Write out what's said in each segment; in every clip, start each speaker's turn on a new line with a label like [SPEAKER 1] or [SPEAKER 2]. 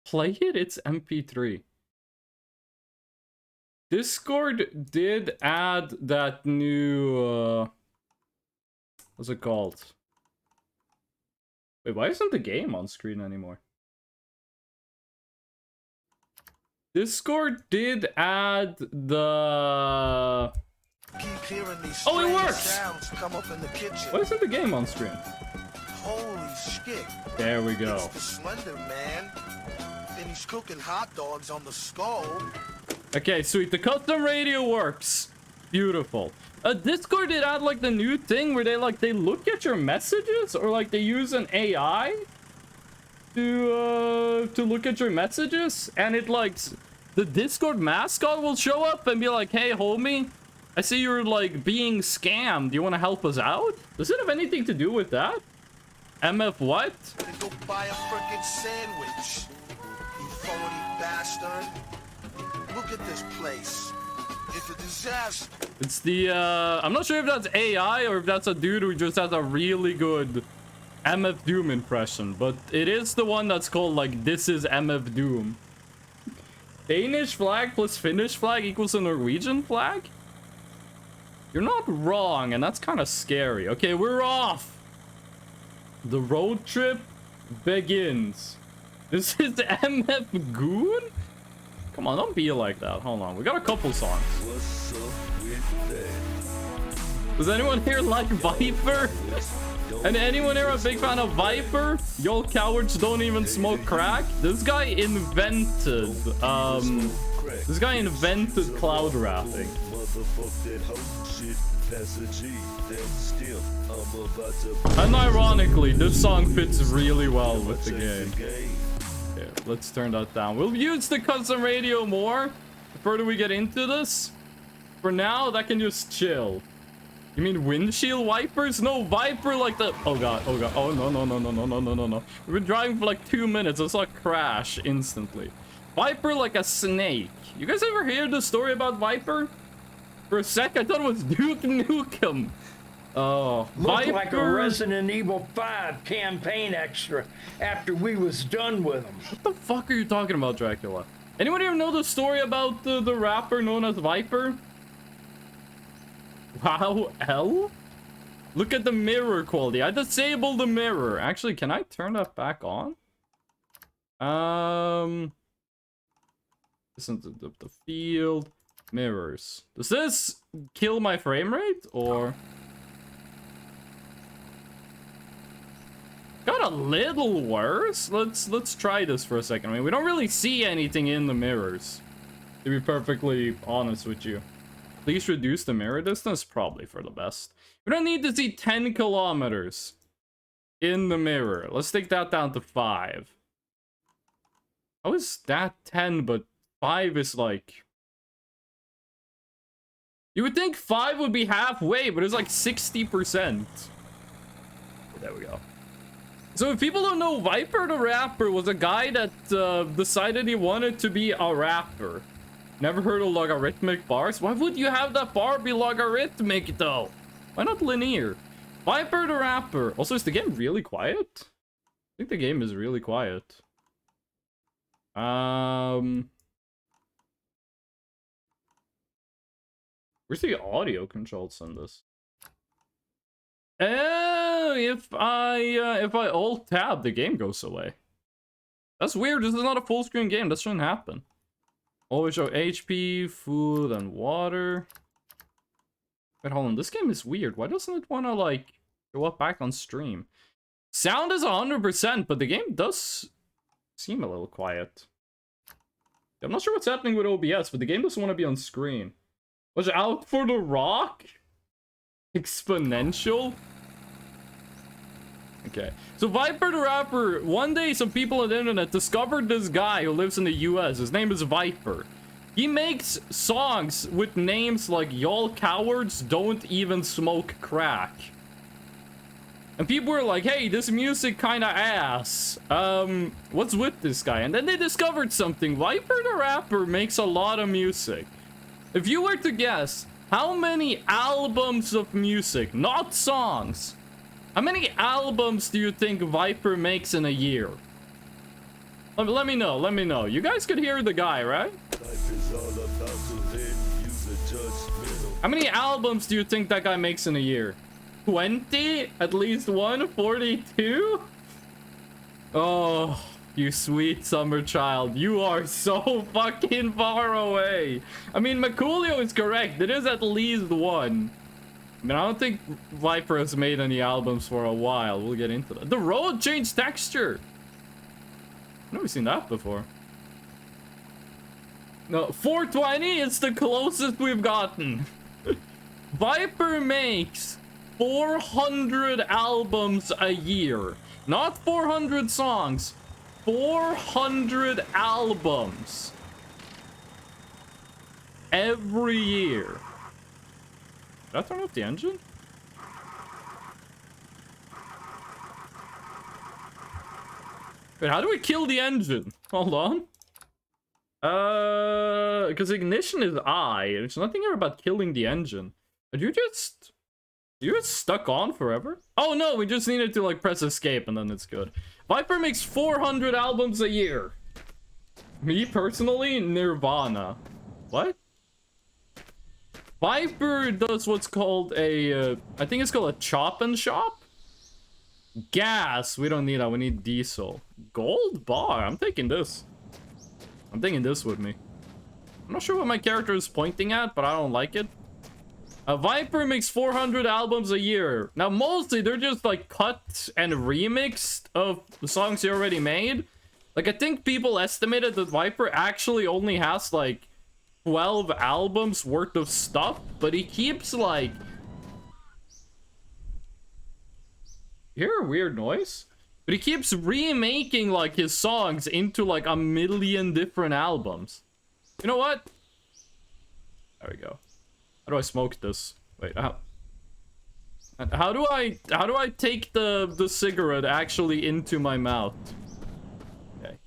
[SPEAKER 1] Play it, it's MP3. Discord did add that new, what's it called? Wait, why isn't the game on screen anymore? Discord did add the... Oh, it works! Come up in the kitchen. Why isn't the game on screen? Holy shit. There we go. It's the Slender Man. And he's cooking hot dogs on the stove. Okay, sweet. The custom radio works. Beautiful. Discord did add like the new thing where they look at your messages, or like they use an AI to look at your messages, and it like the Discord mascot will show up and be like, "Hey, homie, I see you're like being scammed. Do you want to help us out?" Does it have anything to do with that? MF what? Go buy a freaking sandwich, you phony bastard. Look at this place. It's a disaster. It's the, I'm not sure if that's AI or if that's a dude who just has a really good MF Doom impression, but it is the one that's called, like, this is MF Doom. Danish flag plus Finnish flag equals a Norwegian flag? You're not wrong, and that's kind of scary. Okay, we're off. The road trip begins. This is MF Goon? Come on, don't be like that. Hold on, we got a couple songs. What's up with that? Does anyone here like Viper? And anyone here a big fan of Viper? Y'all cowards don't even smoke crack? This guy invented, cloud rapping. And ironically, this song fits really well with the game. Okay, let's turn that down. We'll use the custom radio more the further we get into this. For now, that can just chill. You mean windshield wipers? No, Viper like the... Oh god, oh god. Oh no, no, no, no, no, no, no, no, no. We've been driving for like 2 minutes. I saw it crash instantly. Viper like a snake. You guys ever hear the story about Viper? For a sec, I thought it was Duke Nukem. Oh,
[SPEAKER 2] looked
[SPEAKER 1] Viper.
[SPEAKER 2] Like a Resident Evil 5 campaign extra after we was done with them.
[SPEAKER 1] What the fuck are you talking about, Dracula? Anyone here know the story about the rapper known as Viper? Wow, L? Look at the mirror quality. I disabled the mirror. Actually, can I turn that back on? Listen to the field. Mirrors. Does this kill my frame rate, or... Got a little worse. Let's try this for a second. I mean, we don't really see anything in the mirrors, to be perfectly honest with you. Please reduce the mirror distance, probably for the best. We don't need to see 10 kilometers in the mirror. Let's take that down to 5. How is that 10, but 5 is like... You would think 5 would be halfway, but it's like 60%. There we go. So if people don't know, Viper the rapper was a guy that decided he wanted to be a rapper. Never heard of logarithmic bars? Why would you have that bar be logarithmic though? Why not linear? Viper the rapper. Also, is the game really quiet? I think the game is really quiet. Where's the audio controls on this? Oh, if I alt tab, the game goes away. That's weird. This is not a full screen game. That shouldn't happen. Always show HP, food, and water. Wait, hold on. This game is weird. Why doesn't it want to like go up back on stream? Sound is 100%, but the game does seem a little quiet. I'm not sure what's happening with OBS, but the game doesn't want to be on screen. Watch out for the rock. Exponential. Okay, so Viper the rapper, one day some people on the internet discovered this guy who lives in the US. His name is Viper. He makes songs with names like "Y'all cowards don't even smoke crack." And people were like, hey, this music kinda ass. What's with this guy? And then they discovered something. Viper the rapper makes a lot of music. If you were to guess, how many albums of music, not songs, how many albums do you think Viper makes in a year? Let me know. Let me know. You guys could hear the guy, right? How many albums do you think that guy makes in a year? 20? At least one? 42? Oh, you sweet summer child. You are so fucking far away. I mean, Maculio is correct. It is at least one. I mean, I don't think Viper has made any albums for a while. We'll get into that. The road changed texture. I've never seen that before. No, 420 is the closest we've gotten. Viper makes 400 albums a year. Not 400 songs. 400 albums. Every year. Did I turn off the engine? Wait, how do we kill the engine? Hold on. Because ignition is I. There's nothing here about killing the engine. Did you just stuck on forever? Oh no, we just needed to like press escape and then it's good. Viper makes 400 albums a year. Me personally, Nirvana. What? Viper does what's called a, I think it's called a chop and shop? Gas, we don't need that, we need diesel. Gold bar, I'm taking this. I'm taking this with me. I'm not sure what my character is pointing at, but I don't like it. A Viper makes 400 albums a year. Now, mostly they're just like cut and remixed of the songs he already made. Like, I think people estimated that Viper actually only has like 12 albums worth of stuff, but he keeps like... You hear a weird noise? But he keeps remaking like his songs into like a million different albums. You know what? There we go. How do I smoke this? Wait, how do I take the cigarette actually into my mouth? Okay.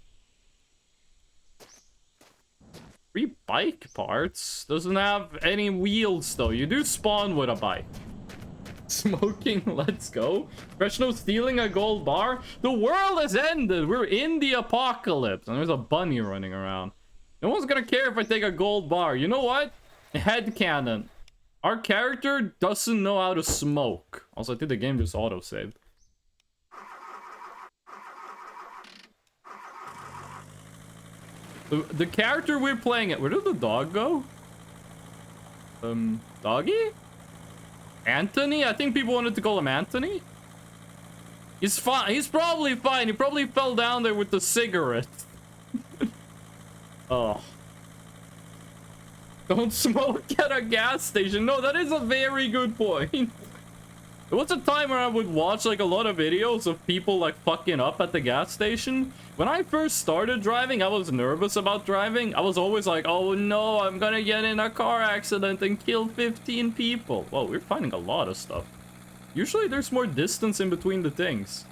[SPEAKER 1] Free bike parts? Doesn't have any wheels though. You do spawn with a bike. Smoking, let's go. Professional stealing a gold bar. The world has ended. We're in the apocalypse. And there's a bunny running around. No one's gonna care if I take a gold bar. You know what? Headcanon. Our character doesn't know how to smoke. Also, I think the game just auto-saved. The character we're playing it. Where did the dog go? Doggy? Anthony? I think people wanted to call him Anthony. He's fine. He's probably fine. He probably fell down there with the cigarette. Oh. Don't smoke at a gas station. No, that is a very good point. There was a time where I would watch like a lot of videos of people like fucking up at the gas station. When I first started driving, I was nervous about driving. I was always like, oh no, I'm gonna get in a car accident and kill 15 people. Whoa, we're finding a lot of stuff. Usually there's more distance in between the things.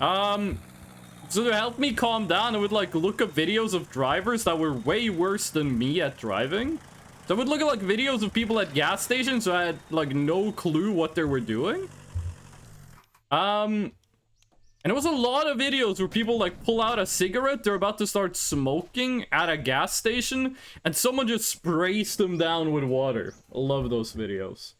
[SPEAKER 1] So to help me calm down, I would like look up videos of drivers that were way worse than me at driving. So I would look at like videos of people at gas stations so I had like no clue what they were doing. And it was a lot of videos where people like pull out a cigarette, they're about to start smoking at a gas station, and someone just sprays them down with water. I love those videos.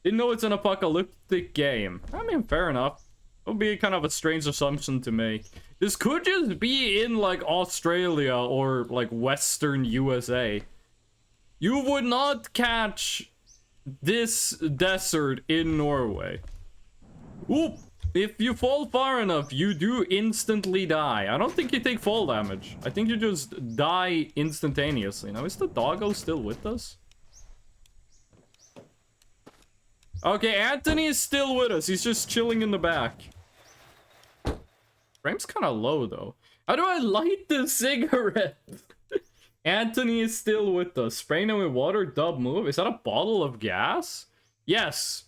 [SPEAKER 1] Didn't know it's an apocalyptic game. I mean, fair enough. It would be kind of a strange assumption to make. This could just be in like Australia or like Western USA. You would not catch this desert in Norway. Oop! If you fall far enough, you do instantly die. I don't think you take fall damage. I think you just die instantaneously. Now, is the doggo still with us? Okay, Anthony is still with us. He's just chilling in the back. Frame's kind of low, though. How do I light the cigarette? Anthony is still with us. Spraying him with water, dub move. Is that a bottle of gas? Yes.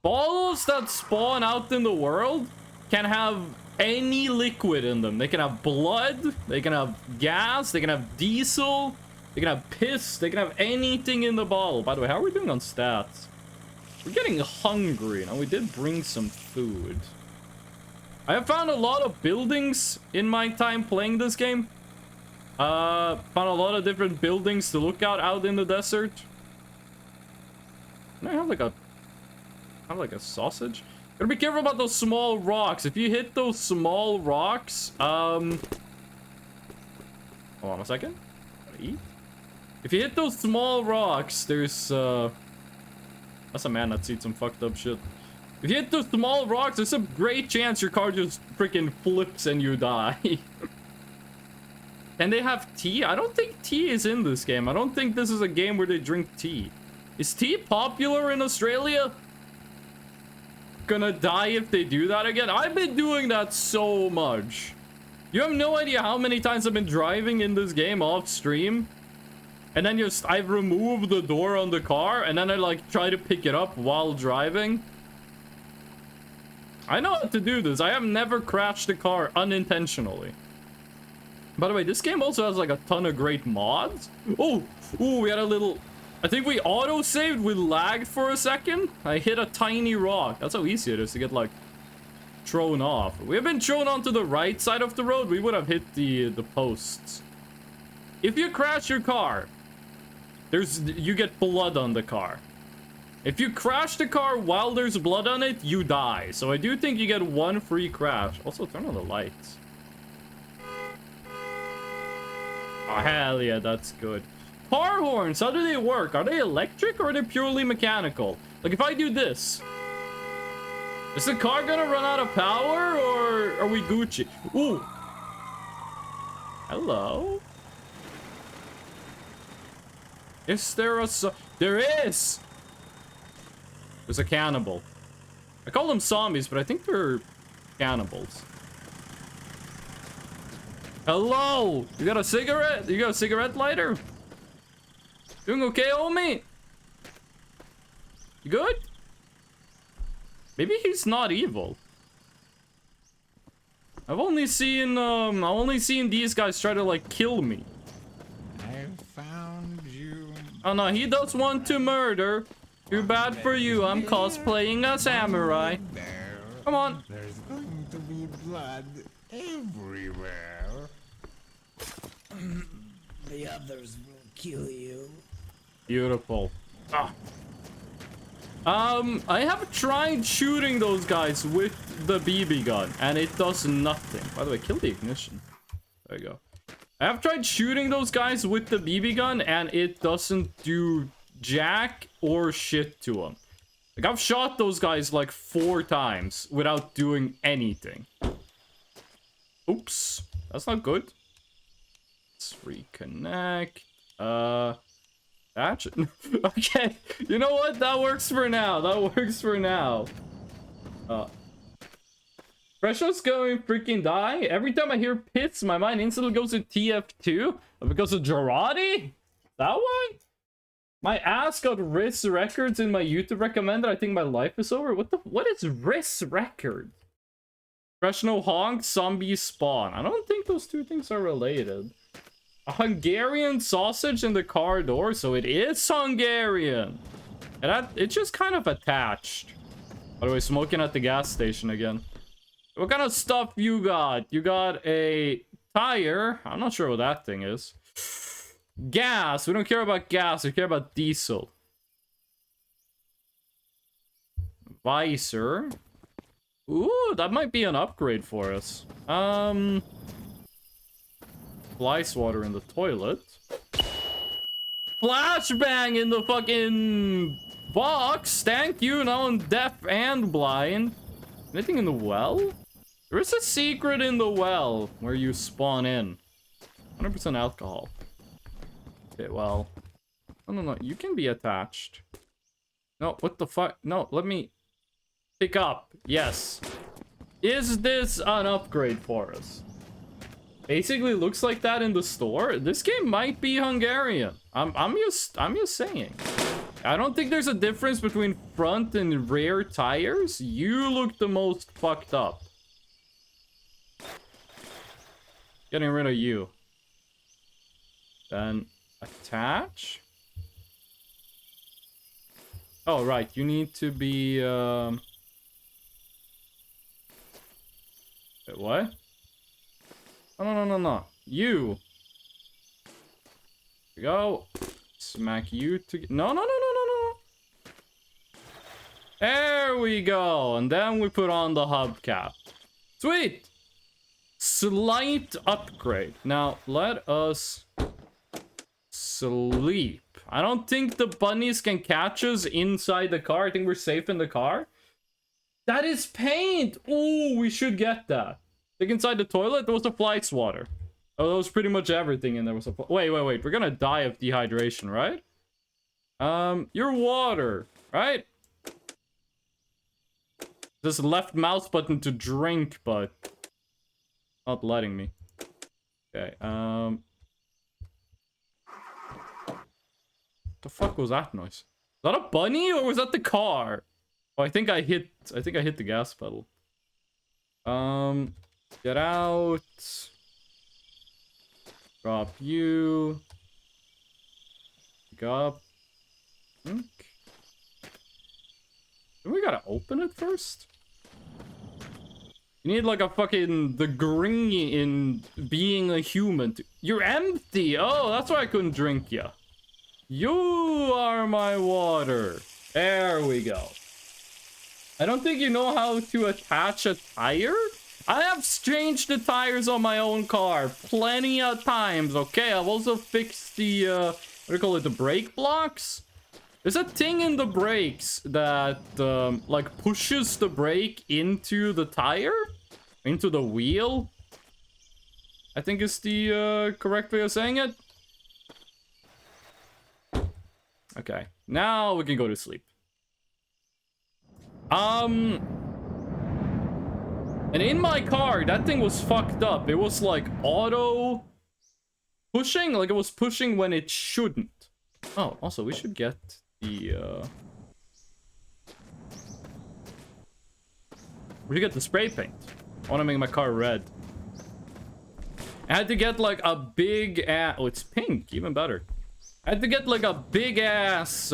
[SPEAKER 1] Bottles that spawn out in the world can have any liquid in them. They can have blood, they can have gas, they can have diesel, they can have piss, they can have anything in the bottle. By the way, how are we doing on stats? We're getting hungry. Now, we did bring some food. I have found a lot of buildings in my time playing this game. Found a lot of different buildings to look out in the desert. Can I have like a sausage? Gotta be careful about those small rocks. If you hit those small rocks, hold on a second. Gotta eat. If you hit those small rocks, there's that's a man that's eat some fucked up shit. If you hit those small rocks, there's a great chance your car just freaking flips and you die. And they have tea? I don't think tea is in this game. I don't think this is a game where they drink tea. Is tea popular in Australia? Gonna die if they do that again? I've been doing that so much. You have no idea how many times I've been driving in this game off stream. And then I've removed the door on the car and then I like try to pick it up while driving. I know how to do this. I have never crashed a car unintentionally. By the way, this game also has like a ton of great mods. Oh, we had a little... I think we auto-saved. We lagged for a second. I hit a tiny rock. That's how easy it is to get like thrown off. If we had been thrown onto the right side of the road, we would have hit the posts. If you crash your car, you get blood on the car. If you crash the car while there's blood on it, you die. So I do think you get one free crash. Also, turn on the lights. Oh, hell yeah, that's good. Car horns, how do they work? Are they electric or are they purely mechanical? Like, if I do this, is the car gonna run out of power or are we Gucci? Ooh. Hello? Is there a... There is! There's a cannibal. I call them zombies, but I think they're cannibals. Hello! You got a cigarette? You got a cigarette lighter? Doing okay, homie? You good? Maybe he's not evil. I've only seen these guys try to like kill me.
[SPEAKER 3] I found you.
[SPEAKER 1] Oh no, he does want to murder. Too bad for you. I'm cosplaying a samurai. Come on.
[SPEAKER 3] There's going to be blood everywhere.
[SPEAKER 4] The others will kill you.
[SPEAKER 1] Beautiful. Ah. I have tried shooting those guys with the BB gun, and it does nothing. By the way, kill the ignition. There you go. I have tried shooting those guys with the BB gun, and it doesn't do jack or shit to them. Like, I've shot those guys like 4 times without doing anything. Oops. That's not good. Let's reconnect. Action. Okay. You know what? That works for now. That works for now. Fresho's going freaking die. Every time I hear pits, my mind instantly goes to TF2. Because of Girardi? That one? My ass got RIS records in my YouTube recommended. I think my life is over. What is RIS record? Fresh no honk, zombie spawn. I don't think those two things are related. A Hungarian sausage in the car door, so it is Hungarian. And it's just kind of attached. By the way, smoking at the gas station again. What kind of stuff you got? You got a tire. I'm not sure what that thing is. Gas. We don't care about gas. We care about diesel. Visor. Ooh, that might be an upgrade for us. Ice water in the toilet. Flashbang in the fucking box. Thank you. Now I'm deaf and blind. Anything in the well? There is a secret in the well where you spawn in. 100% alcohol. Okay, well. No. You can be attached. No, what the fuck? No, let me pick up. Yes. Is this an upgrade for us? Basically looks like that in the store. This game might be Hungarian. I'm just saying. I don't think there's a difference between front and rear tires. You look the most fucked up. Getting rid of you. Then attach. Oh, right. You need to be Wait, what? Oh, no, no, no, no. You. Here we go. Smack you to... No, no, no, no, no, no. There we go. And then we put on the hubcap. Sweet. Slight upgrade. Now, let us sleep. I don't think the bunnies can catch us inside the car. I think we're safe in the car. That is paint. Ooh, we should get that. Look inside the toilet. There was a flight swatter. Oh, that was pretty much everything in there. Was a wait. We're gonna die of dehydration, right? Your water, right? This left mouse button to drink, but not letting me. Okay. The fuck was that noise? Was that a bunny or was that the car? Oh, I think I hit the gas pedal. Get out. Drop you. Pick up. Think. We gotta open it first? You need like a fucking degree in being a human. You're empty! Oh, that's why I couldn't drink ya. You are my water. There we go. I don't think you know how to attach a tire? I have changed the tires on my own car plenty of times, okay? I've also fixed the, what do you call it, the brake blocks? There's a thing in the brakes that, like, pushes the brake into the tire? Into the wheel? I think is the, correct way of saying it. Okay, now we can go to sleep. And in my car, that thing was fucked up. It was like auto pushing, like it was pushing when it shouldn't. Oh, also we should get the we should get the spray paint. I want to make my car red. I had to get like a big ass, oh, it's pink, even better. I had to get like a big ass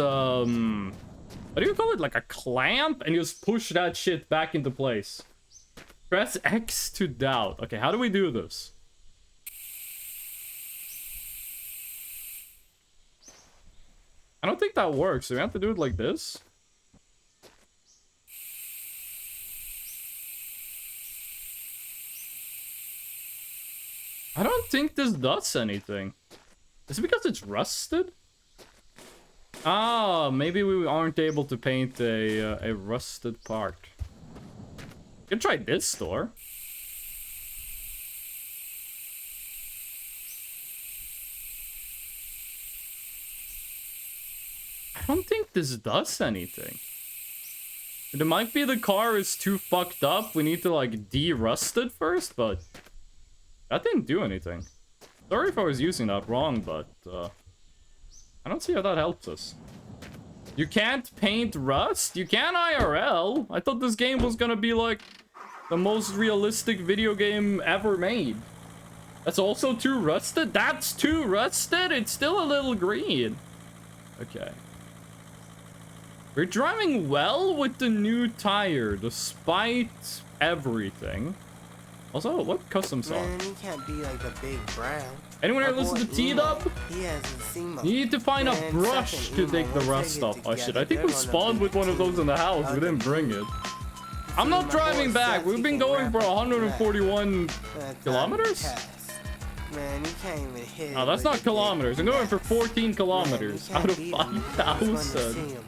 [SPEAKER 1] what do you call it, like a clamp, and just push that shit back into place. Press X to doubt. Okay, how do we do this? I don't think that works. So we have to do it like this. I don't think this does anything. Is it because it's rusted? Ah, maybe we aren't able to paint a rusted part. You can try this door. I don't think this does anything. It might be the car is too fucked up. We need to like de-rust it first, but that didn't do anything. Sorry if I was using that wrong, but I don't see how that helps us. You can't paint rust? You can IRL. I thought this game was gonna be like the most realistic video game ever made. That's also too rusted? That's too rusted? It's still a little green. Okay. We're driving well with the new tire, despite everything. Also, what custom song?
[SPEAKER 5] Man, he can't be like the big brown.
[SPEAKER 1] Anyone here listen to T-Dub?
[SPEAKER 5] He hasn't seen my...
[SPEAKER 1] You need to find a brush to take the rust off. Oh shit, I think we spawned with one of those in the house. We didn't bring it. I'm not driving back. We've been going for 141 kilometers?
[SPEAKER 5] Man, you can't even hit it.
[SPEAKER 1] Oh, that's not kilometers. I'm going for 14 kilometers out of 5,000.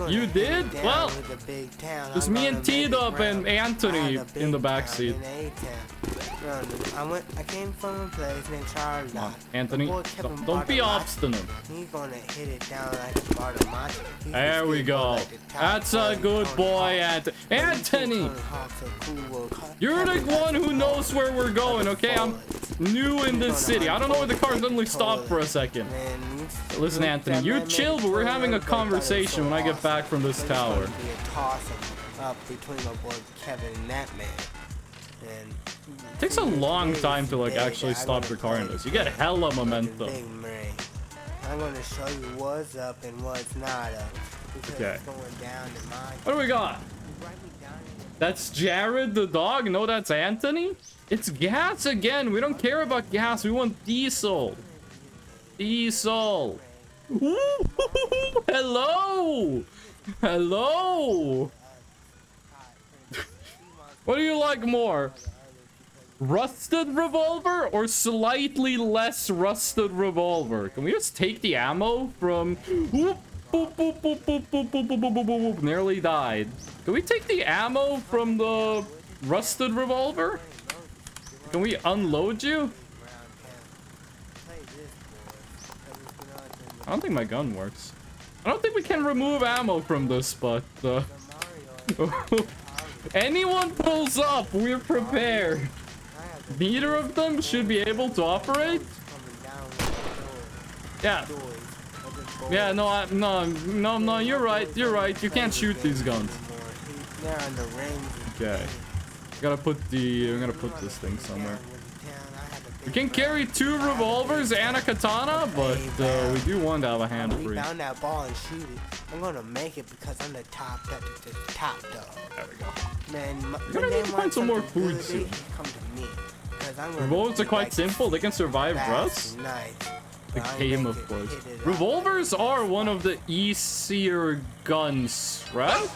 [SPEAKER 1] You did? Well, it's me and T-Dub and Anthony in the backseat.
[SPEAKER 5] I came from a place named Charlie.
[SPEAKER 1] Anthony, don't be obstinate.
[SPEAKER 5] He's gonna hit it down like a Bartimachi.
[SPEAKER 1] There we go. That's a good boy, Anthony. You're the one who knows where we're going, okay? I'm new in this city. I don't know where the car suddenly stopped for a second. Listen, Anthony, you chill, but we're having a conversation when I get back from this tower. It takes a long time to like actually stop your car in this. You get hella momentum.
[SPEAKER 5] I'm gonna show you what's up and what's not up.
[SPEAKER 1] Okay. What do we got?
[SPEAKER 5] Write me down in the
[SPEAKER 1] That's Jared the dog? No, that's Anthony? It's gas again. We don't care about gas. We want diesel. Diesel. Ooh, hello. Hello. What do you like more? Rusted revolver or slightly less rusted revolver? Can we just take the ammo from... Whoop, boop, boop, boop, boop, boop, boop, boop, boop, boop, boop, nearly died. Can we take the ammo from the rusted revolver? Can we unload you? I don't think my gun works. I don't think we can remove ammo from this, but... anyone pulls up, we're prepared. Neither of them should be able to operate? Yeah. Yeah, no, no, you're right, you're right. You can't shoot these guns. Okay. I'm gonna put this thing somewhere. We can carry 2 revolvers and a katana, but we do want to have a hand free.
[SPEAKER 5] Found that ball and shoot it. I'm gonna make it because I'm the top dog.
[SPEAKER 1] There we go.
[SPEAKER 5] Man,
[SPEAKER 1] We're gonna need to find some more food soon.
[SPEAKER 5] Come to me.
[SPEAKER 1] Revolvers are quite simple. They can survive rust. The game, of course. Revolvers are one of the easier guns, right?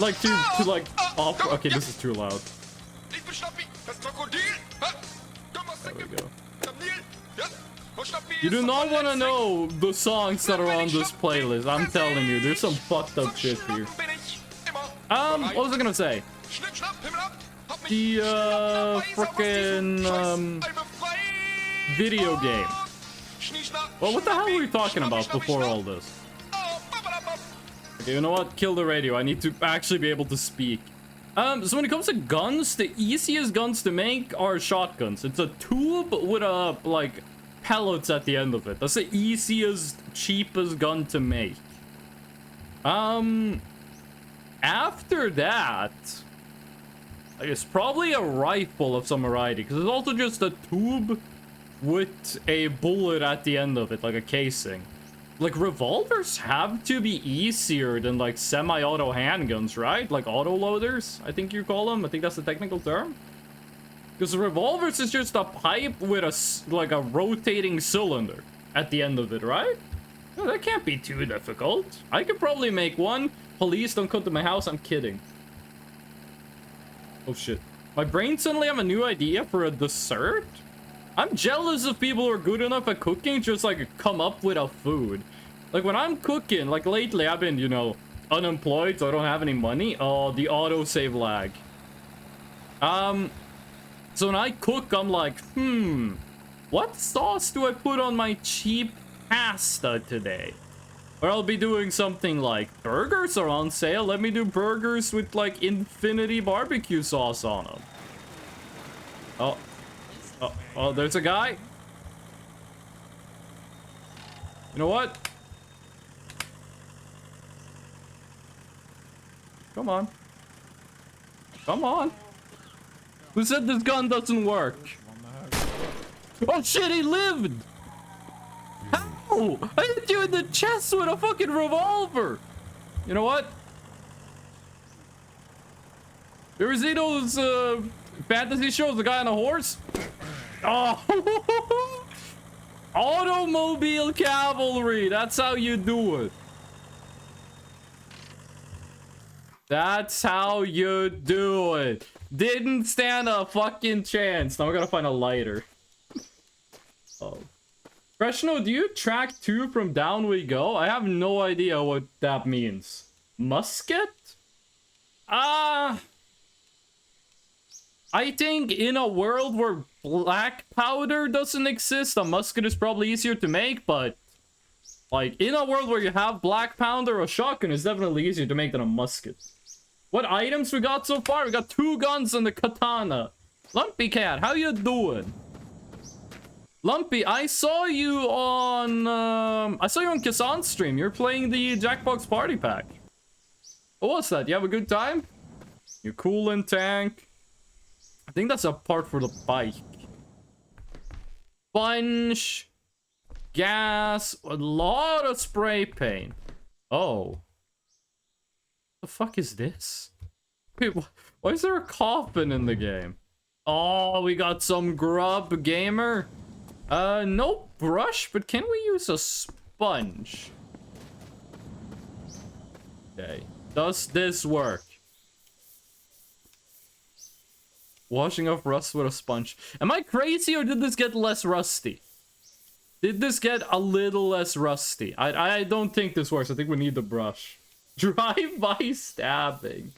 [SPEAKER 1] Like to like off. Okay, this is too loud. There we go. You do not want to know the songs that are on this playlist. I'm telling you, there's some fucked up shit here. What was I gonna say? The frickin' video game. Well, what the hell were we talking about before all this? Okay, you know what? Kill the radio. I need to actually be able to speak. So when it comes to guns, the easiest guns to make are shotguns. It's a tube with a, like, pellets at the end of it. That's the easiest, cheapest gun to make. After that, I guess probably a rifle of some variety, because it's also just a tube with a bullet at the end of it, like a casing. Like, revolvers have to be easier than, like, semi-auto handguns, right? Like, auto-loaders, I think you call them. I think that's the technical term. Because revolvers is just a pipe with a, like, a rotating cylinder at the end of it, right? No, that can't be too difficult. I could probably make one. Police, don't come to my house. I'm kidding. Oh, shit. My brain suddenly have a new idea for a dessert? I'm jealous of people who are good enough at cooking, just like come up with a food. Like when I'm cooking, like lately I've been, you know, unemployed, so I don't have any money. Oh, the autosave lag. So when I cook, I'm like, what sauce do I put on my cheap pasta today? Or I'll be doing something like burgers are on sale. Let me do burgers with like infinity barbecue sauce on them. Oh, there's a guy. You know what? Come on. Come on. Who said this gun doesn't work? Oh shit, he lived! How? I hit you in the chest with a fucking revolver! You know what? You ever see those fantasy shows, the guy on a horse? Oh! Automobile cavalry, that's how you do it. That's how you do it. Didn't stand a fucking chance. Now we're gonna find a lighter. Oh. Freshno, do you track 2 from down we go? I have no idea what that means. Musket? I think in a world where black powder doesn't exist, a musket is probably easier to make, but like in a world where you have black powder, a shotgun is definitely easier to make than a musket. What items we got so far? We got 2 guns and the katana. Lumpy Cat, how you doing? Lumpy, I saw you on Kazan's stream. You're playing the Jackbox Party Pack. What was that? You have a good time? Your coolant tank. I think that's a part for the bike. Sponge. Gas. A lot of spray paint. Oh. What the fuck is this? Wait, why is there a coffin in the game? Oh, we got some grub, gamer. No brush, but can we use a sponge? Okay. Does this work? Washing off rust with a sponge. Am I crazy or did this get less rusty? Did this get a little less rusty? I don't think this works. I think we need the brush. Drive-by stabbing.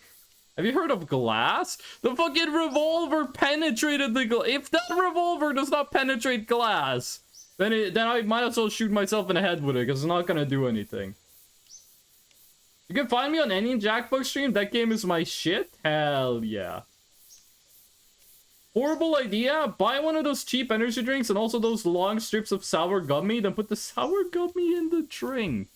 [SPEAKER 1] Have you heard of glass? The fucking revolver penetrated the glass. If that revolver does not penetrate glass, then I might as well shoot myself in the head with it because it's not gonna do anything. You can find me on any Jackbox stream. That game is my shit. Hell yeah. Horrible idea. Buy one of those cheap energy drinks and also those long strips of sour gummy. Then put the sour gummy in the drink.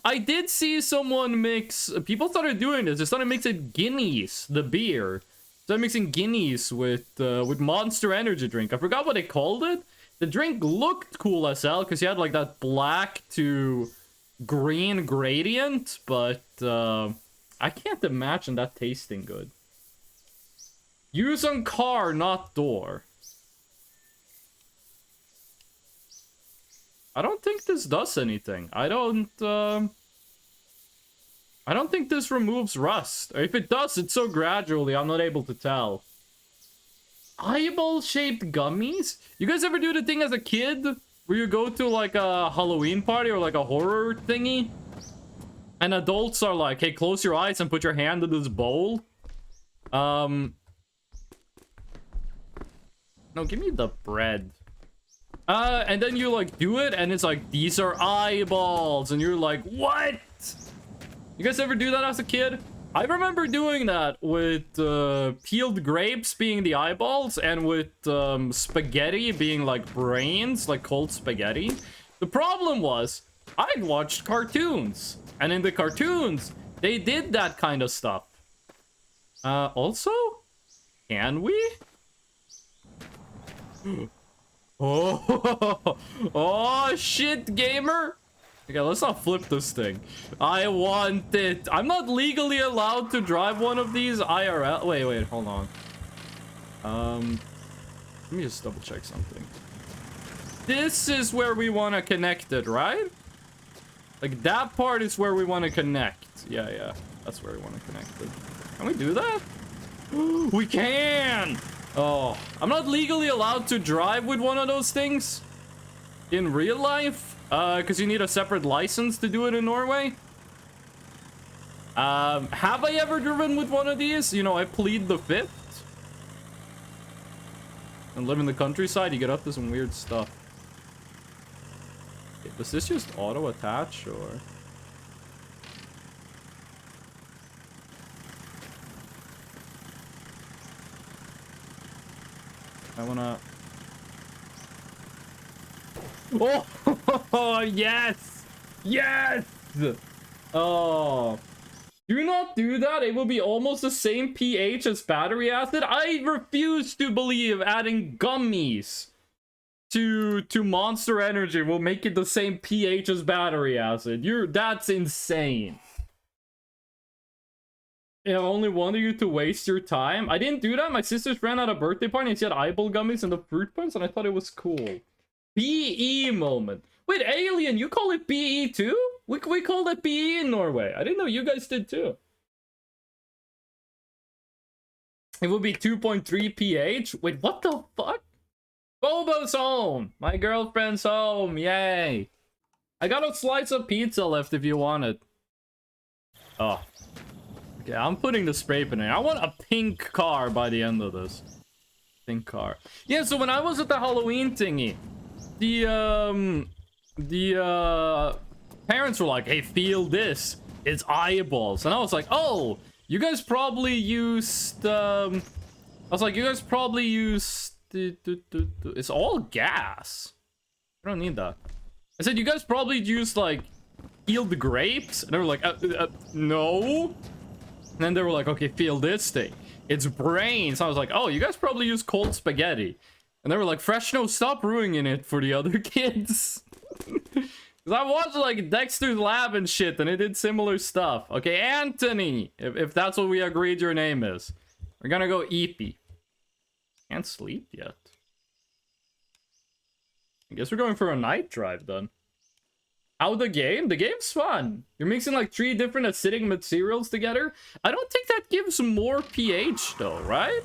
[SPEAKER 1] I did see someone mix. People started doing this. They started mixing Guinness, the beer. Started mixing Guinness with Monster Energy drink. I forgot what they called it. The drink looked cool as hell because you had like that black to green gradient, but I can't imagine that tasting good. Use on car, not door. I don't think this does anything. I don't think this removes rust. Or if it does, it's so gradually, I'm not able to tell. Eyeball-shaped gummies? You guys ever do the thing as a kid where you go to like a Halloween party or like a horror thingy? And adults are like, hey, close your eyes and put your hand in this bowl. No, give me the bread. And then you like do it and it's like, these are eyeballs. And you're like, what? You guys ever do that as a kid? I remember doing that with peeled grapes being the eyeballs and with spaghetti being like brains, like cold spaghetti. The problem was, I watched cartoons. And in the cartoons, they did that kind of stuff. Also, can we? Oh shit, gamer. Okay, let's not flip this thing. I want it. I'm not legally allowed to drive one of these IRL. Wait, hold on. Let me just double check something. This is where we want to connect it, right? Like that part is where we want to connect. Yeah, that's where we want to connect it. Can we do that? We can. Oh, I'm not legally allowed to drive with one of those things in real life, because you need a separate license to do it in Norway. Have I ever driven with one of these? You know, I plead the fifth. And live in the countryside, you get up to some weird stuff. Okay, does this just auto attach or? I wanna... Oh, yes! Yes! Oh. Do not do that. It will be almost the same pH as battery acid. I refuse to believe adding gummies to Monster Energy will make it the same pH as battery acid. That's insane. I only wanted you to waste your time. I didn't do that. My sisters ran out of birthday party and she had eyeball gummies and the fruit punch and I thought it was cool. BE moment. Wait, Alien, you call it BE too? We call it BE in Norway. I didn't know you guys did too. It would be 2.3 pH. Wait, what the fuck? Bobo's home. My girlfriend's home. Yay. I got a slice of pizza left if you want it. Oh. Okay, I'm putting the spray paint in. I want a pink car by the end of this. Pink car. Yeah, so when I was at the Halloween thingy, the parents were like, hey, feel this. It's eyeballs. And I was like, oh, you guys probably used, I was like, you guys probably used, it's all gas. I don't need that. I said, you guys probably used, like, peeled grapes? And they were like, no. And then they were like, okay, feel this thing. It's brains. I was like, oh, you guys probably use cold spaghetti. And they were like, Fresh, no, stop ruining it for the other kids. Cause I watched like Dexter's Lab and shit, and it did similar stuff. Okay, Anthony, if that's what we agreed your name is, we're gonna go Eepy. Can't sleep yet. I guess we're going for a night drive then. How the game? The game's fun. You're mixing like 3 different acidic materials together. I don't think that gives more pH though, right?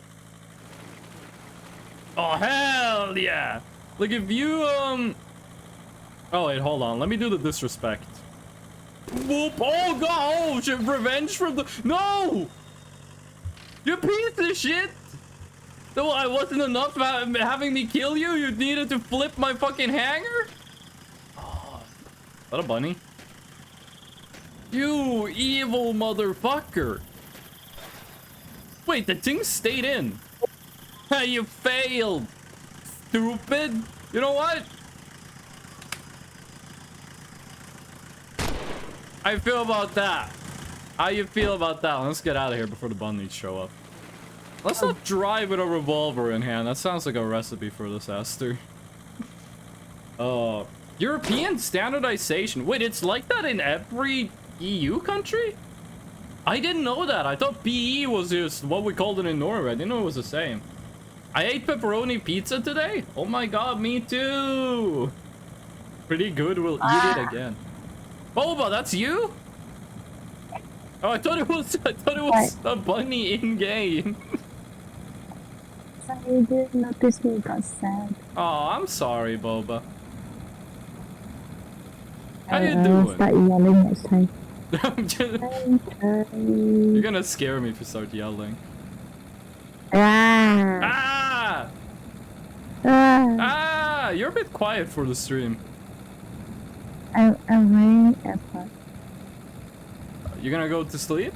[SPEAKER 1] Oh hell yeah! Like if you oh wait, hold on. Let me do the disrespect. Whoop! Oh god! Oh shit! Revenge from the no! You piece of shit! No, I wasn't enough having me kill you. You needed to flip my fucking hanger. Oh, is that a bunny? You evil motherfucker! Wait, the thing stayed in. You failed, stupid. You know what? How you feel about that? How you feel about that? Let's get out of here before the bunnies show up. Let's not drive with a revolver in hand. That sounds like a recipe for disaster. European standardization. Wait, it's like that in every EU country? I didn't know that. I thought PE was just what we called it in Norway. I didn't know it was the same. I ate pepperoni pizza today. Oh my god, me too. Pretty good. We'll eat it again. Boba, that's you? Oh, I thought it was a bunny in game.
[SPEAKER 6] So you didn't notice me got sad.
[SPEAKER 1] Oh, I'm sorry, Boba. How you
[SPEAKER 6] I'll
[SPEAKER 1] doing?
[SPEAKER 6] start yelling next time.
[SPEAKER 1] I'm just...
[SPEAKER 6] I'm
[SPEAKER 1] You're gonna scare me if you start yelling.
[SPEAKER 6] Ah!
[SPEAKER 1] Ah!
[SPEAKER 6] Ah!
[SPEAKER 1] Ah! You're a bit quiet for the stream.
[SPEAKER 6] I'm wearing AirPods.
[SPEAKER 1] You're gonna go to sleep?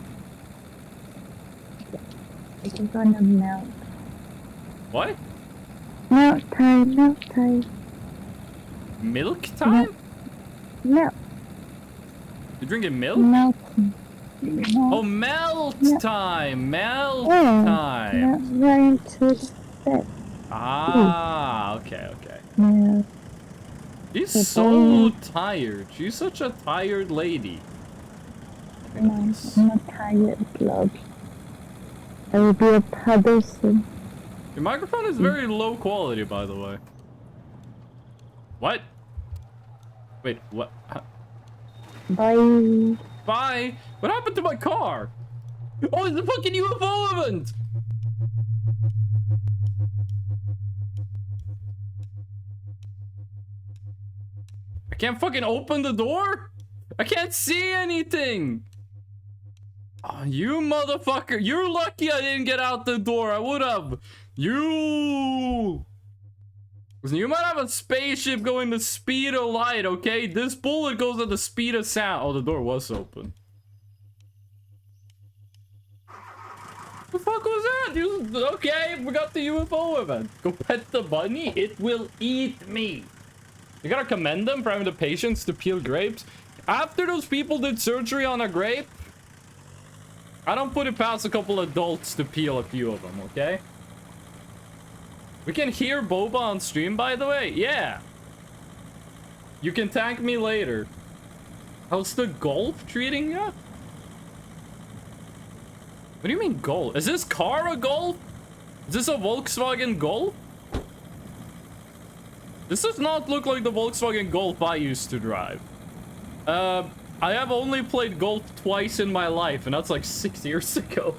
[SPEAKER 6] It's gonna melt.
[SPEAKER 1] What?
[SPEAKER 6] Melt time, melt time.
[SPEAKER 1] Milk time?
[SPEAKER 6] Melt.
[SPEAKER 1] You're drinking milk?
[SPEAKER 6] Melting.
[SPEAKER 1] Oh, melt time! Melt
[SPEAKER 6] Yeah,
[SPEAKER 1] time!
[SPEAKER 6] going to bed.
[SPEAKER 1] Ah, okay, okay.
[SPEAKER 6] Yeah.
[SPEAKER 1] She's so tired. She's such a tired lady.
[SPEAKER 6] No, I'm not tired, love. I will be a puddle soon.
[SPEAKER 1] Your microphone is very low quality, by the way. What? Wait, what?
[SPEAKER 6] Bye.
[SPEAKER 1] Bye! What happened to my car? Oh, it's a fucking UFO event! I can't fucking open the door? I can't see anything! Oh, you motherfucker! You're lucky I didn't get out the door. I would have. You might have a spaceship going the speed of light, okay? This bullet goes at the speed of sound. Oh, the door was open. The fuck was that? Okay, we got the UFO event. Go pet the bunny. It will eat me. You gotta commend them for having the patience to peel grapes. After those people did surgery on a grape, I don't put it past a couple adults to peel a few of them, okay? We can hear Boba on stream, by the way. Yeah. You can thank me later. How's the Golf treating you? What do you mean Golf? Is this car a Golf? Is this a Volkswagen Golf? This does not look like the Volkswagen Golf I used to drive. I have only played Golf twice in my life, and that's like 6 years ago.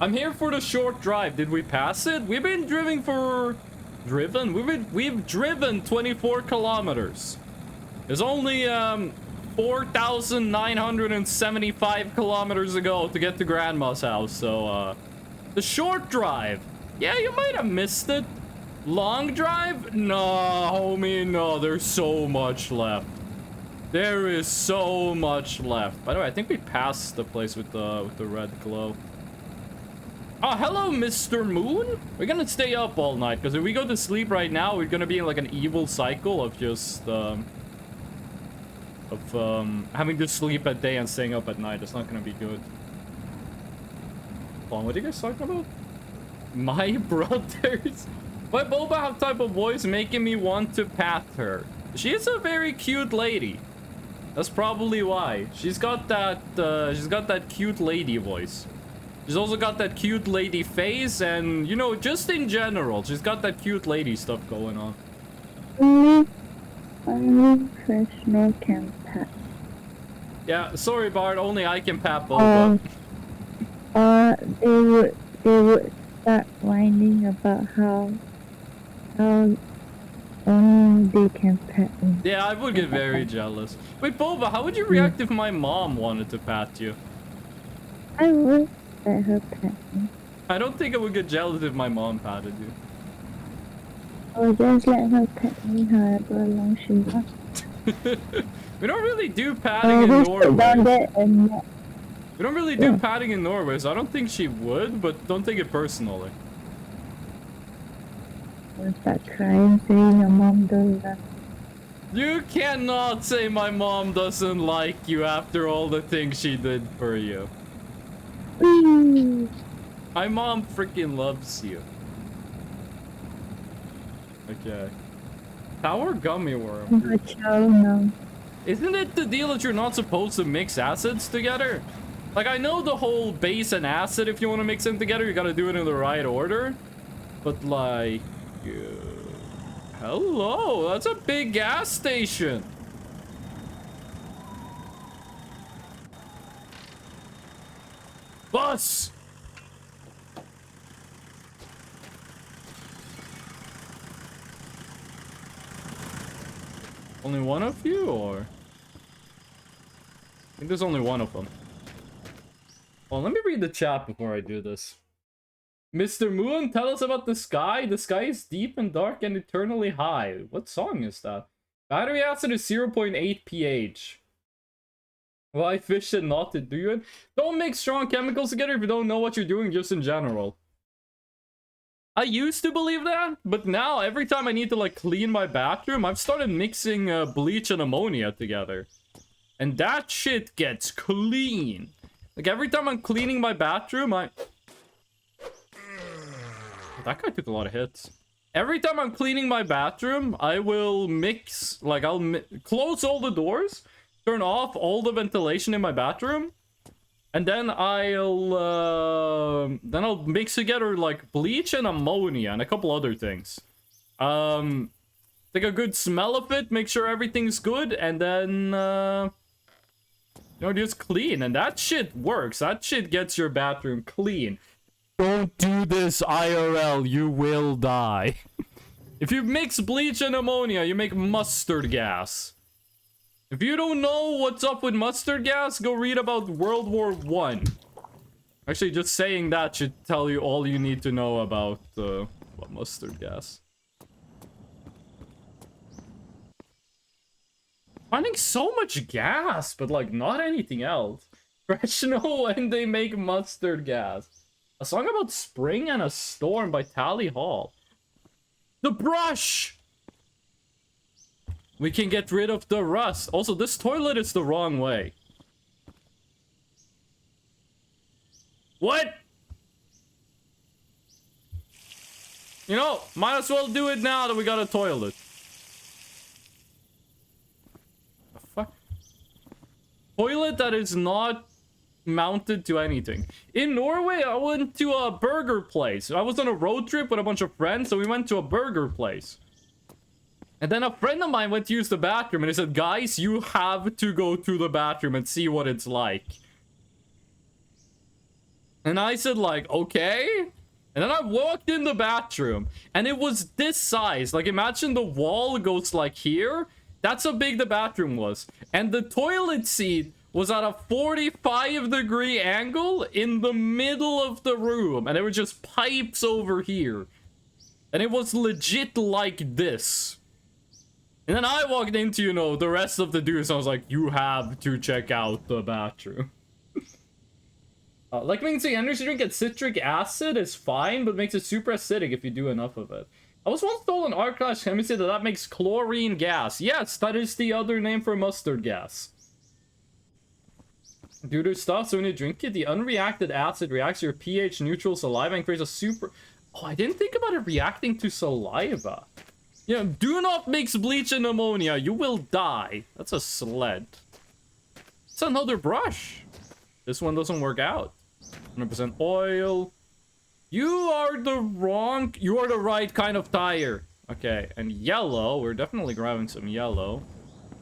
[SPEAKER 1] I'm here for the short drive. Did we pass it? We've been driven for... We've driven 24 kilometers. There's only, 4,975 kilometers ago to get to Grandma's house, so, the short drive. Yeah, you might have missed it. Long drive? No, homie, no. There's so much left. There is so much left. By the way, I think we passed the place with the red glow. Oh, hello, Mr. Moon. We're gonna stay up all night, because if we go to sleep right now, we're gonna be in like an evil cycle of just, having to sleep at day and staying up at night. It's not gonna be good. Hold on, what are you guys talking about? My brothers? Why Boba have type of voice making me want to pat her? She is a very cute lady. That's probably why. She's got that cute lady voice. She's also got that cute lady face, and you know, just in general, she's got that cute lady stuff going on.
[SPEAKER 6] Only Krishna can pet.
[SPEAKER 1] Yeah, sorry Bart, only I can pat Boba.
[SPEAKER 6] They would start whining about how only they can pet me.
[SPEAKER 1] Yeah, I would get very jealous. Wait, Boba, how would you react if my mom wanted to pat you?
[SPEAKER 6] I would let her pet me.
[SPEAKER 1] I don't think I would get jealous if my mom patted you.
[SPEAKER 6] Or just let her pet me however long she wants.
[SPEAKER 1] We don't really do patting in Norway. We don't really do patting in Norway, so I don't think she would, but don't take it personally.
[SPEAKER 6] I'll start crying saying your mom does that.
[SPEAKER 1] You cannot say my mom doesn't like you after all the things she did for you. My mom freaking loves you. Okay. Tower gummy worm.
[SPEAKER 6] No.
[SPEAKER 1] Isn't it the deal that you're not supposed to mix acids together? Like, I know the whole base and acid, if you want to mix them together, you gotta do it in the right order. But like... hello, that's a big gas station. Bus! Only one of you, or? I think there's only one of them. Well, let me read the chat before I do this. Mr. Moon, tell us about the sky. The sky is deep and dark and eternally high. What song is that? Battery acid is 0.8 pH. Why fish should not to do it? Don't mix strong chemicals together if you don't know what you're doing, just in general. I used to believe that, but now every time I need to like clean my bathroom, I've started mixing bleach and ammonia together. And that shit gets clean. Like every time I'm cleaning my bathroom, that guy took a lot of hits. Every time I'm cleaning my bathroom, I will mix, like I'll close all the doors, turn off all the ventilation in my bathroom, and then I'll mix together like bleach and ammonia and a couple other things. Take a good smell of it, make sure everything's good, and then you know, just clean. And that shit works. That shit gets your bathroom clean. Don't do this IRL, you will die. If you mix bleach and ammonia, you make mustard gas. If you don't know what's up with mustard gas, go read about World War I. Actually, just saying that should tell you all you need to know about mustard gas. Finding so much gas, but like not anything else. Fresh know when they make mustard gas. A song about spring and a storm by Tally Hall. The brush! We can get rid of the rust. Also, this toilet is the wrong way. What? You know, might as well do it now that we got a toilet. The fuck? Toilet that is not mounted to anything. In Norway, I went to a burger place. I was on a road trip with a bunch of friends, so we went to a burger place. And then a friend of mine went to use the bathroom, and he said, guys, you have to go to the bathroom and see what it's like. And I said, like, okay. And then I walked in the bathroom, and it was this size. Like, imagine the wall goes like here. That's how big the bathroom was. And the toilet seat was at a 45-degree angle in the middle of the room. And there were just pipes over here. And it was legit like this. And then I walked into, you know, the rest of the dudes. I was like, you have to check out the bathroom. Like being saying, energy drink at citric acid is fine, but makes it super acidic if you do enough of it. I was once told in art class chemistry that makes chlorine gas. Yes, that is the other name for mustard gas. Due to stuff, so when you drink it, the unreacted acid reacts to your pH neutral saliva and creates a super... Oh, I didn't think about it reacting to saliva. Yeah, do not mix bleach and ammonia. You will die. That's a sled. It's another brush. This one doesn't work out. 100% oil. You are the right kind of tire. Okay, and yellow. We're definitely grabbing some yellow.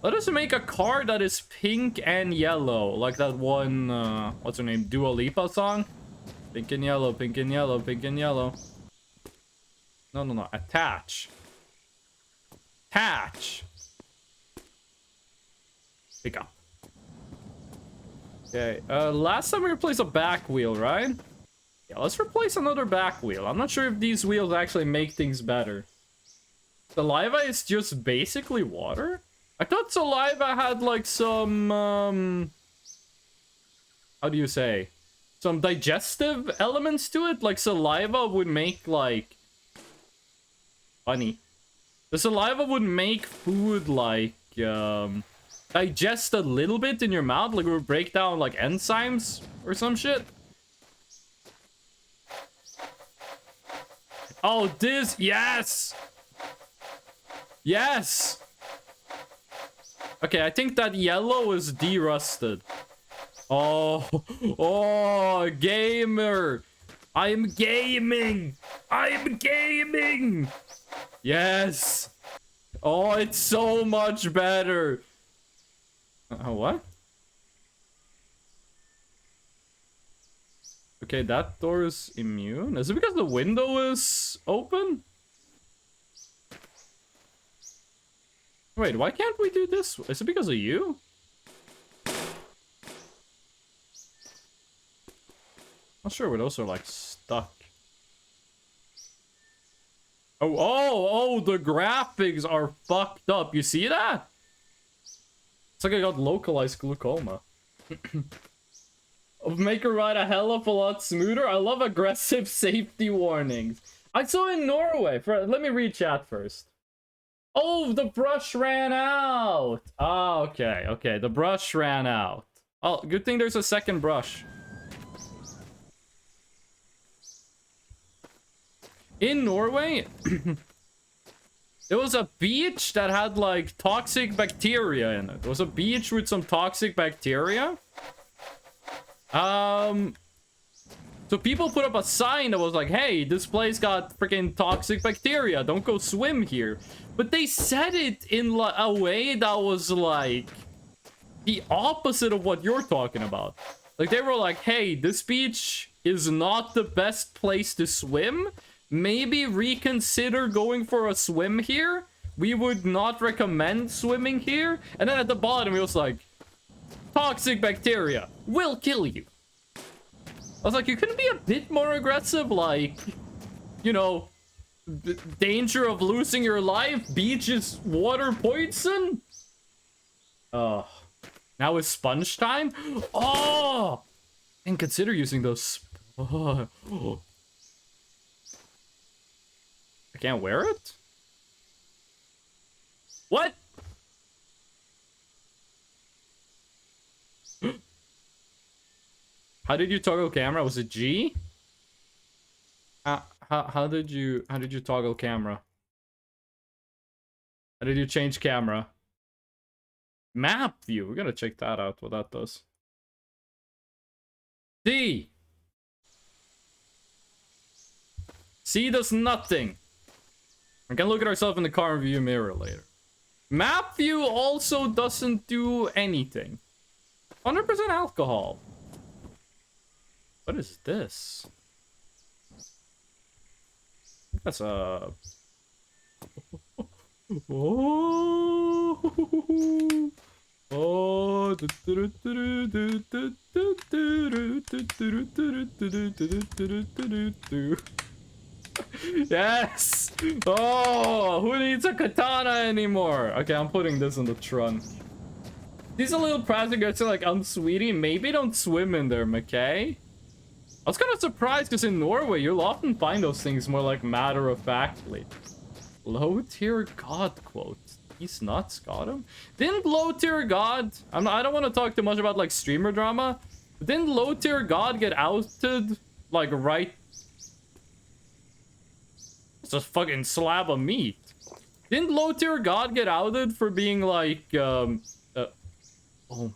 [SPEAKER 1] Let us make a car that is pink and yellow. Like that one, what's her name? Dua Lipa song? Pink and yellow, pink and yellow, pink and yellow. No. Attach. Attach. Pick up. Okay, last time we replaced a back wheel, right? Yeah, let's replace another back wheel. I'm not sure if these wheels actually make things better. Saliva is just basically water? I thought saliva had like some, how do you say? Some digestive elements to it? Like saliva would make like... Funny. The saliva would make food like, digest a little bit in your mouth. Like it would break down like enzymes or some shit. Oh, this, yes! Yes! Okay, I think that yellow is derusted. Oh, gamer! I'm gaming! I'm gaming! Yes! Oh, it's so much better! What? Okay, that door is immune? Is it because the window is open? Wait, why can't we do this? Is it because of you? Not sure where those are like stuck. Oh, the graphics are fucked up. You see that? It's like I got localized glaucoma. Make a ride a hell of a lot smoother. I love aggressive safety warnings. I saw in Norway. Let me read chat first. Oh, the brush ran out. Ah, okay. The brush ran out. Oh, good thing there's a second brush. In Norway, there was a beach that had like toxic bacteria in it. There was a beach with some toxic bacteria. So people put up a sign that was like, hey, this place got freaking toxic bacteria. Don't go swim here. But they said it in a way that was like the opposite of what you're talking about. Like they were like, hey, this beach is not the best place to swim. Maybe reconsider going for a swim here. We would not recommend swimming here. And then at the bottom, it was like, toxic bacteria will kill you. I was like, you couldn't be a bit more aggressive, like, you know, danger of losing your life, beach is water poison. Oh, now it's sponge time. Oh, and consider using those. Oh. I can't wear it. What? How did you toggle camera? Was it G? How did you toggle camera? How did you change camera? Map view. We're gonna check that out. What that does. C. C does nothing. We can look at ourselves in the car view mirror later. Map view also doesn't do anything. 100% alcohol. What is this? That's a... Oh. Oh. Yes! Oh, who needs a katana anymore? Okay, I'm putting this in the trunk. These are little plastic guys are like, sweetie, maybe don't swim in there, McKay. I was kind of surprised because in Norway, you'll often find those things more like matter-of-factly. Low-tier god quote. These nuts got him? Didn't low-tier god... I don't want to talk too much about like streamer drama. But didn't low-tier god get ousted like right... It's a fucking slab of meat. Didn't low tier god get outed for being like, oh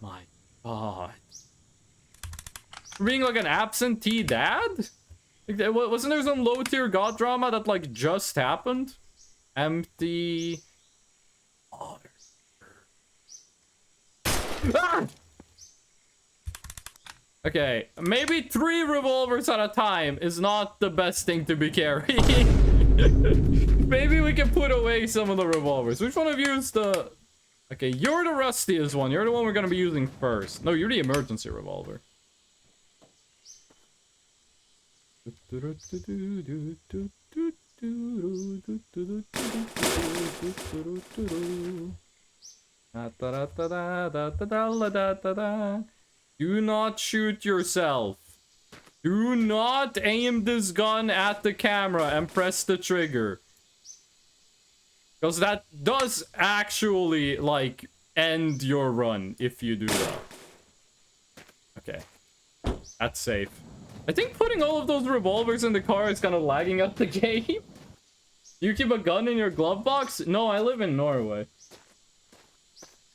[SPEAKER 1] my god. For being like an absentee dad? Like, wasn't there some low tier god drama that like just happened? Empty. Water. Ah! Okay, maybe 3 revolvers at a time is not the best thing to be carrying. Maybe we can put away some of the revolvers. Which one of you is the... Okay, you're the rustiest one. You're the one we're gonna be using first. No, you're the emergency revolver. Do not shoot yourself. Do not aim this gun at the camera and press the trigger. Because that does actually, like, end your run if you do that. Okay. That's safe. I think putting all of those revolvers in the car is kind of lagging up the game. You keep a gun in your glove box? No, I live in Norway.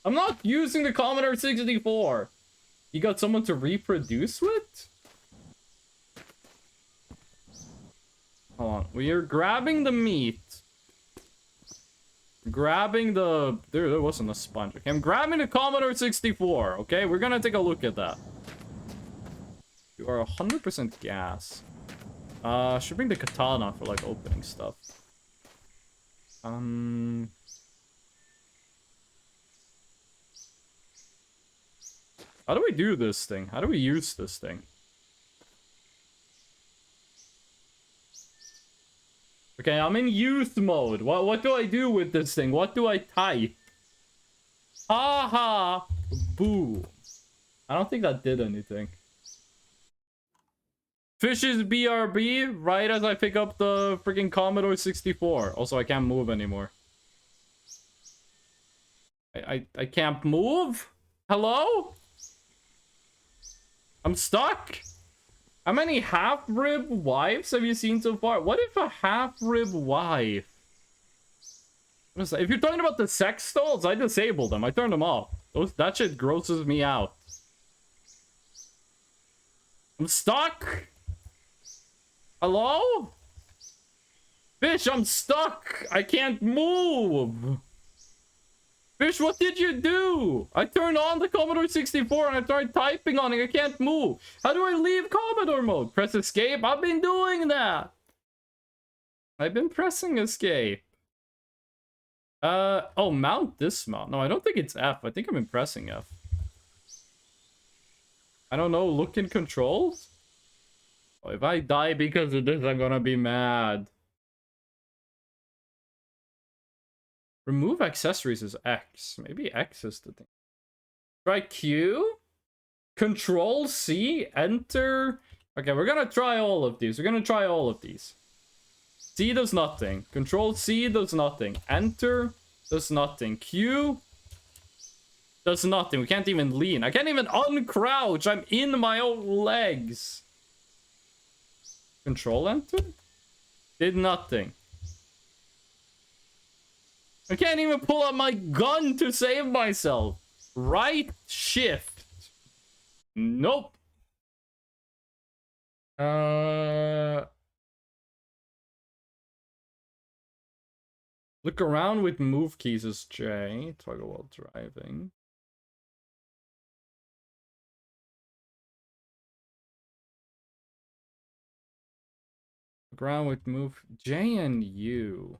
[SPEAKER 1] I'm not using the Commodore 64. You got someone to reproduce with? Hold on. We are grabbing the meat. Grabbing the... There wasn't a sponge. Okay, I'm grabbing the Commodore 64. Okay, we're gonna take a look at that. You are 100% gas. Should bring the katana for, like, opening stuff. How do we do this thing? How do we use this thing? Okay, I'm in youth mode. What do I do with this thing? What do I type? Ha ha. Boo. I don't think that did anything. Fishes BRB right as I pick up the freaking Commodore 64. Also, I can't move anymore. I can't move? Hello? I'm stuck? How many half-rib wives have you seen so far? What if a half-rib wife? If you're talking about the sex stalls, I disabled them. I turned them off. That shit grosses me out. I'm stuck? Hello? Fish, I'm stuck. I can't move. Fish, what did you do? I turned on the Commodore 64 and I tried typing on it. I can't move. How do I leave Commodore mode? Press escape? I've been doing that. I've been pressing escape. Oh, mount dismount. No, I don't think it's F. I think I've been pressing F. I don't know. Look in controls? Oh, if I die because of this, I'm gonna be mad. Remove accessories is X. Maybe X is the thing. Try Q? Control C? Enter? Okay, we're gonna try all of these. We're gonna try all of these. C does nothing. Control C does nothing. Enter does nothing. Q does nothing. We can't even lean. I can't even uncrouch. I'm in my own legs. Control Enter? Did nothing. I can't even pull out my gun to save myself. Right shift. Nope. Look around with move keys is J. Toggle while driving. Look around with move J and U.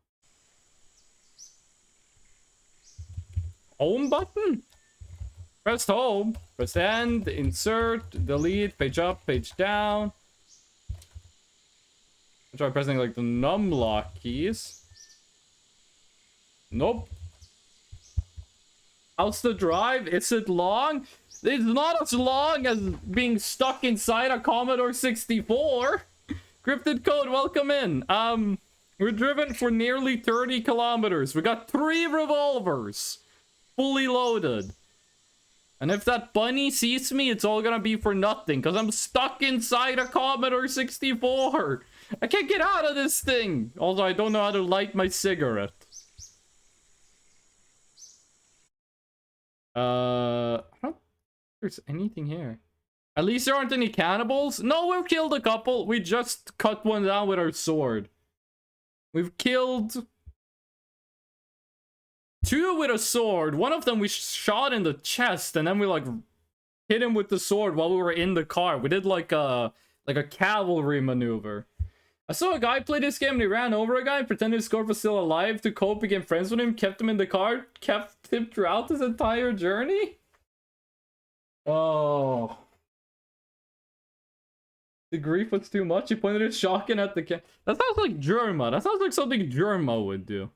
[SPEAKER 1] Home button? Press home. Press end, insert, delete, page up, page down. I'll try pressing like the numlock keys. Nope. How's the drive? Is it long? It's not as long as being stuck inside a Commodore 64. Cryptid Code, welcome in. We're driven for nearly 30 kilometers. We got 3 revolvers. Fully loaded. And if that bunny sees me, it's all gonna be for nothing. Because I'm stuck inside a Commodore 64. I can't get out of this thing. Also, I don't know how to light my cigarette. There's anything here. At least there aren't any cannibals. No, we've killed a couple. We just cut one down with our sword. We've killed 2 with a sword. One of them we shot in the chest, and then we like hit him with the sword while we were in the car. We did like a cavalry maneuver. I saw a guy play this game and he ran over a guy, pretended his corpse was still alive to cope, became friends with him, kept him in the car, kept him throughout his entire journey. Oh. The grief was too much. He pointed his shotgun at the That sounds like Germa. That sounds like something Germa would do.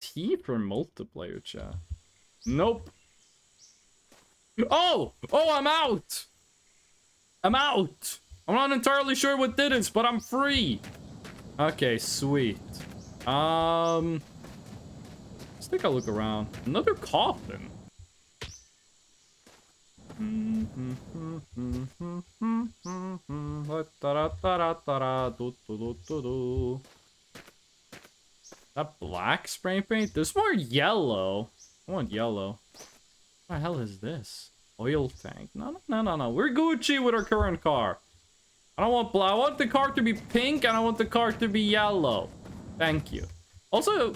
[SPEAKER 1] T for multiplayer chat. Nope. Oh! Oh, I'm out! I'm out! I'm not entirely sure what did it, but I'm free! Okay, sweet. Let's take a look around. Another coffin. That black spray paint? There's more yellow. I want yellow. What the hell is this? Oil tank. No. We're Gucci with our current car. I don't want black. I want the car to be pink and I want the car to be yellow. Thank you. Also,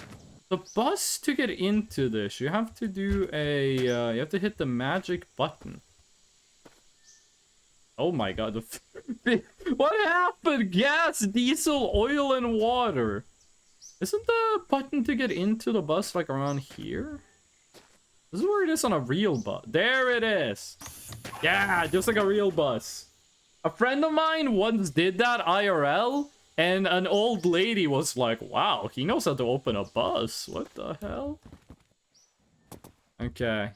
[SPEAKER 1] the bus to get into this, you have to do a, you have to hit the magic button. Oh my god. What happened? Gas, diesel, oil, and water. Isn't the button to get into the bus like around here? This is where it is on a real bus. There it is. Yeah, just like a real bus. A friend of mine once did that IRL, and an old lady was like, wow, he knows how to open a bus. What the hell? Okay.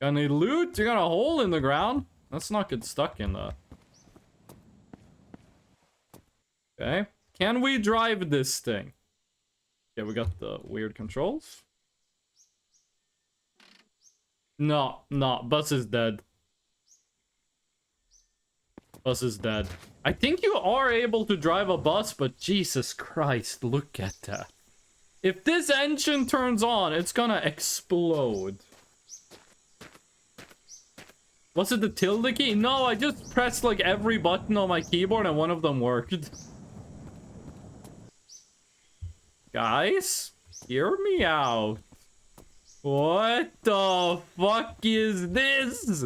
[SPEAKER 1] Got any loot? You got a hole in the ground? Let's not get stuck in that. Okay. Can we drive this thing? Okay, we got the weird controls. No, bus is dead. Bus is dead. I think you are able to drive a bus, but Jesus Christ, look at that. If this engine turns on, it's gonna explode. Was it the tilde key? No, I just pressed like every button on my keyboard and one of them worked. Guys, hear me out. What the fuck is this?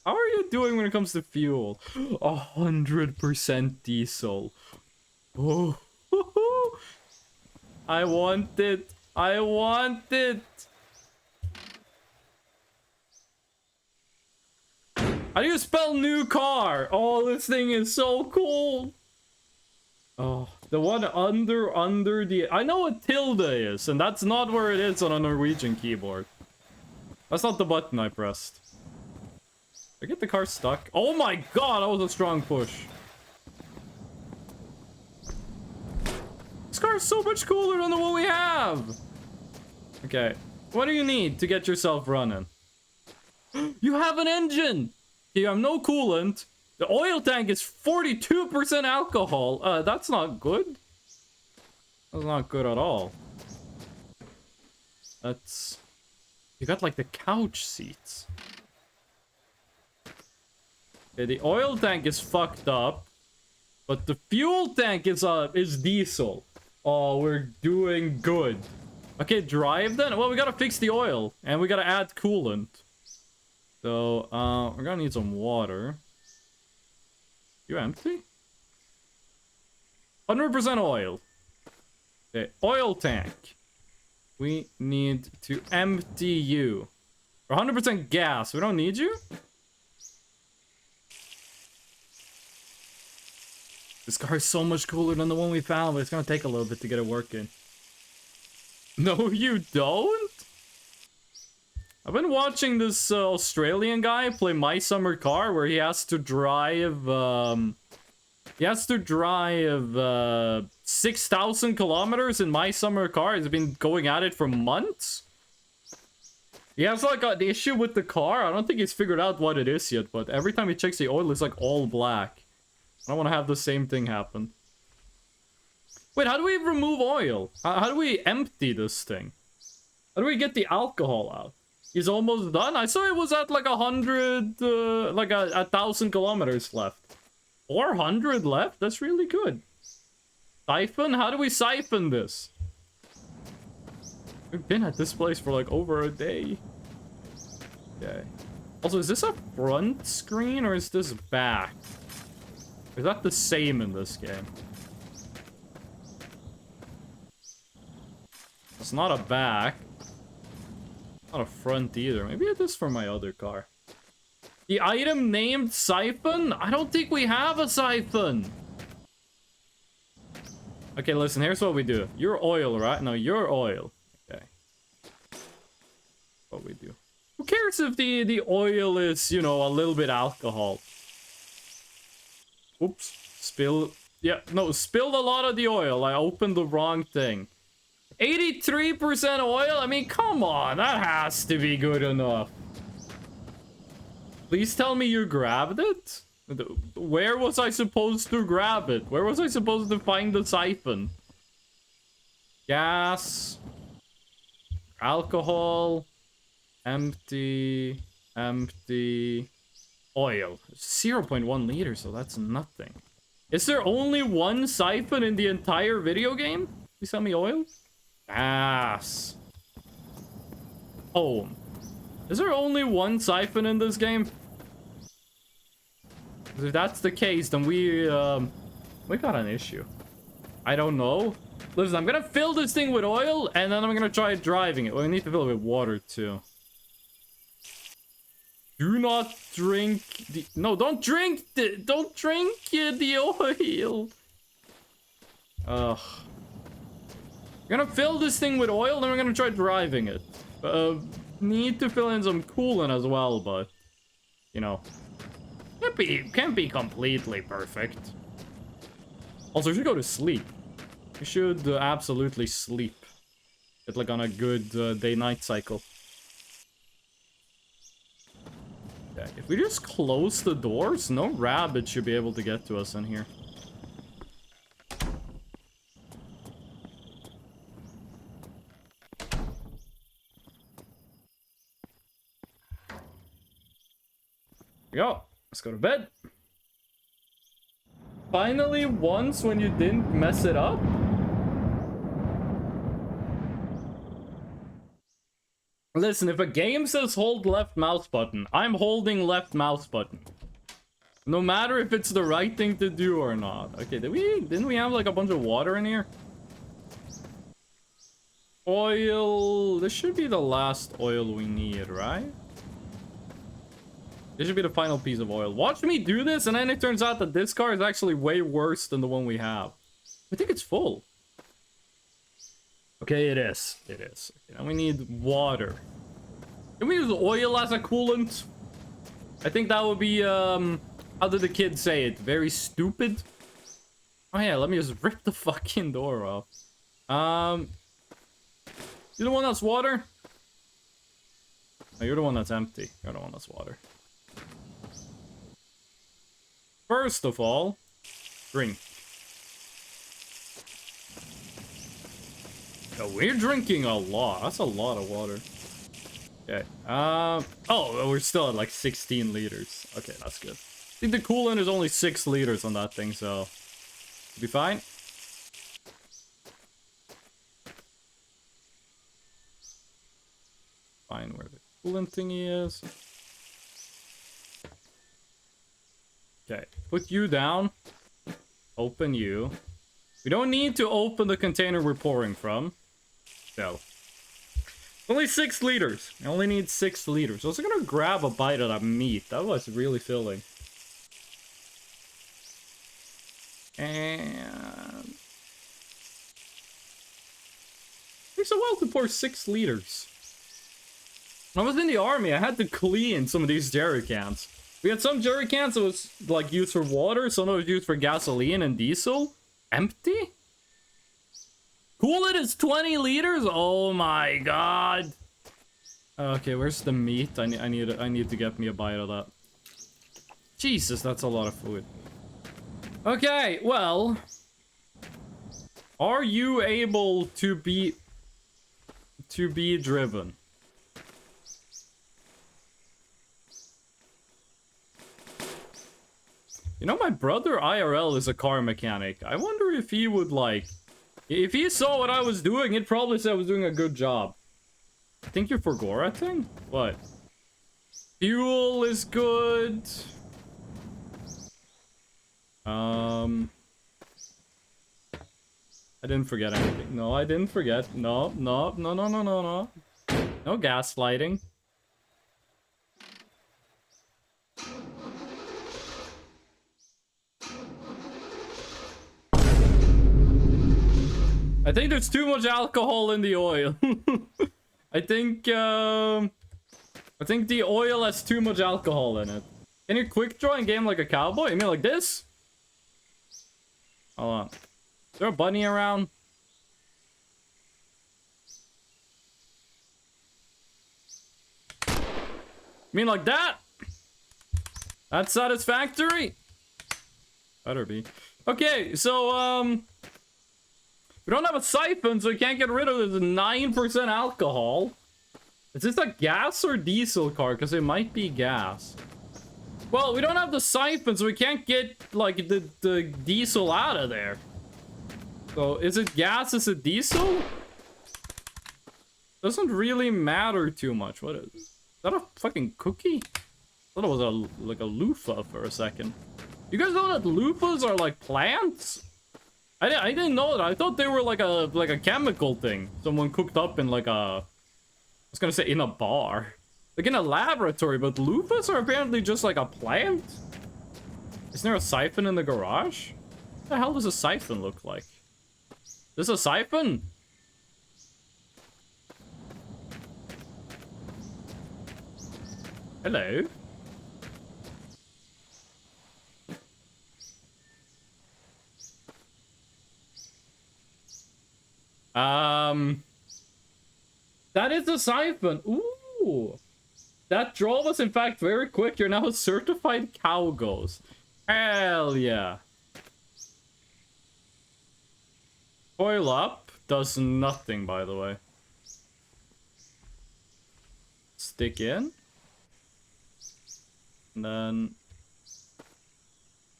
[SPEAKER 1] How are you doing when it comes to fuel? 100% diesel. Oh, I want it. I want it. How do you spell new car? Oh, this thing is so cool. Oh, the one under the... I know what tilde is, and that's not where it is on a Norwegian keyboard. That's not the button I pressed. I get the car stuck. Oh my god, that was a strong push. This car is so much cooler than the one we have. Okay, what do you need to get yourself running? You have an engine. You have no coolant. The oil tank is 42% alcohol. That's not good. That's not good at all. That's... You got like the couch seats. Okay, the oil tank is fucked up. But the fuel tank is diesel. Oh, we're doing good. Okay, drive then. Well, we gotta fix the oil. And we gotta add coolant. So, we're gonna need some water. You empty? 100% oil. Okay, oil tank. We need to empty you. We're 100% gas. We don't need you? This car is so much cooler than the one we found, but it's gonna take a little bit to get it working. No, you don't? I've been watching this Australian guy play My Summer Car, where he has to drive, 6,000 kilometers in My Summer Car. He's been going at it for months. He has like an issue with the car. I don't think he's figured out what it is yet, but every time he checks the oil, it's like all black. I don't want to have the same thing happen. Wait, how do we remove oil? How do we empty this thing? How do we get the alcohol out? He's almost done. I saw it was at like 100, like a 1,000 kilometers left. 400 left? That's really good. Siphon? How do we siphon this? We've been at this place for like over a day. Okay. Also, is this a front screen or is this back? Is that the same in this game? It's not a back. Not a front either. Maybe it is for my other car. The item named Siphon? I don't think we have a siphon. Okay, listen, here's what we do. You're oil, right? No, you're oil. Okay. What we do. Who cares if the oil is, you know, a little bit alcohol? Oops. Spill. Yeah, no, spilled a lot of the oil. I opened the wrong thing. 83% oil? I mean, come on. That has to be good enough. Please tell me you grabbed it? Where was I supposed to grab it? Where was I supposed to find the siphon? Gas. Alcohol. Empty. Empty. Oil. 0.1 liters, so that's nothing. Is there only one siphon in the entire video game? Please tell me oil. Gas. Home. Is there only one siphon in this game? If that's the case, then we got an issue. I don't know. Listen, I'm gonna fill this thing with oil, and then I'm gonna try driving it. Well, we need to fill it with water, too. Do not drink the... No, don't drink the... Don't drink the oil. Ugh. We're gonna fill this thing with oil, then we're gonna try driving it. Need to fill in some coolant as well, but... You know... Can't be completely perfect. Also, we should go to sleep. We should absolutely sleep. Get like on a good day-night cycle. Yeah, if we just close the doors, no rabbit should be able to get to us in here. Here we go. Let's go to bed. Finally, once when you didn't mess it up. Listen, if a game says hold left mouse button, I'm holding left mouse button. No matter if it's the right thing to do or not. Okay, didn't we have like a bunch of water in here? Oil. This should be the last oil we need, right? This should be the final piece of oil. Watch me do this, and then it turns out that this car is actually way worse than the one we have. I think it's full. Okay, it is. It is. Okay, now we need water. Can we use oil as a coolant? I think that would be, how did the kid say it? Very stupid? Oh yeah, let me just rip the fucking door off. You're the one that's water? No, you're the one that's empty. You're the one that's water. First of all, drink. Oh, we're drinking a lot. That's a lot of water. Okay. Oh, we're still at like 16 liters. Okay, that's good. I think the coolant is only 6 liters on that thing, so it'll be fine. Find where the coolant thingy is. Okay, put you down. Open you. We don't need to open the container we're pouring from. No. Only 6 liters. I only need 6 liters. I was gonna grab a bite of that meat. That was really filling. And... it takes a while to pour 6 liters. When I was in the army, I had to clean some of these jerry cans. We had some jerry cans that was like used for water, some that was used for gasoline and diesel. Empty? Coolant is 20 liters? Oh my god. Okay, where's the meat? I need to get me a bite of that. Jesus, that's a lot of food. Okay, well. Are you able to be driven? You know, my brother IRL is a car mechanic. I wonder if he would like... If he saw what I was doing, he'd probably say I was doing a good job. I think you're for Gora thing? What? Fuel is good. I didn't forget anything. No, I didn't forget. No. No gaslighting. I think there's too much alcohol in the oil. I think the oil has too much alcohol in it. Can you quick draw in game like a cowboy? You mean like this? Hold on. Is there a bunny around? You mean like that? That's satisfactory? Better be. Okay, so, we don't have a siphon, so we can't get rid of the 9% alcohol. Is this a gas or diesel car? Because it might be gas. Well, we don't have the siphon, so we can't get, like, the diesel out of there. So, is it gas? Is it diesel? Doesn't really matter too much. What is that, a fucking cookie? I thought it was like a loofah for a second. You guys know that loofahs are like plants? I didn't know that. I thought they were like a chemical thing. Someone cooked up in like a... I was gonna say in a bar. Like in a laboratory, but loofahs are apparently just like a plant? Isn't there a siphon in the garage? What the hell does a siphon look like? Is this a siphon? Hello? That is a siphon. Ooh. That draw was in fact very quick. You're now a certified cow ghost. Hell yeah. Coil up does nothing, by the way. Stick in. And then...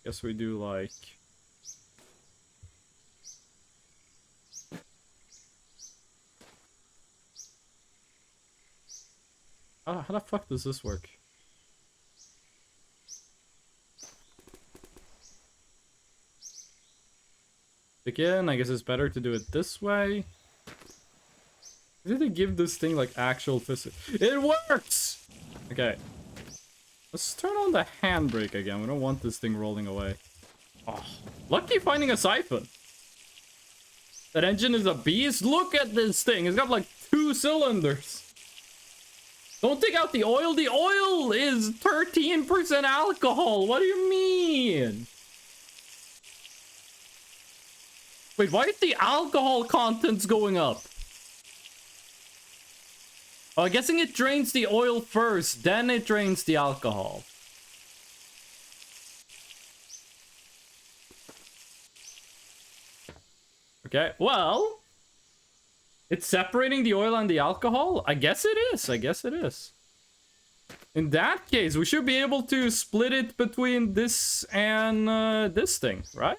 [SPEAKER 1] guess we do like... how the fuck does this work? Again, I guess it's better to do it this way. Did they give this thing like actual physics? It works! Okay. Let's turn on the handbrake again. We don't want this thing rolling away. Oh, lucky finding a siphon. That engine is a beast. Look at this thing. It's got like 2 cylinders. Don't take out the oil. The oil is 13% alcohol. What do you mean? Wait, why is the alcohol contents going up? Oh, I'm guessing it drains the oil first, then it drains the alcohol. Okay, well... it's separating the oil and the alcohol? I guess it is. I guess it is. In that case, we should be able to split it between this and this thing, right?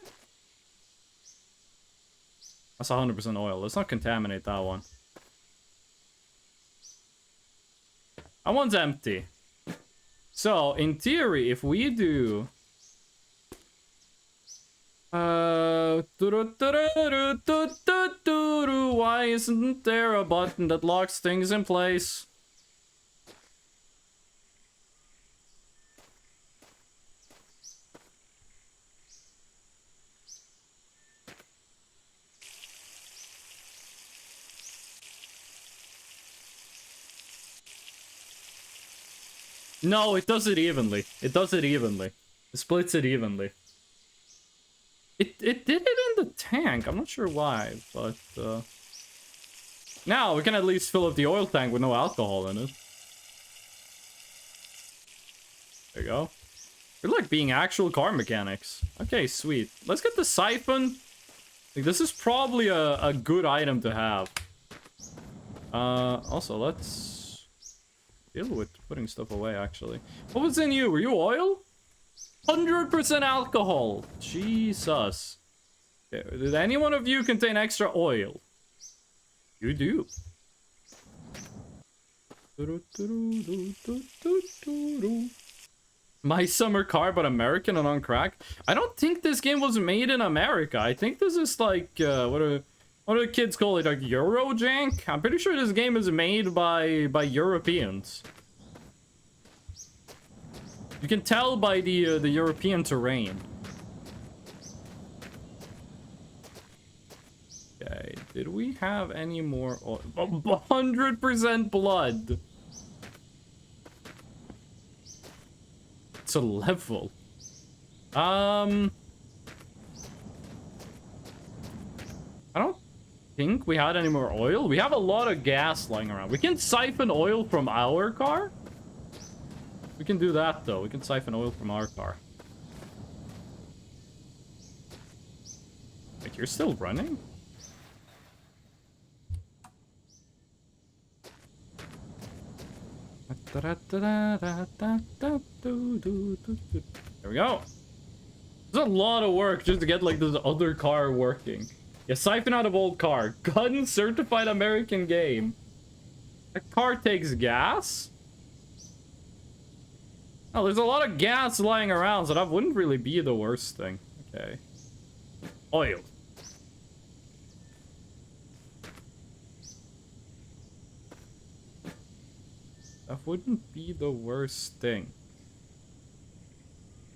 [SPEAKER 1] That's 100% oil. Let's not contaminate that one. That one's empty. So, in theory, if we do... why isn't there a button that locks things in place? No, it does it evenly. It does it evenly. It splits it evenly. It did it in the tank. I'm not sure why, but now we can at least fill up the oil tank with no alcohol in it. There you go. We're like being actual car mechanics. Okay, sweet. Let's get the siphon. Like, this is probably a good item to have. Also, let's deal with putting stuff away, actually. What was in you? Were you oil? 100% alcohol. Jesus. Okay, did any one of you contain extra oil? You do. My summer car, but American and on crack. I don't think this game was made in America. I think this is like, what do the kids call it? Like Eurojank? I'm pretty sure this game is made by Europeans. You can tell by the European terrain. Okay, did we have any more? 100% blood. It's a level. I don't think we had any more oil. We have a lot of gas lying around. We can siphon oil from our car. We can do that though. We can siphon oil from our car. Wait, you're still running? There we go. There's a lot of work just to get like this other car working. Yeah, siphon out of old car. Gun certified American game. A car takes gas? Oh, there's a lot of gas lying around, so that wouldn't really be the worst thing. Okay. Oil. That wouldn't be the worst thing.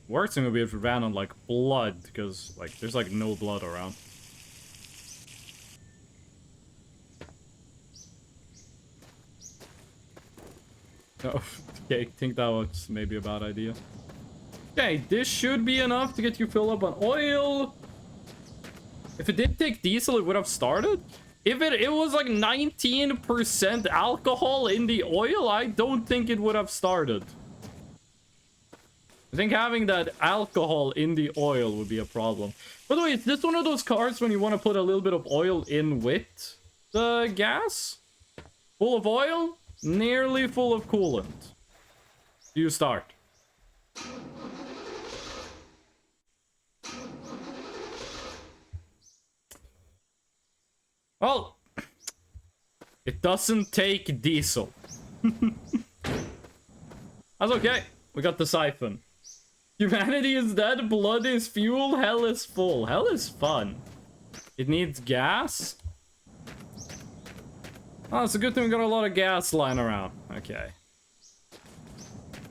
[SPEAKER 1] Worst thing would be if we ran on, like, blood, because, like, there's, like, no blood around. Oh, okay, I think that was maybe a bad idea. Okay, this should be enough to get you filled up on oil. If it did take diesel, it would have started. If it was like 19% alcohol in the oil, I don't think it would have started. I think having that alcohol in the oil would be a problem. By the way, is this one of those cars when you want to put a little bit of oil in with the gas? Full of oil, nearly full of coolant. You start. Well, it doesn't take diesel. That's okay. We got the siphon. Humanity is dead, blood is fuel, hell is full. Hell is fun. It needs gas. Oh, it's a good thing we got a lot of gas lying around. Okay.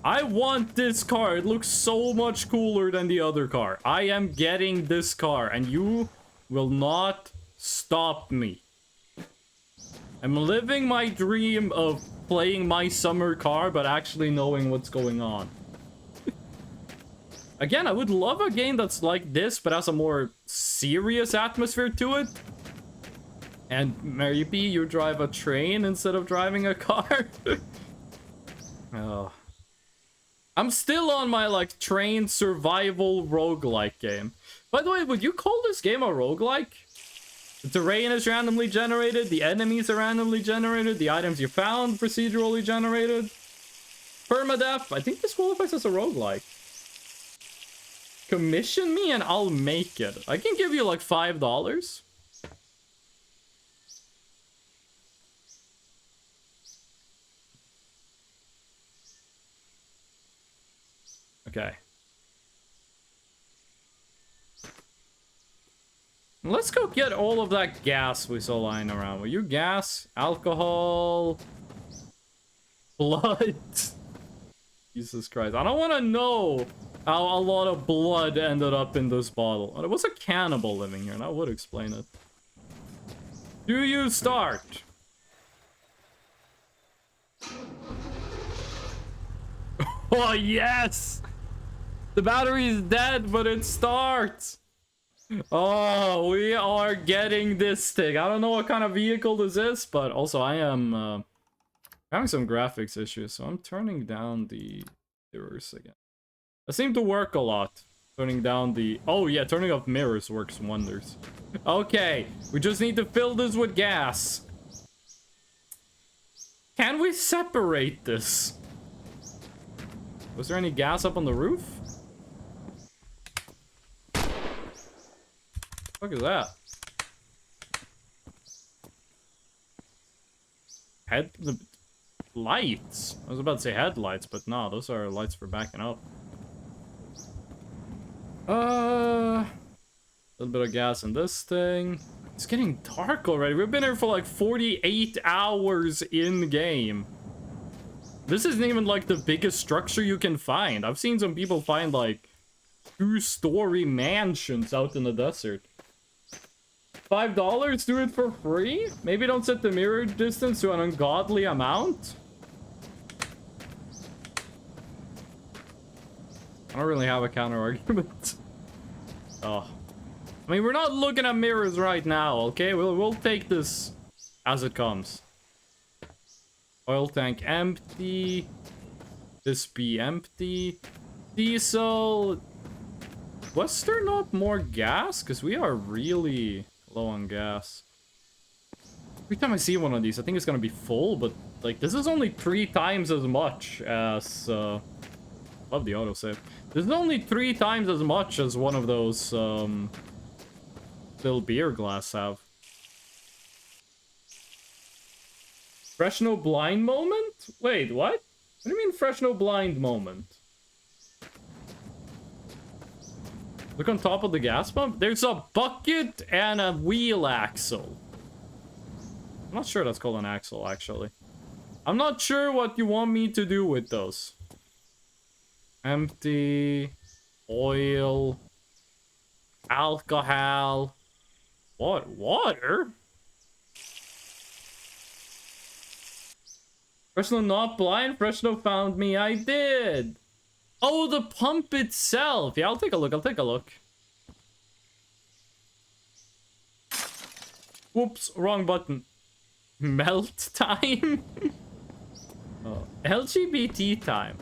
[SPEAKER 1] I want this car. It looks so much cooler than the other car. I am getting this car, and you will not stop me. I'm living my dream of playing my summer car, but actually knowing what's going on. Again, I would love a game that's like this, but has a more serious atmosphere to it. And maybe you drive a train instead of driving a car. Oh. I'm still on my, like, train survival roguelike game. By the way, would you call this game a roguelike? The terrain is randomly generated, the enemies are randomly generated, the items you found procedurally generated. Permadeath, I think this qualifies as a roguelike. Commission me and I'll make it. I can give you like $5. Okay. Let's go get all of that gas we saw lying around. Were you gas? Alcohol? Blood? Jesus Christ. I don't want to know how a lot of blood ended up in this bottle. There was a cannibal living here, and that would explain it. Do you start? Oh, yes! The battery is dead, but it starts! Oh, we are getting this thing. I don't know what kind of vehicle this is, but also I am having some graphics issues, so I'm turning down the mirrors again. They seem to work a lot, Turning down the... Oh, yeah, turning off mirrors works wonders. Okay, we just need to fill this with gas. Can we separate this? Was there any gas up on the roof? What is that? Lights. I was about to say headlights, but no, those are lights for backing up. A little bit of gas in this thing. It's getting dark already. We've been here for like 48 hours in game. This isn't even like the biggest structure you can find. I've seen some people find like 2-story mansions out in the desert. $5? Do it for free? Maybe don't set the mirror distance to an ungodly amount? I don't really have a counter argument. Oh. I mean, we're not looking at mirrors right now, okay? We'll take this as it comes. Oil tank empty. This be empty. Diesel. Was there not more gas? Because we are really low on gas. Every time I see one of these, I think it's gonna be full, but like this is only 3 times as much as love the autosave. This is only 3 times as much as one of those little beer glass have. Fresh no blind moment? Wait, what? What do you mean fresh no blind moment? Look on top of the gas pump. There's a bucket and a wheel axle. I'm not sure that's called an axle, actually. I'm not sure what you want me to do with those. Empty. Oil. Alcohol. What? Water? Fresno not blind. Fresno found me. I did. Oh, the pump itself. Yeah, I'll take a look. I'll take a look. Whoops, wrong button. Melt time? Oh, LGBT time.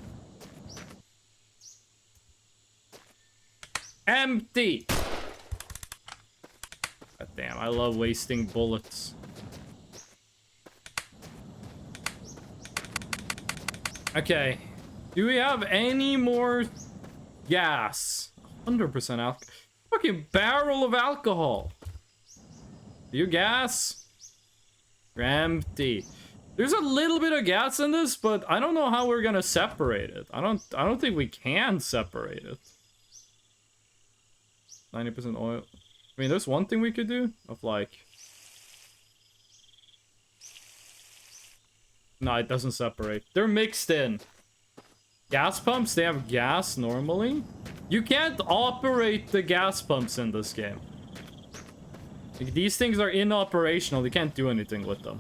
[SPEAKER 1] Empty. God damn, I love wasting bullets. Okay. Do we have any more gas? 100% alcohol. Fucking barrel of alcohol. Do you gas? You're empty. There's a little bit of gas in this, but I don't know how we're gonna separate it. I don't think we can separate it. 90% oil. I mean, there's one thing we could do of like... No, it doesn't separate. They're mixed in. Gas pumps, they have gas normally. You can't operate the gas pumps in this game. Like, these things are inoperational. You can't do anything with them.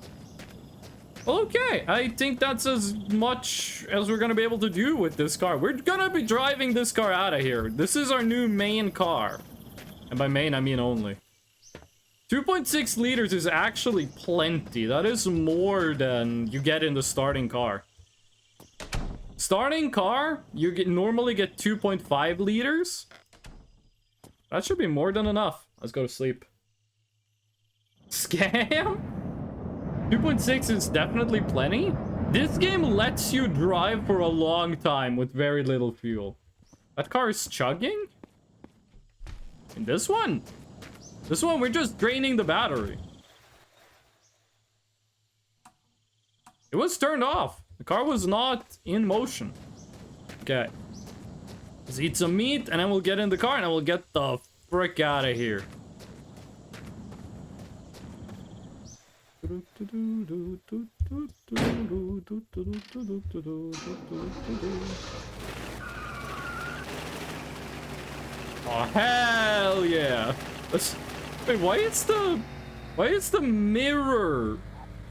[SPEAKER 1] Okay, I think that's as much as we're gonna be able to do with this car. We're gonna be driving this car out of here. This is our new main car. And by main, I mean only. 2.6 liters is actually plenty. That is more than you get in the starting car. Starting car, you normally get 2.5 liters. That should be more than enough. Let's go to sleep. Scam? 2.6 is definitely plenty. This game lets you drive for a long time with very little fuel. That car is chugging? And this one? This one, we're just draining the battery. It was turned off. The car was not in motion. Okay. Let's eat some meat, and then we'll get in the car, and then we'll get the frick out of here. Oh, hell yeah. Wait, why is the mirror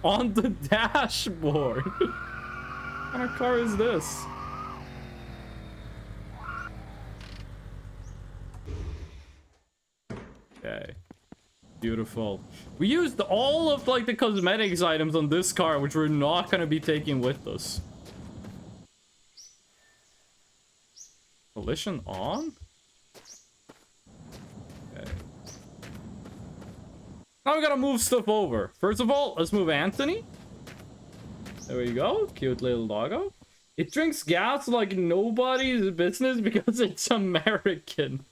[SPEAKER 1] on the dashboard? What kind of car is this? Okay. Beautiful. We used all of like the cosmetics items on this car, which we're not gonna be taking with us. Collision on? Now we gotta move stuff over. First of all, let's move Anthony. There we go. Cute little doggo. It drinks gas like nobody's business because it's American.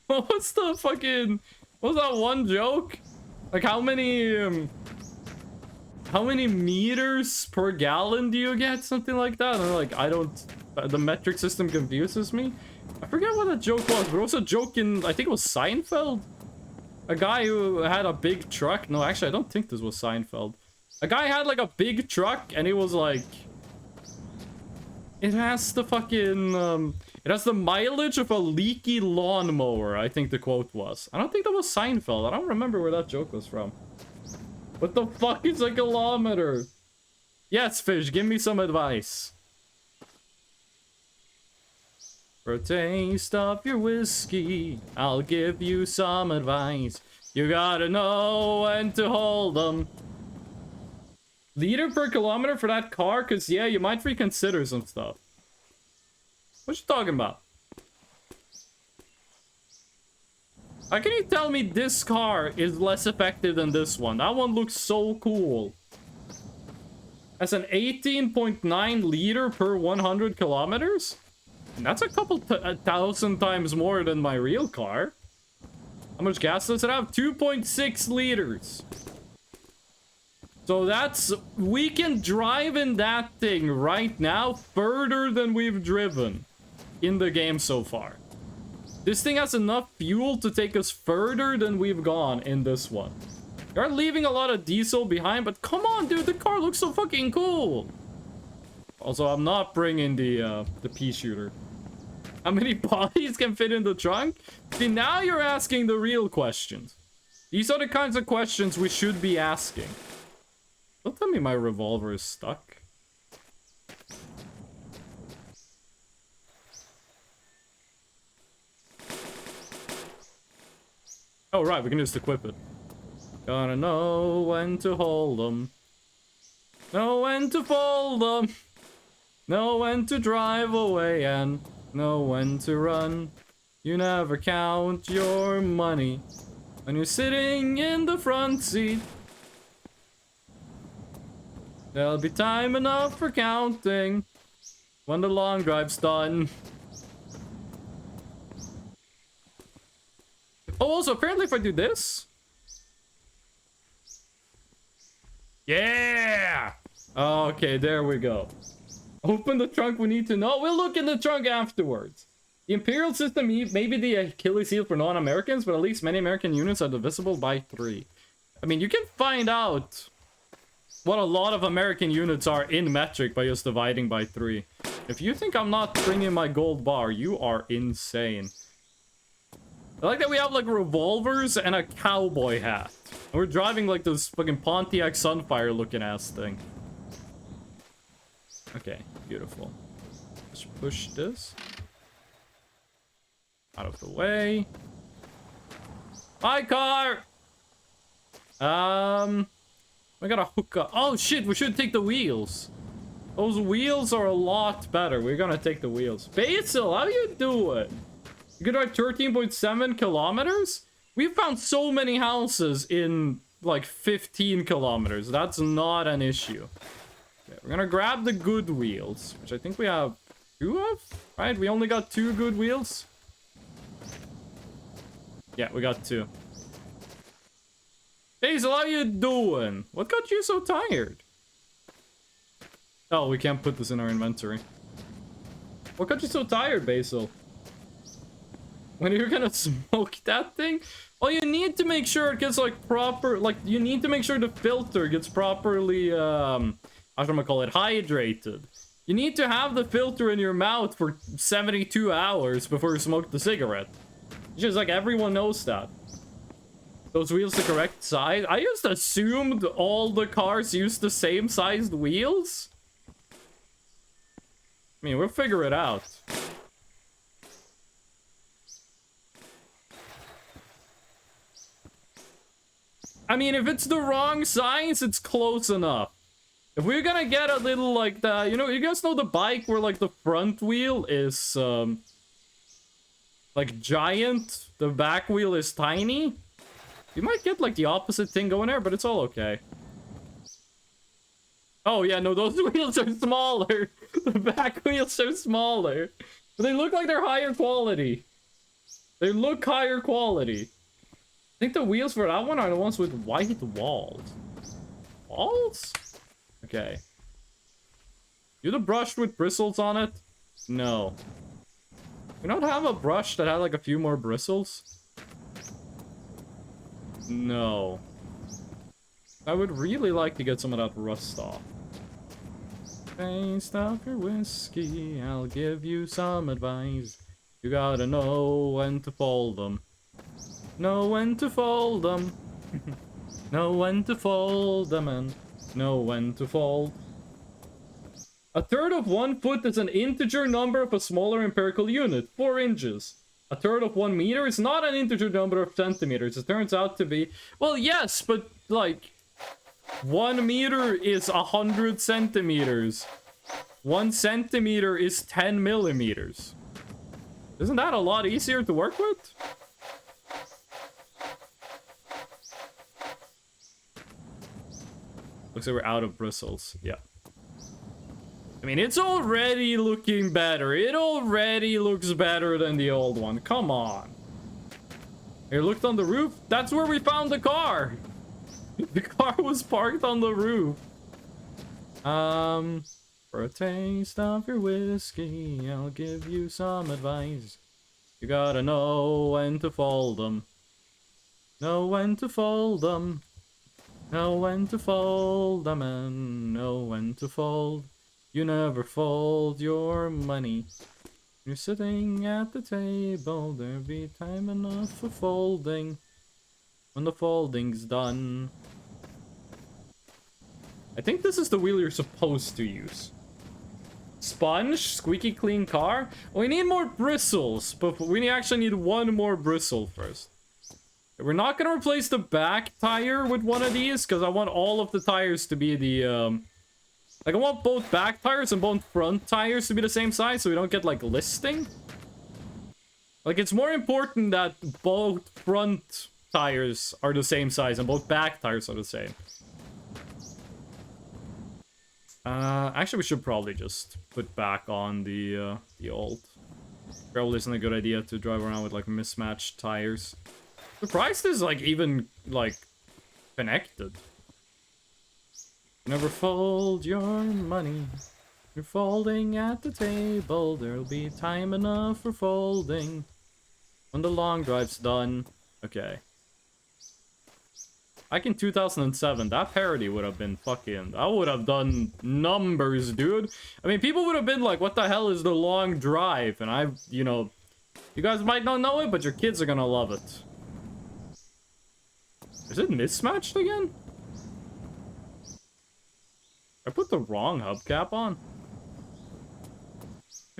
[SPEAKER 1] What's the fucking... What's that one joke? Like how many meters per gallon do you get? Something like that. And like, I don't... The metric system confuses me. I forget what that joke was. There was a joke in... I think it was Seinfeld. A guy who had a big truck. No, actually, I don't think this was Seinfeld. A guy had like a big truck and it was like... It has the fucking... It has the mileage of a leaky lawnmower, I think the quote was. I don't think that was Seinfeld. I don't remember where that joke was from. What the fuck is a kilometer? Yes, Fish, give me some advice. For a taste of your whiskey, I'll give you some advice. You gotta know when to hold them. Liter per kilometer for that car? Cause yeah, you might reconsider some stuff. What you talking about? How can you tell me this car is less effective than this one? That one looks so cool. As an 18.9 liter per 100 kilometers? And that's a couple thousand times more than my real car. How much gas does it have? 2.6 liters. So that's... We can drive in that thing right now further than we've driven in the game so far. This thing has enough fuel to take us further than we've gone in this one. You're leaving a lot of diesel behind, but come on, dude, the car looks so fucking cool. Also, I'm not bringing the pea shooter. How many bodies can fit in the trunk? See, now you're asking the real questions. These are the kinds of questions we should be asking. Don't tell me my revolver is stuck. Oh, right, we can just equip it. Gotta know when to hold them. Know when to fold them. Know when to drive away and know when to run. You never count your money when you're sitting in the front seat. There'll be time enough for counting when the long drive's done. Oh, also, apparently if I do this... Yeah! Okay, there we go. Open the trunk, we need to know. We'll look in the trunk afterwards. The Imperial system may be the Achilles heel for non-Americans, but at least many American units are divisible by 3. I mean, you can find out what a lot of American units are in metric by just dividing by 3. If you think I'm not bringing my gold bar, you are insane. I like that we have like revolvers and a cowboy hat. And we're driving like this fucking Pontiac Sunfire looking ass thing. Okay, beautiful. Let's push this out of the way. Hi, car! We gotta hook up. Oh shit, we should take the wheels. Those wheels are a lot better. We're gonna take the wheels. Basil, how you doing? You can drive 13.7 kilometers? We've found so many houses in like 15 kilometers. That's not an issue. Okay, we're gonna grab the good wheels, which I think we have 2 of, right? We only got 2 good wheels. Yeah, we got 2. Hazel, how you doing? What got you so tired? Oh, we can't put this in our inventory. What got you so tired, Basil? When you're gonna smoke that thing? Well, you need to make sure it gets like proper, like you need to make sure the filter gets properly, how should I call it, hydrated. You need to have the filter in your mouth for 72 hours before you smoke the cigarette. Just like everyone knows that. Those wheels the correct size? I just assumed all the cars use the same sized wheels. I mean, we'll figure it out. I mean, if it's the wrong size, it's close enough. If we're gonna get a little, like, the... You know, you guys know the bike where, like, the front wheel is, like, giant? The back wheel is tiny? You might get like the opposite thing going there, but it's all okay. Oh yeah, no, those wheels are smaller. The back wheels are smaller. But they look like they're higher quality. They look higher quality. I think the wheels for that one are the ones with white walls. Walls? Okay. You the brush with bristles on it? No. We don't have a brush that had like a few more bristles? No. I would really like to get some of that rust off. Taste of your whiskey, I'll give you some advice. You gotta know when to fold them. Know when to fold them. Know when to fold them and know when to fold. A third of 1 foot is an integer number of a smaller empirical unit, 4 inches. A third of 1 meter is not an integer number of centimeters. It turns out to be... Well, yes, but, like... 1 meter is 100 centimeters. 1 centimeter is 10 millimeters. Isn't that a lot easier to work with? Looks like we're out of bristles. Yeah. I mean, it's already looking better. It already looks better than the old one. Come on. Here, looked on the roof. That's where we found the car. The car was parked on the roof. For a taste of your whiskey, I'll give you some advice. You gotta know when to fold them. Know when to fold them. Know when to fold them and know when to fold. You never fold your money. You're sitting at the table, there'll be time enough for folding. When the folding's done. I think this is the wheel you're supposed to use. Sponge, squeaky clean car. We need more bristles, but we actually need 1 more bristle first. We're not gonna replace the back tire with one of these, because I want all of the tires to be the, like, I want both back tires and both front tires to be the same size, so we don't get, like, listing. Like, it's more important that both front tires are the same size and both back tires are the same. Actually, we should probably just put back on the old. Probably isn't a good idea to drive around with, like, mismatched tires. Surprised this is, like, even, like, connected. Never fold your money. You're folding at the table. There'll be time enough for folding. When the long drive's done. Okay. Back in 2007, that parody would have been fucking... I would have done numbers, dude. I mean, people would have been like, what the hell is the long drive? And I, you know... You guys might not know it, but your kids are gonna love it. Is it mismatched again? I put the wrong hubcap on.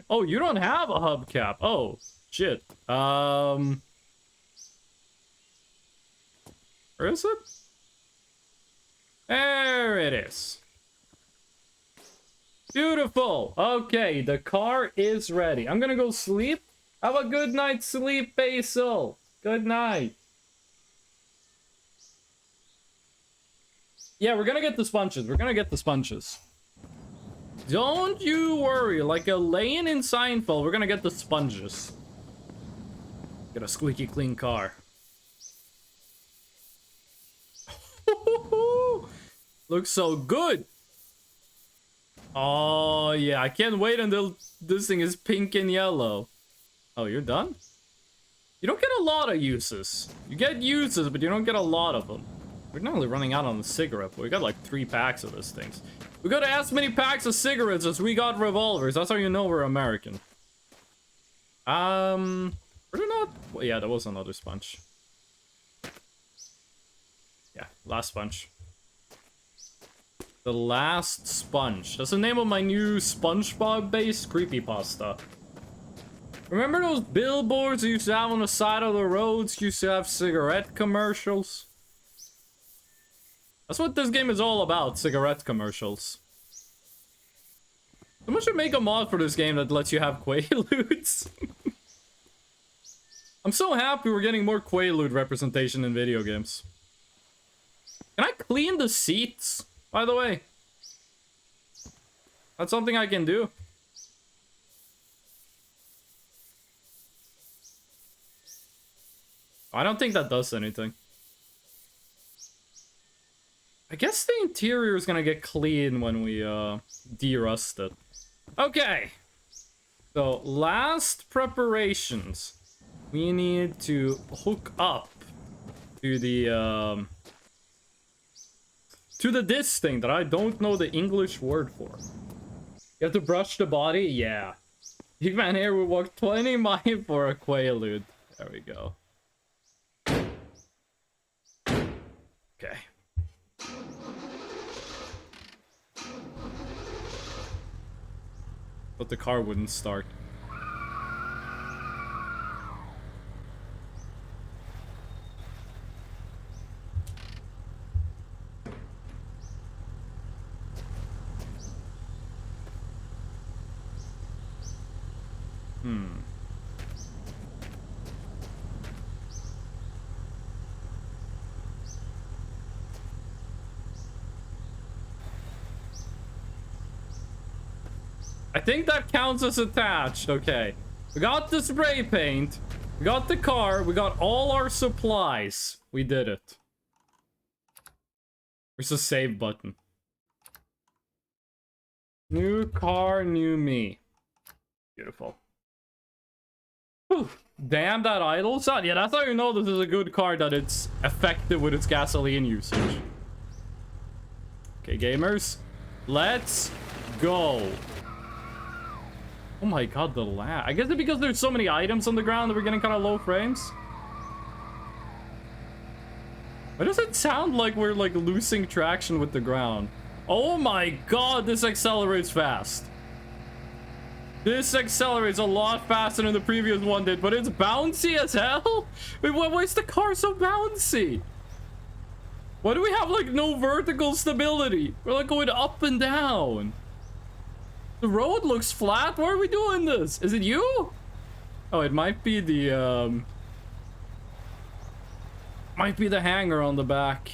[SPEAKER 1] Oh, you don't have a hubcap. Oh, shit. Where is it? There it is. Beautiful. Okay, the car is ready. I'm gonna go sleep. Have a good night's sleep, Basil. Good night. Yeah, we're gonna get the sponges. We're gonna get the sponges. Don't you worry. Like Elaine in Seinfeld, we're gonna get the sponges. Get a squeaky clean car. Looks so good. Oh, yeah. I can't wait until this thing is pink and yellow. Oh, you're done? You don't get a lot of uses. You get uses, but you don't get a lot of them. We're not only running out on the cigarette, but we got like 3 packs of these things. We got as many packs of cigarettes as we got revolvers. That's how you know we're American. We're not... Well, yeah, there was another sponge. Yeah, last sponge. The last sponge. That's the name of my new SpongeBob-based creepypasta. Remember those billboards you used to have on the side of the roads? Used to have cigarette commercials? That's what this game is all about, cigarette commercials. Someone should make a mod for this game that lets you have Quaaludes. I'm so happy we're getting more Quaalude representation in video games. Can I clean the seats, by the way? That's something I can do. I don't think that does anything. I guess the interior is gonna get clean when we de-rust it. Okay. So, last preparations. We need to hook up to the this thing that I don't know the English word for. You have to brush the body? Yeah. Big man here will walk 20 miles for a Quaalude. There we go. Okay. But the car wouldn't start. I think that counts as attached. Okay. We got the spray paint. We got the car. We got all our supplies. We did it. Where's the save button? New car, new me. Beautiful. Whew. Damn that idle sound. Yeah, that's how you know this is a good car, that it's effective with its gasoline usage. Okay, gamers. Let's go. Oh my god, the lag. I guess it's because there's so many items on the ground that we're getting kind of low frames. Why does it sound like we're like losing traction with the ground? Oh my god, this accelerates fast. This accelerates a lot faster than the previous one did, but it's bouncy as hell? Wait, why is the car so bouncy? Why do we have like no vertical stability? We're like going up and down. The road looks flat. Why are we doing this? Is it you? Oh, it might be the hanger on the back.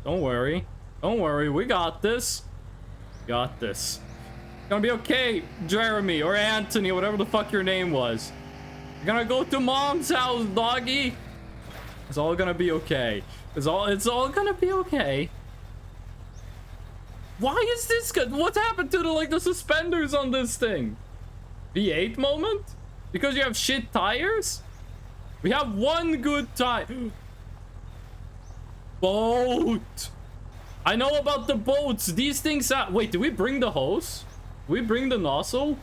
[SPEAKER 1] Don't worry. Don't worry. We got this. Got this. It's gonna be okay, Jeremy or Anthony, whatever the fuck your name was. You're gonna go to mom's house, doggy. It's all gonna be okay. It's all gonna be okay. Why is this good? What's happened to the suspenders on this thing? V8 moment? Because you have shit tires? We have one good tire. Boat. I know about the boats. These things are... Wait, did we bring the hose? Did we bring the nozzle?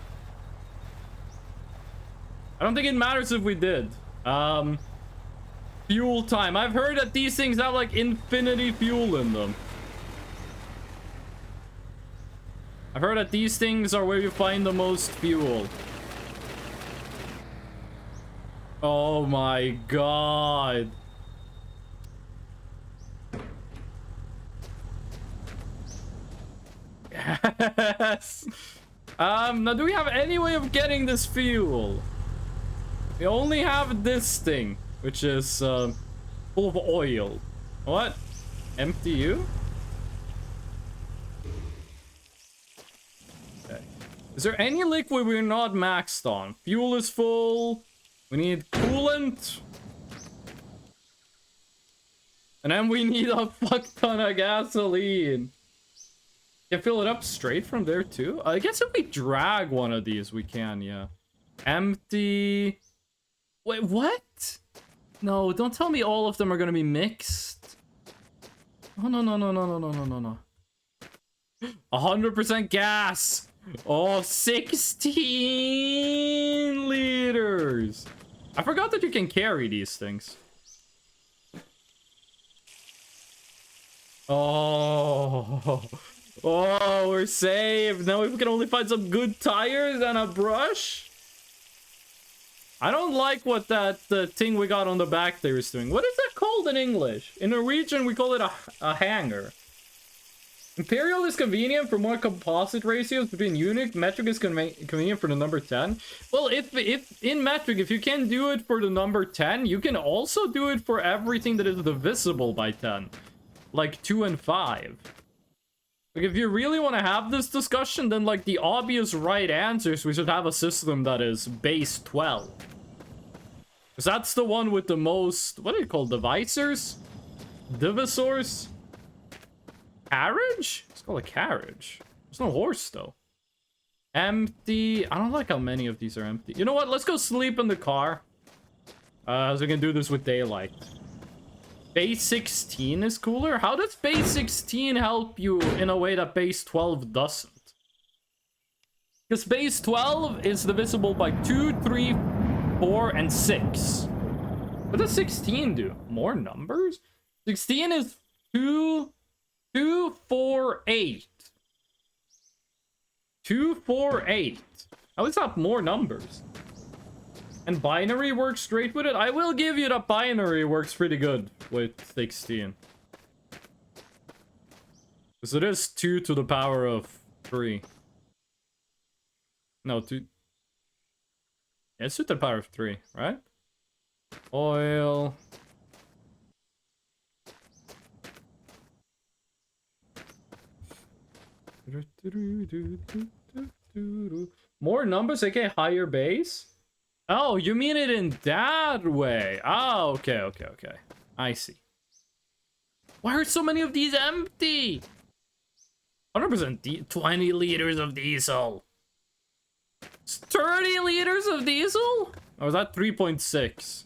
[SPEAKER 1] I don't think it matters if we did. Fuel time. I've heard that these things have like infinity fuel in them. I've heard that these things are where you find the most fuel. Oh my god. Yes. Now do we have any way of getting this fuel? We only have this thing, which is full of oil. What? Empty you? Is there any liquid we're not maxed on? Fuel is full. We need coolant. And then we need a fuck ton of gasoline. Can fill it up straight from there too? I guess if we drag one of these, we can, yeah. Empty. Wait, what? No, don't tell me all of them are gonna be mixed. Oh, no, no, no, no, no, no, no, no, no. 100% gas. Oh, 16 liters. I forgot that you can carry these things. Oh, oh, we're saved. Now if we can only find some good tires and a brush. I don't like what that thing we got on the back there is doing. What is that called in English? In Norwegian, we call it a hanger. Imperial is convenient for more composite ratios between unit. Metric is convenient for the number 10. Well, if in metric, if you can do it for the number 10, you can also do it for everything that is divisible by 10. Like 2 and 5. Like, if you really want to have this discussion, then, like, the obvious right answer is we should have a system that is base 12. Because that's the one with the most... What are they called? Divisors? Divisors? Carriage? It's called a carriage. There's no horse, though. Empty. I don't like how many of these are empty. You know what? Let's go sleep in the car. So we can do this with daylight. Base 16 is cooler? How does base 16 help you in a way that base 12 doesn't? Because base 12 is divisible by 2, 3, 4, and 6. What does 16 do? More numbers? 16 is 2, 4, 8. 2, 4, 8. How is that more numbers? And binary works straight with it? I will give you that binary works pretty good with 16. Because it is 2 to the power of 3. No, 2. Yeah, it's 2 to the power of 3, right? Oil. More numbers, aka higher base? Oh, you mean it in that way? Oh, okay. I see. Why are so many of these empty? 100% 20 liters of diesel. 30 liters of diesel? Or was that 3.6?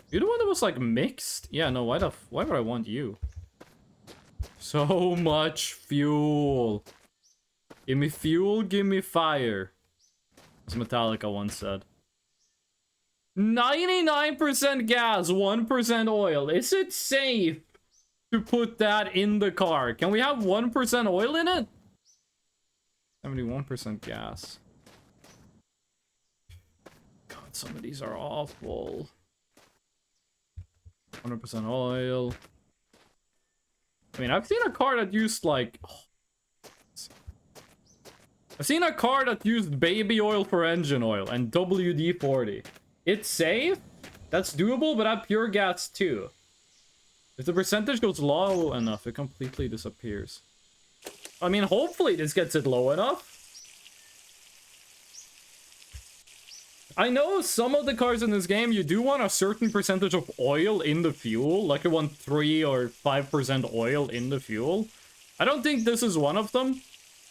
[SPEAKER 1] You're the one that was like mixed? Yeah, no, why would I want you? So much fuel. Give me fuel, give me fire. As Metallica once said. 99% gas, 1% oil. Is it safe to put that in the car? Can we have 1% oil in it? 71% gas. God, some of these are awful. 100% oil. I mean, I've seen a car that used like... I've seen a car that used baby oil for engine oil and WD-40. It's safe, that's doable, but at pure gas too. If the percentage goes low enough, it completely disappears. I mean, hopefully this gets it low enough. I know some of the cars in this game, you do want a certain percentage of oil in the fuel. Like you want 3 or 5% oil in the fuel. I don't think this is one of them.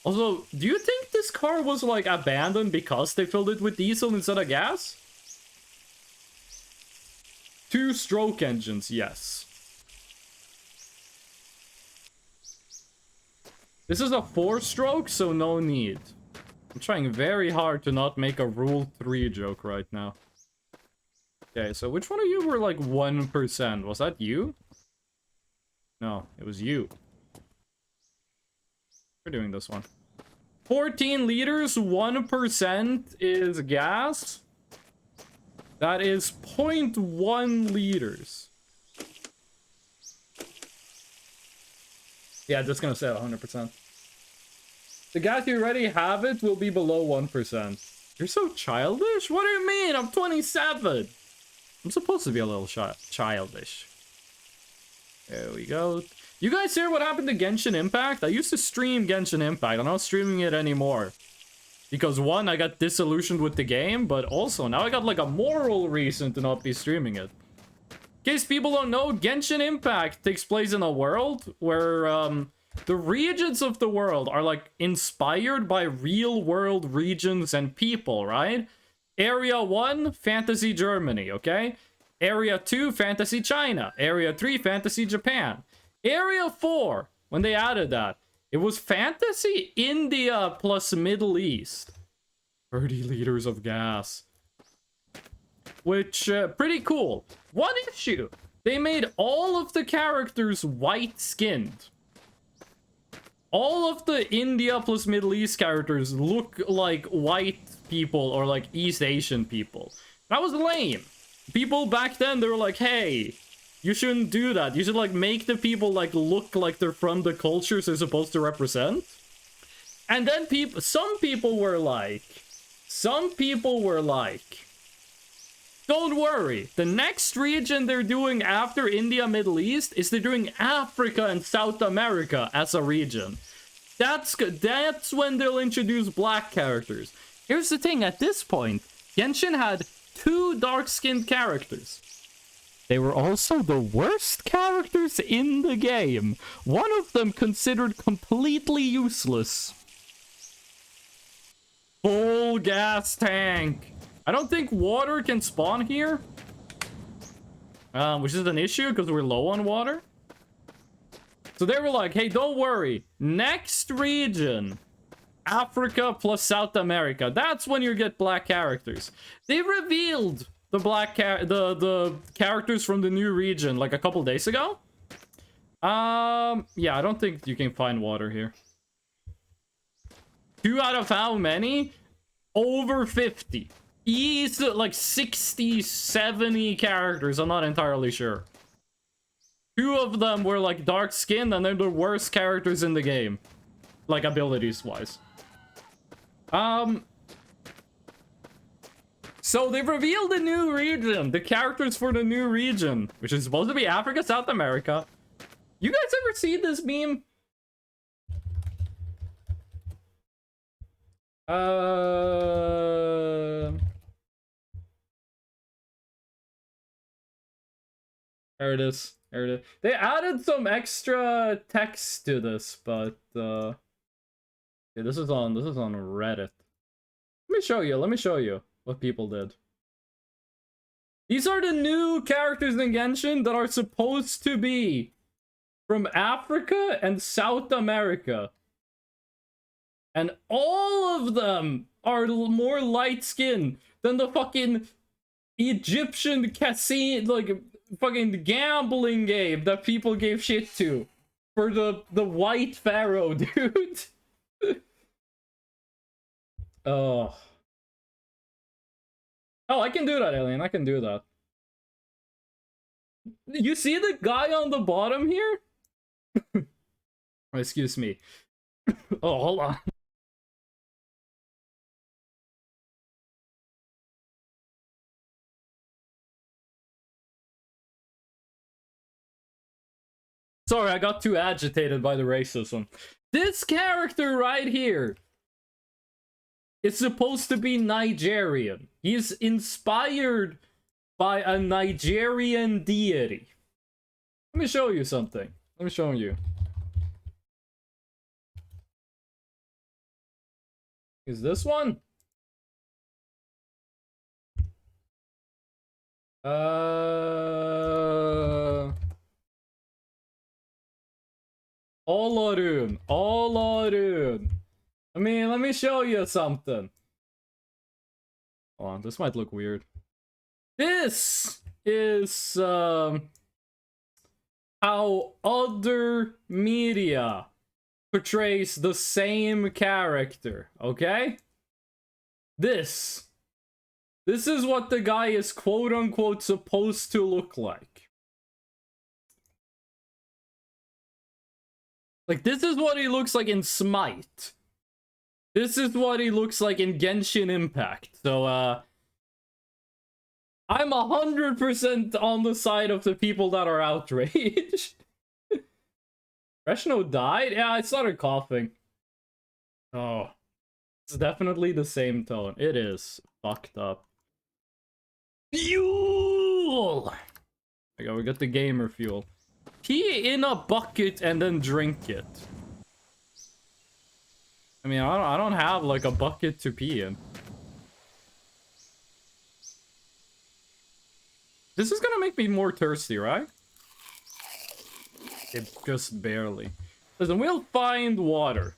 [SPEAKER 1] Also, do you think this car was like abandoned because they filled it with diesel instead of gas? 2-stroke engines, yes. This is a 4-stroke, so no need. I'm trying very hard to not make a Rule 3 joke right now. Okay, so which one of you were like 1%? Was that you? No, it was you. We're doing this one. 14 liters, 1% is gas. That is 0.1 liters. Yeah, just gonna say 100%. The gas you already have it will be below 1%. You're so childish? What do you mean? I'm 27. I'm supposed to be a little childish. There we go. You guys hear what happened to Genshin Impact? I used to stream Genshin Impact. I'm not streaming it anymore. Because one, I got disillusioned with the game, but also now I got like a moral reason to not be streaming it. In case people don't know, Genshin Impact takes place in a world where the regions of the world are like inspired by real world regions and people, right? Area 1, Fantasy Germany, okay? Area 2, Fantasy China. Area 3, Fantasy Japan. Area 4, when they added that, it was Fantasy India plus Middle East. 30 liters of gas. Which, pretty cool. One issue. They made all of the characters white-skinned. All of the India plus Middle East characters look like white people or like East Asian people. That was lame. People back then, they were like, hey, You shouldn't do that. You should like make the people like look like they're from the cultures they're supposed to represent. And then some people were like, don't worry. The next region they're doing after India, Middle East is they're doing Africa and South America as a region. That's when they'll introduce black characters. Here's the thing, at this point, Genshin had 2 dark-skinned characters. They were also the worst characters in the game. One of them considered completely useless. Full gas tank. I don't think water can spawn here. Which is an issue because we're low on water. So they were like, hey, don't worry. Next region, Africa plus South America. That's when you get black characters. They revealed the the characters from the new region like a couple days ago. Yeah, I don't think you can find water here. 2 out of how many? Over 50. Easy, like 60, 70 characters. I'm not entirely sure. 2 of them were like dark skinned and they're the worst characters in the game. Like abilities wise. So they've revealed a new region. The characters for the new region. Which is supposed to be Africa, South America. You guys ever see this meme? There it is. There it is. They added some extra text to this, but yeah, this is on Reddit. Let me show you what people did. These are the new characters in Genshin that are supposed to be from Africa and South America. And all of them are more light-skinned than the fucking Egyptian casino, like, fucking gambling game that people gave shit to. For the white pharaoh, dude. Oh. Oh, I can do that, Alien. I can do that. You see the guy on the bottom here? Excuse me. Oh, hold on. Sorry, I got too agitated by the racism. This character right here is supposed to be Nigerian. He's inspired by a Nigerian deity. Let me show you something. Let me show you. Is this one? Olorun. Olorun. Let me show you something. Hold on, this might look weird. This is how other media portrays the same character, okay? This is what the guy is quote-unquote supposed to look like. Like, this is what he looks like in Smite. This is what he looks like in Genshin Impact. So, I'm 100% on the side of the people that are outraged. Reshno died? Yeah, I started coughing. Oh. It's definitely the same tone. It is. Fucked up. Fuel! There we got the gamer fuel. Pee in a bucket and then drink it. I don't have like a bucket to pee in. This is gonna make me more thirsty, right? It just barely. Listen, we'll find water.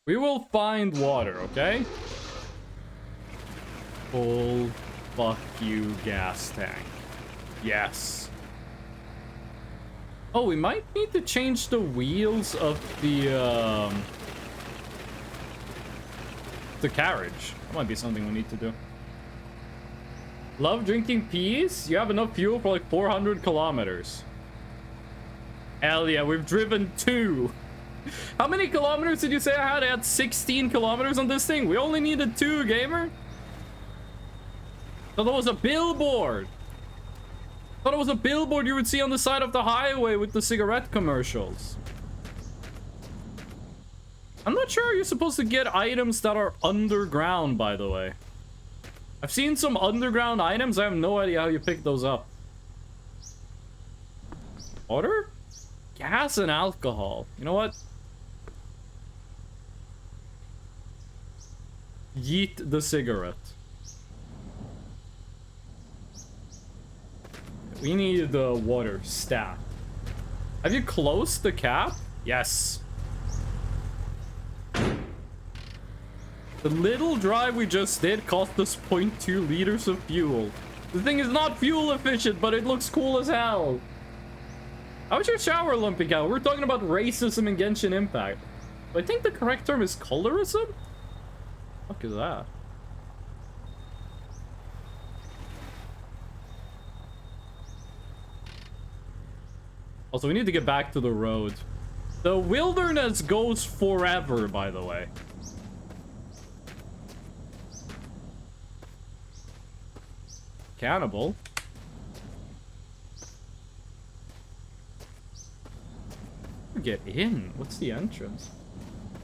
[SPEAKER 1] We will find water, okay? Full fuck you gas tank. Yes. Oh, we might need to change the wheels of the carriage. That might be something we need to do. Love drinking peas? You have enough fuel for like 400 kilometers. Hell yeah, we've driven 2. How many kilometers did you say I had? I had 16 kilometers on this thing. We only needed 2, gamer. So there was a billboard. Thought it was a billboard you would see on the side of the highway with the cigarette commercials. I'm not sure you're supposed to get items that are underground, by the way. I've seen some underground items. I have no idea how you pick those up. Water? Gas and alcohol. You know what? Yeet the cigarette. We need the water stat. Have you closed the cap? Yes. The little drive we just did cost us 0.2 liters of fuel. The thing is not fuel efficient, but it looks cool as hell. How's your shower, Lumpy Cow? We're talking about racism in Genshin Impact. But I think the correct term is colorism? What the fuck is that? Also, we need to get back to the road. The wilderness goes forever, by the way. Cannibal. Get in. What's the entrance?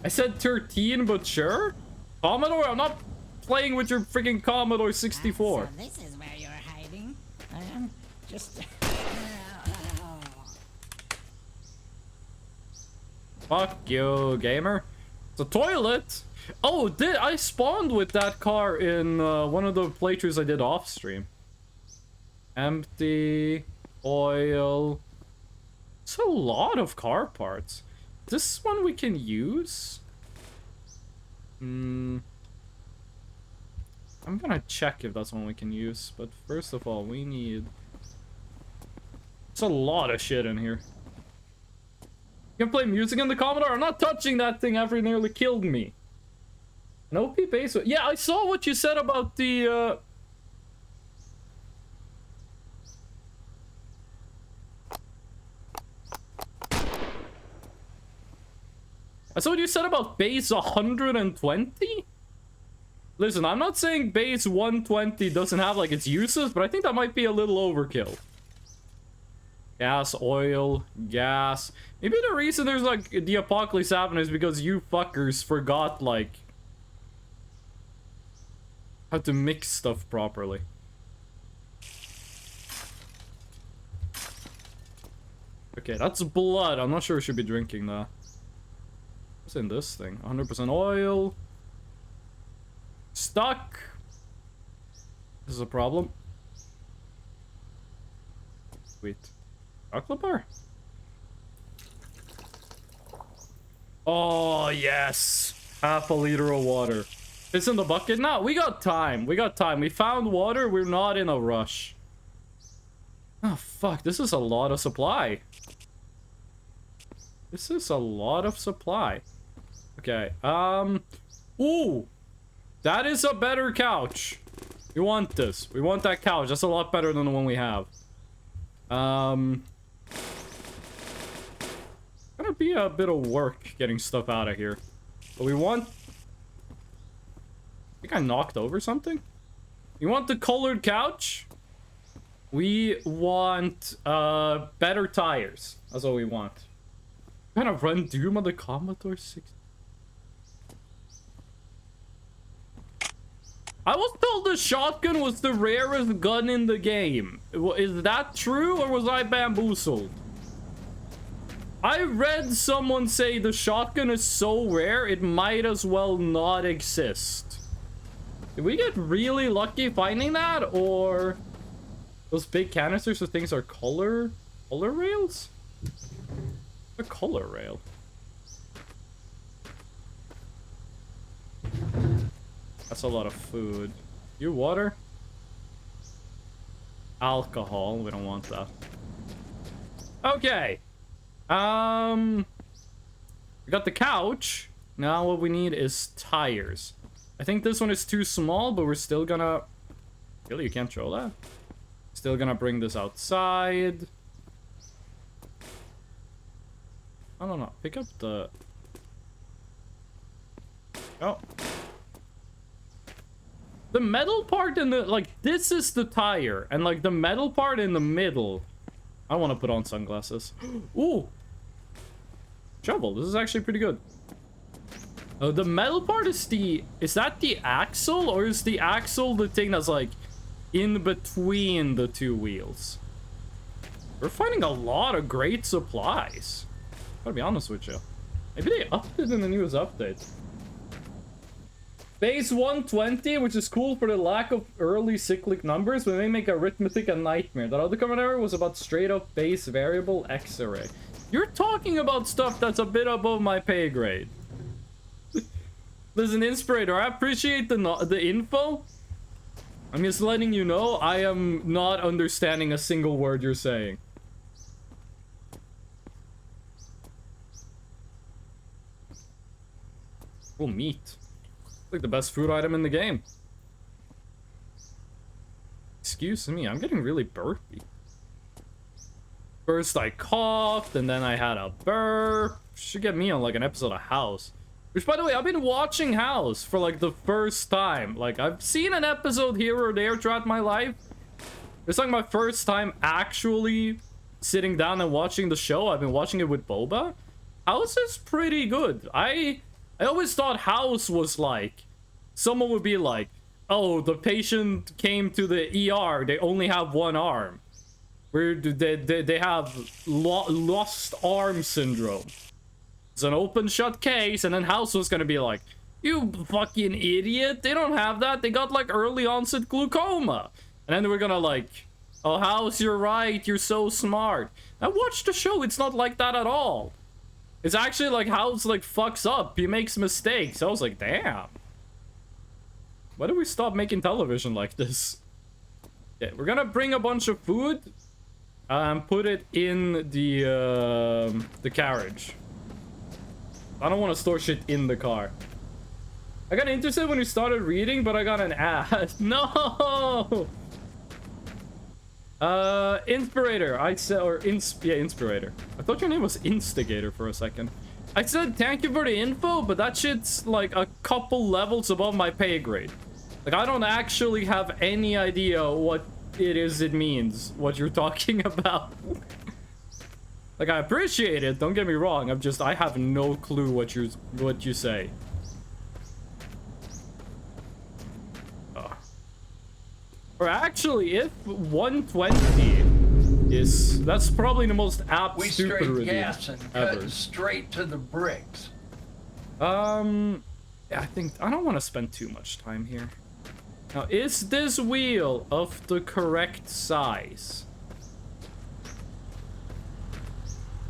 [SPEAKER 1] I said 13, but sure. Commodore, I'm not playing with your freaking Commodore 64.
[SPEAKER 4] So this is where you're hiding. Just.
[SPEAKER 1] Fuck you, gamer. It's a toilet. Oh, I spawned with that car in one of the playthroughs I did off stream. Empty. Oil. It's a lot of car parts. Is this one we can use? I'm gonna check if that's one we can use. But first of all, we need... It's a lot of shit in here. You can play music in the Commodore? I'm not touching that thing after it nearly killed me. An OP base... Yeah, I saw what you said about the... I saw what you said about base 120? Listen, I'm not saying base 120 doesn't have, like, its uses, but I think that might be a little overkill. Gas, oil, gas. Maybe the reason there's, like, the apocalypse happening is because you fuckers forgot, like, how to mix stuff properly. Okay, that's blood. I'm not sure we should be drinking that. What's in this thing? 100% oil. Stuck. This is a problem. Sweet. Chocolate bar? Oh, yes. Half a liter of water. It's in the bucket now. We got time. We got time. We found water. We're not in a rush. Oh, fuck. This is a lot of supply. This is a lot of supply. Okay. Ooh. That is a better couch. We want this. We want that couch. That's a lot better than the one we have. Gonna be a bit of work getting stuff out of here. But we want... I think I knocked over something? You want the colored couch? We want, better tires. That's what we want. Kind of run Doom on the Commodore 60. I was told the shotgun was the rarest gun in the game. Is that true, or was I bamboozled? I read someone say the shotgun is so rare, it might as well not exist. Did we get really lucky finding that, or... Those big canisters of things are color rails? A color rail. That's a lot of food. You water? Alcohol. We don't want that. Okay. We got the couch. Now what we need is tires. I think this one is too small, but we're still gonna Really, you can't show that? Still gonna bring this outside. I don't know. Pick up the... Oh. The metal part in the... Like, this is the tire. And, like, the metal part in the middle. I want to put on sunglasses. Ooh. Shovel. This is actually pretty good. Oh, the metal part is the... Is that the axle? Or is the axle the thing that's, like, in between the two wheels? We're finding a lot of great supplies. Gotta be honest with you. Maybe they upped it in the newest update. Base 120, which is cool for the lack of early cyclic numbers, but may make arithmetic a nightmare. That other common error was about straight up base variable X-array. You're talking about stuff that's a bit above my pay grade. Listen, Inspirator, I appreciate the info. I'm just letting you know I am not understanding a single word you're saying. Oh, meat. Like the best food item in the game. Excuse me, I'm getting really burpy. First I coughed, and then I had a burp. Should get me on like an episode of House. Which, by the way, I've been watching House for like the first time. Like, I've seen an episode here or there throughout my life. It's like my first time actually sitting down and watching the show. I've been watching it with Boba. House is pretty good. I always thought House was like, someone would be like, oh, the patient came to the ER, they only have one arm. Where they have lost arm syndrome. It's an open shut case, and then House was gonna be like, you fucking idiot, they don't have that, they got like early onset glaucoma. And then we're gonna like, oh, House, you're right, you're so smart. I watched the show, it's not like that at all. It's actually like House like fucks up. He makes mistakes. I was like, damn. Why do we stop making television like this? Yeah, we're gonna bring a bunch of food and put it in the carriage. I don't want to store shit in the car. I got interested when we started reading, but I got an ad. No! Inspirator, I said, or yeah, Inspirator. I thought your name was Instigator for a second. I said thank you for the info, but that shit's like a couple levels above my pay grade. Like, I don't actually have any idea what it means, what you're talking about. Like, I appreciate it, don't get me wrong, I have no clue what you say. Or actually, if 120 is... That's probably the most apt
[SPEAKER 2] We
[SPEAKER 1] super
[SPEAKER 2] straight
[SPEAKER 1] review
[SPEAKER 2] gas and
[SPEAKER 1] ever.
[SPEAKER 2] cut straight to the bricks.
[SPEAKER 1] Yeah, I think... I don't want to spend too much time here. Now, is this wheel of the correct size?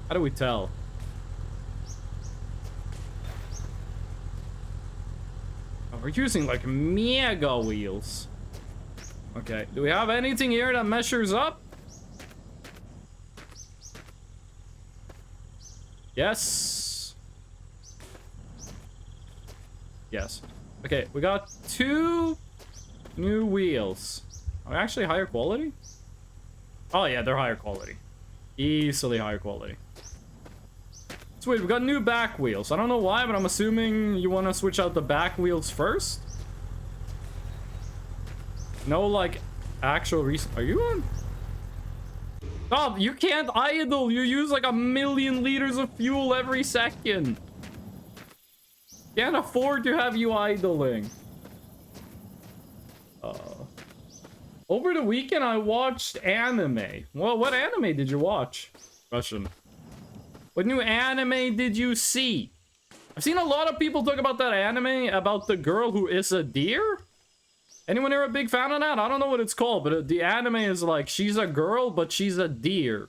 [SPEAKER 1] How do we tell? Oh, we're using, like, mega wheels. Okay, do we have anything here that measures up? Yes. Yes. Okay, we got 2 new wheels. Are they actually higher quality? Oh yeah, they're higher quality. Easily higher quality. Sweet, we got new back wheels. I don't know why, but I'm assuming you want to switch out the back wheels first? No, like, actual reason. Are you on? Stop, you can't idle. You use like 1,000,000 liters of fuel every second. Can't afford to have you idling. Over the weekend, I watched anime. Well, what anime did you watch? Russian. What new anime did you see? I've seen a lot of people talk about that anime about the girl who is a deer. Anyone here a big fan of that? I don't know what it's called, but the anime is like, she's a girl, but she's a deer.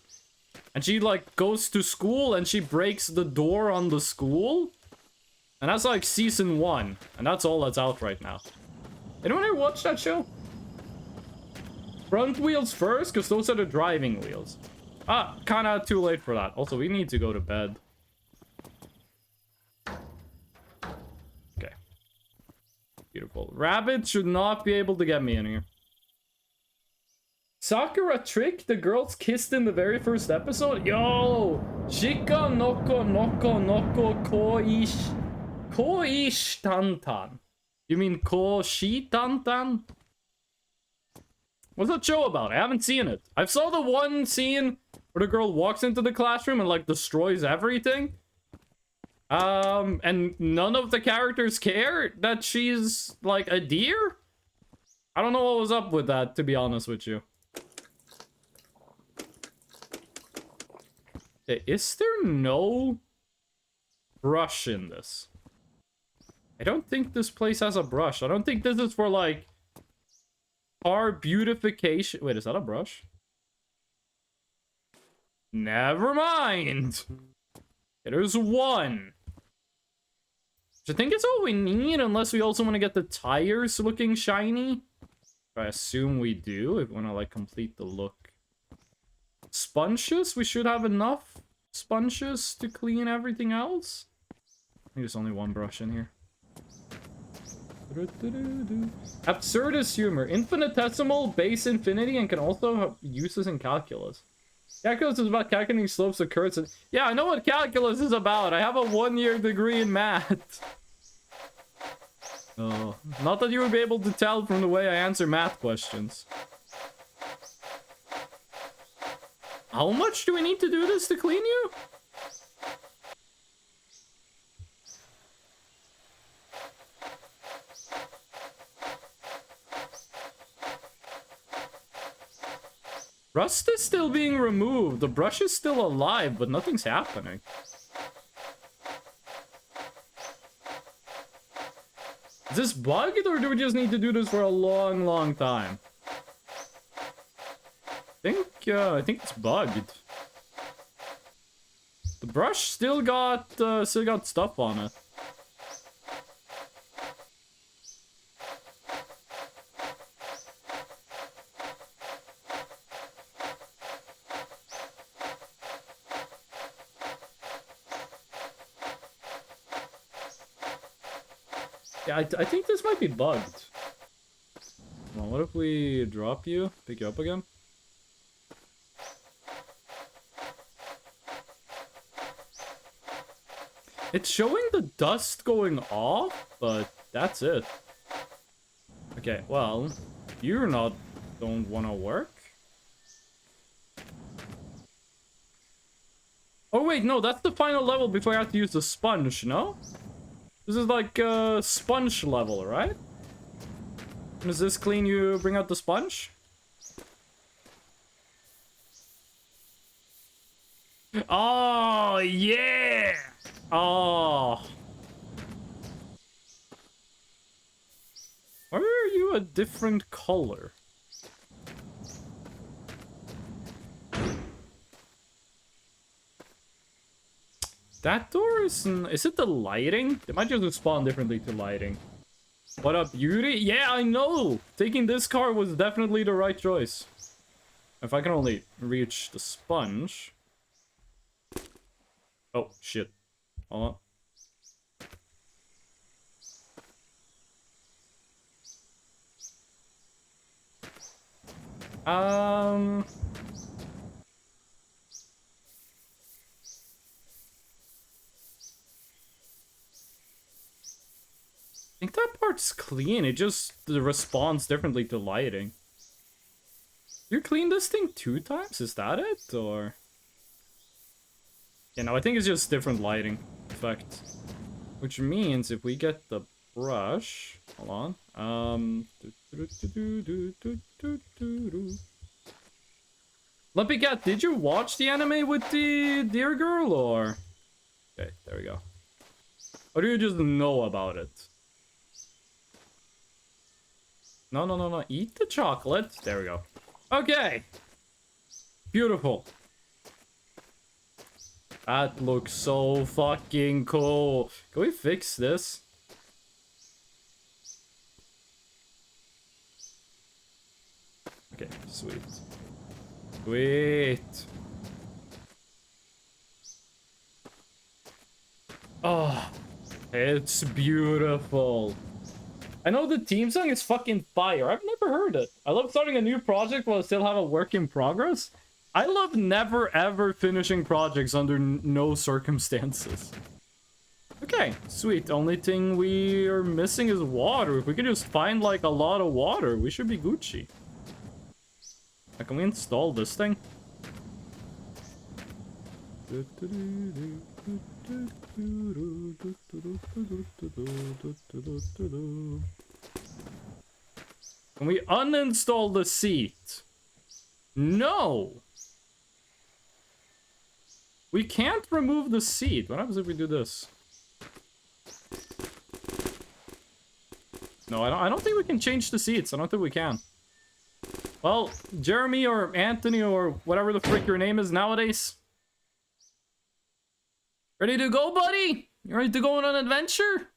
[SPEAKER 1] And she like goes to school and she breaks the door on the school. And that's like season 1. And that's all that's out right now. Anyone here watch that show? Front wheels first, because those are the driving wheels. Ah, kinda too late for that. Also, we need to go to bed. Okay. Beautiful. Rabbit should not be able to get me in here. Sakura trick the girls kissed in the very first episode? Yo! Shika noko noko noko koish. Koish tantan. You mean ko shi tantan? What's that show about? I haven't seen it. I saw the one scene where the girl walks into the classroom and like destroys everything. And none of the characters care that she's like a deer? I don't know what was up with that, to be honest with you. Okay, is there no brush in this? I don't think this place has a brush. I don't think this is for like car beautification. Wait, is that a brush? Never mind. Okay, there's one. Which I think is all we need, unless we also want to get the tires looking shiny. I assume we do if we want to like complete the look. Sponges? We should have enough sponges to clean everything else. I think there's only one brush in here. Absurdist humor. Infinitesimal, base infinity, and can also have uses in calculus. Calculus is about calculating slopes of curves. And yeah, I know what calculus is about. I have a 1-year degree in math. Oh, not that you would be able to tell from the way I answer math questions. How much do we need to do this to clean you? Rust is still being removed. The brush is still alive, but nothing's happening. Is this bugged, or do we just need to do this for a long, long time? I think it's bugged. The brush still got stuff on it. Yeah, I think this might be bugged. Well, what if we drop you? Pick you up again? It's showing the dust going off, but that's it. Okay, well, don't want to work? Oh wait, no, that's the final level before I have to use the sponge, no? This is like a sponge level, right? Does this clean you bring out the sponge? Oh, yeah! Oh. Why are you a different color? That door is it the lighting? It might just respond differently to lighting. What up, beauty? Yeah, I know! Taking this car was definitely the right choice. If I can only reach the sponge. Oh, shit. Hold on. I think that part's clean. It just responds differently to lighting. You cleaned this thing 2 times? Is that it? Or... yeah, no, I think it's just different lighting effect. Which means if we get the brush... hold on. Lumpy Cat, did you watch the anime with the deer girl, or... okay, there we go. Or do you just know about it? No. Eat the chocolate. There we go. Okay. Beautiful. That looks so fucking cool. Can we fix this? Okay, sweet. Sweet. Oh, it's beautiful. I know the team song is fucking fire. I've never heard it. I love starting a new project while I still have a work in progress. I love never ever finishing projects under no circumstances. Okay, sweet. Only thing we are missing is water. If we could just find like a lot of water, we should be Gucci. Can we install this thing? Can we uninstall the seat? No! We can't remove the seat. What happens if we do this? No, I don't think we can change the seats. I don't think we can. Well, Jeremy or Anthony or whatever the frick your name is nowadays. Ready to go, buddy? You ready to go on an adventure?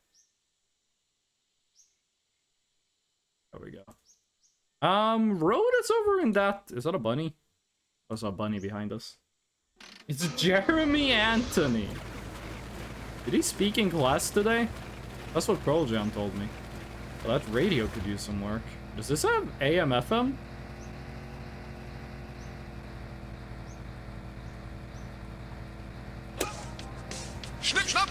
[SPEAKER 1] There we go. Road is over in that... Is that a bunny? There's a bunny behind us. It's Jeremy Anthony. Did he speak in class today? That's what Pearl Jam told me. Well, that radio could use some work. Does this have AM, FM?
[SPEAKER 7] Schnipp, schnapp!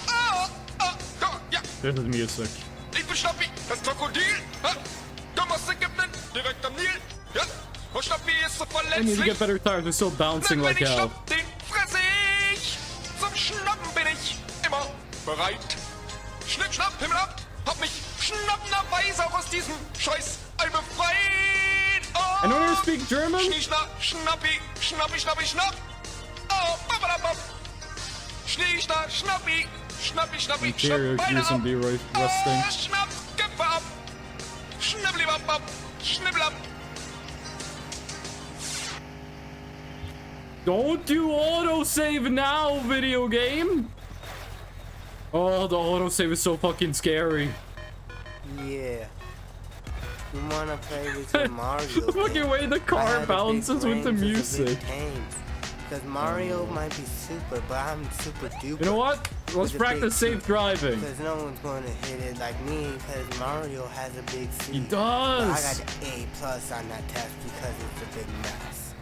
[SPEAKER 7] Ah, ah, da, ja.
[SPEAKER 1] This is music.
[SPEAKER 7] Ich bin Schnappi, das Krokodil. Ha? Du musst Ägypten, direkt am Nil. Ja, und Schnappi ist so
[SPEAKER 1] I need to get
[SPEAKER 7] verletzlich.
[SPEAKER 1] better tires. They're still bouncing
[SPEAKER 7] Denn wenn
[SPEAKER 1] like
[SPEAKER 7] ich
[SPEAKER 1] hell.
[SPEAKER 7] schnapp, den fresse ich. Zum Schnappen bin ich immer bereit. Schnipp, schnapp, Himmel ab. Hab mich schnappenderweise auch aus diesem Scheiß Ei befreit. Oh,
[SPEAKER 1] Anyone here speak German?
[SPEAKER 7] Schnie, schnapp, schnappi, schnappi, schnappi, schnapp. Oh, babadabab. Schnie, schnapp, schnappi, schnappi, schnappi,
[SPEAKER 1] Interior
[SPEAKER 7] schnapp,
[SPEAKER 1] could use some
[SPEAKER 7] Beine ab.
[SPEAKER 1] de-rusting.
[SPEAKER 7] Oh, schnapp, Köpfe ab. Schnibbelibabab, schnibbelab.
[SPEAKER 1] Don't do autosave now, video game! Oh, the autosave is so fucking scary.
[SPEAKER 5] Yeah. You wanna play with your Mario?
[SPEAKER 1] The fucking way the car bounces with the music.
[SPEAKER 5] Because Mario might be super, but I'm super duper.
[SPEAKER 1] You know what? Let's practice safe driving.
[SPEAKER 5] Because no one's gonna hit it like me, because Mario has a big C.
[SPEAKER 1] He
[SPEAKER 5] But I
[SPEAKER 1] does!
[SPEAKER 5] got an A+ on that test because it's a big mess.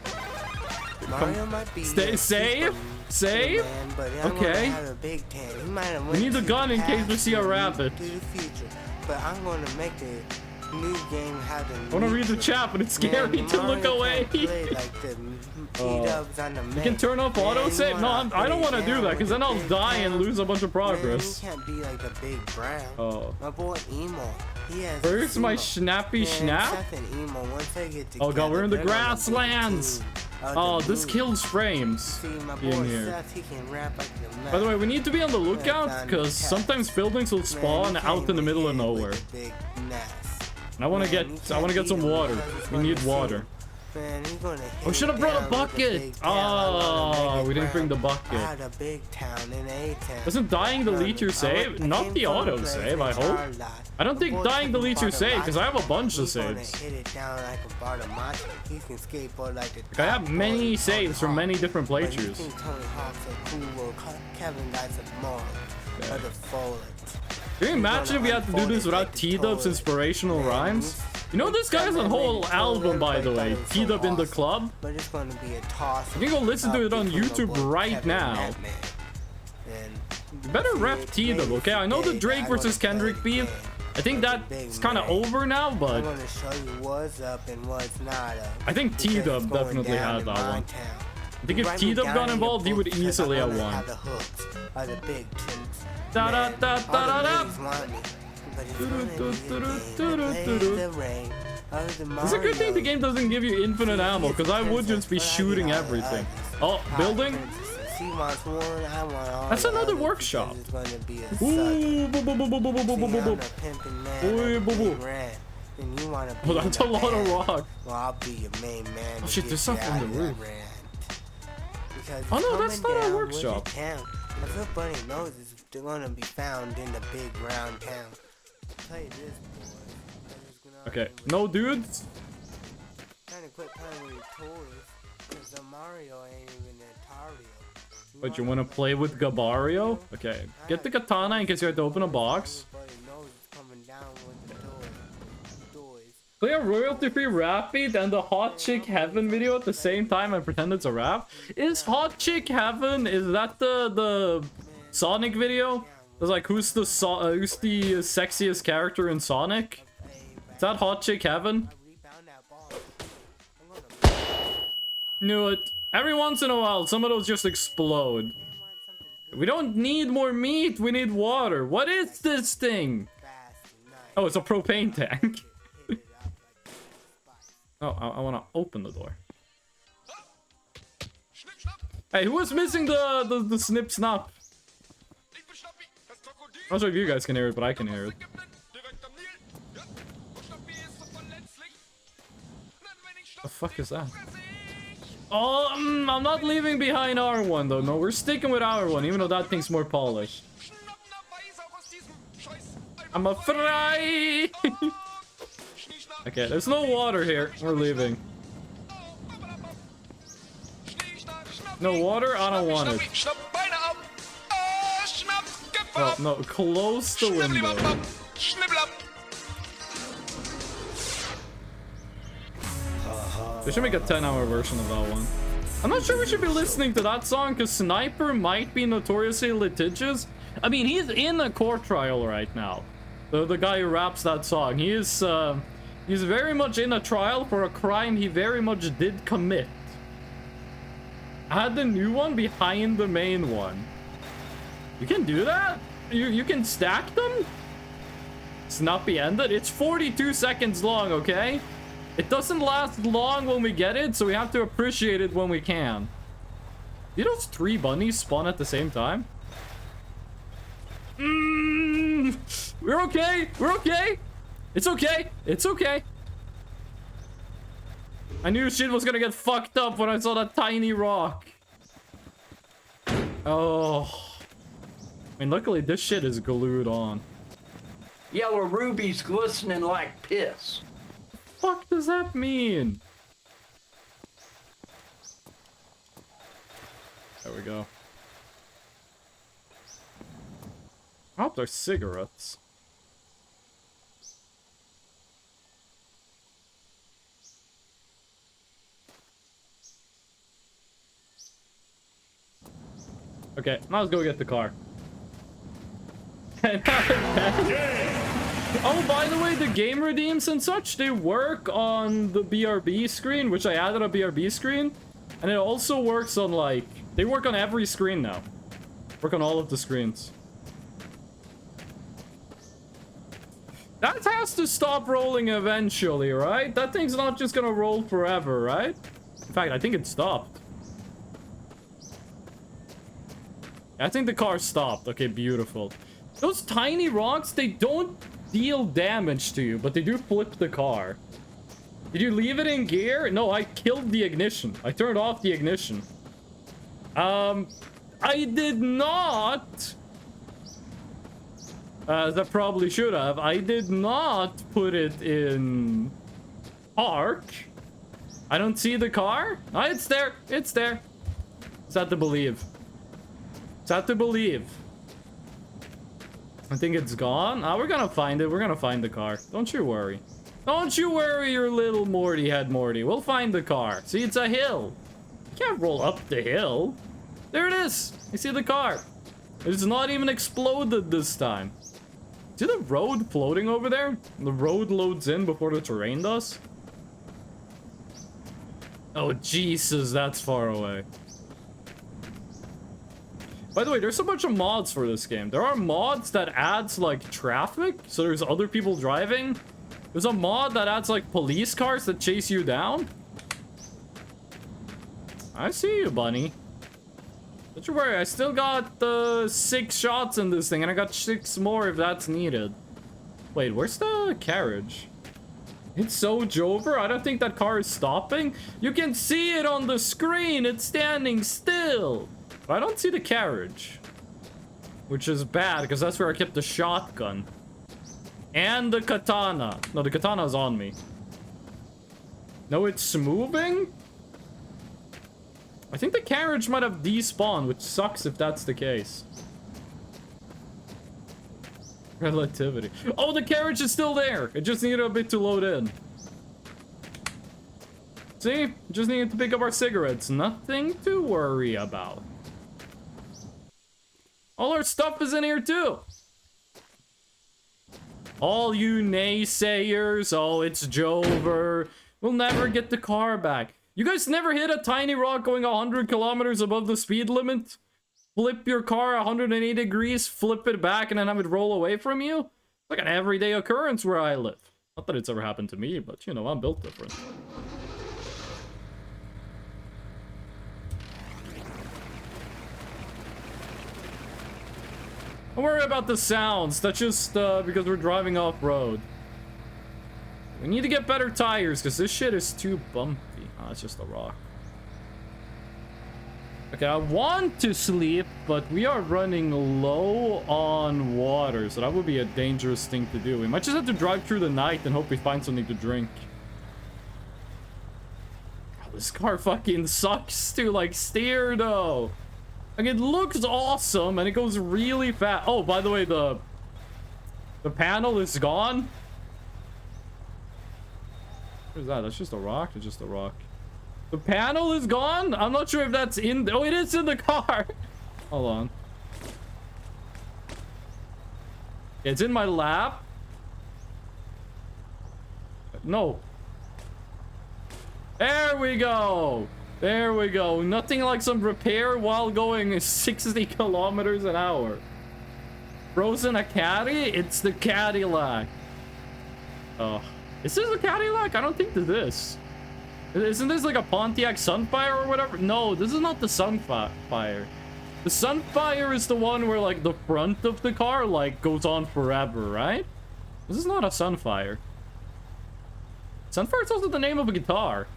[SPEAKER 5] Mario might be
[SPEAKER 1] Stay safe? Save?
[SPEAKER 5] Superman, but I'm
[SPEAKER 1] Okay.
[SPEAKER 5] gonna have a big tank. He might have
[SPEAKER 1] We
[SPEAKER 5] went
[SPEAKER 1] need the
[SPEAKER 5] to
[SPEAKER 1] gun in
[SPEAKER 5] the
[SPEAKER 1] case we
[SPEAKER 5] past
[SPEAKER 1] see a
[SPEAKER 5] and
[SPEAKER 1] rabbit.
[SPEAKER 5] to the future. But I'm gonna make the new game have the
[SPEAKER 1] I wanna read the chat, but it's scary to look away. You can turn off autosave? No, I don't want to do that, because then I'll die and lose a bunch of progress.
[SPEAKER 5] Man, you can't be like the big brown.
[SPEAKER 1] Oh.
[SPEAKER 5] My boy Emo. He has
[SPEAKER 1] Where's my
[SPEAKER 5] emo.
[SPEAKER 1] snappy
[SPEAKER 5] Man,
[SPEAKER 1] snap?
[SPEAKER 5] Seth and Emo, once they get
[SPEAKER 1] Oh god, we're in the
[SPEAKER 5] together, they're gonna be the
[SPEAKER 1] grasslands!
[SPEAKER 5] team of
[SPEAKER 1] Oh,
[SPEAKER 5] the
[SPEAKER 1] this
[SPEAKER 5] movie.
[SPEAKER 1] kills frames
[SPEAKER 5] See, my boy
[SPEAKER 1] in here.
[SPEAKER 5] Seth, he can rap like the
[SPEAKER 1] By the way, we need to be on the lookout,
[SPEAKER 5] That's on
[SPEAKER 1] because
[SPEAKER 5] the
[SPEAKER 1] sometimes buildings will
[SPEAKER 5] Man,
[SPEAKER 1] spawn
[SPEAKER 5] you
[SPEAKER 1] out
[SPEAKER 5] can't
[SPEAKER 1] in the middle of
[SPEAKER 5] even hit
[SPEAKER 1] nowhere.
[SPEAKER 5] with a big mess.
[SPEAKER 1] And I want to
[SPEAKER 5] Man, you
[SPEAKER 1] get
[SPEAKER 5] can't
[SPEAKER 1] get
[SPEAKER 5] beat
[SPEAKER 1] some
[SPEAKER 5] him
[SPEAKER 1] water.
[SPEAKER 5] because he's
[SPEAKER 1] We
[SPEAKER 5] gonna
[SPEAKER 1] need
[SPEAKER 5] see
[SPEAKER 1] water.
[SPEAKER 5] Man, he's gonna hit
[SPEAKER 1] Oh, should have brought a
[SPEAKER 5] down with
[SPEAKER 1] bucket.
[SPEAKER 5] big town. I wanna
[SPEAKER 1] Oh,
[SPEAKER 5] make it
[SPEAKER 1] we didn't bring the
[SPEAKER 5] brown.
[SPEAKER 1] bucket.
[SPEAKER 5] I had a big town in A-town.
[SPEAKER 1] Doesn't dying delete your save? Not the auto save, I hope. I don't think dying deletes your save, because I have a bunch of saves.
[SPEAKER 5] Hit it down like a Bartamachi. He can skateboard like the
[SPEAKER 1] I have
[SPEAKER 5] top
[SPEAKER 1] many
[SPEAKER 5] boy,
[SPEAKER 1] saves from
[SPEAKER 5] Tony
[SPEAKER 1] many
[SPEAKER 5] Hawk.
[SPEAKER 1] different
[SPEAKER 5] But you
[SPEAKER 1] playthroughs.
[SPEAKER 5] think Tony Hawk's a cool or Kevin Guy's a moral. Or the forward.
[SPEAKER 1] Can you imagine if we had to do this without T-Dub's inspirational rhymes? You know this guy has a whole album, by the way. T-Dub in the Club.
[SPEAKER 5] But it's gonna be a toss.
[SPEAKER 1] You can go listen to it on YouTube right now. You better rep T-Dub, okay? I know the Drake versus Kendrick beef. I think that's kind of over now,
[SPEAKER 5] I'm
[SPEAKER 1] but
[SPEAKER 5] gonna show you what's up and what's not up.
[SPEAKER 1] I think
[SPEAKER 5] Because it's
[SPEAKER 1] T-Dub
[SPEAKER 5] going
[SPEAKER 1] definitely
[SPEAKER 5] down
[SPEAKER 1] had
[SPEAKER 5] in
[SPEAKER 1] that
[SPEAKER 5] my
[SPEAKER 1] one.
[SPEAKER 5] town.
[SPEAKER 1] I think if
[SPEAKER 5] Write me
[SPEAKER 1] T-Dub
[SPEAKER 5] down
[SPEAKER 1] got
[SPEAKER 5] in your
[SPEAKER 1] involved, he
[SPEAKER 5] book
[SPEAKER 1] would
[SPEAKER 5] because
[SPEAKER 1] easily
[SPEAKER 5] I'm
[SPEAKER 1] have
[SPEAKER 5] gonna
[SPEAKER 1] won.
[SPEAKER 5] have the hooks or the big tunes.
[SPEAKER 1] Da da
[SPEAKER 5] Man,
[SPEAKER 1] da
[SPEAKER 5] all
[SPEAKER 1] da
[SPEAKER 5] the
[SPEAKER 1] da da.
[SPEAKER 5] ladies want me, but it's gonna be a game that plays the rain of the
[SPEAKER 1] It's a good thing the
[SPEAKER 5] Marios.
[SPEAKER 1] game doesn't give you infinite ammo, because I would just be shooting everything. Oh, building?
[SPEAKER 5] She wants one, I want all
[SPEAKER 1] That's
[SPEAKER 5] the
[SPEAKER 1] another
[SPEAKER 5] others
[SPEAKER 1] workshop.
[SPEAKER 5] because it's gonna be a sucker.
[SPEAKER 1] Ooh, boo, boo, boo, boo, boo, boo, boo,
[SPEAKER 5] See,
[SPEAKER 1] boo,
[SPEAKER 5] I'm
[SPEAKER 1] boo.
[SPEAKER 5] the pimpin' man
[SPEAKER 1] Ooh,
[SPEAKER 5] of
[SPEAKER 1] boo,
[SPEAKER 5] the
[SPEAKER 1] boo.
[SPEAKER 5] big rant, and you wanna be
[SPEAKER 1] Oh,
[SPEAKER 5] in
[SPEAKER 1] that's
[SPEAKER 5] the
[SPEAKER 1] a lot of
[SPEAKER 5] band.
[SPEAKER 1] rock.
[SPEAKER 5] Well, I'll be your main man.
[SPEAKER 1] Oh,
[SPEAKER 5] to
[SPEAKER 1] shit,
[SPEAKER 5] get
[SPEAKER 1] there's stuff
[SPEAKER 5] you
[SPEAKER 1] on
[SPEAKER 5] out
[SPEAKER 1] the
[SPEAKER 5] of that
[SPEAKER 1] roof.
[SPEAKER 5] rant. Because
[SPEAKER 1] Oh,
[SPEAKER 5] it's
[SPEAKER 1] no, that's
[SPEAKER 5] coming
[SPEAKER 1] not a
[SPEAKER 5] down with
[SPEAKER 1] workshop.
[SPEAKER 5] the town. Everybody knows it's gonna be found in the big round town. Play this, boy.
[SPEAKER 1] Okay, no dudes.
[SPEAKER 5] Trying to quit playing with your toys, because the Mario ain't even Atari.
[SPEAKER 1] But you want to play with Gabario? Okay, get the katana in case you have to open a box.
[SPEAKER 5] Everybody knows it's coming down with the
[SPEAKER 1] Play a royalty-free rap beat and the Hot Chick Heaven video at the same time and pretend it's a rap? Is Hot Chick Heaven, is that the Sonic video? It's like, who's the sexiest character in Sonic? Is that Hot Chick Heaven? Knew it. Every once in a while, some of those just explode. We don't need more meat, we need water. What is this thing? Oh, it's a propane tank. Oh, I want to open the door. Hey, who was missing the snip snap? I'm not sure if you guys can hear it, but I can hear it. The fuck is that? Oh, I'm not leaving behind R1 though. No, we're sticking with R1, even though that thing's more polished. I'm a fry. Okay, there's no water here. We're leaving. No water? I don't want it. Oh, no, close the window. We should make a 10-hour version of that one. I'm not sure we should be listening to that song because Sniper might be notoriously litigious. I mean, he's in a court trial right now. The guy who raps that song. He's very much in a trial for a crime he very much did commit. Add the new one behind the main one. You can do that? You can stack them? It's not be ended. It's 42 seconds long, okay? It doesn't last long when we get it, so we have to appreciate it when we can. Did those 3 bunnies spawn at the same time? We're okay. We're okay. It's okay. It's okay. I knew shit was gonna get fucked up when I saw that tiny rock. Oh. I mean, luckily this shit is glued on.
[SPEAKER 2] Yellow rubies glistening like piss.
[SPEAKER 1] Fuck does that mean? There we go. I hope they're cigarettes. Okay, now let's go get the car. Oh, by the way, the game redeems and such, they work on the BRB screen, which I added a BRB screen. And it also works on, like, they work on every screen now. Work on all of the screens. That has to stop rolling eventually, right? That thing's not just gonna roll forever, right? In fact, I think it stopped. I think the car stopped. Okay, beautiful. Those tiny rocks, they don't deal damage to you, but they do flip the car. Did you leave it in gear? No, I killed the ignition. I turned off the ignition. I did not. As I probably should have. I did not put it in park. I don't see the car. Oh, it's there. It's there. It's hard to believe. It's hard to believe. I think it's gone. Oh, we're gonna find it. We're gonna find the car. Don't you worry. Don't you worry your little Morty head, Morty. We'll find the car. See, it's a hill. You can't roll up the hill. There it is. You see the car. It's not even exploded this time. See the road floating over there? The road loads in before the terrain does. Oh, Jesus, that's far away. By the way, there's a bunch of mods for this game. There are mods that adds, like, traffic. So there's other people driving. There's a mod that adds, like, police cars that chase you down. I see you, bunny. Don't you worry, I still got 6 shots in this thing, and I got 6 more if that's needed. Wait, where's the carriage? It's so Jover. I don't think that car is stopping. You can see it on the screen. It's standing still. But I don't see the carriage. Which is bad, because that's where I kept the shotgun. And the katana. No, the katana's on me. No, it's moving? I think the carriage might have despawned, which sucks if that's the case. Relativity. Oh, the carriage is still there. It just needed a bit to load in. See? Just needed to pick up our cigarettes. Nothing to worry about. All our stuff is in here too. All you naysayers, oh, it's Jover. We'll never get the car back. You guys never hit a tiny rock going 100 kilometers above the speed limit? Flip your car 180 degrees, flip it back, and then have it roll away from you? It's like an everyday occurrence where I live. Not that it's ever happened to me, but, you know, I'm built different. Don't worry about the sounds. That's just because we're driving off-road. We need to get better tires, because this shit is too bumpy. Oh, it's just a rock. Okay, I want to sleep, but we are running low on water, so that would be a dangerous thing to do. We might just have to drive through the night and hope we find something to drink. Oh, this car fucking sucks to, like, steer, though. Like, it looks awesome, and it goes really fast. Oh, by the way, the panel is gone. What is that? That's just a rock? It's just a rock. The panel is gone? I'm not sure if that's in... Oh, it is in the car. Hold on. It's in my lap. No. There we go. There we go. Nothing like some repair while going 60 kilometers an hour. Frozen a caddy? It's the Cadillac. Oh. Is this a Cadillac? I don't think this is. Isn't this like a Pontiac Sunfire or whatever? No, this is not the Sunfire. The Sunfire is the one where like the front of the car like goes on forever, right? This is not a Sunfire. Sunfire is also the name of a guitar.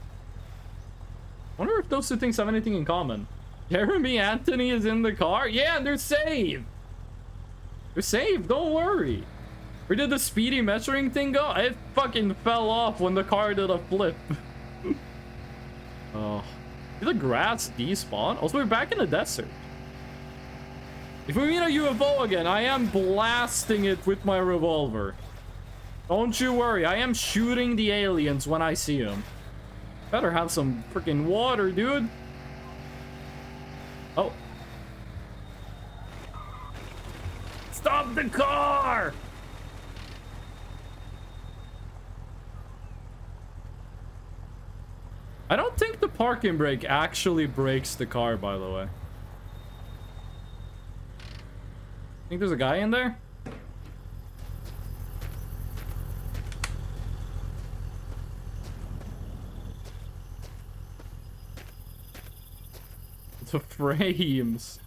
[SPEAKER 1] I wonder if those two things have anything in common. Jeremy Anthony is in the car? Yeah, they're saved. They're saved, don't worry. Where did the speedy measuring thing go? It fucking fell off when the car did a flip. Oh. Did the grass despawn? Also, we're back in the desert. If we meet a UFO again, I am blasting it with my revolver. Don't you worry, I am shooting the aliens when I see them. Better have some freaking water, dude. Oh. Stop the car! I don't think the parking brake actually brakes the car, by the way. Think there's a guy in there? The frames.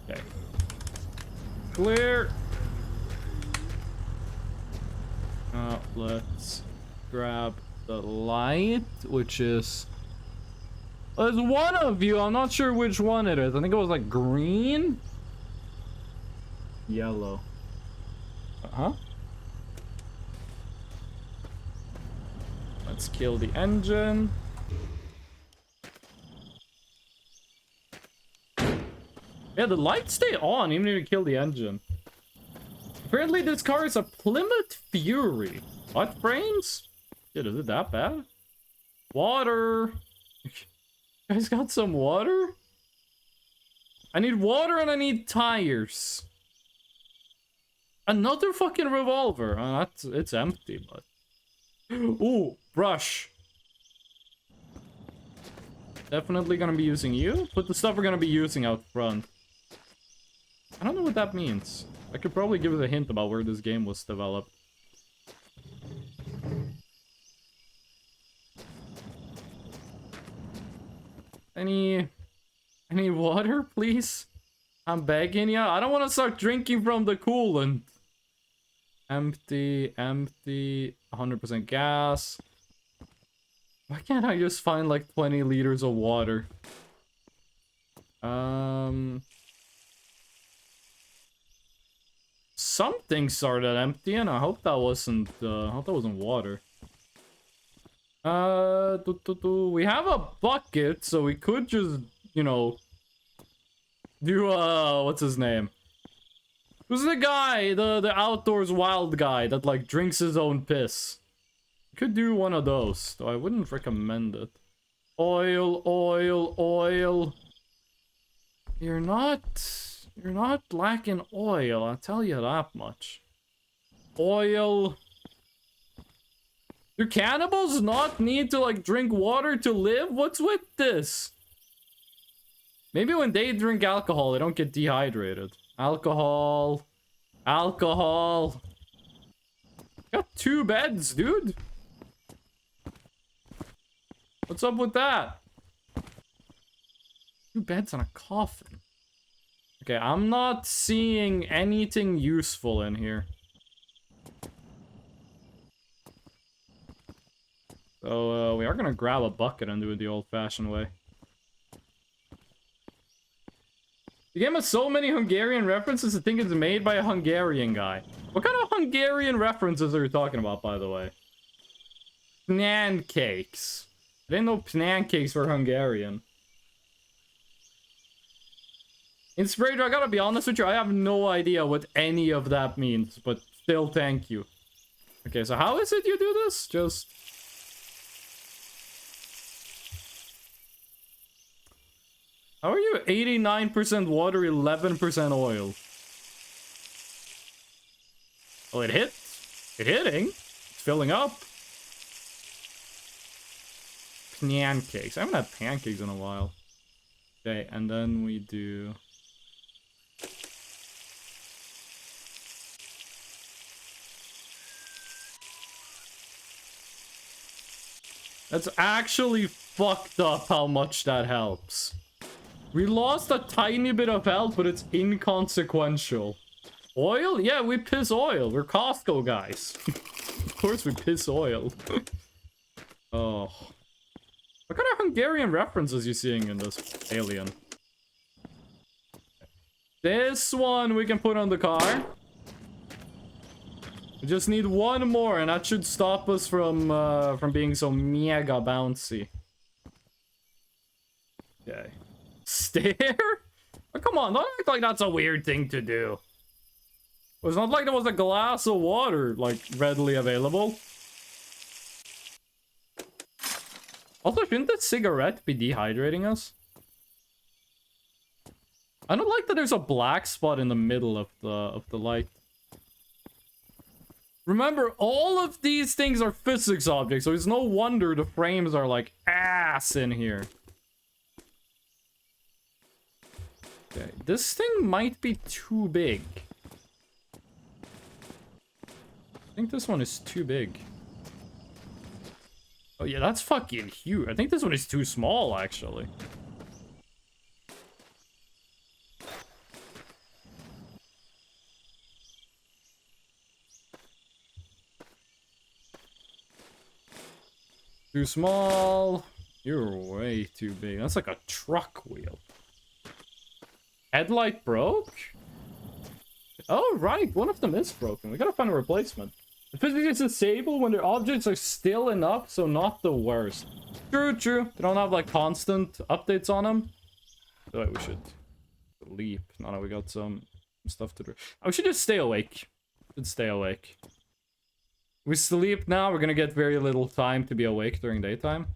[SPEAKER 1] Okay. Clear. Let's grab the light, which is... There's one of you. I'm not sure which one it is. I think it was like green. Yellow. Uh-huh. Let's kill the engine. Yeah, the lights stay on even if you kill the engine. Apparently this car is a Plymouth Fury. What frames? Shit, is it that bad? Water. You guys got some water? I need water and I need tires. Another fucking revolver. It's empty, but... Ooh, brush. Definitely gonna be using you. Put the stuff we're gonna be using out front. I don't know what that means. I could probably give it a hint about where this game was developed. Any water, please? I'm begging ya. I don't want to start drinking from the coolant. Empty, empty, 100% gas. Why can't I just find like 20 liters of water? Something started emptying. I hope that wasn't water. We have a bucket, so we could just, you know, do what's his name? Who's the guy, the outdoors wild guy that like drinks his own piss? Could do one of those, though I wouldn't recommend it. Oil, oil, oil. You're not lacking oil, I'll tell you that much. Oil. Do cannibals not need to like drink water to live? What's with this? Maybe when they drink alcohol, they don't get dehydrated. Alcohol. Alcohol. Got 2 beds, dude. What's up with that? 2 beds on a coffin. Okay, I'm not seeing anything useful in here. So, we are gonna grab a bucket and do it the old-fashioned way. The game has so many Hungarian references, I think it's made by a Hungarian guy. What kind of Hungarian references are you talking about, by the way? Pancakes. I didn't know pancakes were Hungarian. Inspirator, I gotta be honest with you, I have no idea what any of that means, but still thank you. Okay, so how is it you do this? Just... How are you 89% water, 11% oil? Well, it hit. It's hitting. It's filling up. Pancakes. I haven't had pancakes in a while. Okay, and then we do... That's actually fucked up how much that helps. We lost a tiny bit of health, but it's inconsequential. Oil? Yeah, we piss oil. We're Costco guys. Of course we piss oil. Oh. What kind of Hungarian references are you seeing in this alien? This one we can put on the car. We just need one more, and that should stop us from being so mega bouncy. Okay. Stare? Oh, come on, don't act like that's a weird thing to do. It's not like there was a glass of water, like, readily available. Also, shouldn't that cigarette be dehydrating us? I don't like that there's a black spot in the middle of the light. Remember, all of these things are physics objects, so it's no wonder the frames are like ass in here. Okay, this thing might be too big. I think this one is too big. Oh yeah, that's fucking huge. I think this one is too small, actually. Too small. You're way too big. That's like a truck wheel. Headlight broke? Oh, right. One of them is broken. We gotta find a replacement. The physics is disabled when their objects are still enough, so not the worst. True, true. They don't have, like, constant updates on them. So, wait, we should sleep. Now that we got some stuff to do. Oh, we should just stay awake. Should stay awake. We sleep now, we're gonna get very little time to be awake during daytime.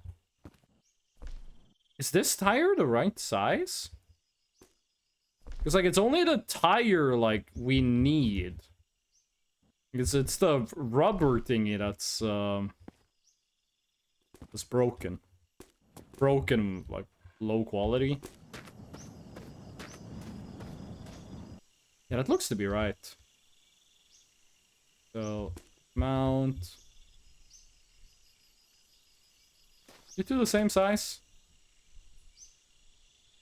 [SPEAKER 1] Is this tire the right size? Because, like, it's only the tire, like, we need. Because it's the rubber thingy that's broken. Broken, like, low quality. Yeah, that looks to be right. So, mount. You two the same size?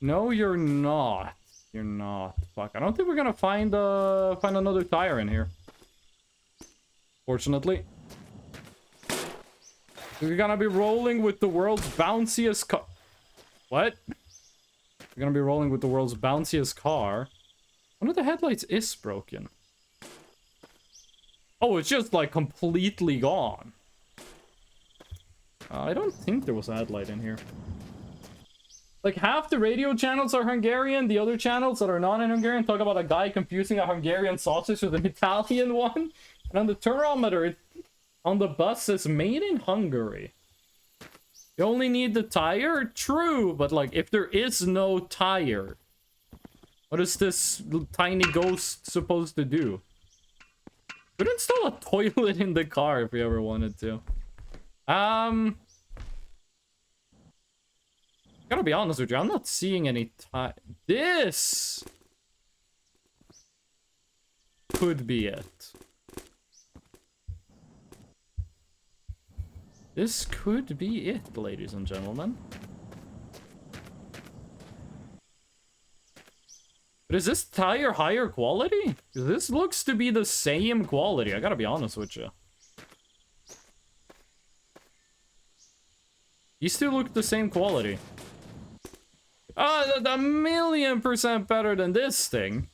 [SPEAKER 1] No, you're not. You're not. Fuck, I don't think we're gonna find another tire in here. Fortunately. We're gonna be rolling with the world's bounciest car. What? We're gonna be rolling with the world's bounciest car. One of the headlights is broken. Oh, it's just like completely gone. I don't think there was a headlight in here. Like, half the radio channels are Hungarian, the other channels that are not in Hungarian talk about a guy confusing a Hungarian sausage with an Italian one. And on the thermometer, on the bus says made in Hungary. You only need the tire? True, but like, if there is no tire, what is this tiny ghost supposed to do? Could install a toilet in the car if we ever wanted to. Gotta be honest with you, I'm not seeing any tire. This could be it. This could be it, ladies and gentlemen. But is this tire higher quality? This looks to be the same quality, I gotta be honest with you. These two look the same quality. Oh, a million% better than this thing.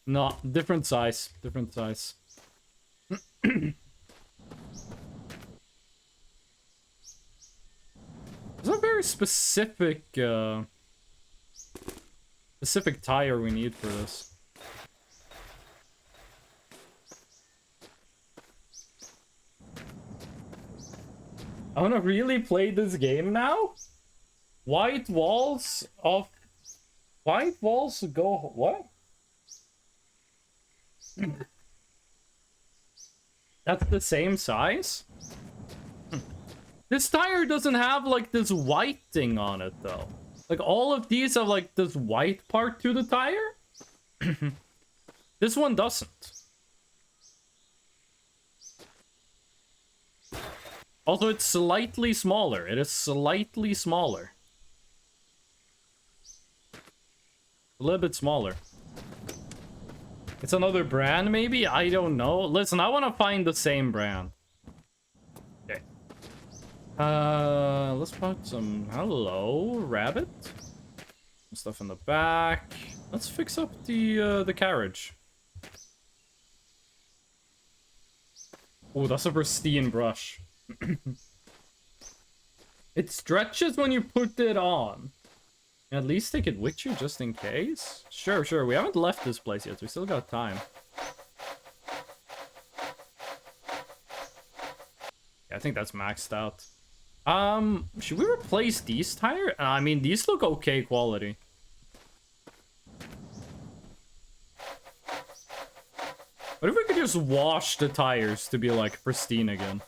[SPEAKER 1] No, different size. Different size. There's a very specific specific tire we need for this. I wanna really play this game now? White walls go what? That's the same size? This tire doesn't have like this white thing on it though. Like all of these have like this white part to the tire. This one doesn't. Also, it's slightly smaller. It is slightly smaller. A little bit smaller. It's another brand, maybe? I don't know. Listen, I want to find the same brand. Okay. Let's put some... Hello, rabbit. Some stuff in the back. Let's fix up the carriage. Oh, that's a pristine brush. It stretches when you put it on. At least take it with you just in case. Sure, sure. We haven't left this place yet. We still got time. Yeah, I think that's maxed out. Should we replace these tires? I mean, these look okay quality. What if we could just wash the tires to be like pristine again?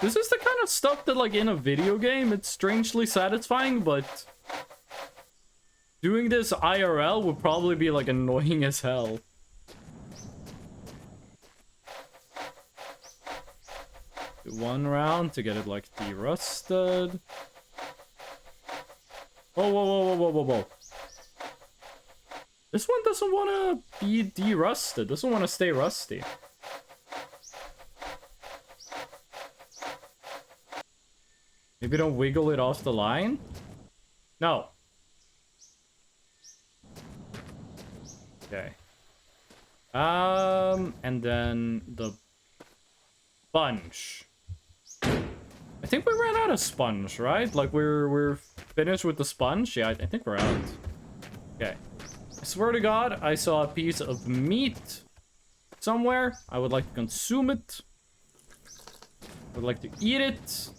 [SPEAKER 1] This is the kind of stuff that, like, in a video game, it's strangely satisfying, but doing this IRL would probably be, like, annoying as hell. Do one round to get it, like, de-rusted. Whoa, whoa, whoa, whoa, whoa, whoa, whoa. This one doesn't want to be de-rusted. Doesn't want to stay rusty. Maybe don't wiggle it off the line? No. Okay. And then the sponge. I think we ran out of sponge, right? Like we're finished with the sponge? Yeah, I think we're out. Okay. I swear to God, I saw a piece of meat somewhere. I would like to consume it. I would like to eat it.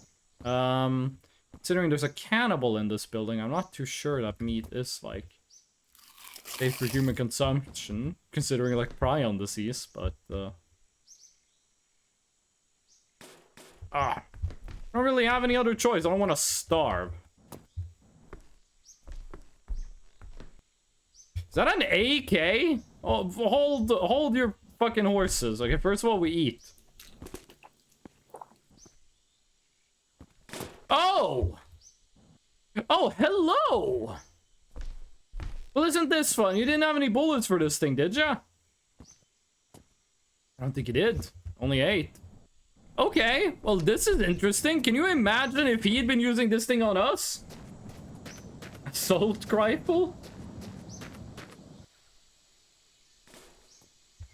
[SPEAKER 1] Considering there's a cannibal in this building, I'm not too sure that meat is, like, safe for human consumption, considering, like, prion disease, but, I don't really have any other choice. I don't want to starve. Is that an AK? Oh, hold your fucking horses. Okay, first of all, we eat. Oh! Oh, hello! Well, isn't this fun? You didn't have any bullets for this thing, did ya? I don't think you did. Only 8. Okay, well, this is interesting. Can you imagine if he had been using this thing on us? Assault rifle?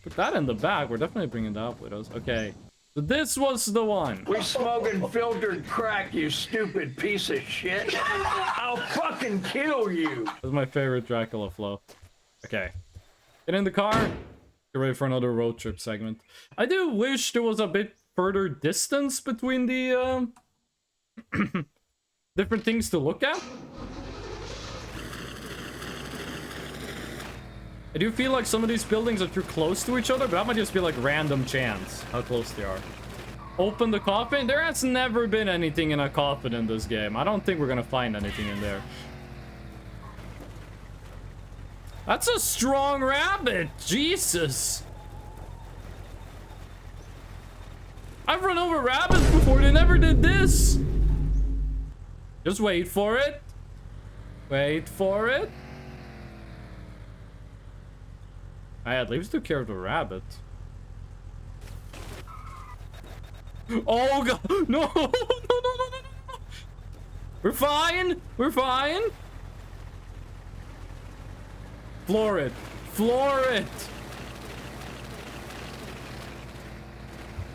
[SPEAKER 1] Put that in the back. We're definitely bringing that with us. Okay. So this was the one.
[SPEAKER 2] We smoking filtered crack, you stupid piece of shit. I'll fucking kill you.
[SPEAKER 1] That's my favorite Dracula flow. Okay. Get in the car. Get ready for another road trip segment. I do wish there was a bit further distance between the different things to look at. I do feel like some of these buildings are too close to each other, but that might just be like random chance how close they are. Open the coffin. There has never been anything in a coffin in this game. I don't think we're gonna find anything in there. That's a strong rabbit. Jesus. I've run over rabbits before. They never did this. Just wait for it. Wait for it. I at least took care of the rabbit. Oh god! No! No! No! No! No! No! We're fine. We're fine. Floor it. Floor it.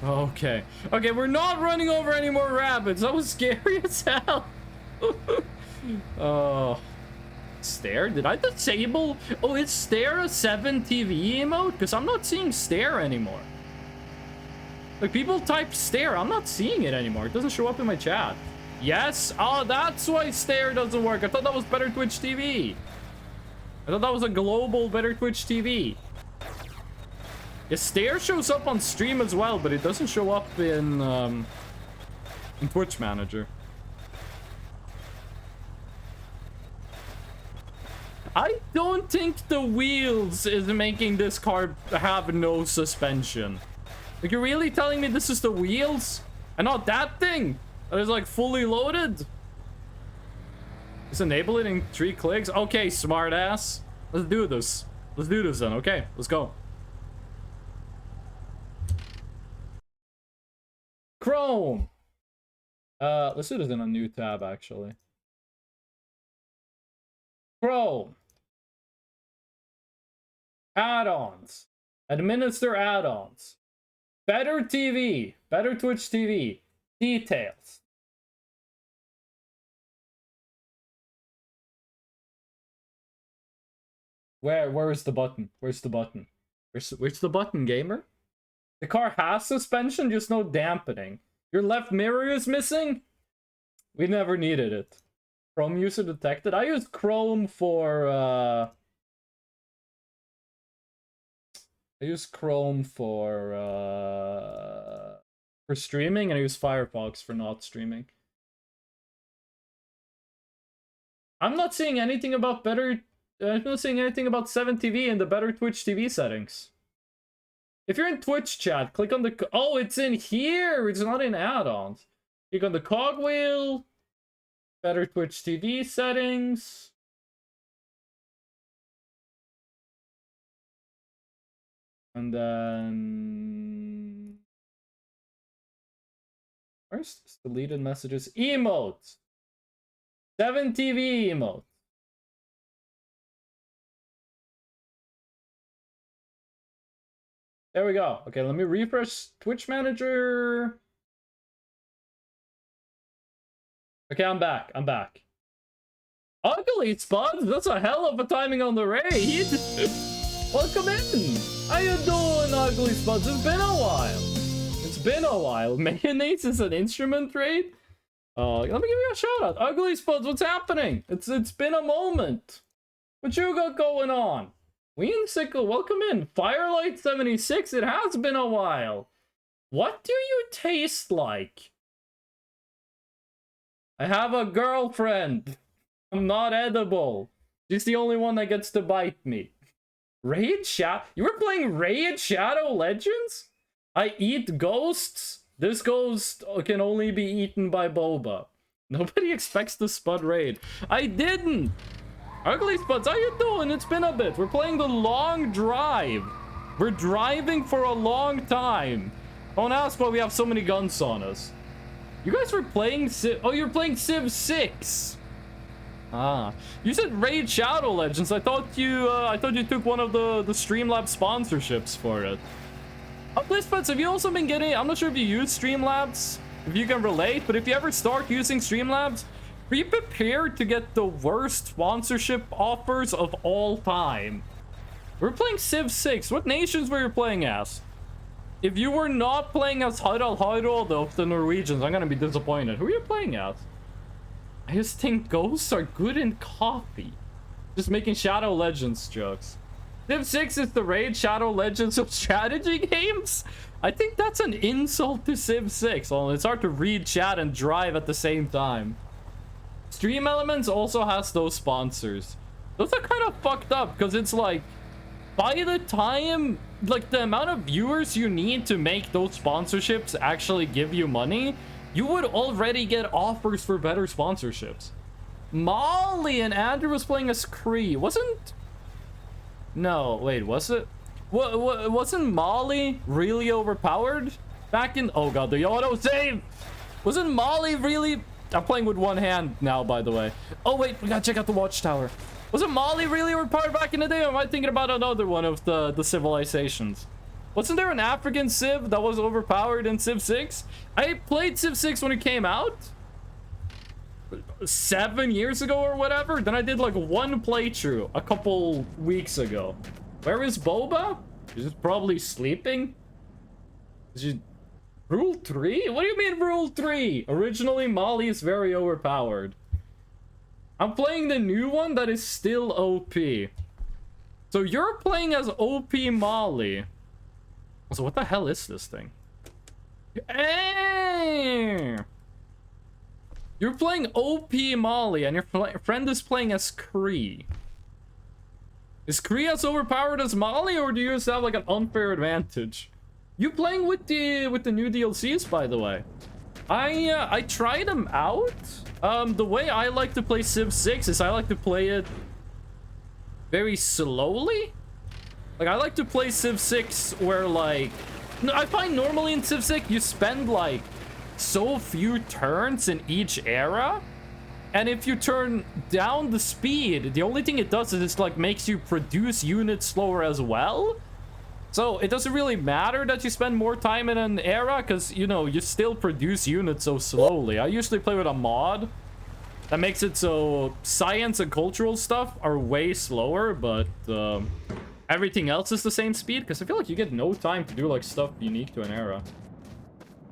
[SPEAKER 1] Okay. Okay, we're not running over any more rabbits. That was scary as hell. Oh. Stare? Did I disable? Oh, is stare a 7 TV emote? Because I'm not seeing stare anymore. Like, people type stare. I'm not seeing it anymore. It doesn't show up in my chat. Yes? Oh, that's why stare doesn't work. I thought that was Better Twitch TV. I thought that was a global Better Twitch TV. Yeah, stare shows up on stream as well, but it doesn't show up in Twitch Manager. I don't think the wheels is making this car have no suspension. Like, you're really telling me this is the wheels and not that thing that is like fully loaded? Just enable it in 3 clicks. Okay, smartass. Let's do this. Let's do this then. Okay, let's go. Chrome. Let's do this in a new tab actually. Chrome. Add-ons. Administer add-ons. Better TV. Better Twitch TV. Details. Where is the button? Where's the button? Where's the button, gamer? The car has suspension, just no dampening. Your left mirror is missing? We never needed it. Chrome user detected. I use Chrome for streaming, and I use Firefox for not streaming. I'm not seeing anything about better. I'm not seeing anything about 7TV in the Better Twitch TV settings. If you're in Twitch chat, click on the. Oh, it's in here. It's not in add-ons. Click on the cogwheel. Better Twitch TV settings. And then first, deleted messages, emotes, 7TV emote. There we go. Okay, let me refresh Twitch Manager. Okay, I'm back. I'm back. Ugly Spuds, that's a hell of a timing on the raid. Welcome in. How you doing, Ugly Spuds? It's been a while. It's been a while. Mayonnaise is an instrument raid? Let me give you a shout out. Ugly Spuds, what's happening? It's been a moment. What you got going on? Weensickle, welcome in. Firelight 76, it has been a while. What do you taste like? I have a girlfriend. I'm not edible. She's the only one that gets to bite me. Raid Shadow? You were playing Raid Shadow Legends? I eat ghosts? This ghost can only be eaten by Boba. Nobody expects the Spud raid. I didn't! Ugly Spuds, how you doing? It's been a bit. We're playing the long drive. We're driving for a long time. Don't ask why we have so many guns on us. You guys were playing Civ... Oh, you're playing Civ 6. Ah. You said Raid Shadow Legends. I thought you took one of the Streamlabs sponsorships for it. Oh, BlizzPets, have you also been getting... I'm not sure if you use Streamlabs, if you can relate, but if you ever start using Streamlabs, be prepared to get the worst sponsorship offers of all time. We're playing Civ 6. What nations were you playing as? If you were not playing as Harald of the Norwegians, I'm gonna be disappointed. Who are you playing as? I just think ghosts are good in coffee. Just making Shadow Legends jokes. Civ 6 is the Raid Shadow Legends of strategy games? I think that's an insult to Civ 6. Well, it's hard to read chat and drive at the same time. Stream Elements also has those sponsors. Those are kind of fucked up because it's like, by the time, like, the amount of viewers you need to make those sponsorships actually give you money, you would already get offers for better sponsorships. Molly and Andrew was playing as Cree. Wasn't... No, wait, was it? Wasn't Molly really overpowered back in... Oh god, the auto save! Wasn't Molly really... I'm playing with one hand now, by the way. Oh wait, we gotta check out the watchtower. Wasn't Molly really overpowered back in the day? Or am I thinking about another one of the civilizations? Wasn't there an African Civ that was overpowered in Civ 6? I played Civ 6 when it came out 7 years ago or whatever. Then I did like one playthrough a couple weeks ago. Where is Boba? She's probably sleeping. Rule 3? What do you mean Rule 3? Originally, Molly is very overpowered. I'm playing the new one that is still OP. So you're playing as OP Molly. So what the hell is this thing? Hey! You're playing OP Molly and your friend is playing as Kree. Is Kree as overpowered as Molly, or do you just have like an unfair advantage? You playing with the new DLCs, by the way? I tried them out. The way I like to play Civ 6 is I like to play it very slowly. Like, I like to play Civ 6 where, like... I find normally in Civ 6 you spend, like, so few turns in each era. And if you turn down the speed, the only thing it does is it's, like, makes you produce units slower as well. So it doesn't really matter that you spend more time in an era, because, you know, you still produce units so slowly. I usually play with a mod that makes it so science and cultural stuff are way slower, but everything else is the same speed, because I feel like you get no time to do, like, stuff unique to an era.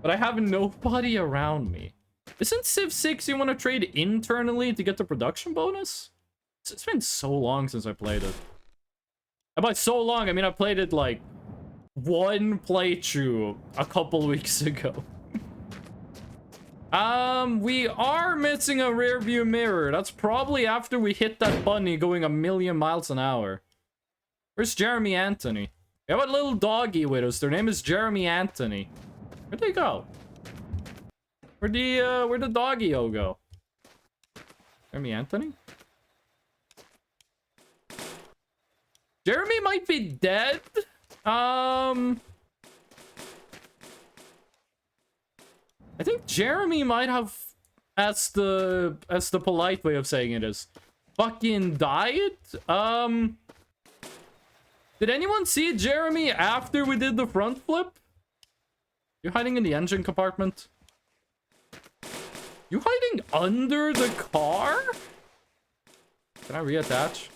[SPEAKER 1] But I have nobody around me. Isn't Civ 6 you want to trade internally to get the production bonus? It's been so long since I played it. And by so long, I mean I played it, like, one playthrough a couple weeks ago. We are missing a rear view mirror. That's probably after we hit that bunny going 1,000,000 miles an hour. Where's Jeremy Anthony? We have a little doggy with us. Their name is Jeremy Anthony. Where'd they go? Where'd the doggy-o go? Jeremy Anthony? Jeremy might be dead. I think Jeremy might have, as the polite way of saying it is, fucking died. Did anyone see Jeremy after we did the front flip? You hiding in the engine compartment? You hiding under the car? Can I reattach?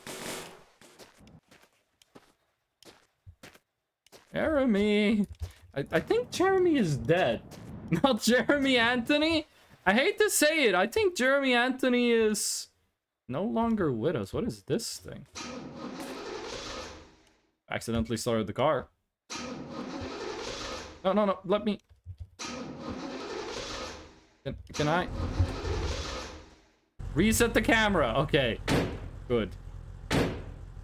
[SPEAKER 1] Jeremy. I think Jeremy is dead. Not Jeremy Anthony. I hate to say it. I think Jeremy Anthony is no longer with us. What is this thing? Accidentally started the car. No. Let me... Can I... Reset the camera. Okay. Good.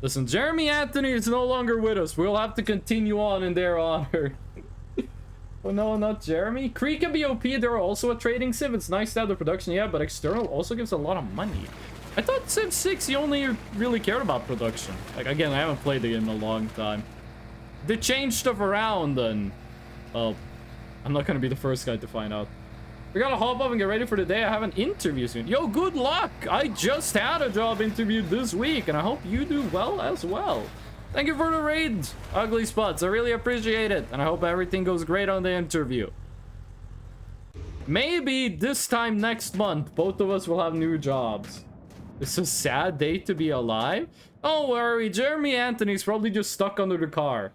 [SPEAKER 1] Listen, Jeremy Anthony is no longer with us. We'll have to continue on in their honor. Oh no, not Jeremy. Kree can be OP. They're also a trading Civ. It's nice to have the production, yeah, but external also gives a lot of money. I thought Civ 6, you only really cared about production. Like, again, I haven't played the game in a long time. They changed stuff around and, well, I'm not gonna be the first guy to find out. We gotta hop up and get ready for the day. I have an interview soon. Yo, good luck! I just had a job interview this week, and I hope you do well as well. Thank you for the raid, Ugly Spots. I really appreciate it, and I hope everything goes great on the interview. Maybe this time next month, both of us will have new jobs. It's a sad day to be alive. Don't worry, Jeremy Anthony's probably just stuck under the car.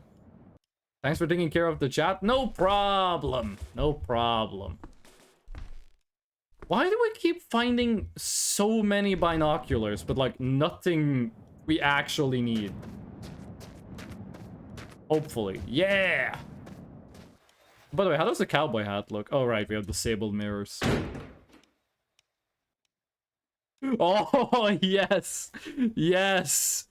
[SPEAKER 1] Thanks for taking care of the chat. No problem. No problem. Why do we keep finding so many binoculars, but like nothing we actually need? Hopefully. Yeah! By the way, how does the cowboy hat look? Oh, right, we have disabled mirrors. Oh, yes! Yes!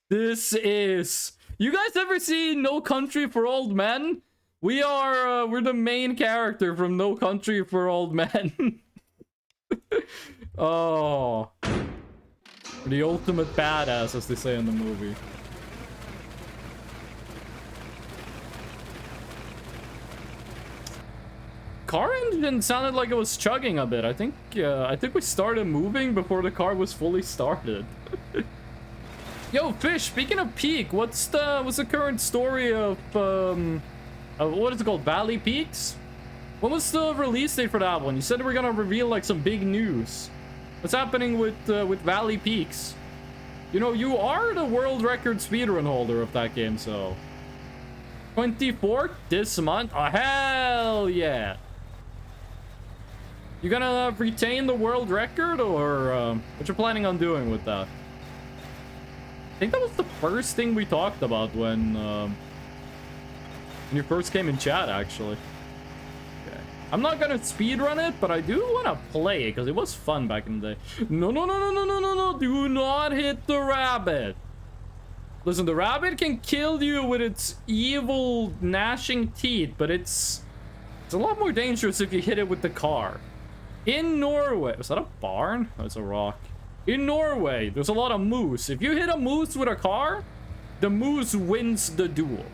[SPEAKER 1] This is... You guys ever see No Country for Old Men? We are, we're the main character from No Country for Old Men. Oh. The ultimate badass, as they say in the movie. Car engine sounded like it was chugging a bit. I think we started moving before the car was fully started. Yo, Fish, speaking of Peak, what's the current story of what is it called? Valley Peaks? When was the release date for that one? You said we were gonna reveal like some big news. What's happening with Valley Peaks? You know, you are the world record speedrun holder of that game, so 24th this month. Oh, hell yeah! You gonna retain the world record, or what you planning on doing with that? I think that was the first thing we talked about when you first came in chat, actually. Okay. I'm not gonna speedrun it, but I do want to play it because it was fun back in the day. No, no, no, no, no, no, no, no! Do not hit the rabbit. Listen, the rabbit can kill you with its evil gnashing teeth, but it's a lot more dangerous if you hit it with the car. In Norway, was that a barn? Oh, it's a rock. In Norway, there's a lot of moose. If you hit a moose with a car, the moose wins the duel.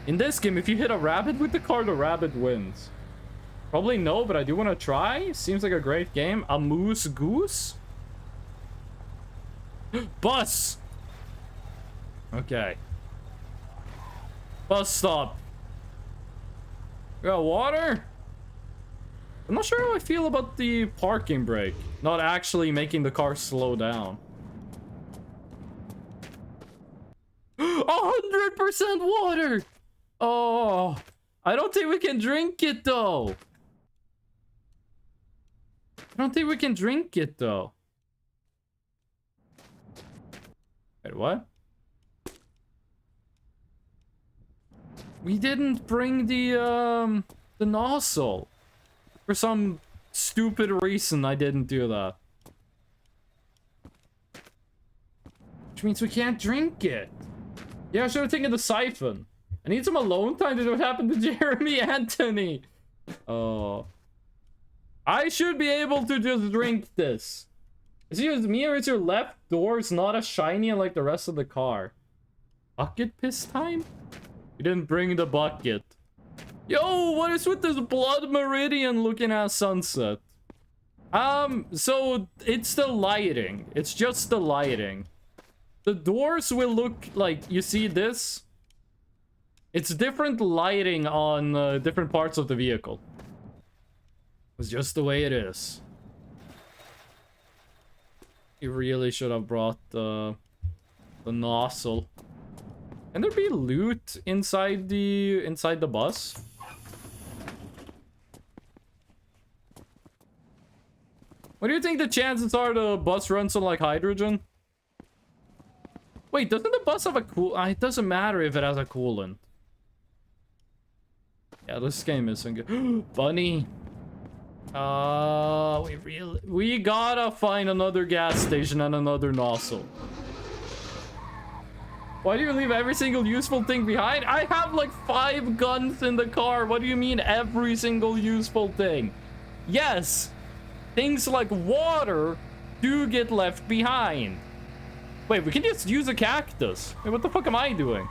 [SPEAKER 1] In this game, if you hit a rabbit with the car, the rabbit wins. Probably no, but I do want to try. Seems like a great game. A moose goose? Bus! Okay. Bus stop. We got water? I'm not sure how I feel about the parking brake. Not actually making the car slow down. 100% water! Oh, I don't think we can drink it though. I don't think we can drink it though. Wait, what? We didn't bring the nozzle. For some stupid reason, I didn't do that. Which means we can't drink it. Yeah, I should have taken the siphon. I need some alone time to know what happened to Jeremy Anthony. Oh. I should be able to just drink this. Is it just me, or is your left doors not as shiny like the rest of the car? Bucket piss time? You didn't bring the bucket. Yo, what is with this Blood Meridian looking at sunset? So it's the lighting. It's just the lighting. The doors will look like, you see this? It's different lighting on different parts of the vehicle. It's just the way it is. You really should have brought the nozzle. Can there be loot inside the bus? What do you think the chances are the bus runs on like hydrogen? Wait, doesn't the bus have a cool? It doesn't matter if it has a coolant. Yeah, this game isn't good. Bunny. We gotta find another gas station and another nozzle. Why do you leave every single useful thing behind? I have like 5 guns in the car. What do you mean every single useful thing? Yes, things like water do get left behind. Wait, we can just use a cactus. Wait, what the fuck am I doing?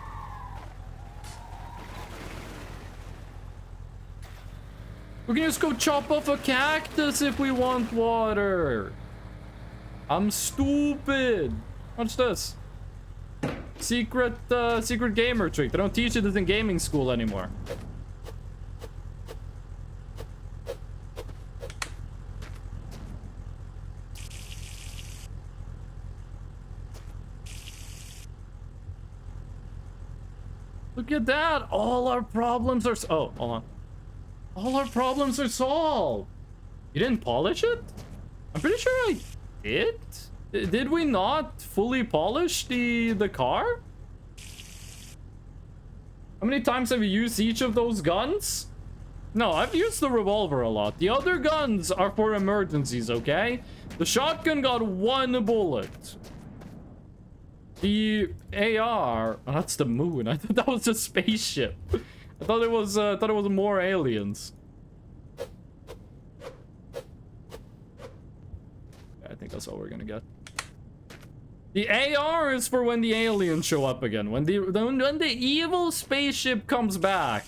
[SPEAKER 1] We can just go chop off a cactus if we want water. I'm stupid. Watch this. Secret gamer trick. They don't teach it in gaming school anymore. Look at that. All our problems are... Oh, hold on. All our problems are solved. You didn't polish it? I'm pretty sure I did. Did we not fully polish the car? How many times have you used each of those guns? No, I've used the revolver a lot. The other guns are for emergencies, okay? The shotgun got 1 bullet. The AR... Oh, that's the moon. I thought that was a spaceship. I thought it was more aliens. I think that's all we're gonna get. The AR is for when the aliens show up again. When the evil spaceship comes back,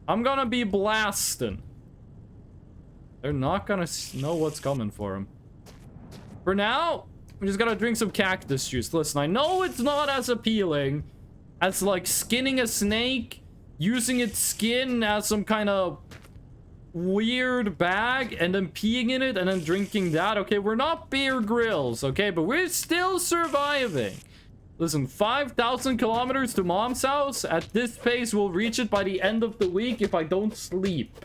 [SPEAKER 1] I'm gonna be blasting. They're not gonna know what's coming for them. For now, we just gotta drink some cactus juice. Listen, I know it's not as appealing as like skinning a snake, using its skin as some kind of weird bag and then peeing in it and then drinking that. Okay, we're not Bear Grylls, okay, but we're still surviving. Listen, 5,000 kilometers to mom's house. At this pace, we'll reach it by the end of the week if I don't sleep.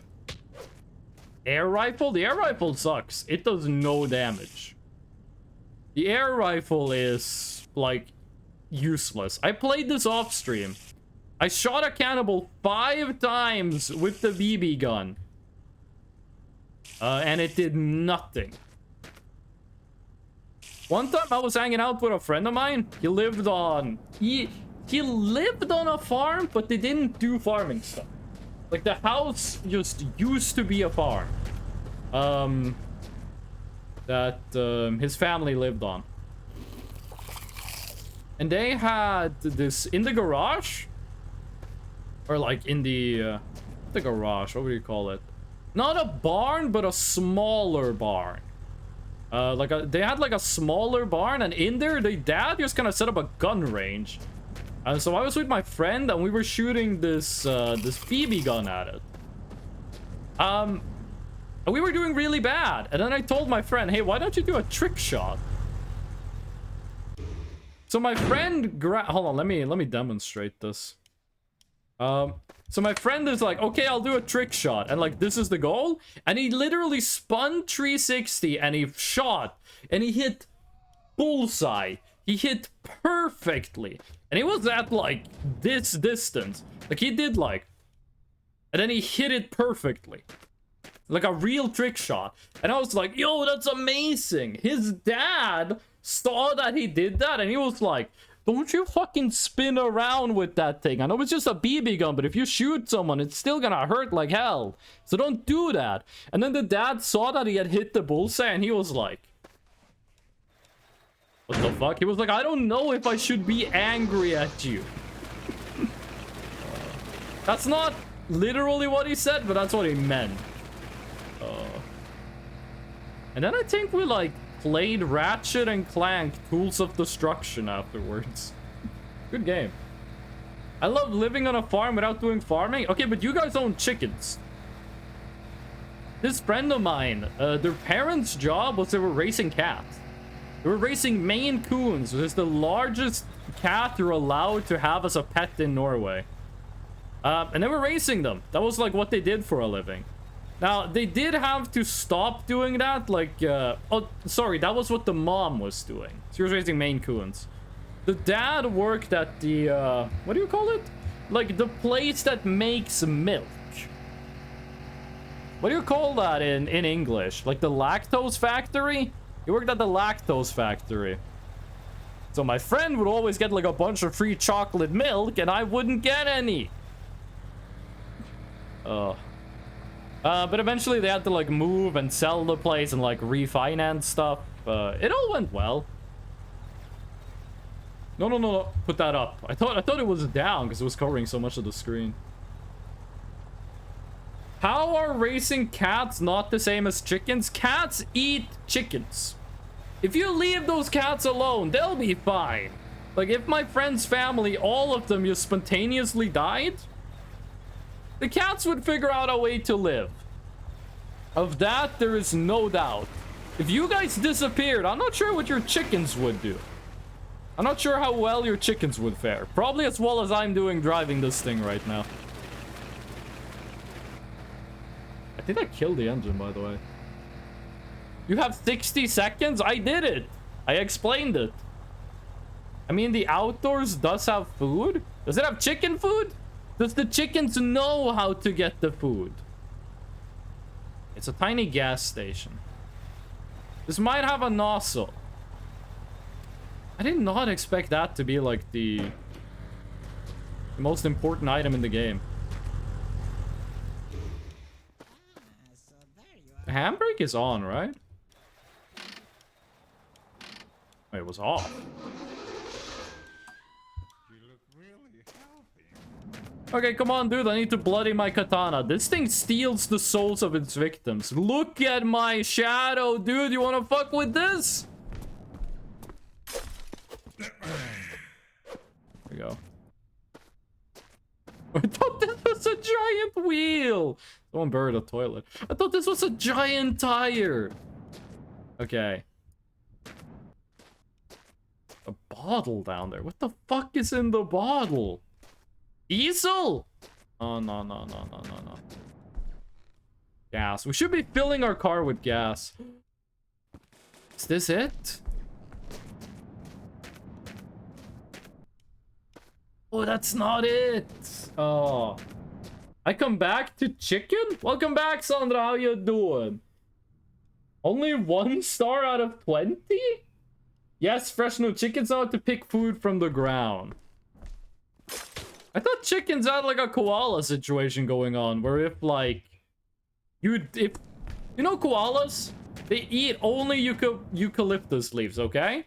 [SPEAKER 1] Air rifle? The air rifle sucks. It does no damage. The air rifle is like useless. I played this off stream. I shot a cannibal 5 times with the BB gun. And it did nothing. One time I was hanging out with a friend of mine. He lived on... He lived on a farm, but they didn't do farming stuff. Like, the house just used to be a farm. His family lived on. And they had this in the garage. Or like in the garage, what would you call it? Not a barn, but a smaller barn. They had like a smaller barn, and in there, their dad just kind of set up a gun range. And so I was with my friend, and we were shooting this BB gun at it. And we were doing really bad. And then I told my friend, hey, why don't you do a trick shot? So my friend hold on, let me demonstrate this. So my friend is like, okay, I'll do a trick shot. And like, this is the goal. And he literally spun 360 and he shot. And he hit bullseye. He hit perfectly. And he was at like this distance. Like he did like. And then he hit it perfectly. Like a real trick shot. And I was like, yo, that's amazing. His dad saw that he did that. And he was like, don't you fucking spin around with that thing. I know it's just a BB gun, but if you shoot someone, it's still gonna hurt like hell. So don't do that. And then the dad saw that he had hit the bullseye, and he was like, what the fuck? He was like, I don't know if I should be angry at you. That's not literally what he said, but that's what he meant. And then I think we like played Ratchet and Clank Tools of Destruction afterwards. Good game. I love living on a farm without doing farming. Okay, but you guys own chickens. This friend of mine, their parents' job was they were raising cats. They were raising Maine Coons, which is the largest cat you're allowed to have as a pet in Norway. And they were raising them. That was like what they did for a living. Now, they did have to stop doing that, like, oh, sorry, that was what the mom was doing. She was raising Maine Coons. The dad worked at the, what do you call it? Like, the place that makes milk. What do you call that in English? Like, the lactose factory? He worked at the lactose factory. So my friend would always get, like, a bunch of free chocolate milk, and I wouldn't get any. But eventually they had to like move and sell the place and like refinance stuff. It all went well. No. Put that up. I thought it was down because it was covering so much of the screen. How are racing cats not the same as chickens? Cats eat chickens. If you leave those cats alone, they'll be fine. Like, if my friend's family, all of them just spontaneously died, the cats would figure out a way to live. Of that, there is no doubt. If you guys disappeared, I'm not sure what your chickens would do. I'm not sure how well your chickens would fare. Probably as well as I'm doing driving this thing right now. I think I killed the engine, by the way. You have 60 seconds? I did it. I explained it. I mean, the outdoors does have food. Does it have chicken food? Does the chickens know how to get the food? It's a tiny gas station. This might have a nozzle. I did not expect that to be like the most important item in the game. The handbrake is on, right? Wait, it was off.
[SPEAKER 3] You look really healthy.
[SPEAKER 1] Okay, come on, dude. I need to bloody my katana. This thing steals the souls of its victims. Look at my shadow, dude. You want to fuck with this? There we go. I thought this was a giant wheel. Someone buried a toilet. I thought this was a giant tire. Okay. A bottle down there. What the fuck is in the bottle? Diesel? Oh, no, no, no, no, no, no. Gas. We should be filling our car with gas. Is this it? Oh, that's not it. Oh. I come back to chicken? Welcome back, Sandra. How you doing? Only 1 star out of 20? Yes, fresh new chickens know how to pick food from the ground. I thought chickens had like a koala situation going on, where if like you know koalas, they eat only eucalyptus leaves, okay?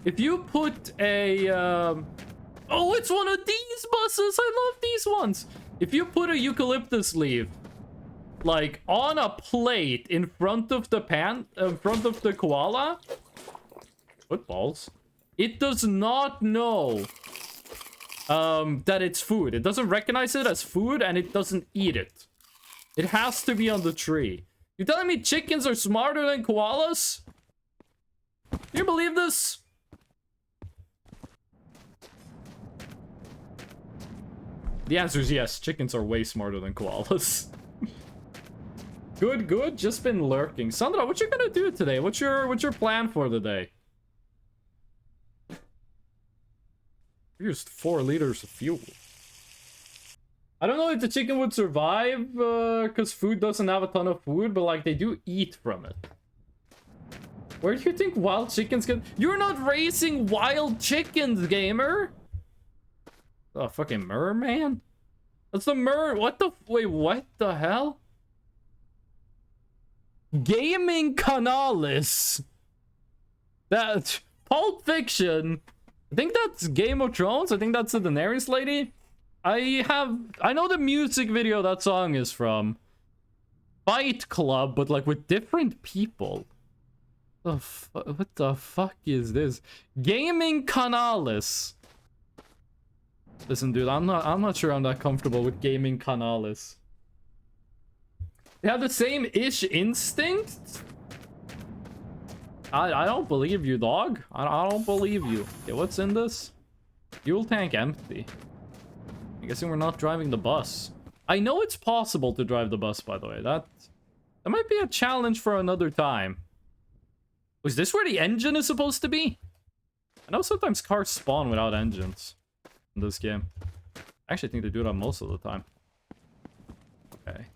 [SPEAKER 1] If you put a oh, it's one of these buses. I love these ones. If you put a eucalyptus leaf like on a plate in front of the koala, footballs, it does not know that it's food. It doesn't recognize it as food, and it doesn't eat it. It has to be on the tree. You telling me chickens are smarter than koalas? Do you believe this? The answer is yes. Chickens are way smarter than koalas. Good, good. Just been lurking. Sandra, what you gonna do today? What's your plan for the day? Used 4 liters of fuel. I don't know if the chicken would survive, because food doesn't have a ton of food, but like they do eat from it. Where do you think wild chickens get? You're not raising wild chickens, gamer! Oh, fucking merman? That's the what the? Wait, what the hell? Gaming Canalis. That Pulp Fiction. I think that's Game of Thrones. I think that's the Daenerys lady. I know the music video that song is from. Fight Club, but like with different people. What the fuck is this? Gaming Canalis. Listen, dude, I'm not sure I'm that comfortable with Gaming Canalis. They have the same ish instinct? I don't believe you, dog. I don't believe you. Okay, what's in this? Fuel tank empty. I'm guessing we're not driving the bus. I know it's possible to drive the bus, by the way. That might be a challenge for another time. Was this where the engine is supposed to be? I know sometimes cars spawn without engines in this game. I actually think they do that most of the time. Okay.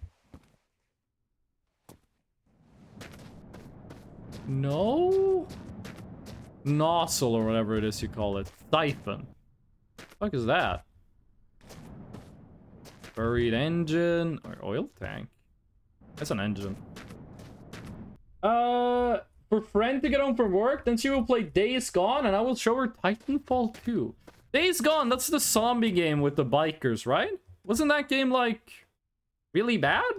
[SPEAKER 1] No? Nozzle or whatever it is you call it. Siphon. What the fuck is that? Buried engine or oil tank? That's an engine. For friend to get home from work, then she will play Days Gone and I will show her Titanfall 2. Days Gone, that's the zombie game with the bikers, right? Wasn't that game like really bad?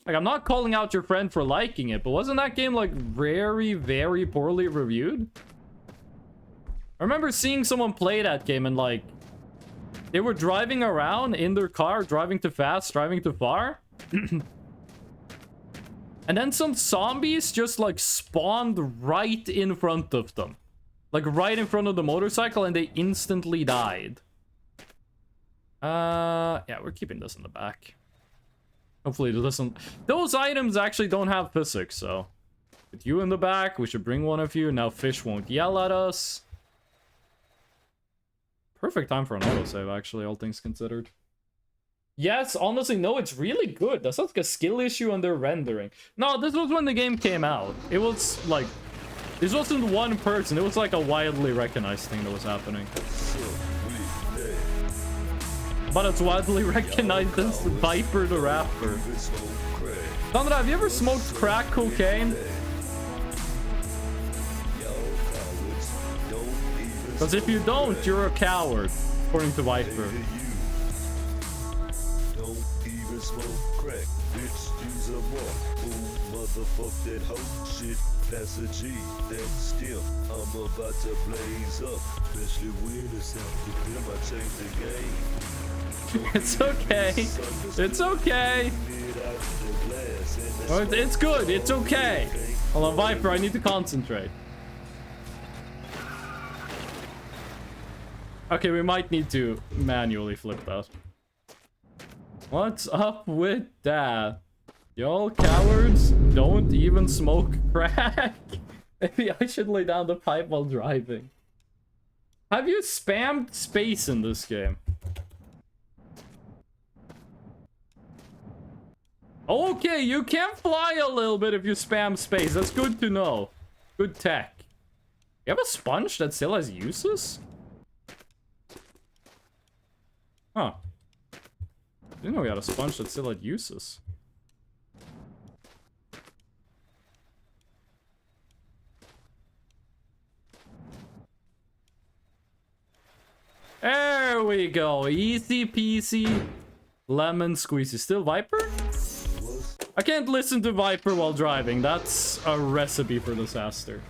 [SPEAKER 1] Like, I'm not calling out your friend for liking it, but wasn't that game, like, very, very poorly reviewed? I remember seeing someone play that game and, like, they were driving around in their car, driving too fast, driving too far. And then some zombies just, like, spawned right in front of them. Like, right in front of the motorcycle, and they instantly died. Yeah, we're keeping this in the back. Hopefully it doesn't... Those items actually don't have physics, so... With you in the back, we should bring one of you. Now fish won't yell at us. Perfect time for an autosave, actually, all things considered. Yes, honestly, no, it's really good. That's not like a skill issue on their rendering. No, this was when the game came out. It was, like... This wasn't one person. It was, like, a widely recognized thing that was happening. But it's widely recognized as Viper the Rapper. Sandra, have you ever smoked crack cocaine? Because if you don't, you're a coward, according to Viper.
[SPEAKER 8] Don't even smoke crack, bitch. Use a mark. Boom, motherfuck that hoe shit. That's a G, that's still. I'm about to blaze up, especially when it's after them. I changed the game.
[SPEAKER 1] It's okay. It's okay. Oh, it's good. It's okay. Hold on, Viper, I need to concentrate. Okay, we might need to manually flip that. What's up with that? Y'all cowards don't even smoke crack. Maybe I should lay down the pipe while driving. Have you spammed space in this game? Okay, you can fly a little bit if you spam space. That's good to know. Good tech. You have a sponge that still has uses? Huh. Didn't know we had a sponge that still had uses. There we go. Easy peasy. Lemon squeezy. Still Viper? I can't listen to Viper while driving. That's a recipe for disaster.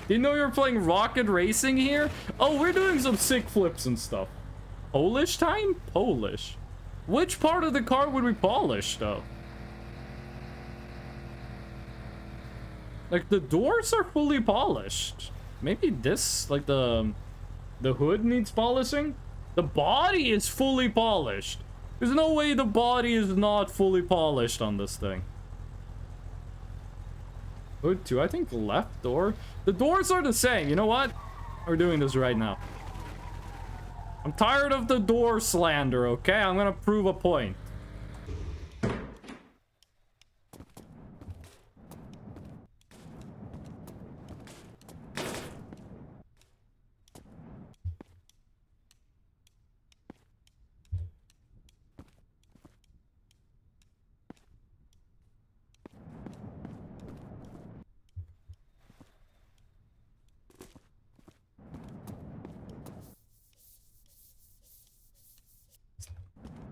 [SPEAKER 1] Didn't know you were playing Rocket Racing here? Oh, we're doing some sick flips and stuff. Polish time? Polish. Which part of the car would we polish, though? Like, the doors are fully polished. Maybe this, like, the hood needs polishing? The body is fully polished. There's no way the body is not fully polished on this thing. Hood 2, I think left door. The doors are the same. You know what? We're doing this right now. I'm tired of the door slander, okay? I'm gonna prove a point.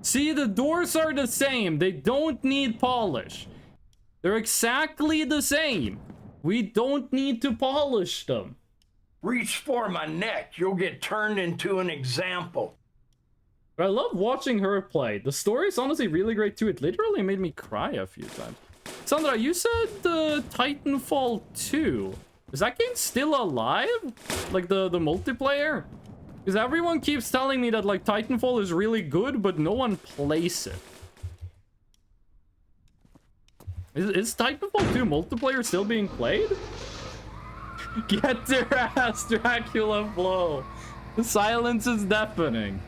[SPEAKER 1] See, the doors are the same. They don't need polish. They're exactly the same. We don't need to polish them.
[SPEAKER 2] Reach for my neck. You'll get turned into an example.
[SPEAKER 1] I love watching her play. The story is honestly really great too. It literally made me cry a few times. Sandra, you said Titanfall 2. Is that game still alive? Like the multiplayer? Because everyone keeps telling me that, like, Titanfall is really good, but no one plays it. Is Titanfall 2 multiplayer still being played? Get their ass, Dracula blow. The silence is deafening.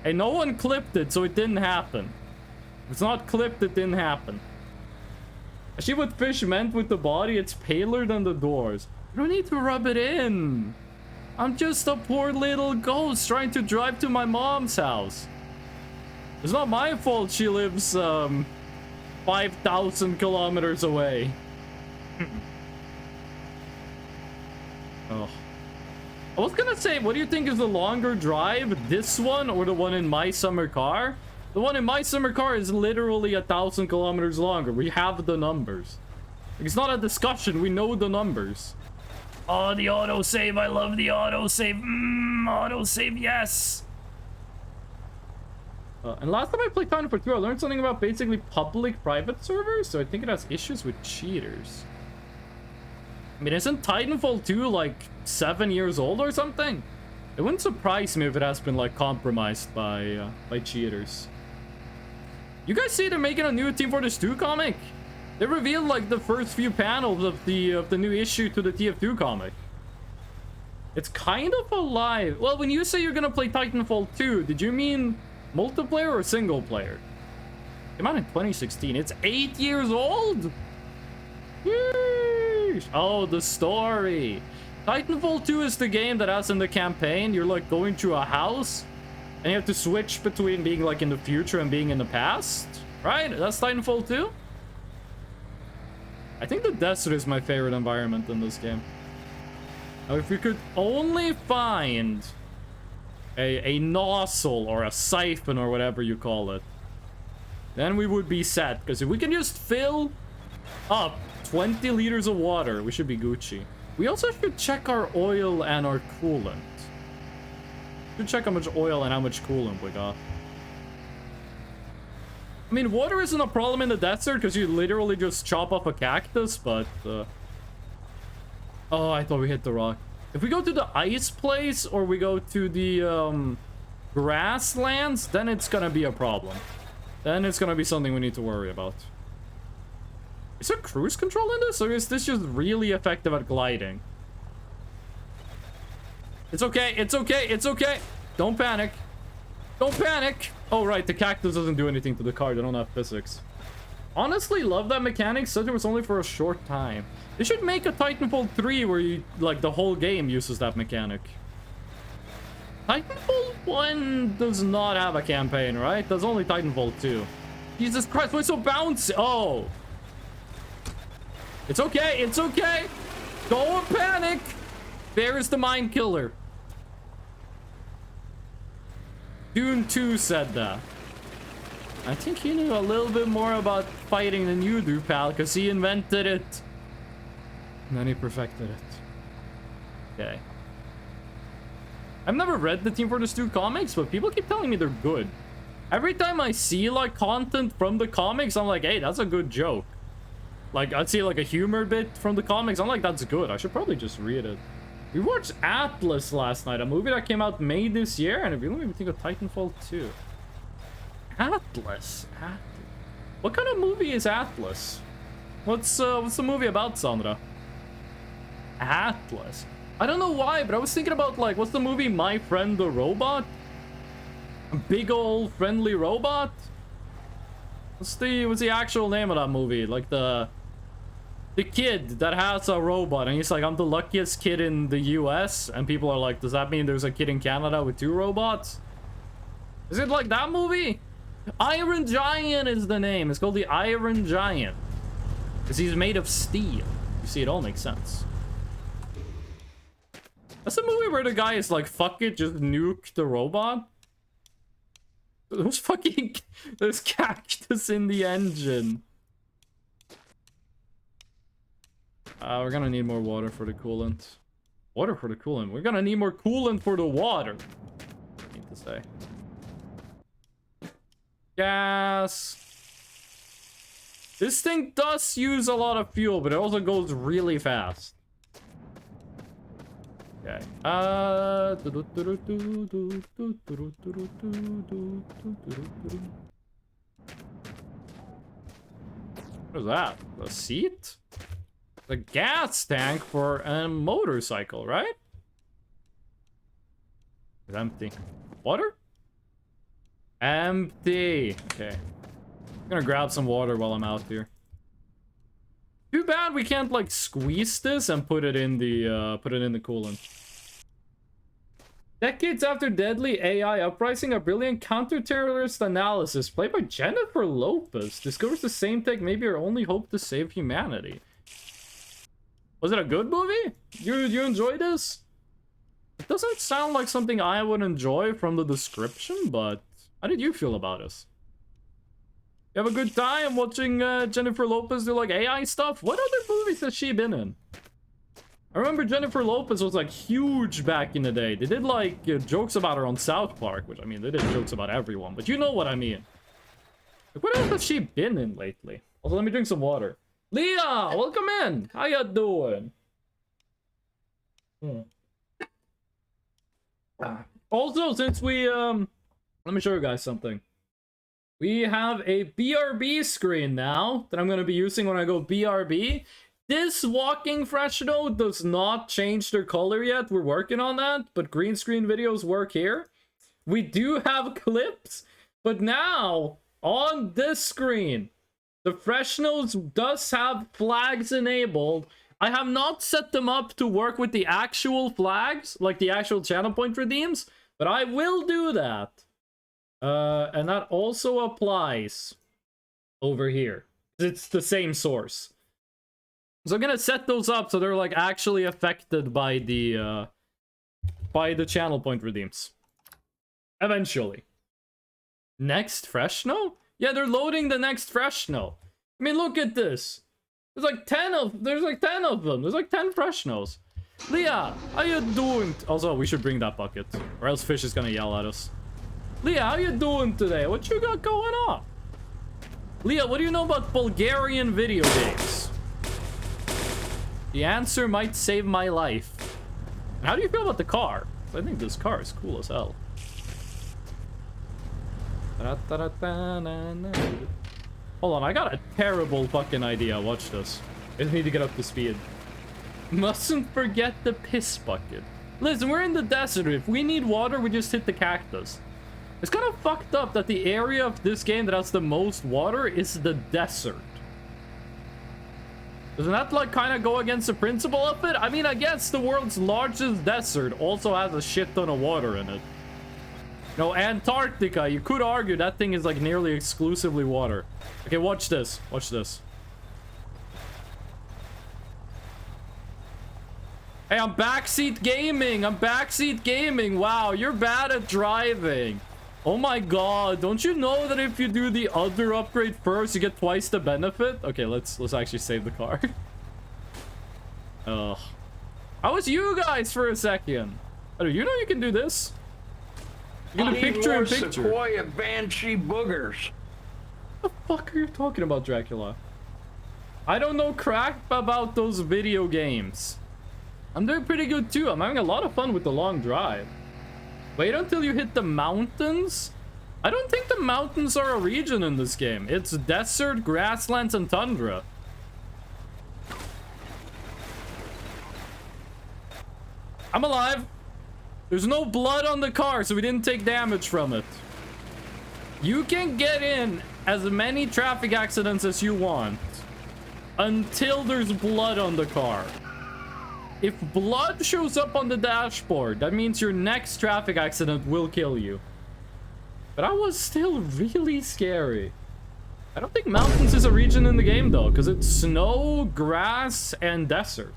[SPEAKER 1] Hey, no one clipped it, so it didn't happen. If it's not clipped, it didn't happen. Actually, what Fish meant with the body, it's paler than the doors. You don't need to rub it in. I'm just a poor little ghost trying to drive to my mom's house. It's not my fault she lives, 5,000 kilometers away. Oh. I was gonna say, what do you think is the longer drive? This one or the one in my summer car? The one in my summer car is literally 1,000 kilometers longer. We have the numbers. It's not a discussion. We know the numbers. Oh, the autosave. I love the autosave. Autosave, yes. And last time I played Titanfall 2, I learned something about basically public private servers, so I think it has issues with cheaters. I mean, isn't Titanfall 2 like 7 years old or something? It wouldn't surprise me if it has been like compromised by cheaters. You guys see they're making a new Team Fortress 2 comic? They revealed like the first few panels of the new issue to the TF2 comic. It's kind of alive. Well, when you say you're gonna play Titanfall 2, did you mean multiplayer or single player? Came out in 2016. It's 8 years old? Yeesh. Oh, the story. Titanfall 2 is the game that has in the campaign, you're like going through a house and you have to switch between being like in the future and being in the past, right? That's Titanfall 2? I think the desert is my favorite environment in this game. Now, if we could only find a nozzle or a siphon or whatever you call it, then we would be set. Because if we can just fill up 20 liters of water, we should be Gucci. We also should check our oil and our coolant. Should check how much oil and how much coolant we got. I mean, water isn't a problem in the desert because you literally just chop off a cactus, but... Oh, I thought we hit the rock. If we go to the ice place or we go to the grasslands, then it's gonna be a problem. Then it's gonna be something we need to worry about. Is there cruise control in this, or is this just really effective at gliding? It's okay, it's okay, it's okay. Don't panic. Don't panic. Oh, right, the cactus doesn't do anything to the car. They don't have physics. Honestly, love that mechanic, such it was only for a short time. They should make a Titanfall 3 where you, like, the whole game uses that mechanic. Titanfall 1 does not have a campaign, right? That's only Titanfall 2. Jesus Christ, why so bouncy? Oh. It's okay, it's okay. Don't panic. There's the mind killer. Dune 2 said that. I think he knew a little bit more about fighting than you do, pal, because he invented it. And then he perfected it. Okay. I've never read the Team Fortress 2 comics, but people keep telling me they're good. Every time I see, like, content from the comics, I'm like, hey, that's a good joke. Like, I'd see, like, a humor bit from the comics. I'm like, that's good. I should probably just read it. We watched Atlas last night, a movie that came out May this year, and we don't even think of Titanfall 2. Atlas? What kind of movie is Atlas? What's the movie about, Sandra? Atlas. I don't know why, but I was thinking about, like, what's the movie My Friend the Robot? A big old friendly robot? What's the actual name of that movie? Like the kid that has a robot and he's like, I'm the luckiest kid in the US, and people are like, does that mean there's a kid in Canada with 2 robots? Is it like that movie? Iron Giant is the name. It's called the Iron Giant because he's made of steel. You see, it all makes sense. That's a movie where the guy is like, fuck it, just nuke the robot. There's cactus in the engine. We're gonna need more water for the coolant. Water for the coolant? We're gonna need more coolant for the water. I need to say. Gas. This thing does use a lot of fuel, but it also goes really fast. Okay. What is that? A seat? The gas tank for a motorcycle, right? It's empty. Water? Empty. Okay. I'm gonna grab some water while I'm out here. Too bad we can't like squeeze this and put it in the coolant. Decades after deadly AI uprising, a brilliant counter-terrorist analysis played by Jennifer Lopez discovers the same tech may be our only hope to save humanity. Was it a good movie? You enjoy this? It doesn't sound like something I would enjoy from the description, but how did you feel about this? You have a good time watching Jennifer Lopez do like AI stuff? What other movies has she been in? I remember Jennifer Lopez was like huge back in the day. They did like jokes about her on South Park, which I mean, they did jokes about everyone, but you know what I mean. Like, what else has she been in lately? Also, let me drink some water. Leah, welcome in. How you doing? Also, since we, let me show you guys something. We have a BRB screen now that I'm going to be using when I go BRB. This walking Freshno does not change their color yet. We're working on that, but green screen videos work here. We do have clips, but now on this screen, the Freshnos does have flags enabled. I have not set them up to work with the actual flags, like the actual channel point redeems, but I will do that. And that also applies over here. It's the same source. So I'm gonna set those up so they're like actually affected by the channel point redeems. Eventually. Next Freshno? Yeah, they're loading the next Freshno. I mean, look at this. There's like 10 of them. There's like 10 Freshnos. Leah, how you doing? Also, we should bring that bucket, or else Fish is gonna yell at us. Leah, how you doing today? What you got going on? Leah, what do you know about Bulgarian video games? The answer might save my life. And how do you feel about the car? I think this car is cool as hell. Hold on, I got a terrible fucking idea. Watch this. I just need to get up to speed. Mustn't forget the piss bucket. Listen, we're in the desert. If we need water, we just hit the cactus. It's kind of fucked up that the area of this game that has the most water is the desert. Doesn't that like kind of go against the principle of it? I mean, I guess the world's largest desert also has a shit ton of water in it. No, Antarctica, you could argue that thing is like nearly exclusively water. Okay, watch this. Watch this. Hey, I'm backseat gaming. I'm backseat gaming. Wow, you're bad at driving. Oh my god, don't you know that if you do the other upgrade first, you get twice the benefit? Okay, let's actually save the car. Ugh. How was you guys for a second? Oh, you know you can do this? You can do picture in picture.
[SPEAKER 2] Sequoia Banshee boogers.
[SPEAKER 1] What the fuck are you talking about, Dracula? I don't know crap about those video games. I'm doing pretty good too. I'm having a lot of fun with the long drive. Wait until you hit the mountains? I don't think the mountains are a region in this game. It's desert, grasslands, and tundra. I'm alive. There's no blood on the car, so we didn't take damage from it. You can get in as many traffic accidents as you want until there's blood on the car. If blood shows up on the dashboard, that means your next traffic accident will kill you. But that was still really scary. I don't think mountains is a region in the game though, because it's snow, grass, and desert.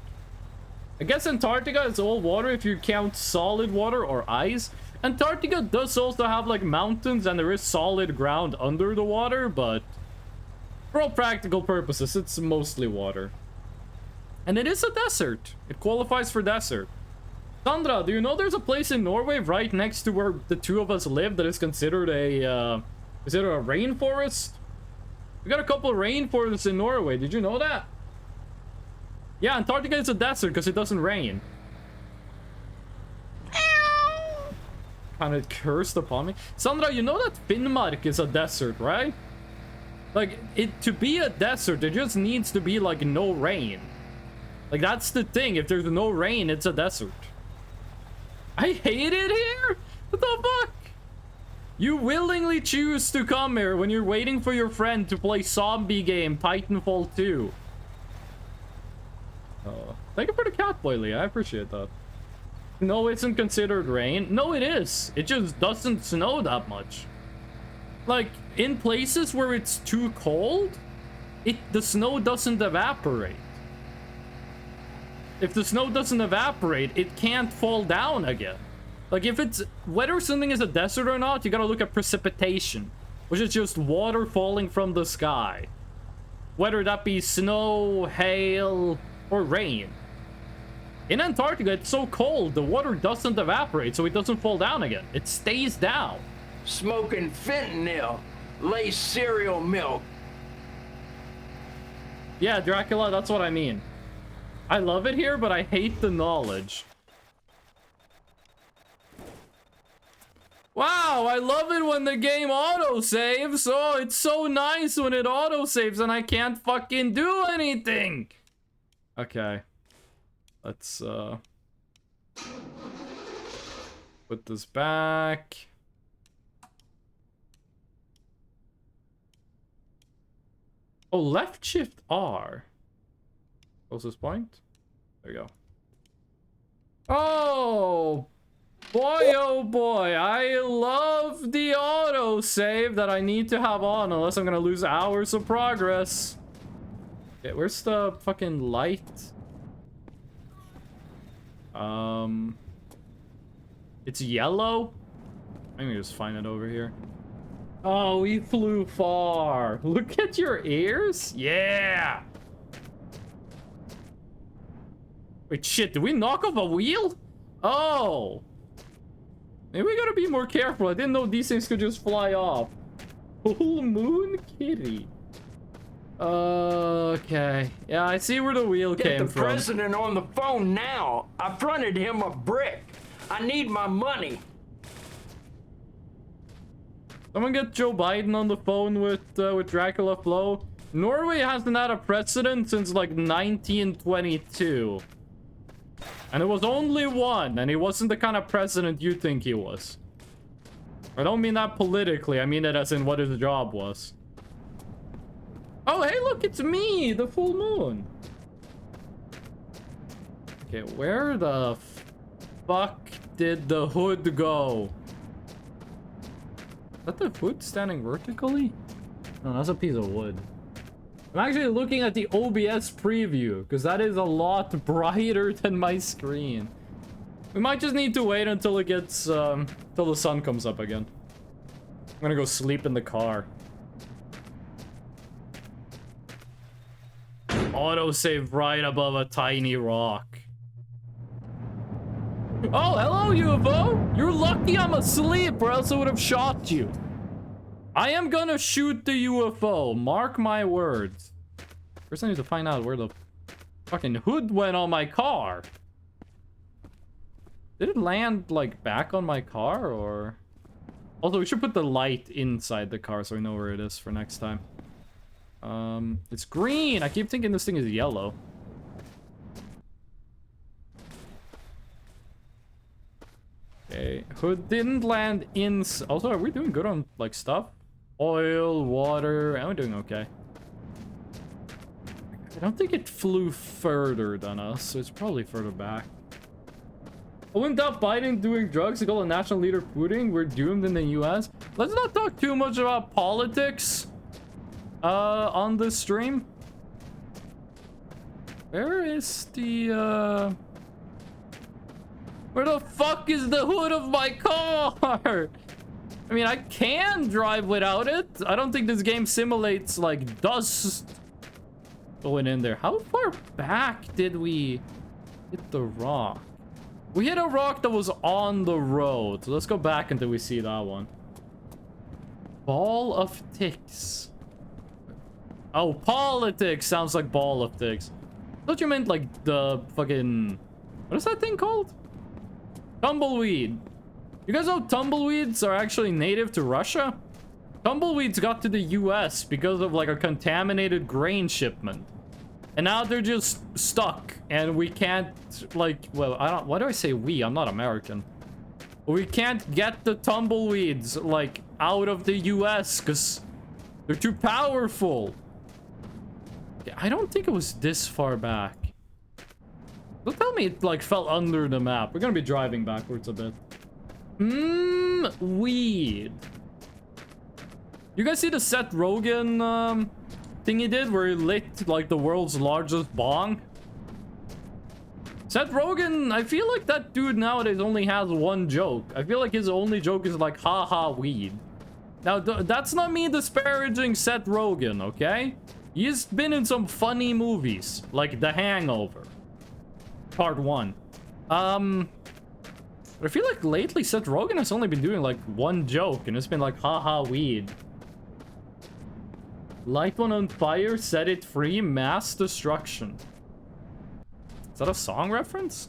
[SPEAKER 1] I guess Antarctica is all water if you count solid water or ice. Antarctica does also have like mountains and there is solid ground under the water, but for all practical purposes, it's mostly water. And it is a desert. It qualifies for desert. Sandra, do you know there's a place in Norway right next to where the two of us live that is considered a rainforest? We got a couple of rainforests in Norway. Did you know that? Yeah, Antarctica is a desert because it doesn't rain. Kind of cursed upon me. Sandra, you know that Finnmark is a desert, right? Like, to be a desert, there just needs to be like no rain. Like, that's the thing. If there's no rain, it's a desert. I hate it here? What the fuck? You willingly choose to come here when you're waiting for your friend to play zombie game Titanfall 2. Thank you for the cat boy, Lee. I appreciate that. No, it isn't considered rain. No, it is. It just doesn't snow that much. Like, in places where it's too cold, the snow doesn't evaporate. If the snow doesn't evaporate, it can't fall down again. Like, if it's whether something is a desert or not, you gotta look at precipitation. which is just water falling from the sky. Whether that be snow, hail, or rain. In Antarctica, it's so cold, the water doesn't evaporate, so it doesn't fall down again. It stays down.
[SPEAKER 2] Smoking fentanyl, laced cereal milk.
[SPEAKER 1] Yeah, Dracula, that's what I mean. I love it here, but I hate the knowledge. Wow, I love it when the game autosaves. Oh, it's so nice when it autosaves and I can't fucking do anything. Okay. Let's, put this back. Oh, left shift R. Closest point. There you go. Oh boy, I love the autosave that I need to have on unless I'm gonna lose hours of progress. Okay, where's the fucking light? It's yellow? I'm gonna just find it over here. Oh, we flew far. Look at your ears. Yeah. Wait, shit, did we knock off a wheel? Oh. Maybe we gotta be more careful. I didn't know these things could just fly off. Full moon kitty. Okay. Yeah, I see where the wheel came
[SPEAKER 2] Get the
[SPEAKER 1] from.
[SPEAKER 2] president on the phone now. I fronted him a brick. I need my money.
[SPEAKER 1] Someone get Joe Biden on the phone with Dracula Flow. Norway hasn't had a president since like 1922. And it was only one, and he wasn't the kind of president you think he was. I don't mean that politically, I mean it as in what his job was. Oh, hey, look, it's me, the full moon. Okay, where the fuck did the hood go? Is that the hood standing vertically? No, that's a piece of wood. I'm actually looking at the OBS preview, because that is a lot brighter than my screen. We might just need to wait until it gets, till the sun comes up again. I'm gonna go sleep in the car. Autosave right above a tiny rock. Oh, hello, UFO! You're lucky I'm asleep, or else I would have shot you. I am gonna shoot the UFO. Mark my words. First, I need to find out where the fucking hood went on my car. Did it land, like, back on my car, or... Also, we should put the light inside the car so we know where it is for next time. It's green! I keep thinking this thing is yellow. Okay, hood didn't land in... Also, are we doing good on, like, stuff? Oil, water, and we're doing okay. I don't think it flew further than us, so it's probably further back. Wouldn't that Biden doing drugs to call a national leader Putin? We're doomed in the US. Let's not talk too much about politics on this stream. Where is the where the fuck is the hood of my car? I mean, I can drive without it. I don't think this game simulates like dust going in there. How far back did we hit the rock? We hit a rock that was on the road. So let's go back until we see that one. Ball of ticks. Oh, politics sounds like ball of ticks. I thought you meant like the fucking... What is that thing called? Tumbleweed. You guys know tumbleweeds are actually native to Russia? Tumbleweeds got to the US because of like a contaminated grain shipment. And now they're just stuck, and we can't, like, well, I don't, why do I say we? I'm not American. We can't get the tumbleweeds, like, out of the US, because they're too powerful. Okay, I don't think it was this far back. Don't tell me it, like, fell under the map. We're gonna be driving backwards a bit. Weed. You guys see the Seth Rogen, thing he did where he lit like the world's largest bong? Seth Rogen, I feel like that dude nowadays only has one joke. I feel like his only joke is like haha weed. Now, that's not me disparaging Seth Rogen, okay? He's been in some funny movies, like The Hangover, Part 1. But I feel like lately Seth Rogen has only been doing like one joke, and it's been like, haha, weed. Light one on fire, set it free, mass destruction. Is that a song reference?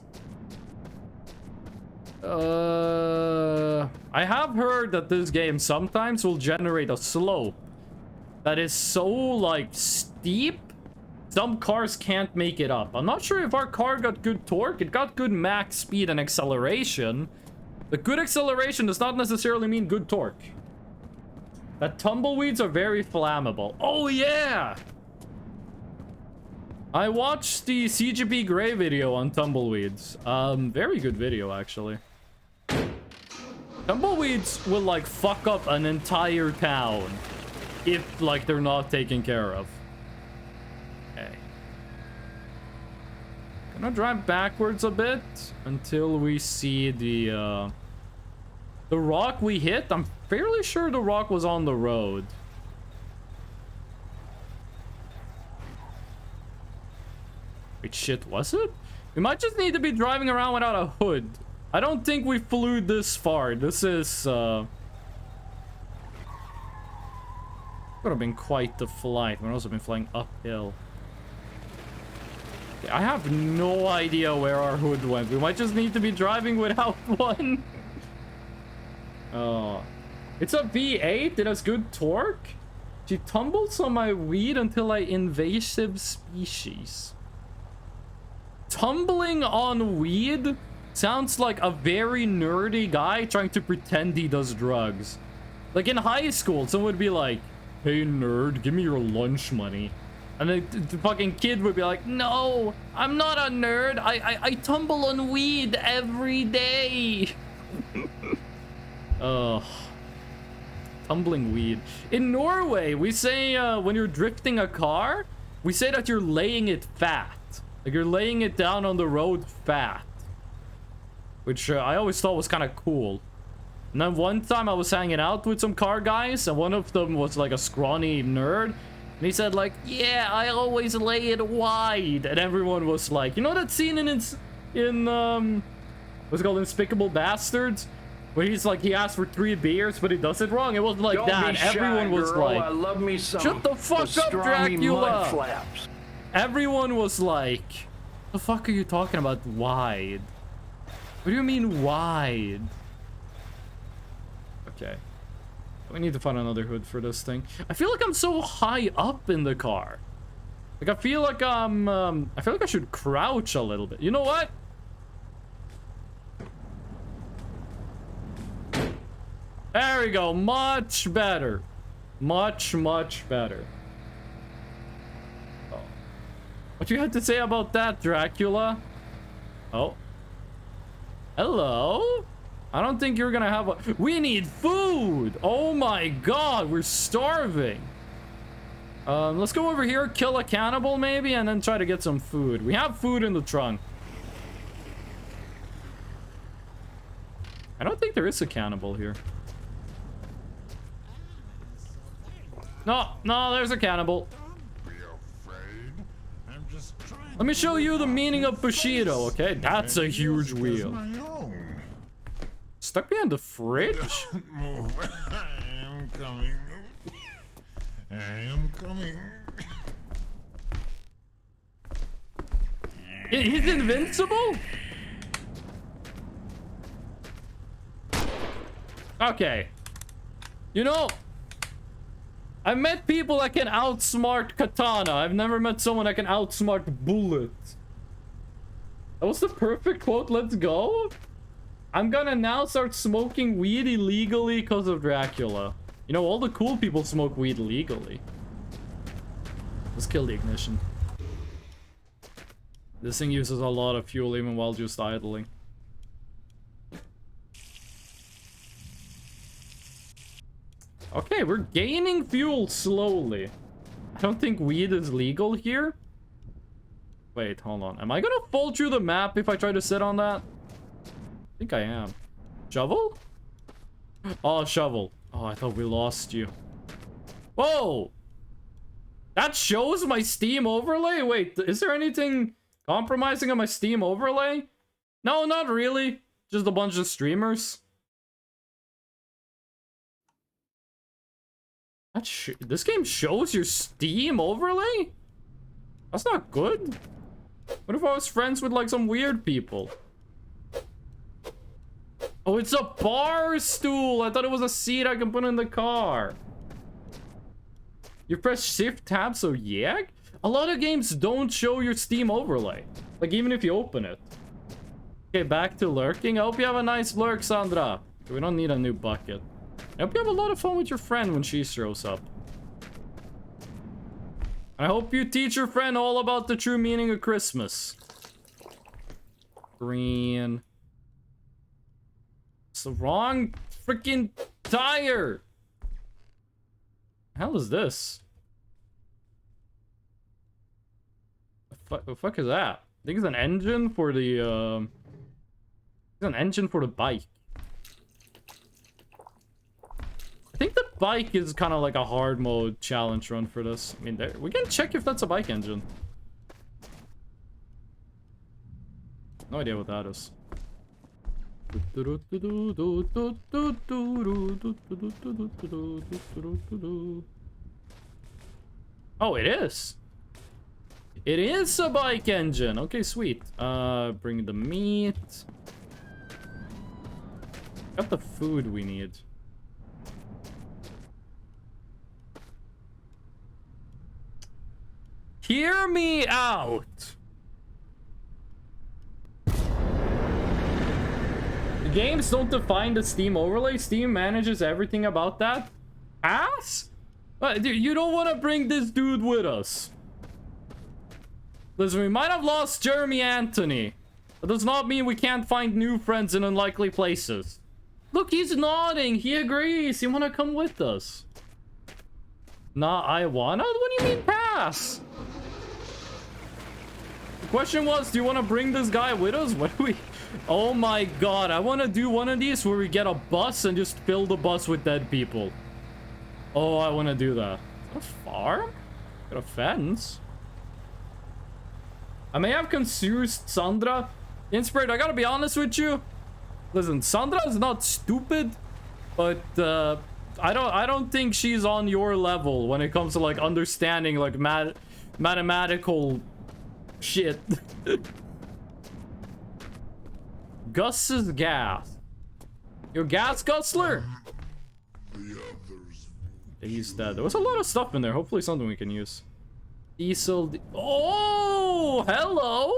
[SPEAKER 1] I have heard that this game sometimes will generate a slope that is so, like, steep, some cars can't make it up. I'm not sure if our car got good torque. It got good max speed and acceleration. The good acceleration does not necessarily mean good torque. That tumbleweeds are very flammable. Oh, yeah! I watched the CGP Grey video on tumbleweeds. Very good video, actually. Tumbleweeds will, like, fuck up an entire town if, like, they're not taken care of. Okay. Gonna drive backwards a bit until we see the rock we hit. I'm fairly sure the rock was on the road. Wait, shit, was it? We might just need to be driving around without a hood. I don't think we flew this far. This is, would have been quite the flight. We've also been flying uphill. Okay, I have no idea where our hood went. We might just need to be driving without one. Oh. It's a V8. It has good torque. She tumbles on my weed until I invasive species. Tumbling on weed sounds like a very nerdy guy trying to pretend he does drugs. Like in high school, someone would be like, hey nerd, give me your lunch money. And the fucking kid would be like, no, I'm not a nerd. I tumble on weed every day. Ugh. Tumbling weed. In Norway, we say when you're drifting a car, we say that you're laying it fat. Like you're laying it down on the road fat. Which I always thought was kind of cool. And then one time I was hanging out with some car guys, and one of them was like a scrawny nerd. And he said like, yeah, I always lay it wide. And everyone was like, you know that scene in what's it called, Despicable Bastards? Where he's like, he asked for 3 beers, but he does it wrong. It wasn't like that. Everyone was like,
[SPEAKER 2] I love me some
[SPEAKER 1] shut the fuck up, Dracula.
[SPEAKER 2] Mud flaps.
[SPEAKER 1] Everyone was like, the fuck are you talking about wide? What do you mean wide? Okay. We need to find another hood for this thing. I feel like I'm so high up in the car. Like, I feel like I should crouch a little bit. You know what? There we go. Much better. Much, much better. Oh. What you had to say about that, Dracula? Oh. Hello? I don't think you're gonna have a... We need food! Oh my god, we're starving. Let's go over here, kill a cannibal maybe, and then try to get some food. We have food in the trunk. I don't think there is a cannibal here. No, no, there's a cannibal. Let me show you the meaning of Bushido, okay? That's a huge wheel. Stuck behind the fridge?
[SPEAKER 3] I am coming. I am coming.
[SPEAKER 1] He's invincible? Okay. You know, I've met people that can outsmart Katana. I've never met someone that can outsmart Bullet. That was the perfect quote. Let's go. I'm gonna now start smoking weed illegally because of Dracula. You know, all the cool people smoke weed legally. Let's kill the ignition. This thing uses a lot of fuel even while just idling. Okay, we're gaining fuel slowly. I don't think weed is legal here. Wait, hold on. Am I gonna fall through the map if I try to sit on that? I think I am. Shovel? Oh, shovel. Oh, I thought we lost you. Whoa! That shows my Steam overlay? Wait, is there anything compromising on my Steam overlay? No, not really. Just a bunch of streamers. This game shows your Steam overlay? That's not good. What if I was friends with like some weird people? Oh, it's a bar stool. I thought it was a seat I can put in the car. You press shift tab, so yeah? A lot of games don't show your Steam overlay. Like even if you open it. Okay, back to lurking. I hope you have a nice lurk, Sandra. We don't need a new bucket. I hope you have a lot of fun with your friend when she shows up. I hope you teach your friend all about the true meaning of Christmas. Green. It's the wrong freaking tire. The hell is this? The fuck is that? I think it's an engine for the it's an engine for the bike. I think the bike is kind of like a hard mode challenge run for this. I mean, we can check if that's a bike engine. No idea what that is. Oh, it is. It is a bike engine. Okay, sweet. Bring the meat. Got the food we need. Hear me out. The games don't define the Steam overlay. Steam manages everything about that. Ass? Dude, you don't want to bring this dude with us. Listen, we might have lost Jeremy Anthony. That does not mean we can't find new friends in unlikely places. Look, he's nodding. He agrees. He want to come with us. Nah, I wanna? What do you mean pass? The question was, do you want to bring this guy with us? What do we... Oh my god, I want to do one of these where we get a bus and just fill the bus with dead people. Oh, I want to do that. A farm? Got a fence. I may have confused Sandra. Inspired, I gotta be honest with you. Listen, Sandra is not stupid, but I don't think she's on your level when it comes to like understanding like mathematical shit. Gus's gas. Your gas guzzler? He's dead. There was a lot of stuff in there. Hopefully something we can use. Diesel. Oh, hello.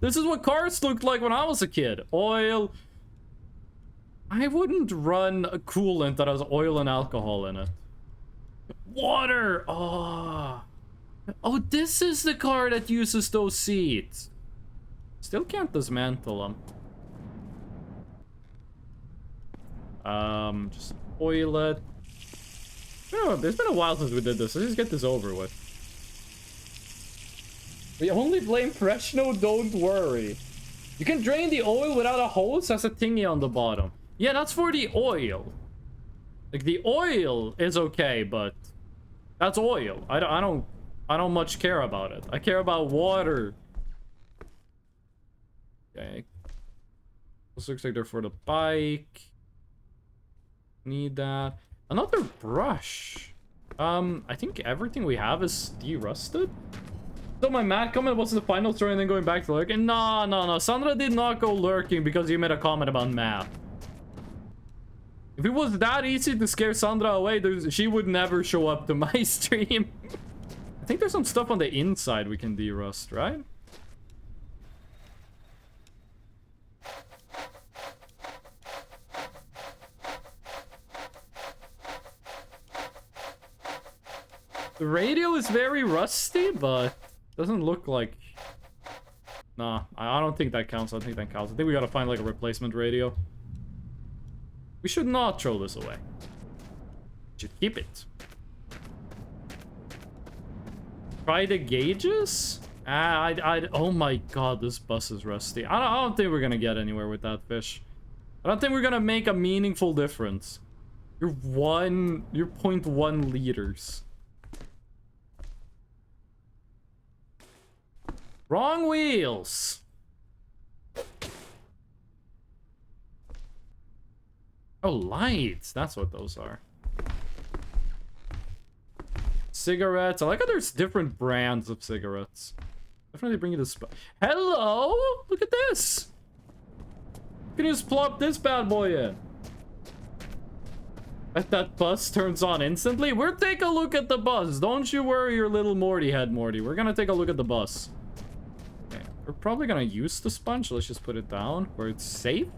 [SPEAKER 1] This is what cars looked like when I was a kid. Oil. I wouldn't run a coolant that has oil and alcohol in it. Water. Oh. Oh, this is the car that uses those seats. Still can't dismantle them. Just oil it. Oh, it's been a while since we did this. Let's just get this over with. We only blame Freshno, don't worry. You can drain the oil without a hose. That's a thingy on the bottom. Yeah, that's for the oil. Like the oil is okay, but that's oil. I don't much care about it. I care about water. Okay. This looks like they're for the bike. Need that. Another brush. I think everything we have is de-rusted. So my mad comment was the final story and then going back to lurking. No. Sandra did not go lurking because you made a comment about math. If it was that easy to scare Sandra away, she would never show up to my stream. I think there's some stuff on the inside we can de-rust, right? The radio is very rusty, but doesn't look like... Nah, I don't think that counts. I don't think that counts. I think we gotta find like a replacement radio. We should not throw this away. We should keep it. Try the gauges? Oh my god, this bus is rusty. I don't think we're gonna get anywhere with that fish. I don't think we're gonna make a meaningful difference. You're 0.1 liters. Wrong wheels. Oh, lights. That's what those are. Cigarettes. I like how there's different brands of cigarettes. Definitely bring you the spot. Hello? Look at this. You can just plop this bad boy in. Bet that bus turns on instantly. We'll take a look at the bus. Don't you worry your little Morty head, Morty. We're gonna take a look at the bus. Okay. We're probably gonna use the sponge. Let's just put it down where it's safe.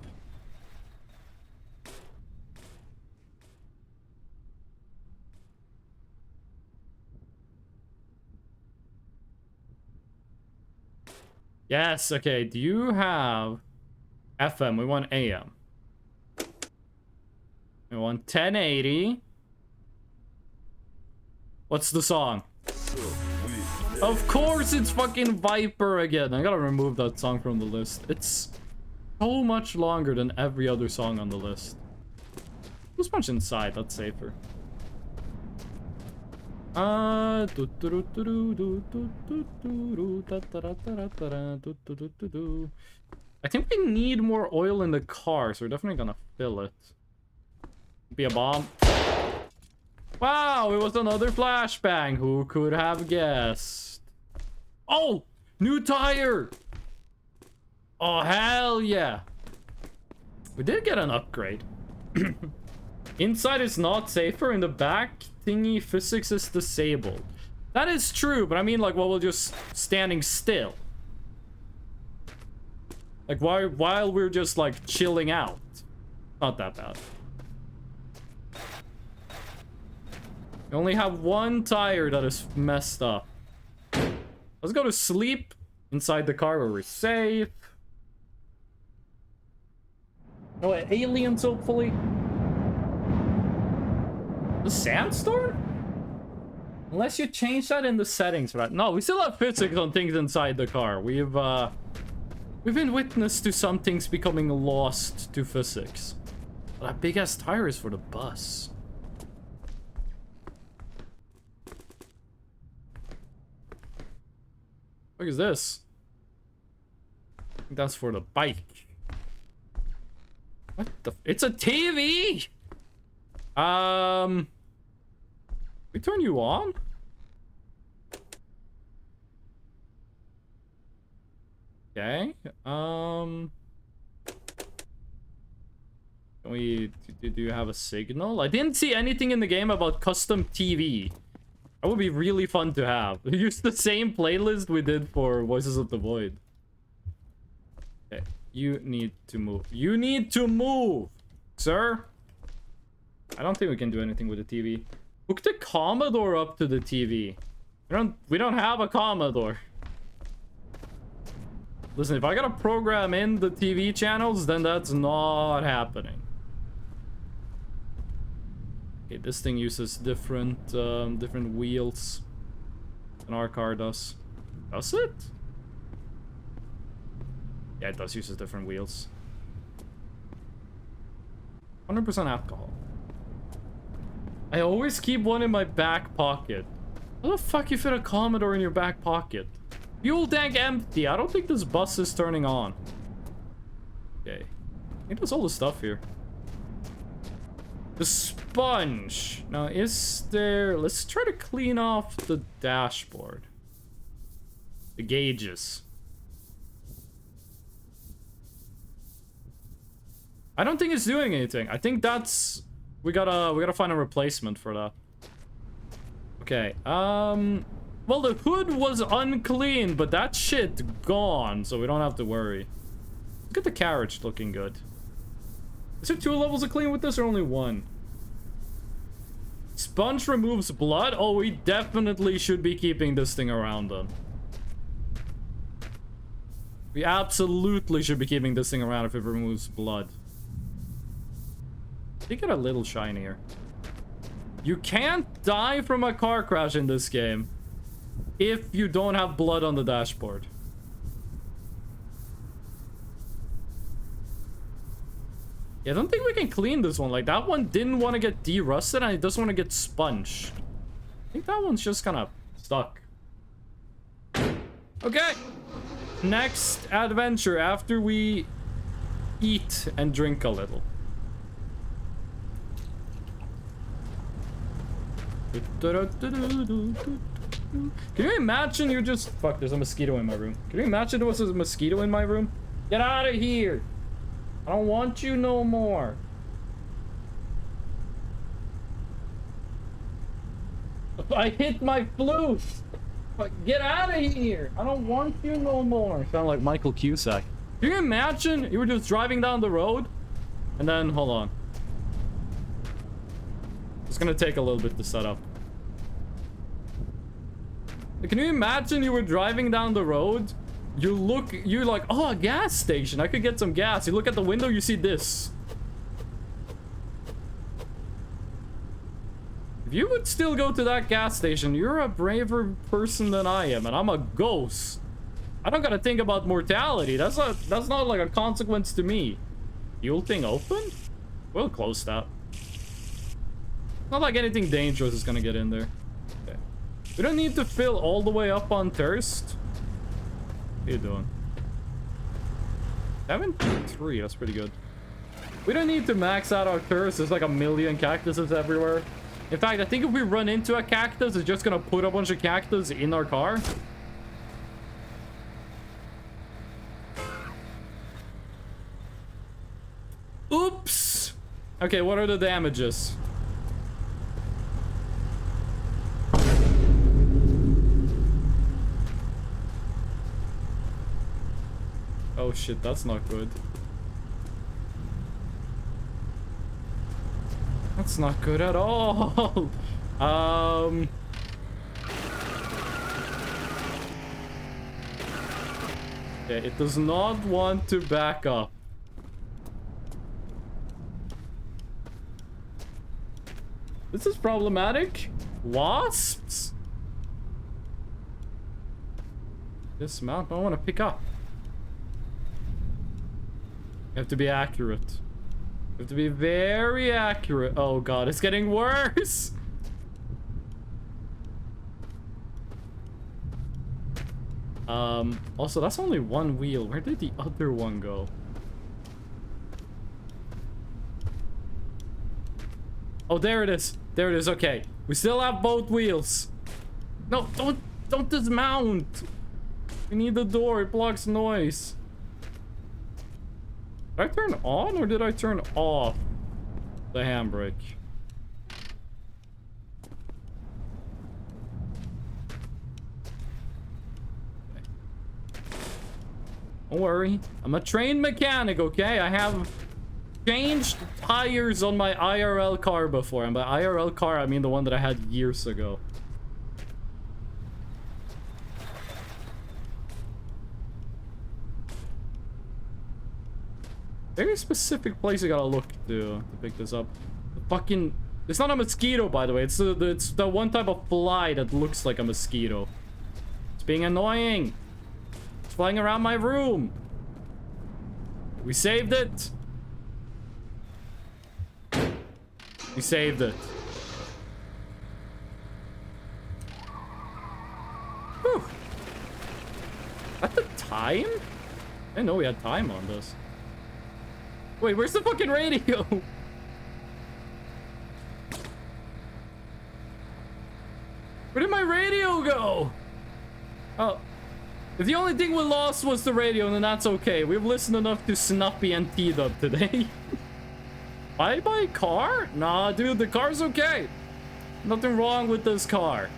[SPEAKER 1] Yes, okay. Do you have FM? We want AM. We want 1080. What's the song? Of course it's fucking Viper again. I gotta remove that song from the list. It's so much longer than every other song on the list. Too much inside, that's safer. I think we need more oil in the car, so we're definitely gonna fill it. Be a bomb. Wow, it was another flashbang. Who could have guessed? Oh, new tire. Oh, hell yeah. We did get an upgrade. Inside is not safer. In the back thingy, physics is disabled. That is true, but I mean, like, well, we're just standing still. Like, while we're just, like, chilling out. Not that bad. We only have one tire that is messed up. Let's go to sleep inside the car where we're safe. No aliens, hopefully. The sandstorm? Unless you change that in the settings, right? No, we still have physics on things inside the car. We've been witness to some things becoming lost to physics. But that big ass tire is for the bus. What is this? I think that's for the bike. What the? It's a TV! We turn you on? Okay. Can we... Do you have a signal? I didn't see anything in the game about custom TV. That would be really fun to have. Use the same playlist we did for Voices of the Void. Okay. You need to move. You need to move, sir. I don't think we can do anything with the TV. Hook the Commodore up to the TV. We don't have a Commodore. Listen, if I gotta program in the TV channels, then that's not happening. Okay, this thing uses different different wheels than our car does. Does it? Yeah, it does use different wheels. 100% alcohol. I always keep one in my back pocket. How the fuck you fit a Commodore in your back pocket? Fuel tank empty. I don't think this bus is turning on. Okay. I think that's all the stuff here. The sponge. Now, is there... Let's try to clean off the dashboard. The gauges. I don't think it's doing anything. I think that's... We gotta find a replacement for that. Okay, well, the hood was unclean, but that shit gone, so we don't have to worry. Look at the carriage looking good. Is there 2 levels of clean with this, or only 1? Sponge removes blood? Oh, we definitely should be keeping this thing around, then. We absolutely should be keeping this thing around if it removes blood. They get a little shinier. You can't die from a car crash in this game if you don't have blood on the dashboard. Yeah, I don't think we can clean this one. Like, that one didn't want to get de-rusted, and it doesn't want to get sponged. I think that one's just kind of stuck. Okay. Next adventure after we eat and drink a little. Can you imagine you're just... Fuck, there's a mosquito in my room. Can you imagine there was a mosquito in my room? Get out of here. I don't want you no more. I hit my flute. Get out of here. I don't want you no more. Sound like Michael Cusack. Can you imagine you were just driving down the road? And then, hold on. It's gonna take a little bit to set up. Can you imagine you were driving down the road? You're like, oh, a gas station. I could get some gas. You look at the window, you see this. If you would still go to that gas station, you're a braver person than I am, and I'm a ghost. I don't gotta think about mortality. That's not like a consequence to me. Fuel thing open? We'll close that. Not like anything dangerous is gonna get in there. Okay. We don't need to fill all the way up on thirst. What are you doing? 7.3, that's pretty good. We don't need to max out our thirst. There's like a million cactuses everywhere. In fact, I think if we run into a cactus, it's just gonna put a bunch of cactus in our car. Oops! Okay, what are the damages? Oh shit, that's not good. That's not good at all. Okay, it does not want to back up. This is problematic. Wasps? This mount I want to pick up. You have to be accurate. You have to be very accurate. Oh god, it's getting worse. Also, that's only one wheel. Where did the other one go? Oh, there it is. There it is. Okay. We still have both wheels. No, don't dismount. We need the door. It blocks noise. Did I turn on or did I turn off the handbrake? Don't worry. I'm a trained mechanic, okay? I have changed tires on my IRL car before. And by IRL car, I mean the one that I had years ago. Very specific place I gotta look to pick this up. The fucking... It's not a mosquito, by the way. It's the one type of fly that looks like a mosquito. It's being annoying. It's flying around my room. We saved it. We saved it. Whew. At the time? I didn't know we had time on this. Wait, where's the fucking radio? Where did my radio go? Oh. If the only thing we lost was the radio, then that's okay. We've listened enough to Snuppy and T-Dub today. Bye-bye car? Nah, dude, the car's okay. Nothing wrong with this car.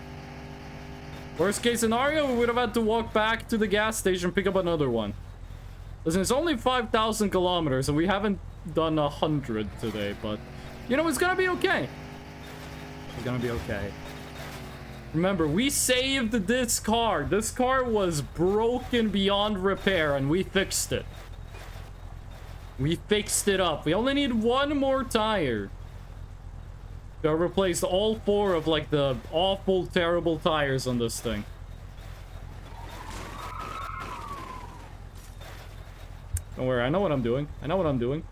[SPEAKER 1] Worst case scenario, we would have had to walk back to the gas station and pick up another one. Listen, it's only 5,000 kilometers, and we haven't done 100 today, but... You know, it's gonna be okay. It's gonna be okay. Remember, we saved this car. This car was broken beyond repair, and we fixed it. We fixed it up. We only need one more tire. To replace all 4 of, like, the awful, terrible tires on this thing. Don't worry, I know what I'm doing. I know what I'm doing.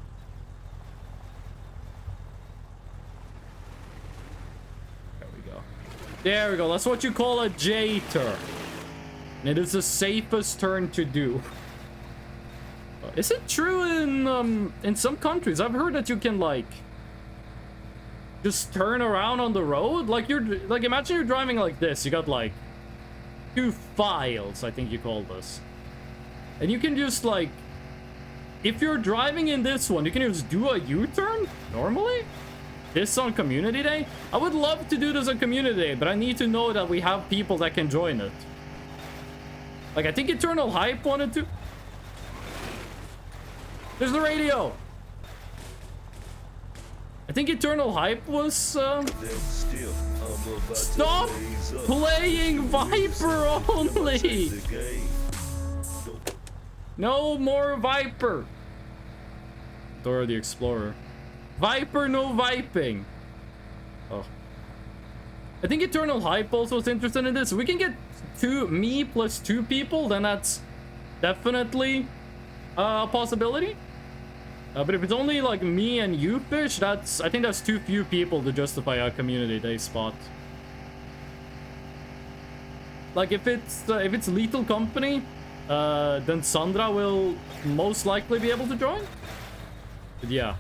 [SPEAKER 1] There we go. That's what you call a J turn. And it is the safest turn to do. Is it true in some countries? I've heard that you can like just turn around on the road. Like imagine you're driving like this. You got like 2 files, I think you call this. And you can just like, if you're driving in this one, you can just do a U-turn normally. This on Community Day? I would love to do this on Community Day, but I need to know that we have people that can join it. Like, I think Eternal Hype wanted to. There's the radio. I think Eternal Hype was, Stop playing Viper only! No more Viper! Dora the Explorer. Viper, no viping. Oh. I think Eternal Hype also is interested in this. If we can get me plus 2 people, then that's definitely a possibility. But if it's only like me and you, Fish, I think that's too few people to justify a Community Day spot. Like if it's Lethal Company, then Sandra will most likely be able to join. But yeah.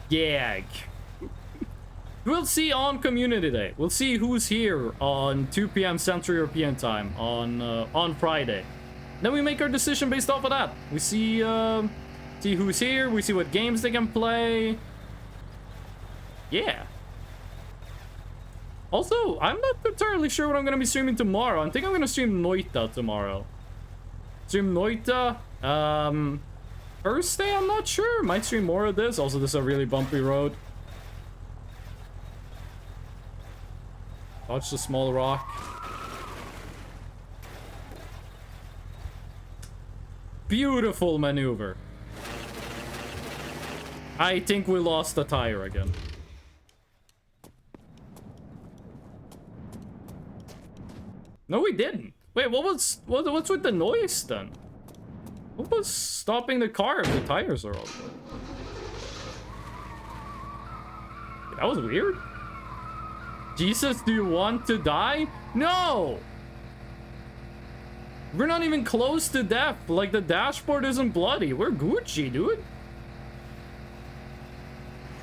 [SPEAKER 1] Yeah. We'll see on Community Day. We'll see who's here on 2 p.m. Central European time on Friday. Then we make our decision based off of that. We see who's here. We see what games they can play. Yeah. Also, I'm not entirely sure what I'm going to be streaming tomorrow. I think I'm going to stream Noita tomorrow. Stream Noita. Thursday, I'm not sure. Might stream more of this. Also, this is a really bumpy road. Watch the small rock. Beautiful maneuver. I think we lost the tire again. No, we didn't. Wait, what's with the noise then? What was stopping the car if the tires are open? That was weird. Jesus, do you want to die? No! We're not even close to death. Like, the dashboard isn't bloody. We're Gucci, dude.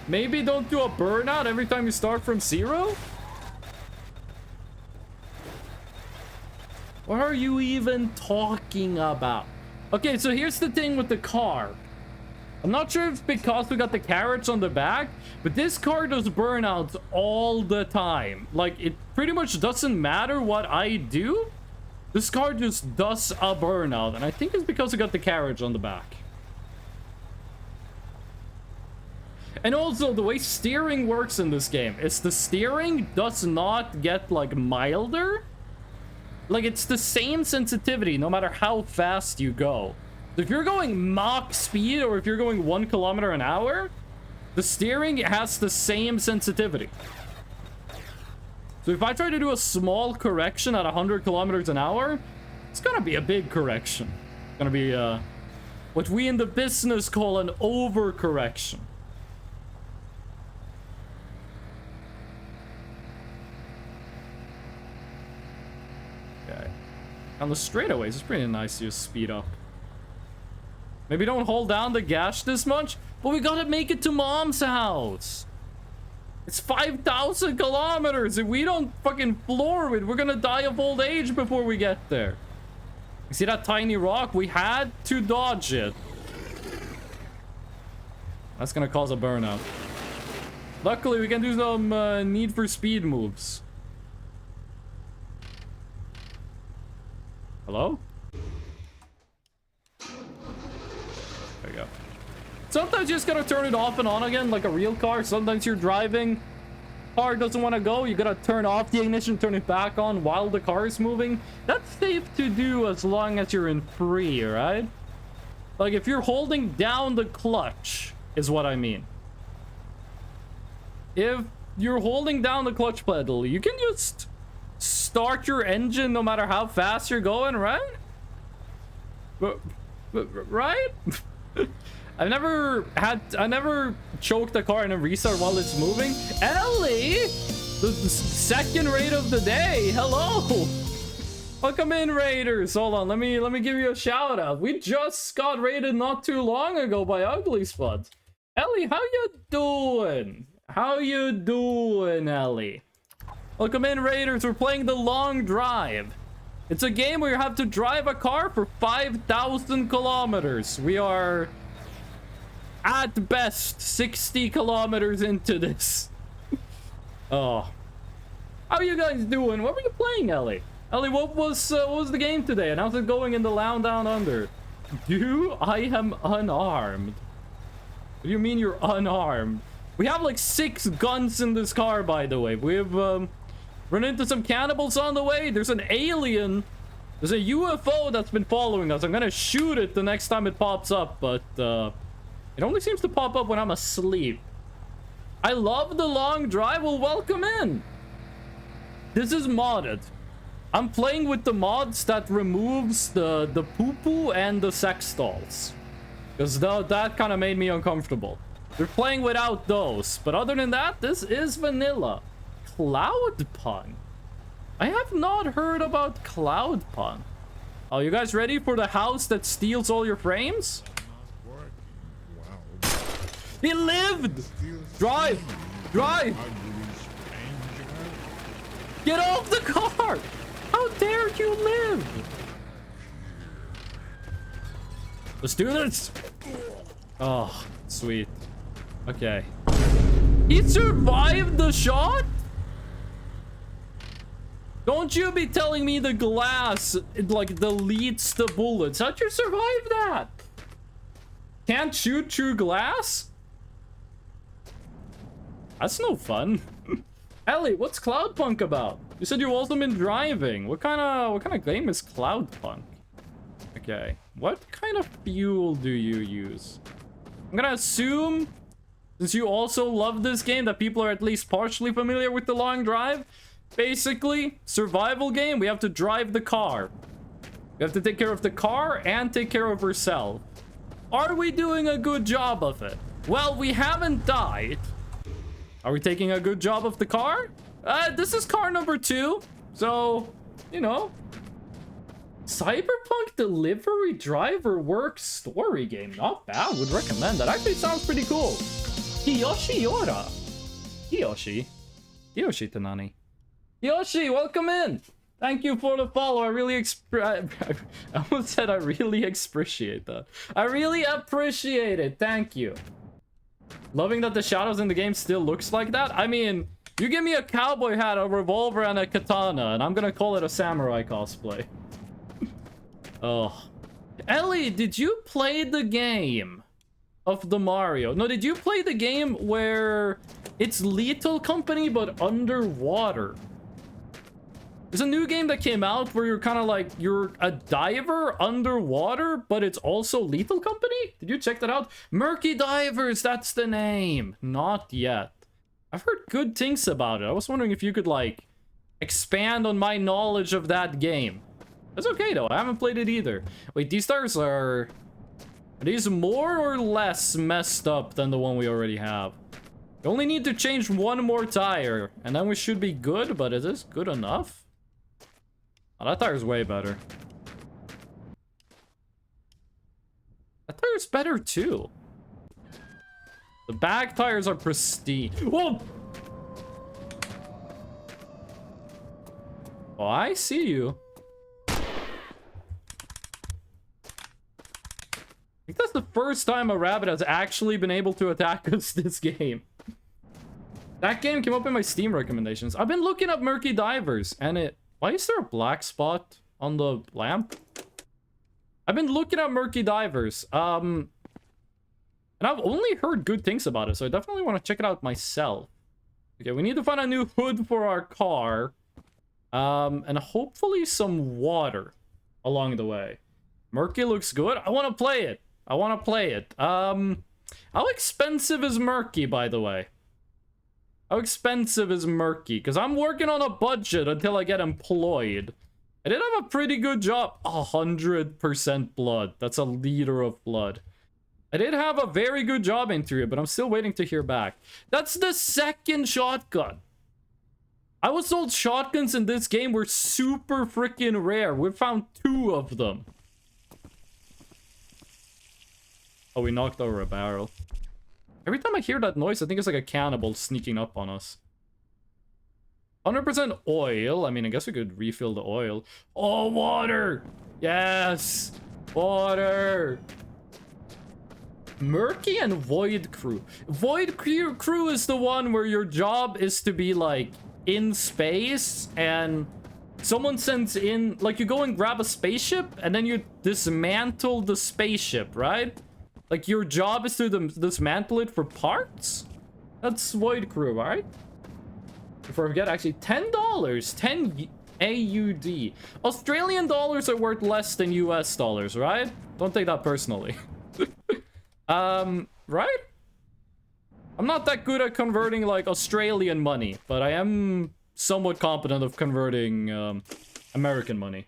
[SPEAKER 1] Maybe don't do a burnout every time you start from 0? What are you even talking about? Okay, so here's the thing with the car. I'm not sure if it's because we got the carrots on the back, but this car does burnouts all the time. Like, it pretty much doesn't matter what I do. This car just does a burnout, and I think it's because we got the carriage on the back. And also, the way steering works in this game is the steering does not get, like, milder. Like, it's the same sensitivity no matter how fast you go. So if you're going Mach speed or if you're going 1 kilometer an hour, the steering has the same sensitivity. So if I try to do a small correction at 100 kilometers an hour, it's gonna be a big correction. It's gonna be what we in the business call an overcorrection. Okay. On the straightaways, it's pretty nice to just speed up. Maybe don't hold down the gas this much, but we gotta make it to Mom's house. It's 5,000 kilometers. If we don't fucking floor it, we're gonna die of old age before we get there. You see that tiny rock? We had to dodge it. That's gonna cause a burnout. Luckily, we can do some Need for Speed moves. Hello? There you go. Sometimes you just gotta turn it off and on again like a real car. Sometimes you're driving, car doesn't want to go, you gotta turn off the ignition, turn it back on while the car is moving. That's safe to do as long as you're in free, right? Like if you're holding down the clutch is what I mean. If you're holding down the clutch pedal, you can just start your engine no matter how fast you're going, right? Right? I never choked the car and then restart while it's moving. Ellie! The second raid of the day. Hello. Welcome in, raiders. Hold on, let me give you a shout out. We just got raided not too long ago by Ugly Spot. Ellie, how you doing? How you doing, Ellie? Welcome in, raiders. We're playing the long drive. It's a game where you have to drive a car for 5,000 kilometers. We are at best 60 kilometers into this. Oh, how are you guys doing? What were you playing, Ellie? Ellie, what was the game today? And how's it going in the Lounge Down Under? I am unarmed. What do you mean you're unarmed? We have like 6 guns in this car, by the way. We've run into some cannibals on the way. There's an alien. There's a UFO that's been following us. I'm gonna shoot it the next time it pops up, but it only seems to pop up when I'm asleep. I love the long drive. Well, welcome in. This is modded. I'm playing with the mods that removes the poo-poo and the sex dolls. Because that kind of made me uncomfortable. We're playing without those. But other than that, this is vanilla. Cloudpunk. I have not heard about Cloudpunk. Oh, you guys ready for the house that steals all your frames? He lived! Drive! Drive! Get off the car! How dare you live? Let's do this! Oh, sweet. Okay. He survived the shot? Don't you be telling me the glass, like, deletes the bullets. How'd you survive that? Can't shoot through glass? That's no fun. Ellie, what's Cloudpunk about? You said you've also been driving. What kind of game is Cloudpunk? Okay. What kind of fuel do you use? I'm gonna assume, since you also love this game, that people are at least partially familiar with the long drive. Basically, survival game, we have to drive the car. We have to take care of the car and take care of ourselves. Are we doing a good job of it? Well, we haven't died. Are we taking a good job of the car? This is car number 2. So, you know. Cyberpunk Delivery Driver Work Story game. Not bad. Would recommend that. Actually sounds pretty cool. Kiyoshi Yora. Kiyoshi Tanani. Yoshi, welcome in. Thank you for the follow. I really I almost said I really appreciate that. I really appreciate it. Thank you. Loving that the shadows in the game still looks like that. I mean, you give me a cowboy hat, a revolver, and a katana, and I'm gonna call it a samurai cosplay. Oh. Ellie, did you play the game of the Mario? No, did you play the game where it's Lethal Company, but underwater? There's a new game that came out where you're kind of like, you're a diver underwater, but it's also Lethal Company? Did you check that out? Murky Divers, that's the name. Not yet. I've heard good things about it. I was wondering if you could, like, expand on my knowledge of that game. That's okay, though. I haven't played it either. Wait, these tires are these more or less messed up than the one we already have? We only need to change one more tire, and then we should be good, but is this good enough? Oh, that tire's way better. That tire's better, too. The back tires are pristine. Whoa! Oh, I see you. I think that's the first time a rabbit has actually been able to attack us this game. That game came up in my Steam recommendations. I've been looking up Murky Divers, and it... Why is there a black spot on the lamp? I've been looking at Murky Divers. And I've only heard good things about it, so I definitely want to check it out myself. Okay, we need to find a new hood for our car. And hopefully some water along the way. Murky looks good. I want to play it. I want to play it. How expensive is Murky, by the way? How expensive is Murky? Because I'm working on a budget until I get employed. I did have a pretty good job. 100% blood. That's a liter of blood. I did have a very good job interview, but I'm still waiting to hear back. That's the second shotgun. I was told shotguns in this game were super freaking rare. We found 2 of them. Oh, we knocked over a barrel. Every time I hear that noise, I think it's like a cannibal sneaking up on us. 100% oil. I mean, I guess we could refill the oil. Oh, water! Yes! Water! Murky and Void Crew. Void Crew is the one where your job is to be, like, in space, and someone sends in... Like, you go and grab a spaceship, and then you dismantle the spaceship, right? Like, your job is to dismantle it for parts? That's Void Crew, right? Before I forget, actually, $10. 10 AUD. Australian dollars are worth less than US dollars, right? Don't take that personally. Right? I'm not that good at converting, like, Australian money, but I am somewhat competent of converting, American money.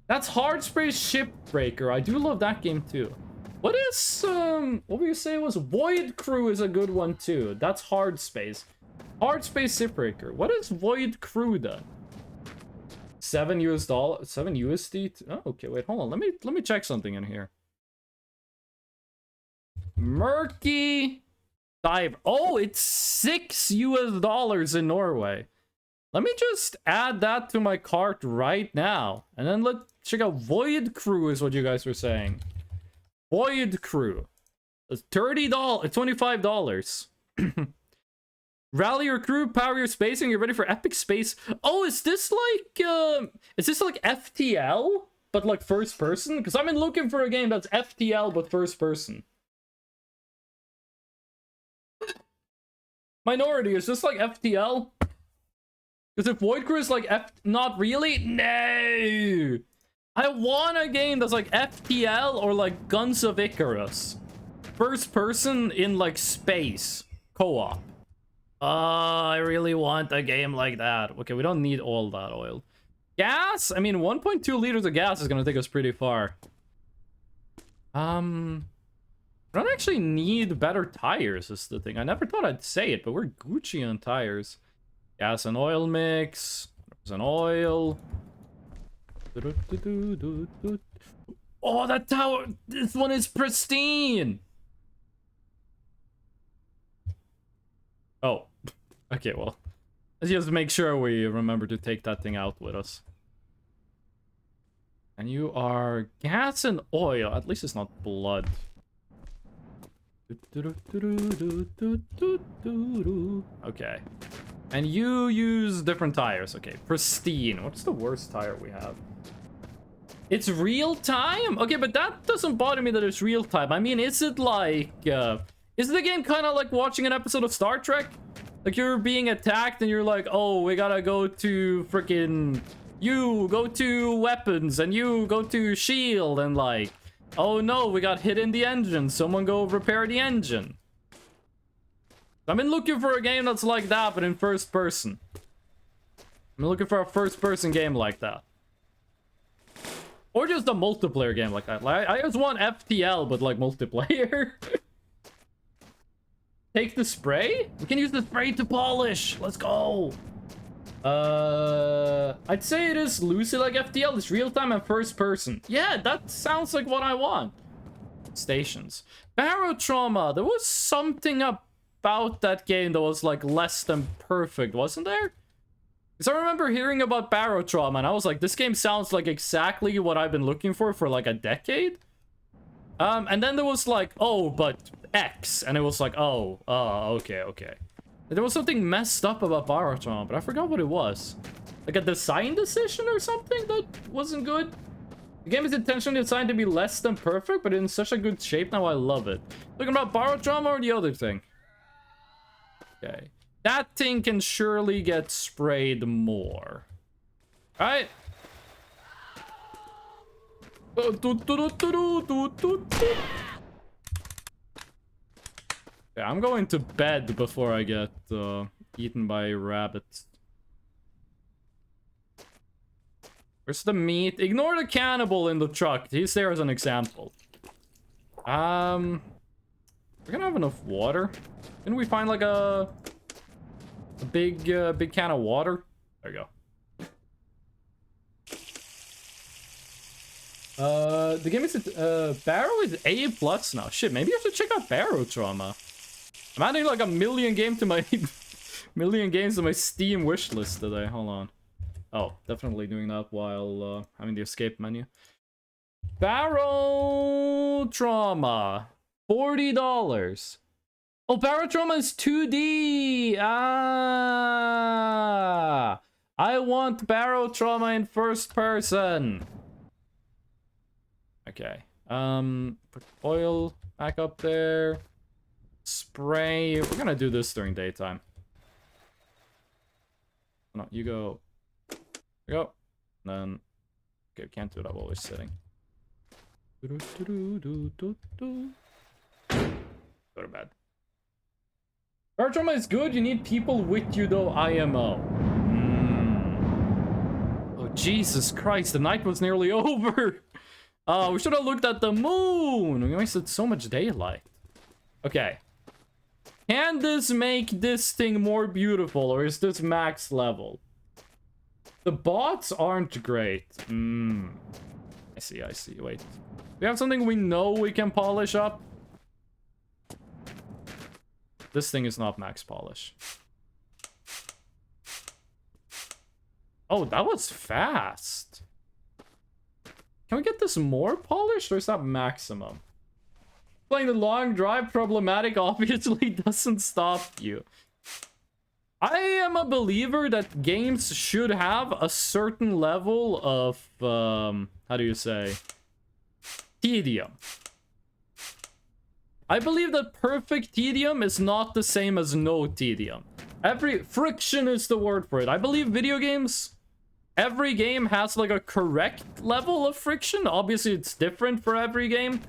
[SPEAKER 1] That's Hard Space Shipbreaker. I do love that game, too. What is, what would you say was? Void Crew is a good one, too. That's Hard Space. Hard Space Shipbreaker. What is Void Crew, then? $7 USD? Oh, okay, wait, hold on. Let me check something in here. Murky Dive. Oh, it's $6 US in Norway. Let me just add that to my cart right now. And then let's check out Void Crew is what you guys were saying. Void Crew. It's $30, $25. Rally your crew, power your space, and you're ready for epic space. Oh, is this like FTL, but like first person? Because I've been looking for a game that's FTL but first person. Minority, is this like FTL? Because if Void Crew is like not really? No! I want a game that's like FTL or like Guns of Icarus. First person in like space. Co-op. I really want a game like that. Okay, we don't need all that oil. Gas? I mean, 1.2 liters of gas is gonna take us pretty far. I don't actually need better tires, is the thing. I never thought I'd say it, but we're Gucci on tires. Gas and oil mix. There's an oil. Oh, that tower! This one is pristine! Oh. Okay, well. Let's just make sure we remember to take that thing out with us. And you are gas and oil. At least it's not blood. Okay. And you use different tires. Okay, pristine. What's the worst tire we have? It's real time? Okay, but that doesn't bother me that it's real time. I mean, is it like... is the game kind of like watching an episode of Star Trek? Like you're being attacked and you're like, oh, we gotta go to freaking... You go to weapons and you go to shield and like... Oh no, we got hit in the engine. Someone go repair the engine. I've been looking for a game that's like that, but in first person. I'm looking for a first person game like that. Or just a multiplayer game like that. Like, I just want FTL, but like multiplayer. Take the spray? We can use the spray to polish. Let's go. I'd say it is loosely like FTL. It's real time and first person. Yeah, that sounds like what I want. Stations. Barotrauma. There was something about that game that was like less than perfect, wasn't there? Because I remember hearing about Barotrauma and I was like, this game sounds like exactly what I've been looking for like a decade. And then there was like, oh, but X. And it was like, oh, okay. There was something messed up about Barotrauma, but I forgot what it was. Like a design decision or something that wasn't good? The game is intentionally designed to be less than perfect, but in such a good shape now I love it. Talking about Barotrauma or the other thing? Okay. That thing can surely get sprayed more. Alright. Yeah, I'm going to bed before I get eaten by rabbits. Where's the meat? Ignore the cannibal in the truck. He's there as an example. We're gonna have enough water. Can we find like a A big can of water. There you go. The game is Barrow is A+ now. Shit, maybe I should check out Barrow Trauma. I'm adding like a million games to my Steam wish list today. Hold on. Oh, definitely doing that while having the escape menu. Barrow Trauma, $40. Oh, Barrow Trauma is 2D. Ah, I want Barrow Trauma in first person. Okay. Put oil back up there. Spray. We're gonna do this during daytime. No, you go. There you go. And then. Okay, we can't do that while we're sitting. Go to bed. Barrow Trauma is good. You need people with you though. IMO. Oh, Jesus Christ. The night was nearly over. Oh, we should have looked at the moon. We wasted so much daylight. Okay. Can this make this thing more beautiful, or is this max level? The bots aren't great. I see. Wait. We have something we know we can polish up. This thing is not max polish. Oh, that was fast. Can we get this more polished, or is that maximum? Playing the long drive problematic obviously doesn't stop you. I am a believer that games should have a certain level of, how do you say? Tedium. I believe that perfect tedium is not the same as no tedium. Friction is the word for it. I believe video games, every game has like a correct level of friction. Obviously, it's different for every game.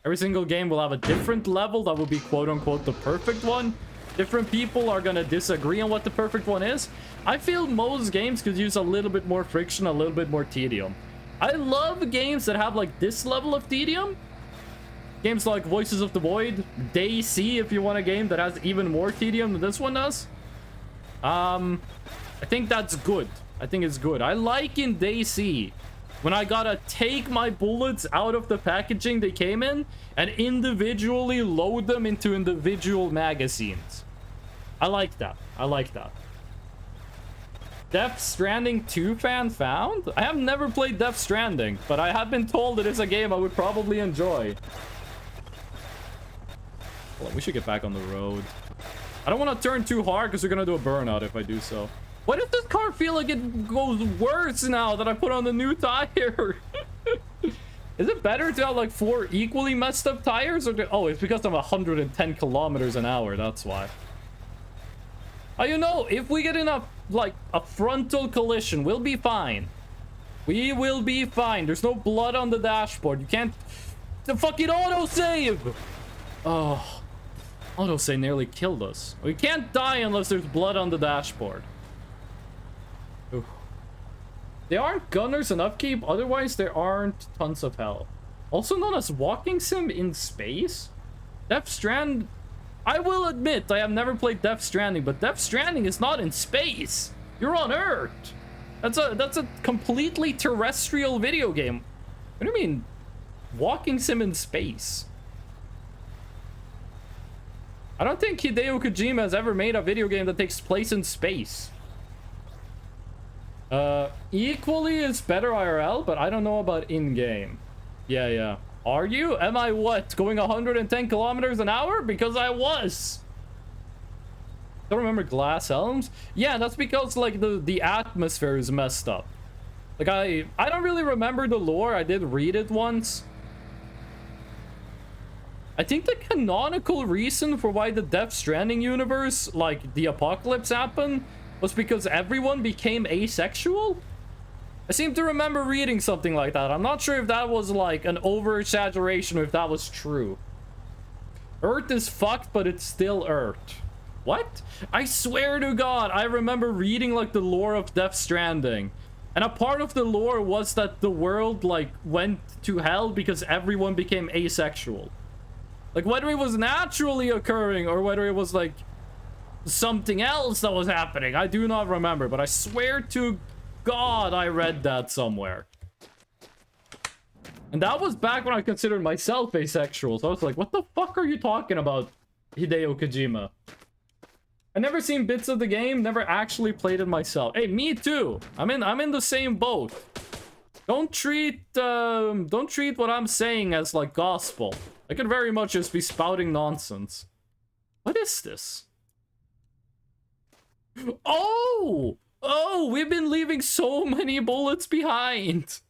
[SPEAKER 1] Every single game will have a different level that will be quote-unquote the perfect one. Different people are gonna disagree on what the perfect one is. I feel most games could use a little bit more friction, a little bit more tedium. I love games that have like this level of tedium. Games like Voices of the Void, DayZ, if you want a game that has even more tedium than this one does. I think that's good. I think it's good. I like in DayZ when I gotta take my bullets out of the packaging they came in and individually load them into individual magazines. I like that. I like that. Death Stranding 2 fan found? I have never played Death Stranding, but I have been told it is a game I would probably enjoy. Hold on, we should get back on the road. I don't want to turn too hard because we're going to do a burnout if I do so. Why does this car feel like it goes worse now that I put on the new tire? Is it better to have like 4 equally messed up tires? Or oh, it's because I'm 110 kilometers an hour. That's why. Oh, you know, if we get in a frontal collision, we'll be fine. We will be fine. There's no blood on the dashboard. You can't... The fucking autosave! Oh. Autosave nearly killed us. We can't die unless there's blood on the dashboard. Ooh. They aren't gunners and upkeep, otherwise there aren't tons of hell. Also known as walking sim in space? Death Strand... I will admit, I have never played Death Stranding, but Death Stranding is not in space. You're on Earth. That's a completely terrestrial video game. What do you mean, walking sim in space? I don't think Hideo Kojima has ever made a video game that takes place in space. Equally is better IRL, but I don't know about in-game. Yeah. Are you? Am I what? Going 110 kilometers an hour? Because I was. Don't remember Glass Helms? Yeah, that's because like the atmosphere is messed up. Like I don't really remember the lore. I did read it once. I think the canonical reason for why the Death Stranding universe, like the apocalypse happened, was because everyone became asexual? I seem to remember reading something like that. I'm not sure if that was like an over-exaggeration or if that was true. Earth is fucked, but it's still Earth. What? I swear to God, I remember reading like the lore of Death Stranding. And a part of the lore was that the world like went to hell because everyone became asexual. Like whether it was naturally occurring or whether it was like something else that was happening. I do not remember, but I swear to God I read that somewhere. And that was back when I considered myself asexual. So I was like, what the fuck are you talking about, Hideo Kojima? I never seen bits of the game, never actually played it myself. Hey, me too. I'm in the same boat. Don't treat what I'm saying as like gospel. I could very much just be spouting nonsense. What is this? Oh! Oh, we've been leaving so many bullets behind.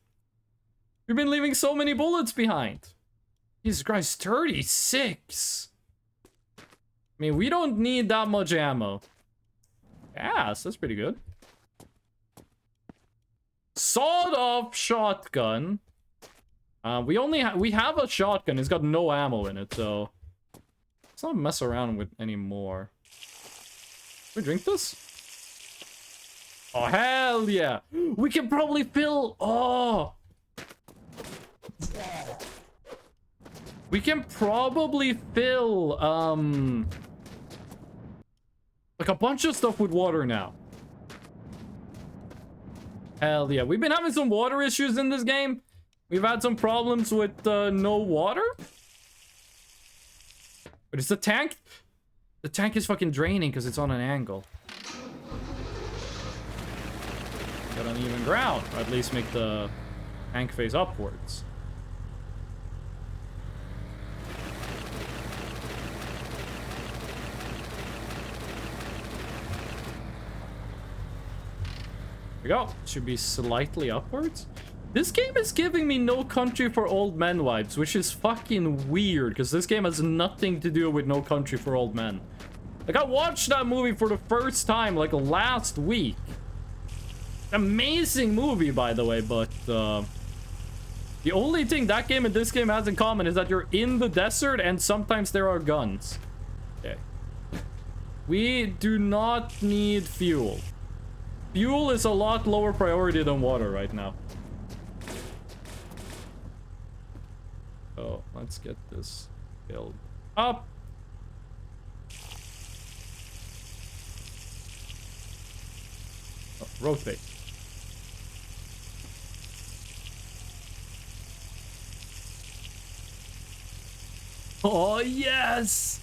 [SPEAKER 1] We've been leaving so many bullets behind. Jesus Christ, 36. I mean, we don't need that much ammo. Yes, that's pretty good. Sawed-off shotgun. We have a shotgun. It's got no ammo in it, so let's not mess around with anymore. Can we drink this? Oh hell yeah! We can probably fill. Oh, we can probably fill like a bunch of stuff with water now. Hell yeah! We've been having some water issues in this game. We've had some problems with no water. But is the tank? The tank is fucking draining because it's on an angle. Get on even ground, or at least make the tank face upwards. There we go. Should be slightly upwards. This game is giving me No Country for Old Men vibes, which is fucking weird, because this game has nothing to do with No Country for Old Men. Like, I watched that movie for the first time, like, last week. Amazing movie, by the way, but, the only thing that game and this game has in common is that you're in the desert and sometimes there are guns. Okay. We do not need fuel. Fuel is a lot lower priority than water right now. So, let's get this filled up. Oh, rotate. Oh, yes!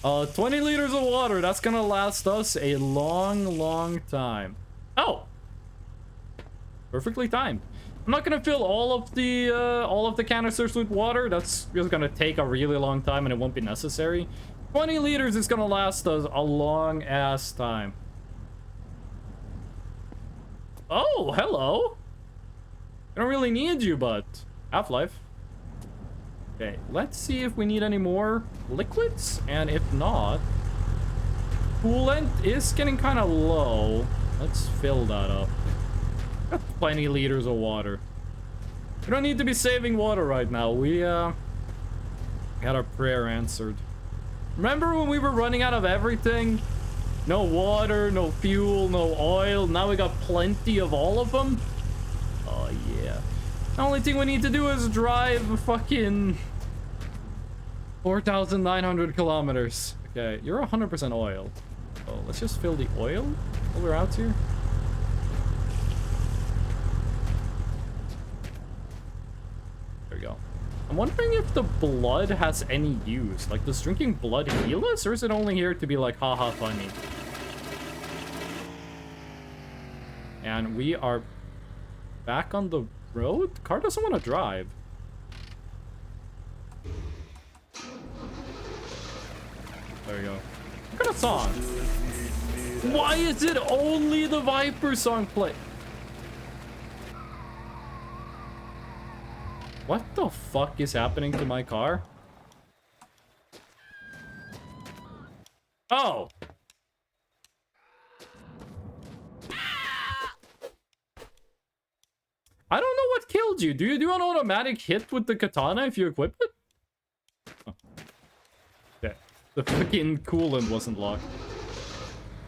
[SPEAKER 1] 20 liters of water. That's gonna last us a long, long time. Oh! Perfectly timed. I'm not gonna fill all of the canisters with water. That's just gonna take a really long time and it won't be necessary. 20 liters is gonna last us a long ass time. Oh, hello. I don't really need you, but Half-Life. Okay, let's see if we need any more liquids, and if not, coolant is getting kind of low. Let's fill that up. Got 20 liters of water. We don't need to be saving water right now. We got our prayer answered. Remember when we were running out of everything? No water, no fuel, no oil. Now we got plenty of all of them. Oh yeah. The only thing we need to do is drive fucking 4,900 kilometers. Okay, you're 100% oil. Oh, let's just fill the oil while we're out here. There we go. I'm wondering if the blood has any use. Like, does drinking blood heal us, or is it only here to be like, haha, funny? And we are back on the road? Car doesn't want to drive. There we go. What kind of song? Why is it only the Viper song play? What the fuck is happening to my car? Oh! I don't know what killed you. Do you do an automatic hit with the katana if you equip it? Oh. Okay. The fucking coolant wasn't locked.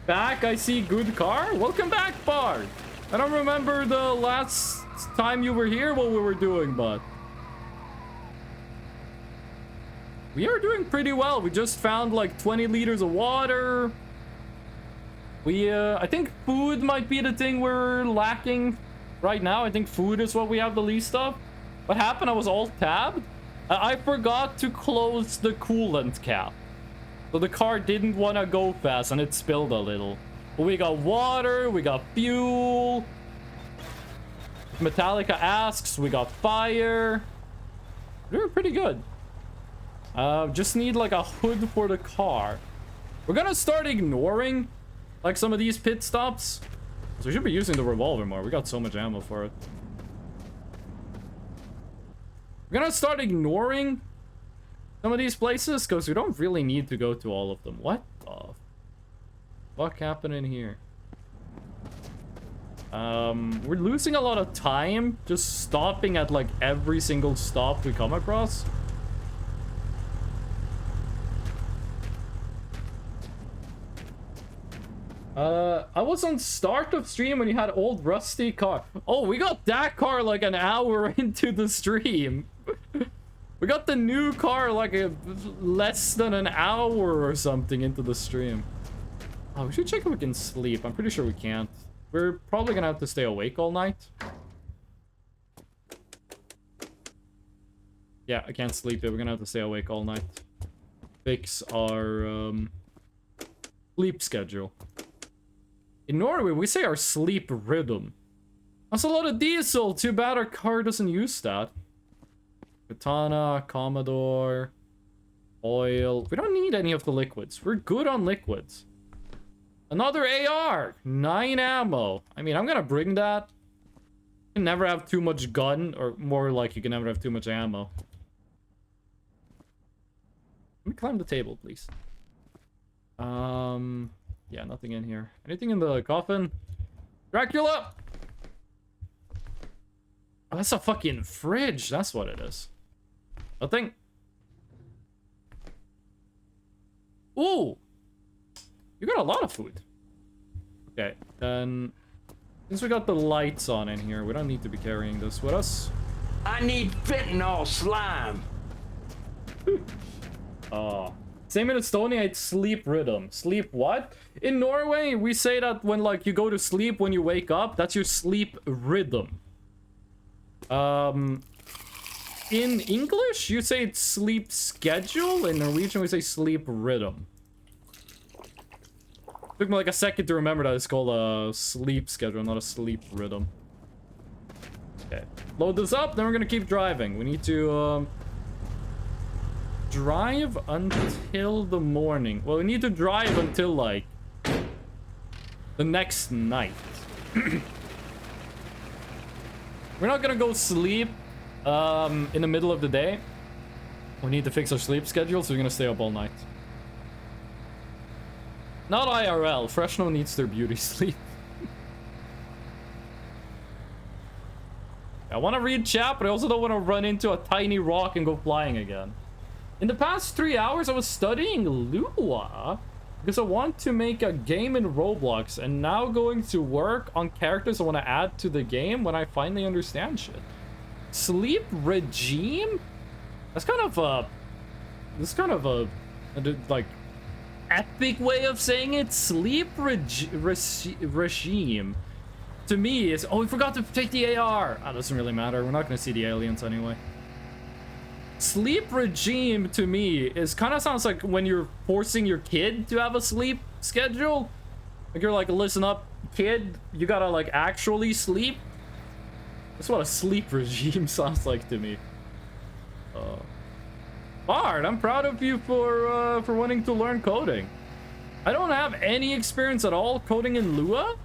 [SPEAKER 1] Back, I see good car. Welcome back, Bard. I don't remember the last time you were here what we were doing, but we are doing pretty well. We just found like 20 liters of water. I think food might be the thing we're lacking right now. I think food is what we have the least of. What happened? I was alt-tabbed. I forgot to close the coolant cap. So the car didn't want to go fast and it spilled a little. But we got water, we got fuel. Metallica asks, we got fire. We're pretty good. Just need like a hood for the car. We're gonna start ignoring like some of these pit stops. So we should be using the revolver more. We got so much ammo for it. We're gonna start ignoring some of these places because we don't really need to go to all of them. What the fuck happened in here? We're losing a lot of time just stopping at like every single stop we come across. I was on start of stream when you had old rusty car. Oh, we got that car like an hour into the stream. We got the new car like less than an hour or something into the stream. Oh, we should check if we can sleep. I'm pretty sure we can't. We're probably gonna have to stay awake all night. Yeah, I can't sleep yet. We're gonna have to stay awake all night. Fix our sleep schedule. In Norway, we say our sleep rhythm. That's a lot of diesel. Too bad our car doesn't use that. Katana, Commodore, oil. We don't need any of the liquids. We're good on liquids. Another AR. 9 ammo. I mean, I'm gonna bring that. You can never have too much gun, or more like you can never have too much ammo. Let me climb the table, please. Yeah, nothing in here. Anything in the coffin? Dracula! Oh, that's a fucking fridge. That's what it is. Nothing. Ooh! You got a lot of food. Okay, then... Since we got the lights on in here, we don't need to be carrying this with us.
[SPEAKER 2] I need fentanyl slime.
[SPEAKER 1] Oh. Same in Estonia, it's sleep rhythm. Sleep what? In Norway, we say that when like you go to sleep, when you wake up, that's your sleep rhythm. In English, you say it's sleep schedule. In Norwegian, we say sleep rhythm. Took me like a second to remember that it's called a sleep schedule, not a sleep rhythm. Okay, load this up, then we're gonna keep driving. We need to drive until the morning. Well, we need to drive until like the next night. We're not gonna go sleep in the middle of the day. We need to fix our sleep schedule, so we're gonna stay up all night. Not IRL. Fresno needs their beauty sleep. I want to read chat, but I also don't want to run into a tiny rock and go flying again. In the past 3 hours, I was studying Lua because I want to make a game in Roblox, and now going to work on characters I want to add to the game when I finally understand shit. Sleep regime? That's kind of a... like, epic way of saying it. Sleep regime. To me, is... Oh, we forgot to take the AR. Oh, doesn't really matter. We're not going to see the aliens anyway. Sleep regime, to me, is kind of sounds like when you're forcing your kid to have a sleep schedule. Like, you're like, listen up, kid. You gotta, like, actually sleep. That's what a sleep regime sounds like to me. Bard, I'm proud of you for wanting to learn coding. I don't have any experience at all coding in Lua.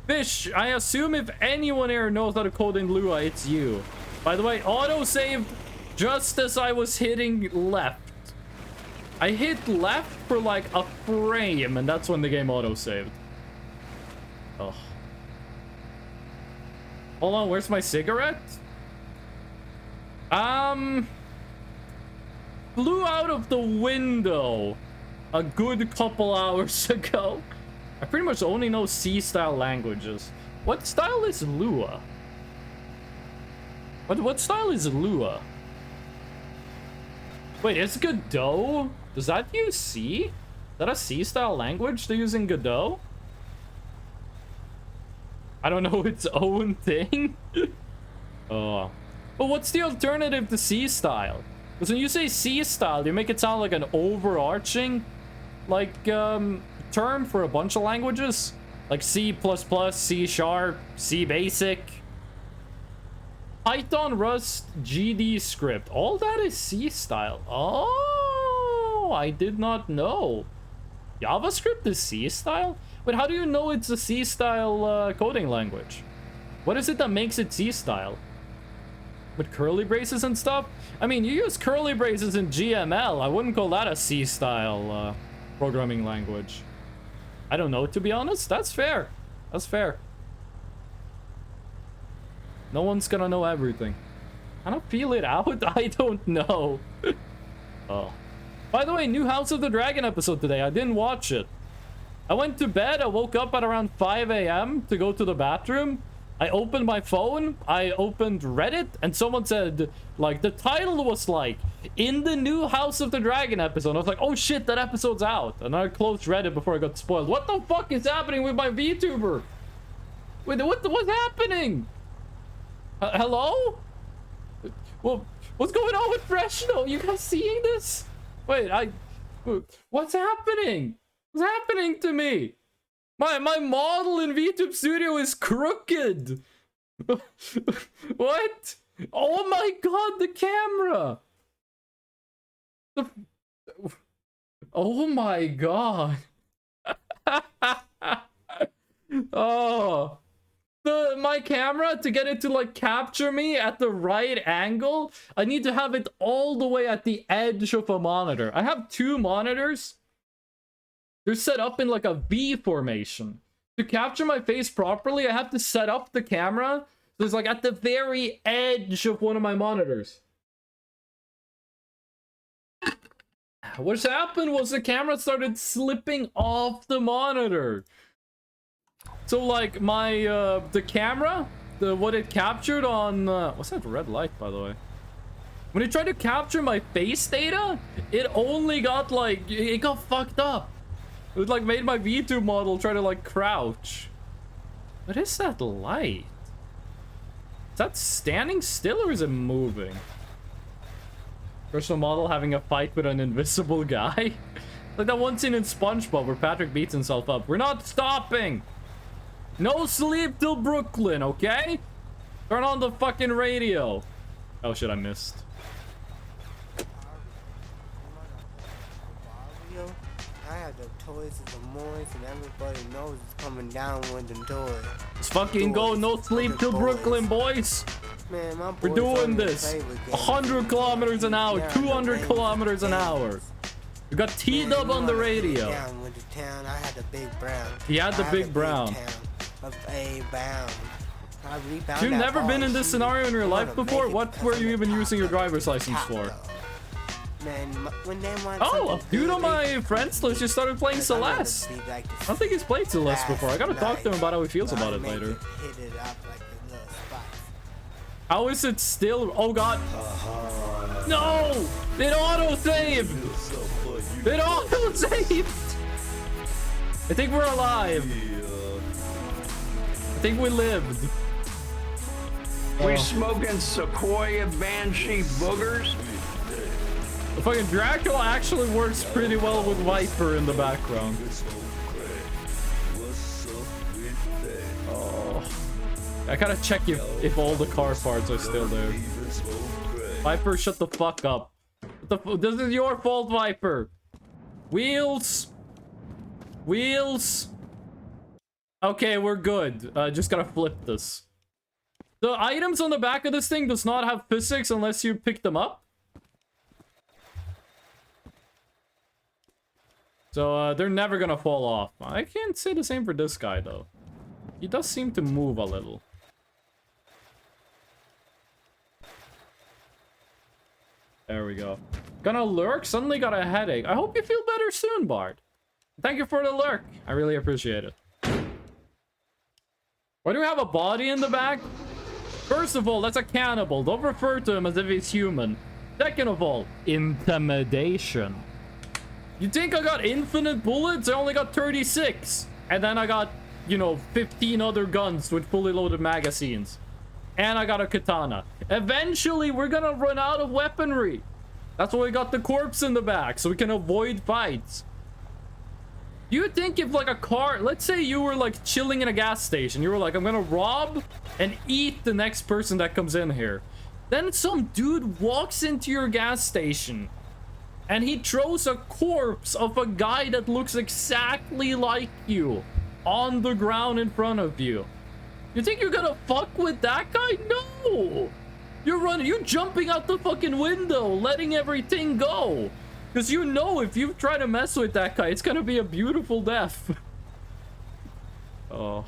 [SPEAKER 1] Fish, I assume if anyone here knows how to code in Lua, it's you. By the way, auto-saved just as I was hitting left. I hit left for like a frame, and that's when the game auto-saved. Oh. Hold on, where's my cigarette? Flew out of the window a good couple hours ago. I pretty much only know C-style languages. What style is Lua? What style is Lua? Wait, it's Godot? Does that use C? Is that a C-style language they're using Godot? I don't know its own thing. Oh. But what's the alternative to C-style? Because when you say C-style, you make it sound like an overarching, like, term for a bunch of languages. Like C++, C#, C basic. Python, Rust, GD script. All that is C-style. Oh, I did not know. JavaScript is C-style? But how do you know it's a C-style coding language? What is it that makes it C-style? With curly braces and stuff? I mean, you use curly braces in GML. I wouldn't call that a C-style programming language. I don't know, to be honest. That's fair. That's fair. No one's gonna know everything. I don't feel it out. I don't know. Oh. By the way, new House of the Dragon episode today. I didn't watch it. I went to bed. I woke up at around 5 a.m. to go to the bathroom. I opened my phone. I opened Reddit. And someone said, like, the title was like, in the new House of the Dragon episode. I was like, oh shit, that episode's out. And I closed Reddit before I got spoiled. What the fuck is happening with my VTuber? Wait, what's happening? Hello? Well, what's going on with Freshno? You guys seeing this? Wait, what's happening? What's happening to me? My model in VTube Studio is crooked. What? Oh my god, the camera. Oh my god. Oh. My camera, to get it to like capture me at the right angle, I need to have it all the way at the edge of a monitor. I have two monitors. They're set up in like a V formation. To capture my face properly, I have to set up the camera. So it's like at the very edge of one of my monitors. What's happened was the camera started slipping off the monitor. So like my the camera, what it captured on what's that red light, by the way? When it tried to capture my face data, it only got like it got fucked up. It like made my VTube model try to like crouch. What is that light? Is that standing still or is it moving? Personal model having a fight with an invisible guy. Like that one scene in SpongeBob where Patrick beats himself up. We're not stopping. No sleep till Brooklyn, okay? Turn on the fucking radio. Oh shit, I missed.
[SPEAKER 5] I have the toys of the mornings and everybody knows it's coming down with them toys.
[SPEAKER 1] Let's fucking go, no sleep till Brooklyn, boys.
[SPEAKER 5] Man, my
[SPEAKER 1] We're doing this. 100 kilometers an hour, 200 kilometers an hour. We got T-Dub on the radio.
[SPEAKER 5] Down with the town, I had the big brown.
[SPEAKER 1] He had the big brown. You've never been in this scenario in your life before? What were you even using your driver's license for? Oh, a dude on my friends list just started playing Celeste. I don't think he's played Celeste before. I gotta talk to him about how he feels about it later. How is it still? Oh god. No! It auto-saved! It auto-saved! I think we're alive. I think we lived.
[SPEAKER 2] We smoking Sequoia Banshee boogers?
[SPEAKER 1] The fucking Dracula actually works pretty well with Viper in the background. Oh. I gotta check if all the car parts are still there. Viper, shut the fuck up. This is your fault, Viper. Wheels. Wheels. Okay, we're good. Just gotta flip this. The items on the back of this thing does not have physics unless you pick them up. So, they're never gonna fall off. I can't say the same for this guy, though. He does seem to move a little. There we go. Gonna lurk? Suddenly got a headache. I hope you feel better soon, Bard. Thank you for the lurk. I really appreciate it. Why do we have a body in the back? First of all, that's a cannibal. Don't refer to him as if he's human. Second of all, intimidation. You think I got infinite bullets? I only got 36. And then I got you know, 15 other guns with fully loaded magazines. And I got a katana. Eventually, we're gonna run out of weaponry. That's why we got the corpse in the back, so we can avoid fights. You would think if, like, a car... Let's say you were, like, chilling in a gas station. You were like, I'm gonna rob and eat the next person that comes in here. Then some dude walks into your gas station. And he throws a corpse of a guy that looks exactly like you on the ground in front of you. You think you're gonna fuck with that guy? No! You're jumping out the fucking window, letting everything go. Because you know if you try to mess with that guy, it's gonna be a beautiful death. Oh.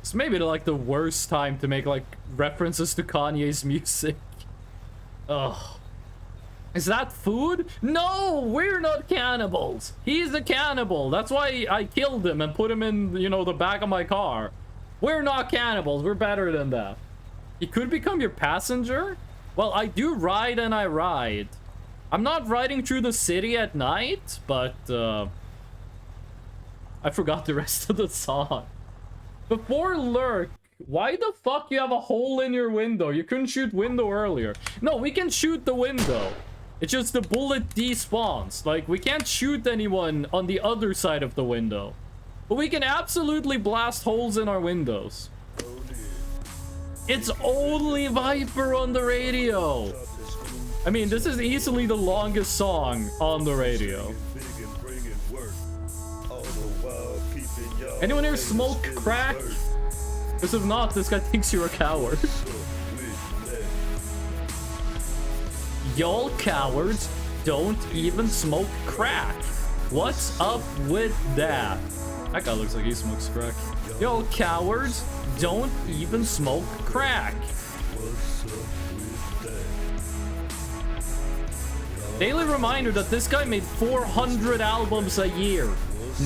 [SPEAKER 1] It's maybe like the worst time to make like references to Kanye's music. Ugh. Is that food? No, we're not cannibals. He's a cannibal. That's why I killed him and put him in, you know, the back of my car. We're not cannibals. We're better than that. He could become your passenger? Well, I do ride and I ride. I'm not riding through the city at night, but I forgot the rest of the song. Before Lurk, why the fuck you have a hole in your window? You couldn't shoot window earlier. No, we can shoot the window. It's just the bullet despawns. Like, we can't shoot anyone on the other side of the window. But we can absolutely blast holes in our windows. It's only Viper on the radio. I mean, this is easily the longest song on the radio. Anyone here smoke crack? Because if not, this guy thinks you're a coward. Y'all cowards don't even smoke crack. What's up with that? That guy looks like he smokes crack. Y'all cowards don't even smoke crack. Daily reminder that this guy made 400 albums a year.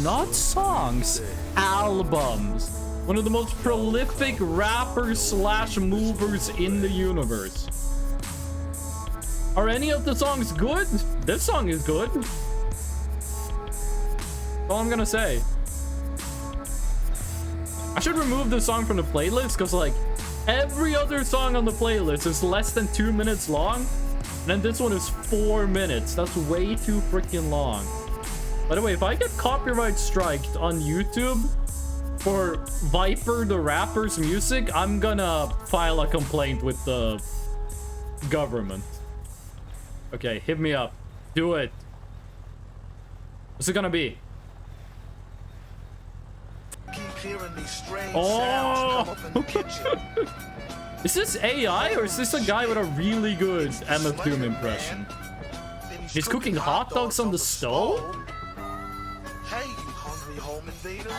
[SPEAKER 1] Not songs, albums. One of the most prolific rappers slash movers in the universe. Are any of the songs good? This song is good. That's all I'm gonna say. I should remove this song from the playlist because, like, every other song on the playlist is less than 2 minutes long. And then this one is 4 minutes. That's way too freaking long. By the way, if I get copyright striked on YouTube for Viper the rapper's music, I'm gonna file a complaint with the government. Okay, hit me up. Do it. What's it gonna be? Oh! Is this AI or is this a guy with a really good MF Doom impression? He's cooking hot dogs on the stove?
[SPEAKER 9] Hey, you hungry home invader?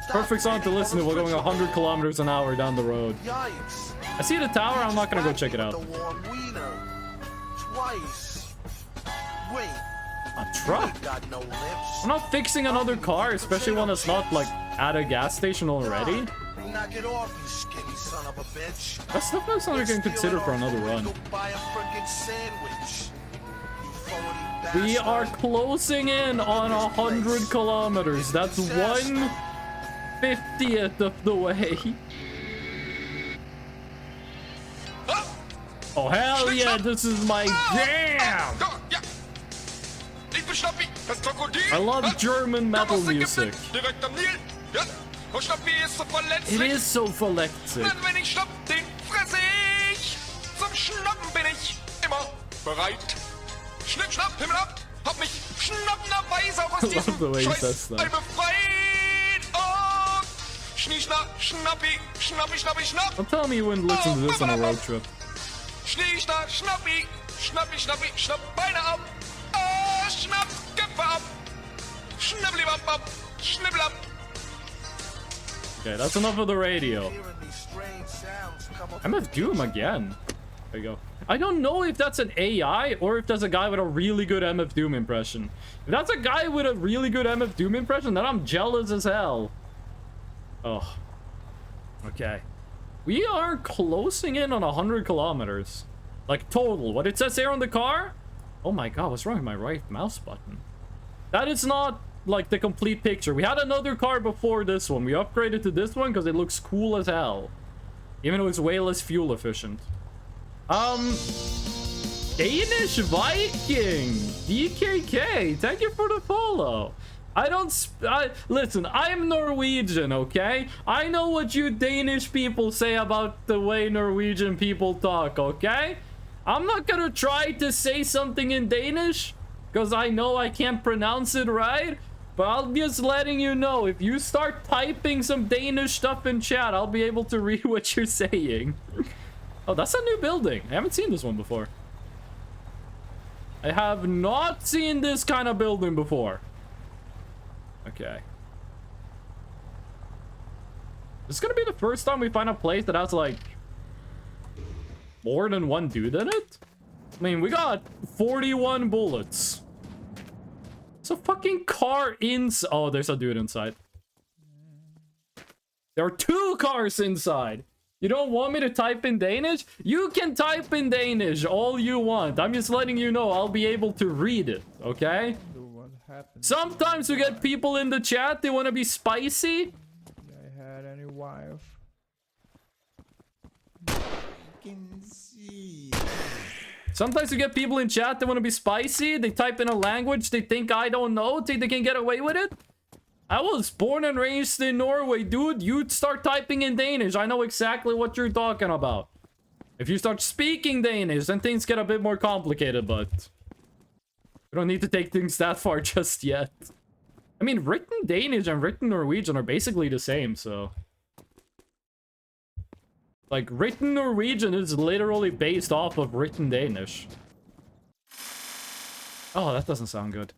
[SPEAKER 1] Perfect song to listen to while going 100 kilometers an hour down the road.
[SPEAKER 9] Yikes.
[SPEAKER 1] I see the tower, I'm not gonna go check it out.
[SPEAKER 9] Twice. Wait.
[SPEAKER 1] A truck? I'm not fixing another car, especially one that's not, like, at a gas station already.
[SPEAKER 9] Knock it off, you skinny son of a bitch.
[SPEAKER 1] That's definitely something I can consider for another run. We are closing in on 100 kilometers. That's 1/50th of the way. Oh, hell yeah, this is my jam! I love German metal music. It is so verletzig.
[SPEAKER 7] Schnipp, schnapp, Himmel ab, hab mich schnappenderweise auch aus diesem Scheiß befreit und schnischnapp, schnappi, schnappi, schnappi, schnapp.
[SPEAKER 1] Don't tell me you wouldn't listen to this on a road trip.
[SPEAKER 7] Schnischnapp, schnappi, schnappi, schnappi, schnapp, Beine ab, schnapp, Köpfe ab, schnibbli ab, ab, schnibbel ab.
[SPEAKER 1] Okay, that's enough of the radio. MF Doom again. There you go. I don't know if that's an AI or if that's a guy with a really good MF Doom impression. If that's a guy with a really good MF Doom impression, then I'm jealous as hell. Oh. Okay. We are closing in on 100 kilometers. Like, total. What it says here on the car? Oh my god, what's wrong with my right mouse button? That is not like the complete picture. We had another car before this one. We upgraded to this one because it looks cool as hell. Even though it's way less fuel efficient. Danish Viking! DKK, thank you for the follow. Listen, I'm Norwegian, okay? I know what you Danish people say about the way Norwegian people talk, okay? I'm not gonna try to say something in Danish, because I know I can't pronounce it right. But I'm just letting you know, if you start typing some Danish stuff in chat, I'll be able to read what you're saying. Oh, that's a new building. I haven't seen this one before. I have not seen this kind of building before. Okay. This is gonna be the first time we find a place that has, like, more than one dude in it? I mean, we got 41 bullets. It's a fucking car inside. Oh, there's a dude inside. There are 2 cars inside. You don't want me to type in Danish? You can type in Danish all you want. I'm just letting you know I'll be able to read it, okay? Sometimes we get people in the chat, they want to be spicy.
[SPEAKER 3] I had any wife. Can see.
[SPEAKER 1] Sometimes we get people in chat that want to be spicy. They type in a language they think I don't know, think they can get away with it. I was born and raised in Norway, dude. You start typing in Danish, I know exactly what you're talking about. If you start speaking Danish, then things get a bit more complicated, but we don't need to take things that far just yet. I mean, written Danish and written Norwegian are basically the same, so... Like, written Norwegian is literally based off of written Danish. Oh, that doesn't sound good.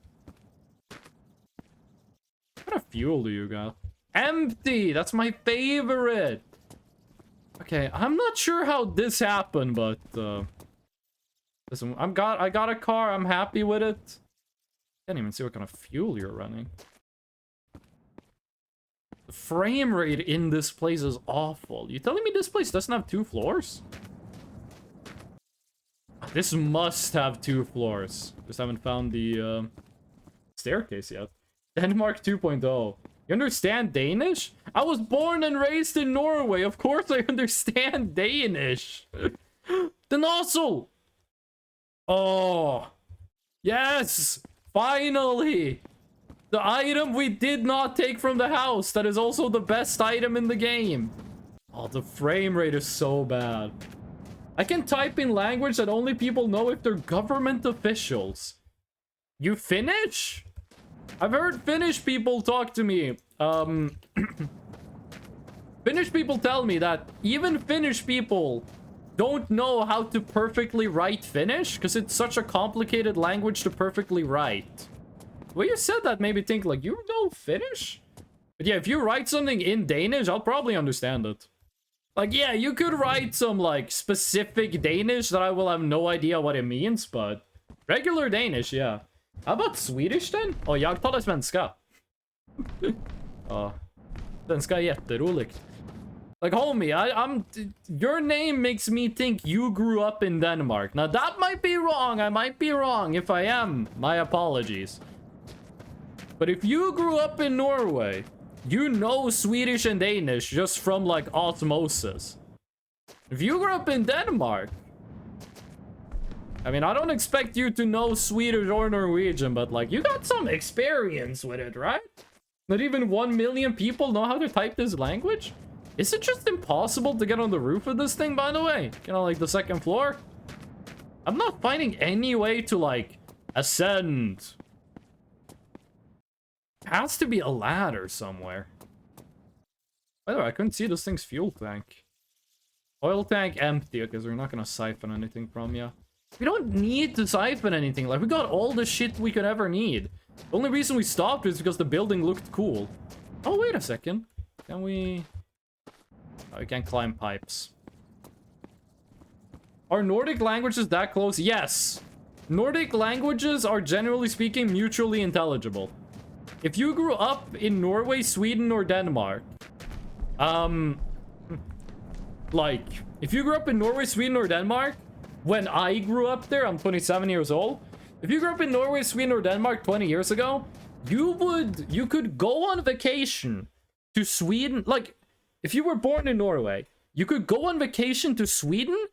[SPEAKER 1] What kind of fuel do you got? Empty! That's my favorite! Okay, I'm not sure how this happened, but... Listen, I got a car, I'm happy with it. Can't even see what kind of fuel you're running. The frame rate in this place is awful. You telling me this place doesn't have 2 floors? This must have 2 floors. Just haven't found the staircase yet. Denmark 2.0. You understand Danish? I was born and raised in Norway. Of course I understand Danish. Then also... Oh. Yes! Finally! The item we did not take from the house. That is also the best item in the game. Oh, the frame rate is so bad. I can type in language that only people know if they're government officials. You Finnish? I've heard Finnish people talk to me. Finnish people tell me that even Finnish people don't know how to perfectly write Finnish because it's such a complicated language to perfectly write. Well, you said that made me think, like, you know Finnish? But yeah, if you write something in Danish, I'll probably understand it. Like, yeah, you could write some, like, specific Danish that I will have no idea what it means, but regular Danish, yeah. How about Swedish then? Oh, jag talar svenska. Svenska är jätteroligt. Like, homie, your name makes me think you grew up in Denmark. Now, that might be wrong. I might be wrong. If I am, my apologies. But if you grew up in Norway, you know Swedish and Danish just from, like, osmosis. If you grew up in Denmark, I mean, I don't expect you to know Swedish or Norwegian, but, like, you got some experience with it, right? Not even 1 million people know how to type this language? Is it just impossible to get on the roof of this thing, by the way? You know, like, the 2nd floor? I'm not finding any way to, like, ascend. Has to be a ladder somewhere. By the way, I couldn't see this thing's fuel tank. Oil tank empty, because we're not gonna siphon anything from you. We don't need to siphon anything. Like, we got all the shit we could ever need. The only reason we stopped is because the building looked cool. Oh, wait a second. Can we... Oh, we can't climb pipes. Are Nordic languages that close? Yes. Nordic languages are, generally speaking, mutually intelligible. If you grew up in Norway, Sweden, or Denmark, like, if you grew up in Norway, Sweden, or Denmark, when I grew up there, I'm 27 years old. If you grew up in Norway, Sweden, or Denmark 20 years ago, you could go on vacation to Sweden. Like, if you were born in Norway, you could go on vacation to Sweden,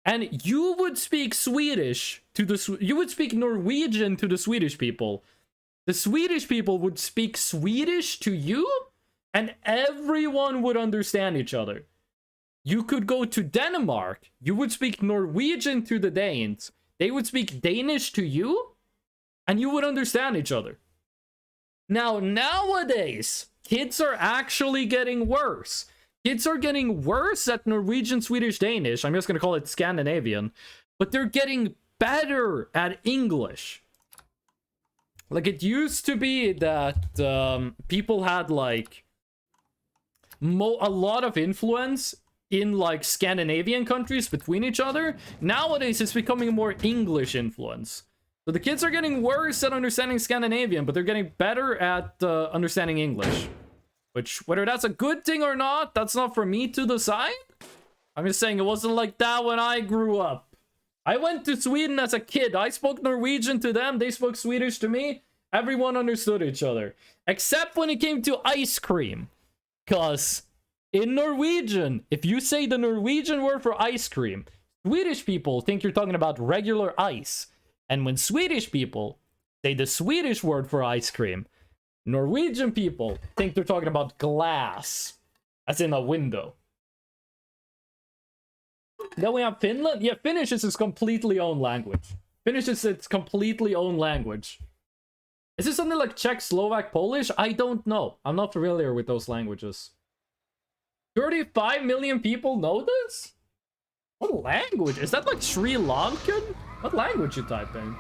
[SPEAKER 1] and you would speak Swedish to the you would speak Norwegian to the Swedish people. The Swedish people would speak Swedish to you, and everyone would understand each other. You could go to Denmark. You would speak Norwegian to the Danes. They would speak Danish to you, and you would understand each other. Now, nowadays, kids are actually getting worse. Kids are getting worse at Norwegian, Swedish, Danish. I'm just going to call it Scandinavian. But they're getting better at English. Like, it used to be that people had, like, a lot of influence in, like, Scandinavian countries between each other. Nowadays, it's becoming more English influence. So the kids are getting worse at understanding Scandinavian, but they're getting better at understanding English. Which, whether that's a good thing or not, that's not for me to decide. I'm just saying it wasn't like that when I grew up. I went to Sweden as a kid. I spoke Norwegian to them. They spoke Swedish to me. Everyone understood each other. Except when it came to ice cream. Because in Norwegian, if you say the Norwegian word for ice cream, Swedish people think you're talking about regular ice. And when Swedish people say the Swedish word for ice cream, Norwegian people think they're talking about glass. As in a window. Then we have Finland. Yeah, Finnish is its completely own language. Finnish is its completely own language. Is this something like Czech, Slovak, Polish? I don't know. I'm not familiar with those languages. 35 million people know this? What language? Is that like Sri Lankan? What language you typing?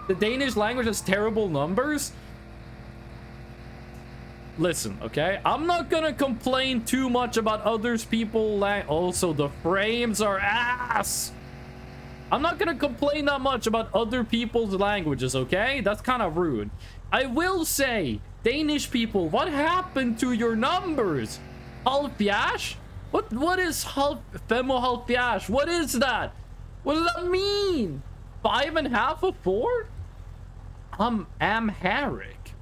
[SPEAKER 1] The Danish language has terrible numbers? Listen, okay? I'm not gonna complain too much about others people also, the frames are ass! I'm not gonna complain that much about other people's languages, okay? That's kind of rude. I will say, Danish people, what happened to your numbers? Halvfjerds? What is fem og halvfjerds? What is that? What does that mean? 5.5 of 4? Amharic.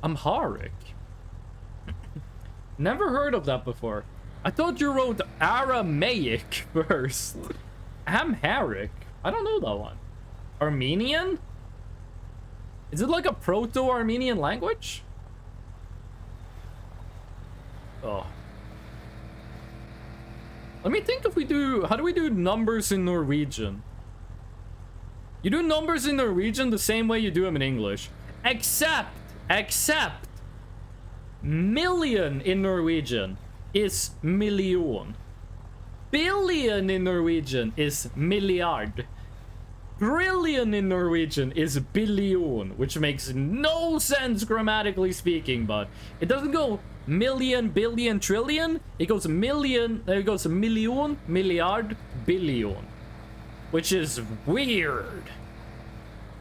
[SPEAKER 1] Never heard of that before. I thought you wrote Aramaic first. Amharic. I don't know that one. Armenian? Is it like a Proto-Armenian language? Oh. Let me think if we do... How do we do numbers in Norwegian? You do numbers in Norwegian the same way you do them in English. Except... Million in Norwegian is million. Billion in Norwegian is milliard. Trillion in Norwegian is billion, which makes no sense grammatically speaking, but it doesn't go million, billion, trillion. It goes million, it goes million, milliard, billion, which is weird.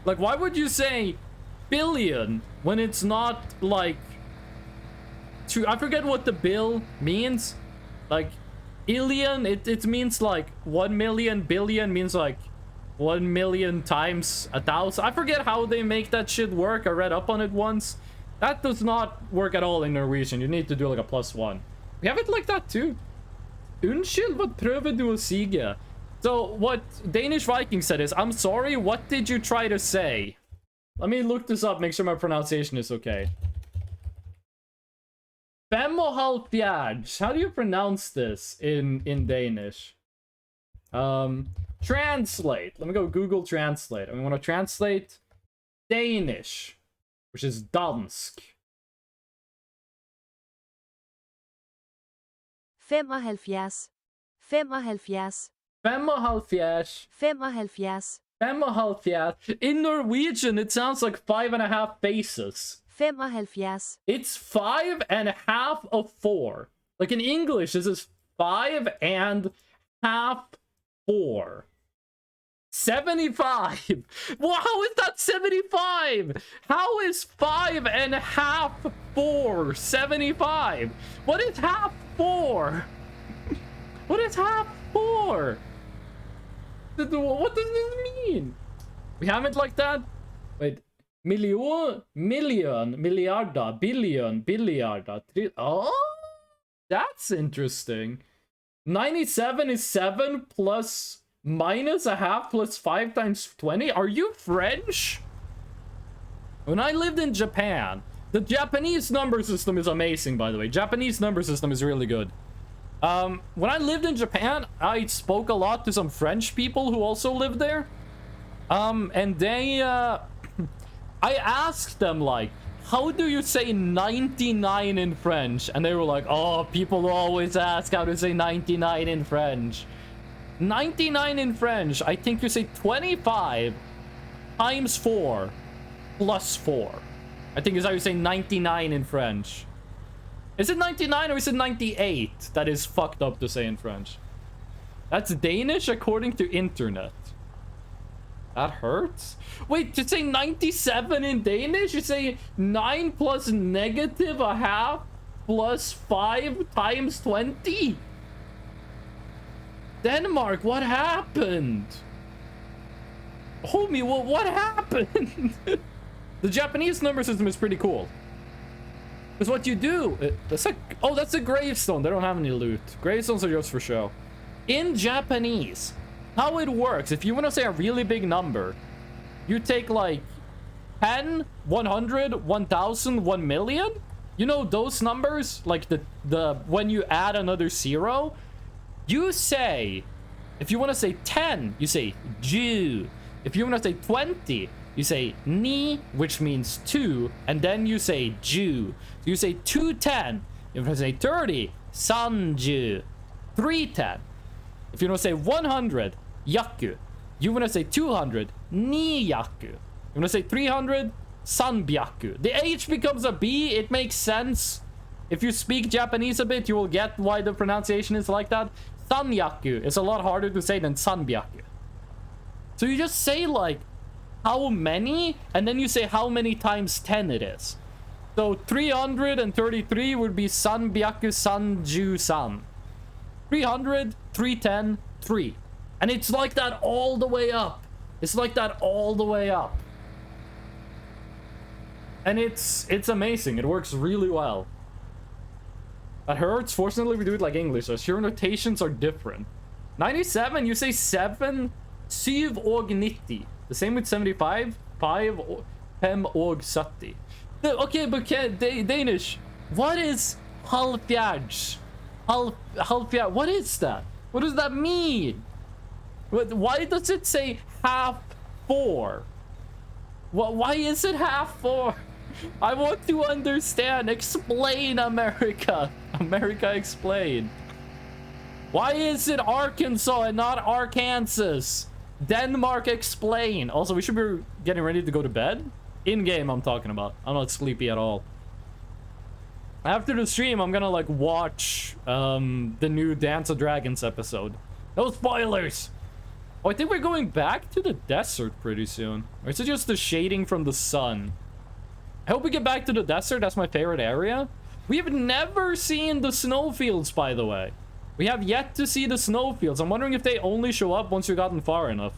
[SPEAKER 1] Like, why would you say billion when it's not like... I forget what the bill means. Like, illion, it means like 1 million. Billion means like 1 million times 1,000. I forget how they make that shit work. I read up on it once. That does not work at all in Norwegian. You need to do like a +1. We have it like that too. Unnskyld, vad prøver du å sige? So what Danish Viking said is, I'm sorry, what did you try to say? Let me look this up, make sure my pronunciation is okay. Fem og halvfjerds. How do you pronounce this in Danish? Translate. Let me go Google Translate. I want to translate Danish, which is dansk.
[SPEAKER 10] 75. 75.
[SPEAKER 1] 75.
[SPEAKER 10] 75.
[SPEAKER 1] 75. In Norwegian, it sounds like 5.5 faces.
[SPEAKER 10] 75.
[SPEAKER 1] It's 5.5 of 4. Like in English, this is 5.5 4. 75. Well, how is that 75? How is 5.5 4 75? What is half 4? What is half 4? What does this mean? We have it like that? Wait. Million, miljarda, billiarda. Oh, that's interesting. 97 is 7 plus minus a half plus 5 times 20. Are you French? When I lived in Japan, the Japanese number system is amazing, by the way. Japanese number system is really good. When I lived in Japan, I spoke a lot to some French people who also lived there. And they, I asked them, like, how do you say 99 in French? And they were like, oh, people always ask how to say 99 in French. 99 in French, I think you say 25 times 4 plus 4. I think is how you say 99 in French. Is it 99 or is it 98? That is fucked up to say in French. That's Danish according to internet. That hurts? Wait, to say 97 in Danish? You say 9 plus negative a half plus 5 times 20? Denmark, what happened? Homie, what happened? The Japanese number system is pretty cool. Because what you do... that's a gravestone. They don't have any loot. Gravestones are just for show. In Japanese... how it works, if you want to say a really big number, you take like 10, 100, 1,000, 1 million. You know those numbers? Like the when you add another 0, you say, if you want to say 10, you say ju. If you want to say 20, you say ni, which means 2, and then you say ju. So you say 210. If you want to say 30, sanju. 310. If you want to say 100, yaku. You want to say 200, ni yaku. You want to say 300, sanbyaku. The H becomes a B. It makes sense. If you speak Japanese a bit, you will get why the pronunciation is like that. Sanyaku is a lot harder to say than sanbyaku. So you just say like how many, and then you say how many times 10 it is. So 333 would be sanbyaku sanju san. 300, 310, 3. And it's like that all the way up. It's like that all the way up. And it's amazing. It works really well. That hurts. Fortunately, we do it like English. So your notations are different. 97, you say 7, 7 og 90. The same with 75, 5, 5 og 70. Okay, but Danish. What is halvfjerds? Halvfjerd. What is that? What does that mean? Why does it say half 4? Why is it half 4? I want to understand. Explain, America. America, explain. Why is it Arkansas and not Arkansas? Denmark, explain. Also, we should be getting ready to go to bed. In-game, I'm talking about. I'm not sleepy at all. After the stream, I'm gonna, like, watch the new Dance of Dragons episode. No spoilers! Oh, I think we're going back to the desert pretty soon. Or is it just the shading from the sun? I hope we get back to the desert. That's my favorite area. We have never seen the snowfields, by the way. We have yet to see the snowfields. I'm wondering if they only show up once you've gotten far enough.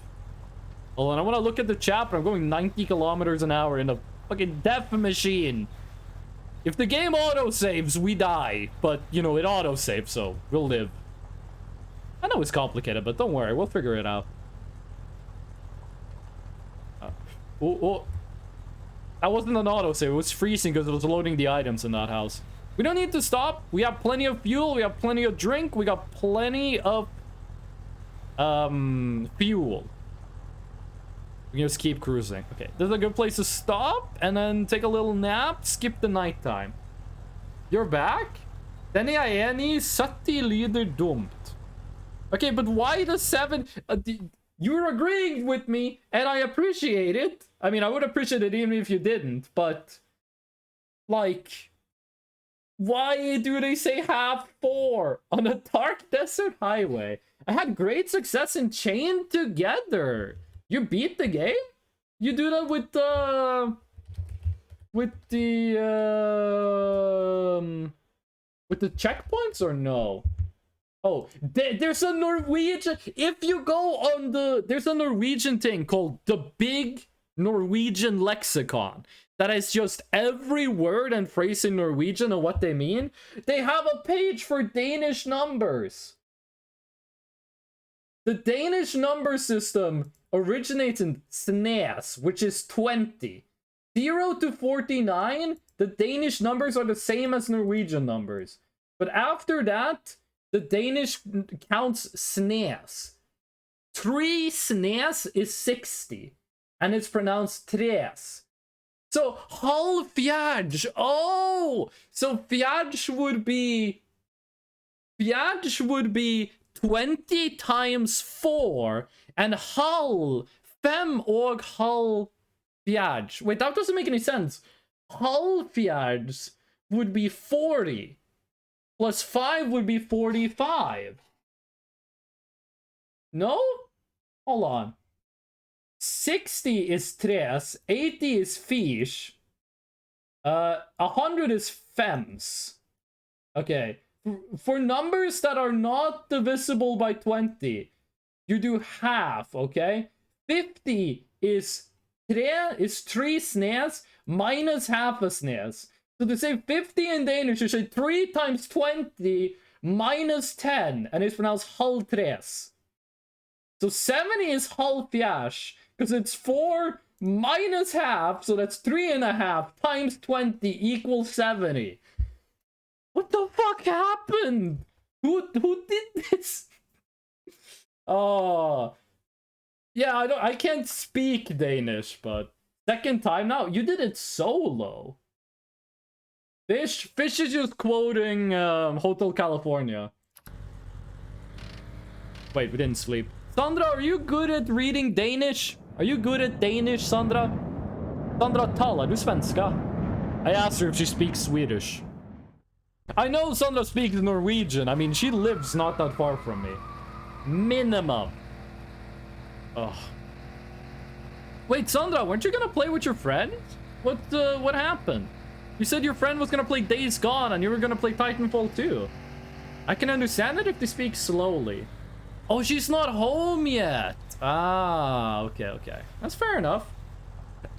[SPEAKER 1] Hold on, I want to look at the chat, but I'm going 90 kilometers an hour in a fucking death machine. If the game auto-saves, we die. But, you know, it auto-saves, so we'll live. I know it's complicated, but don't worry. We'll figure it out. That wasn't an autosave. It was freezing because it was loading the items in that house. We don't need to stop. We have plenty of fuel. We have plenty of drink. We got plenty of fuel. We can just keep cruising. Okay, this is a good place to stop and then take a little nap. Skip the nighttime. You're back? Den är enig. 70 lyder dumt. Okay, but why the 7? You're agreeing with me, and I appreciate it. I mean, I would appreciate it even if you didn't, but... like... why do they say half 4 on a dark desert highway? I had great success in Chained Together. You beat the game? You do that with the... with the checkpoints or no? Oh, there's a Norwegian... if you go on the... there's a Norwegian thing called the Big Norwegian lexicon that is just every word and phrase in Norwegian and what they mean. They have a page for Danish numbers. The Danish number system originates in Snes, which is 20. 0 to 49, the Danish numbers are the same as Norwegian numbers. But after that, the Danish counts Snes. 3 Snes is 60, and it's pronounced tres. So, halvfjerds. Oh! So, fjärds would be 20 times 4, and halv, 5 og halvfjerds. Wait, that doesn't make any sense. Halvfjerds would be 40, plus 5 would be 45. No? Hold on. 60 is tres, 80 is fish, 100 is fems. Okay. For numbers that are not divisible by 20, you do half, okay? 50 is 3 snes minus half a snes. So to say 50 in Danish, you say 3 times 20 minus 10, and it's pronounced halvtres. So 70 is halvfjerds, because it's 4 minus half, so that's 3.5 times 20 equals 70. What the fuck happened? Who did this? Oh. Yeah, I can't speak Danish, but second time now. You did it solo. Fish is just quoting Hotel California. Wait, we didn't sleep. Sandra, are you good at reading Danish? Are you good at Danish, Sandra? Sandra, talar du svenska? I asked her if she speaks Swedish. I know Sandra speaks Norwegian. I mean, she lives not that far from me. Minimum. Ugh. Wait, Sandra, weren't you gonna play with your friend? What happened? You said your friend was gonna play Days Gone and you were gonna play Titanfall 2. I can understand it if they speak slowly. Oh, she's not home yet. Ah, okay. That's fair enough.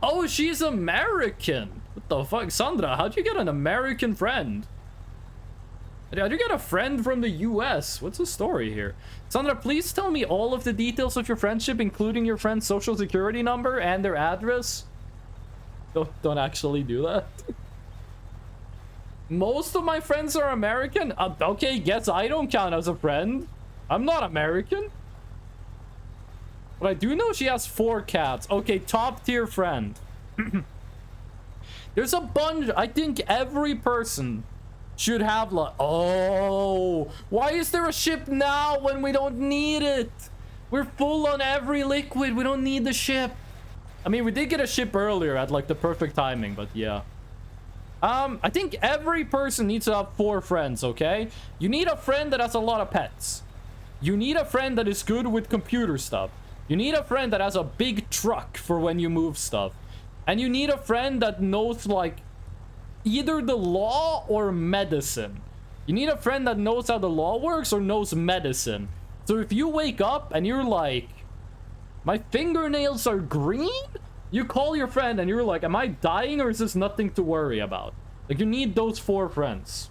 [SPEAKER 1] Oh, she's American. What the fuck? Sandra, how'd you get an American friend? How'd you get a friend from the US? What's the story here? Sandra, please tell me all of the details of your friendship, including your friend's social security number and their address. Don't actually do that. Most of my friends are American. Okay, guess I don't count as a friend. I'm not American. But I do know she has 4 cats. Okay, top tier friend. There's a bunch. I think every person should have like... Oh, why is there a ship now when we don't need it? We're full on every liquid. We don't need the ship. I mean, we did get a ship earlier at like the perfect timing, but yeah. I think every person needs to have 4 friends, okay? You need a friend that has a lot of pets. You need a friend that is good with computer stuff. You need a friend that has a big truck for when you move stuff. And you need a friend that knows, like, either the law or medicine. You need a friend that knows how the law works or knows medicine. So if you wake up and you're like, my fingernails are green? You call your friend and you're like, am I dying or is this nothing to worry about? Like, you need those 4 friends.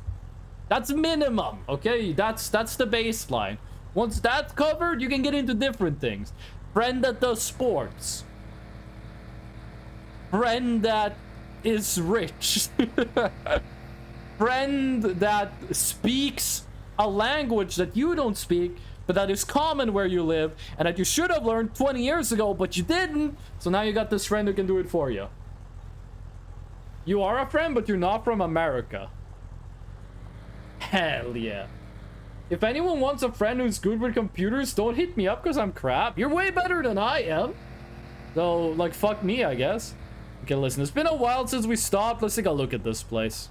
[SPEAKER 1] That's minimum, okay? That's the baseline. Once that's covered, you can get into different things. Friend that does sports. Friend that is rich. Friend that speaks a language that you don't speak, but that is common where you live, and that you should have learned 20 years ago, but you didn't. So now you got this friend who can do it for you. You are a friend, but you're not from America. Hell yeah. If anyone wants a friend who's good with computers, don't hit me up because I'm crap. You're way better than I am. So, like, fuck me, I guess. Okay, listen, it's been a while since we stopped. Let's take a look at this place.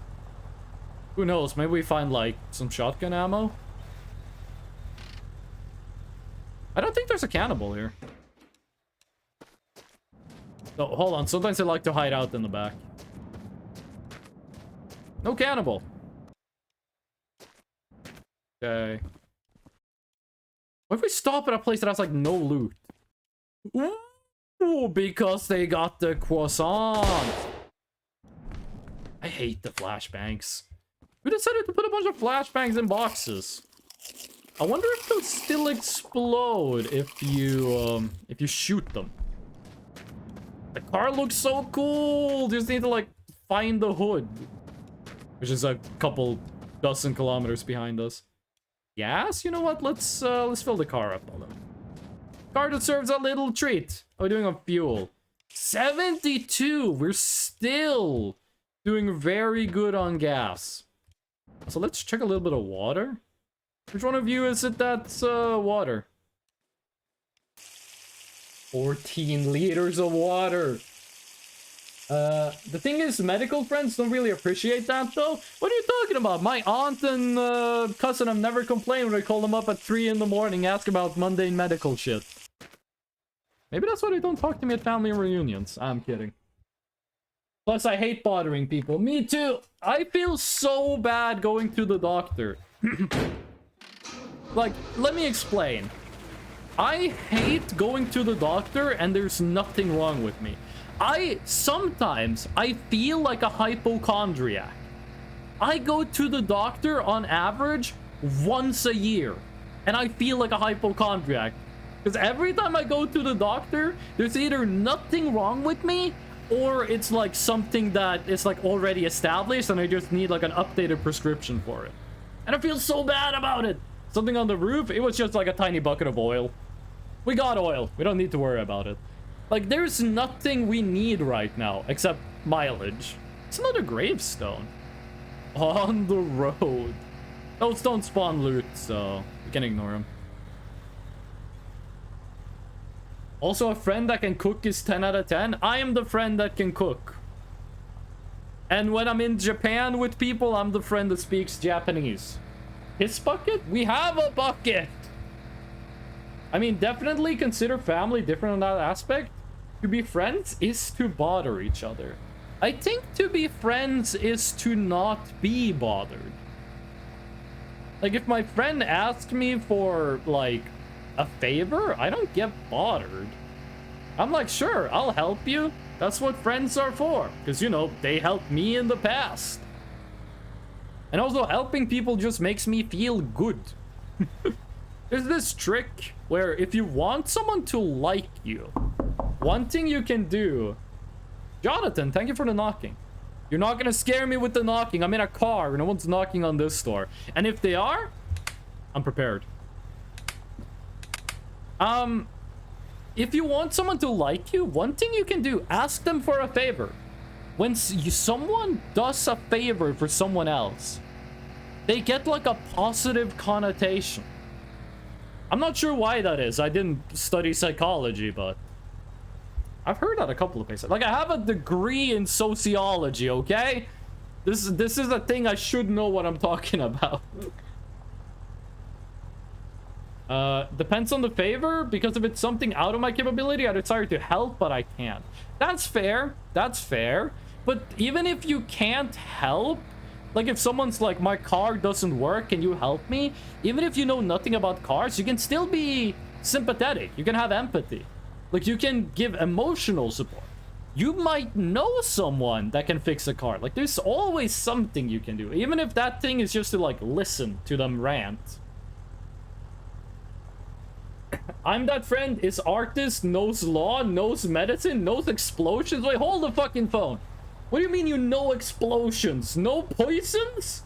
[SPEAKER 1] Who knows? Maybe we find, like, some shotgun ammo. I don't think there's a cannibal here. Oh, hold on. Sometimes they like to hide out in the back. No cannibal. Okay. What if we stop at a place that has, like, no loot? Ooh, Ooh, because they got the croissant. I hate the flashbangs. We decided to put a bunch of flashbangs in boxes. I wonder if they'll still explode if you shoot them. The car looks so cool. Just need to like find the hood, which is a couple dozen kilometers behind us. Yes, you know what? Let's fill the car up a little. Car deserves a little treat. We're doing on fuel. 72. We're still doing very good on gas. So let's check a little bit of water. Which one of you is it that's water? 14 liters of water. The thing is, medical friends don't really appreciate that, though. What are you talking about? My aunt and cousin have never complained when I call them up at 3 in the morning, ask about mundane medical shit. Maybe that's why they don't talk to me at family reunions. I'm kidding. Plus, I hate bothering people. Me too. I feel so bad going to the doctor. Like, let me explain. I hate going to the doctor and there's nothing wrong with me. Sometimes I feel like a hypochondriac. I go to the doctor on average once a year and I feel like a hypochondriac. Because every time I go to the doctor, there's either nothing wrong with me or it's like something that is like already established and I just need like an updated prescription for it. And I feel so bad about it. Something on the roof, it was just like a tiny bucket of oil. We got oil. We don't need to worry about it. Like, there's nothing we need right now except mileage. It's another gravestone. On the road. Those don't spawn loot, so we can ignore them. Also, a friend that can cook is 10 out of 10. I am the friend that can cook. And when I'm in Japan with people, I'm the friend that speaks Japanese. His bucket? We have a bucket! I mean, definitely consider family different in that aspect. To be friends is to bother each other. I think to be friends is to not be bothered. Like, if my friend asks me for, like, a favor, I don't get bothered. I'm like, sure, I'll help you. That's what friends are for. Because, you know, they helped me in the past. And also, helping people just makes me feel good. There's this trick where if you want someone to like you, one thing you can do... Jonathan, thank you for the knocking. You're not gonna scare me with the knocking. I'm in a car. No one's knocking on this door. And if they are, I'm prepared. If you want someone to like you, one thing you can do, ask them for a favor. When someone does a favor for someone else, they get like a positive connotation. I'm not sure why that is. I didn't study psychology, but I've heard that a couple of places. Like, I have a degree in sociology, okay? This is a thing I should know what I'm talking about. Depends on the favor, because if it's something out of my capability, I desire to help, but I can't. That's fair. That's fair. But even if you can't help, like if someone's like, my car doesn't work, can you help me? Even if you know nothing about cars, you can still be sympathetic. You can have empathy. Like, you can give emotional support. You might know someone that can fix a car. Like, there's always something you can do. Even if that thing is just to, like, listen to them rant. I'm that friend, is artist, knows law, knows medicine, knows explosions. Wait, hold the fucking phone. What do you mean you know explosions? Know poisons?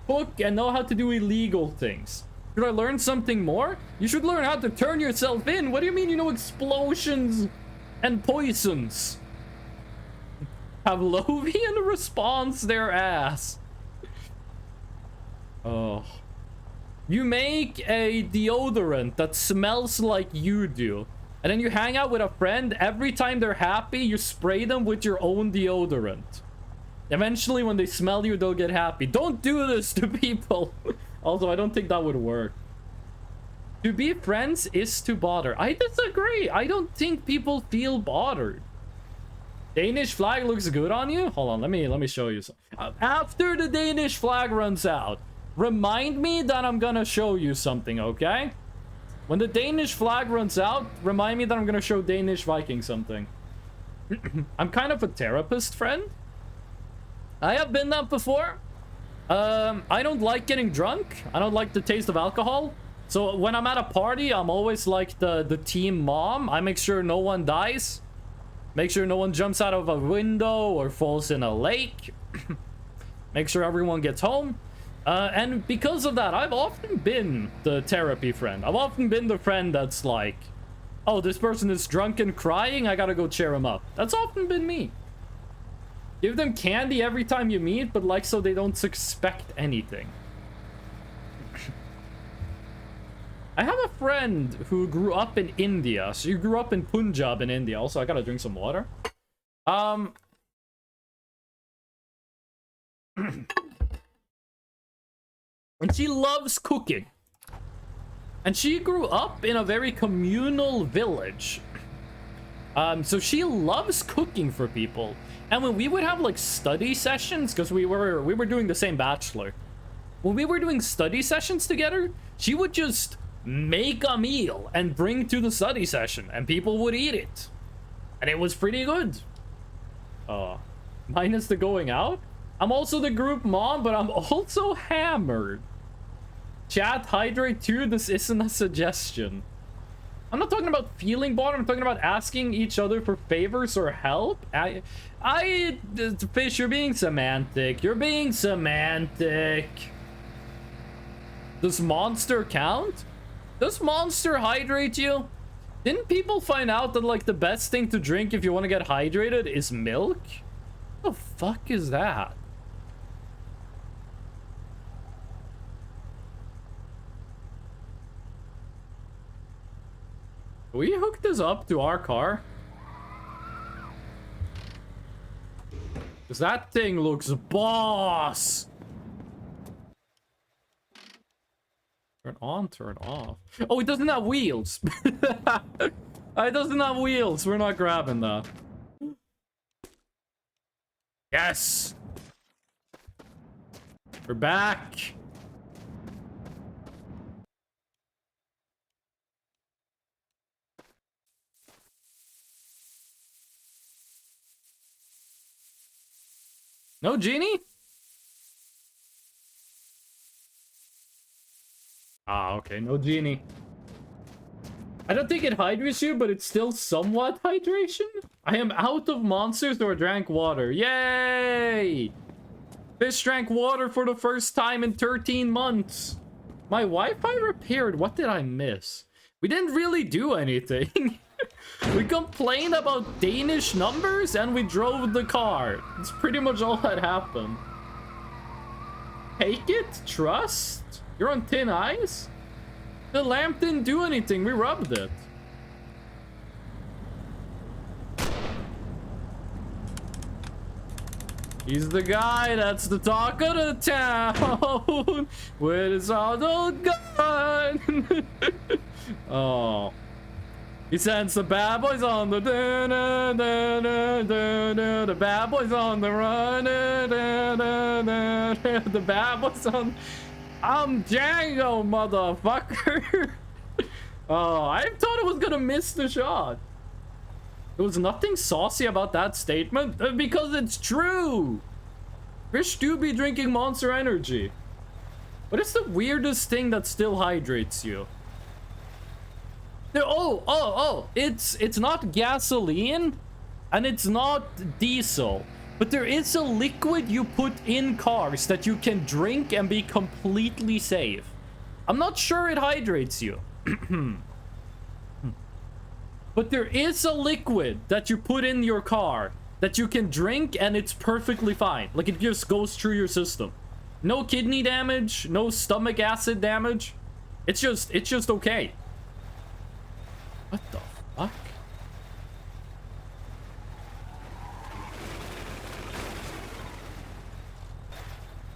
[SPEAKER 1] Cook and know how to do illegal things. Should I learn something more? You should learn how to turn yourself in. What do you mean you know explosions and poisons? Pavlovian response their ass. Oh. You make a deodorant that smells like you do. And then you hang out with a friend. Every time they're happy, you spray them with your own deodorant. Eventually, when they smell you, they'll get happy. Don't do this to people. Also, I don't think that would work. To be friends is to bother. I disagree. I don't think people feel bothered. Danish flag looks good on you? Hold on, let me show you some. After the Danish flag runs out, remind me that I'm gonna show you something, okay? When the Danish flag runs out, remind me that I'm gonna show Danish Viking something. I'm kind of a therapist, friend. I have been that before. I don't like getting drunk. I don't like the taste of alcohol. So when I'm at a party, I'm always like the team mom. I make sure no one dies. Make sure no one jumps out of a window or falls in a lake. Make sure everyone gets home. And because of that, I've often been the therapy friend. I've often been the friend that's like, oh, this person is drunk and crying, I gotta go cheer him up. That's often been me. Give them candy every time you meet, but like so they don't suspect anything. I have a friend who grew up in India. She grew up in Punjab in India. Also, I gotta drink some water. And she loves cooking. And she grew up in a very communal village. So she loves cooking for people. And when we would have like study sessions, because we were doing the same bachelor. When we were doing study sessions together, she would just make a meal and bring to the study session, and people would eat it. And it was pretty good. Minus the going out. I'm also the group mom, but I'm also hammered. Chat, hydrate too. This isn't a suggestion. I'm not talking about feeling bored. I'm talking about asking each other for favors or help. Fish, you're being semantic. You're being semantic. Does Monster count? Does Monster hydrate you? Didn't people find out that like the best thing to drink if you want to get hydrated is milk? What the fuck is that? Can we hook this up to our car? Because that thing looks boss. Turn on, turn off. Oh, it doesn't have wheels. It doesn't have wheels. We're not grabbing that. Yes. We're back. No genie? Ah, okay, no genie. I don't think it hydrates you, but it's still somewhat hydration. I am out of monsters or drank water. Yay! Fish drank water for the first time in 13 months. My Wi-Fi repaired. What did I miss? We didn't really do anything. We complained about Danish numbers and we drove the car. That's pretty much all that happened. Take it? Trust? You're on thin ice? The lamp didn't do anything. We rubbed it. He's the guy that's the talk of the town with his auto gun. Oh. He sends the bad boys on the the bad boys on the run, the bad boys on. I'm Django, motherfucker. Oh, I thought it was gonna miss the shot. There was nothing saucy about that statement because it's true. Fish do be drinking Monster Energy. What is the weirdest thing that still hydrates you? It's not gasoline and it's not diesel, but there is a liquid you put in cars that you can drink and be completely safe. I'm not sure it hydrates you. But there is a liquid that you put in your car that you can drink and it's perfectly fine. Like it just goes through your system. No kidney damage, no stomach acid damage. It's just okay. What the fuck?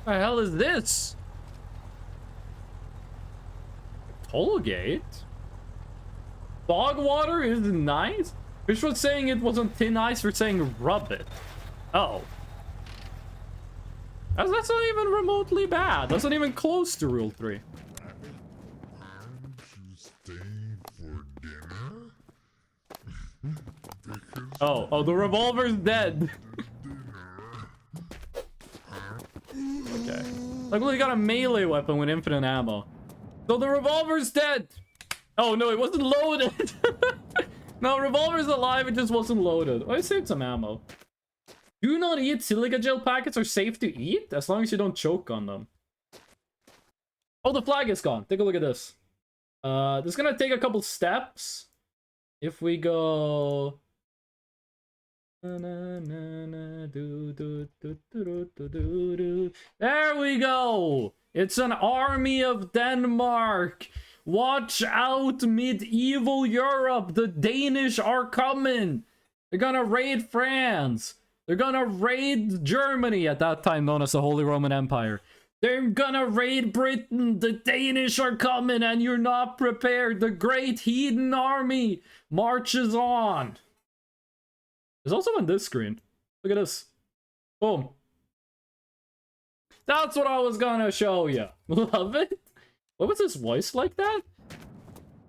[SPEAKER 1] What the hell is this? Toll gate? Fog water is nice? Fish was saying it wasn't thin ice for saying rub it. Oh. That's not even remotely bad. That's not even close to Rule 3.
[SPEAKER 3] And you stay
[SPEAKER 1] Oh, the revolver's dead. Okay. Like, well, he got a melee weapon with infinite ammo. So the revolver's dead. Oh, no, it wasn't loaded. No, revolver's alive, it just wasn't loaded. Oh, I saved some ammo. Do not eat. Silica gel packets are safe to eat as long as you don't choke on them. Oh, the flag is gone. Take a look at this. This is gonna take a couple steps. If we go... There we go! It's an army of Denmark! Watch out, medieval Europe! The Danish are coming! They're gonna raid France! They're gonna raid Germany, at that time known as the Holy Roman Empire. They're gonna raid Britain! The Danish are coming and you're not prepared! The great heathen army marches on! There's also on this screen. Look at this. Boom. That's what I was gonna show you. Love it? What was his voice like that?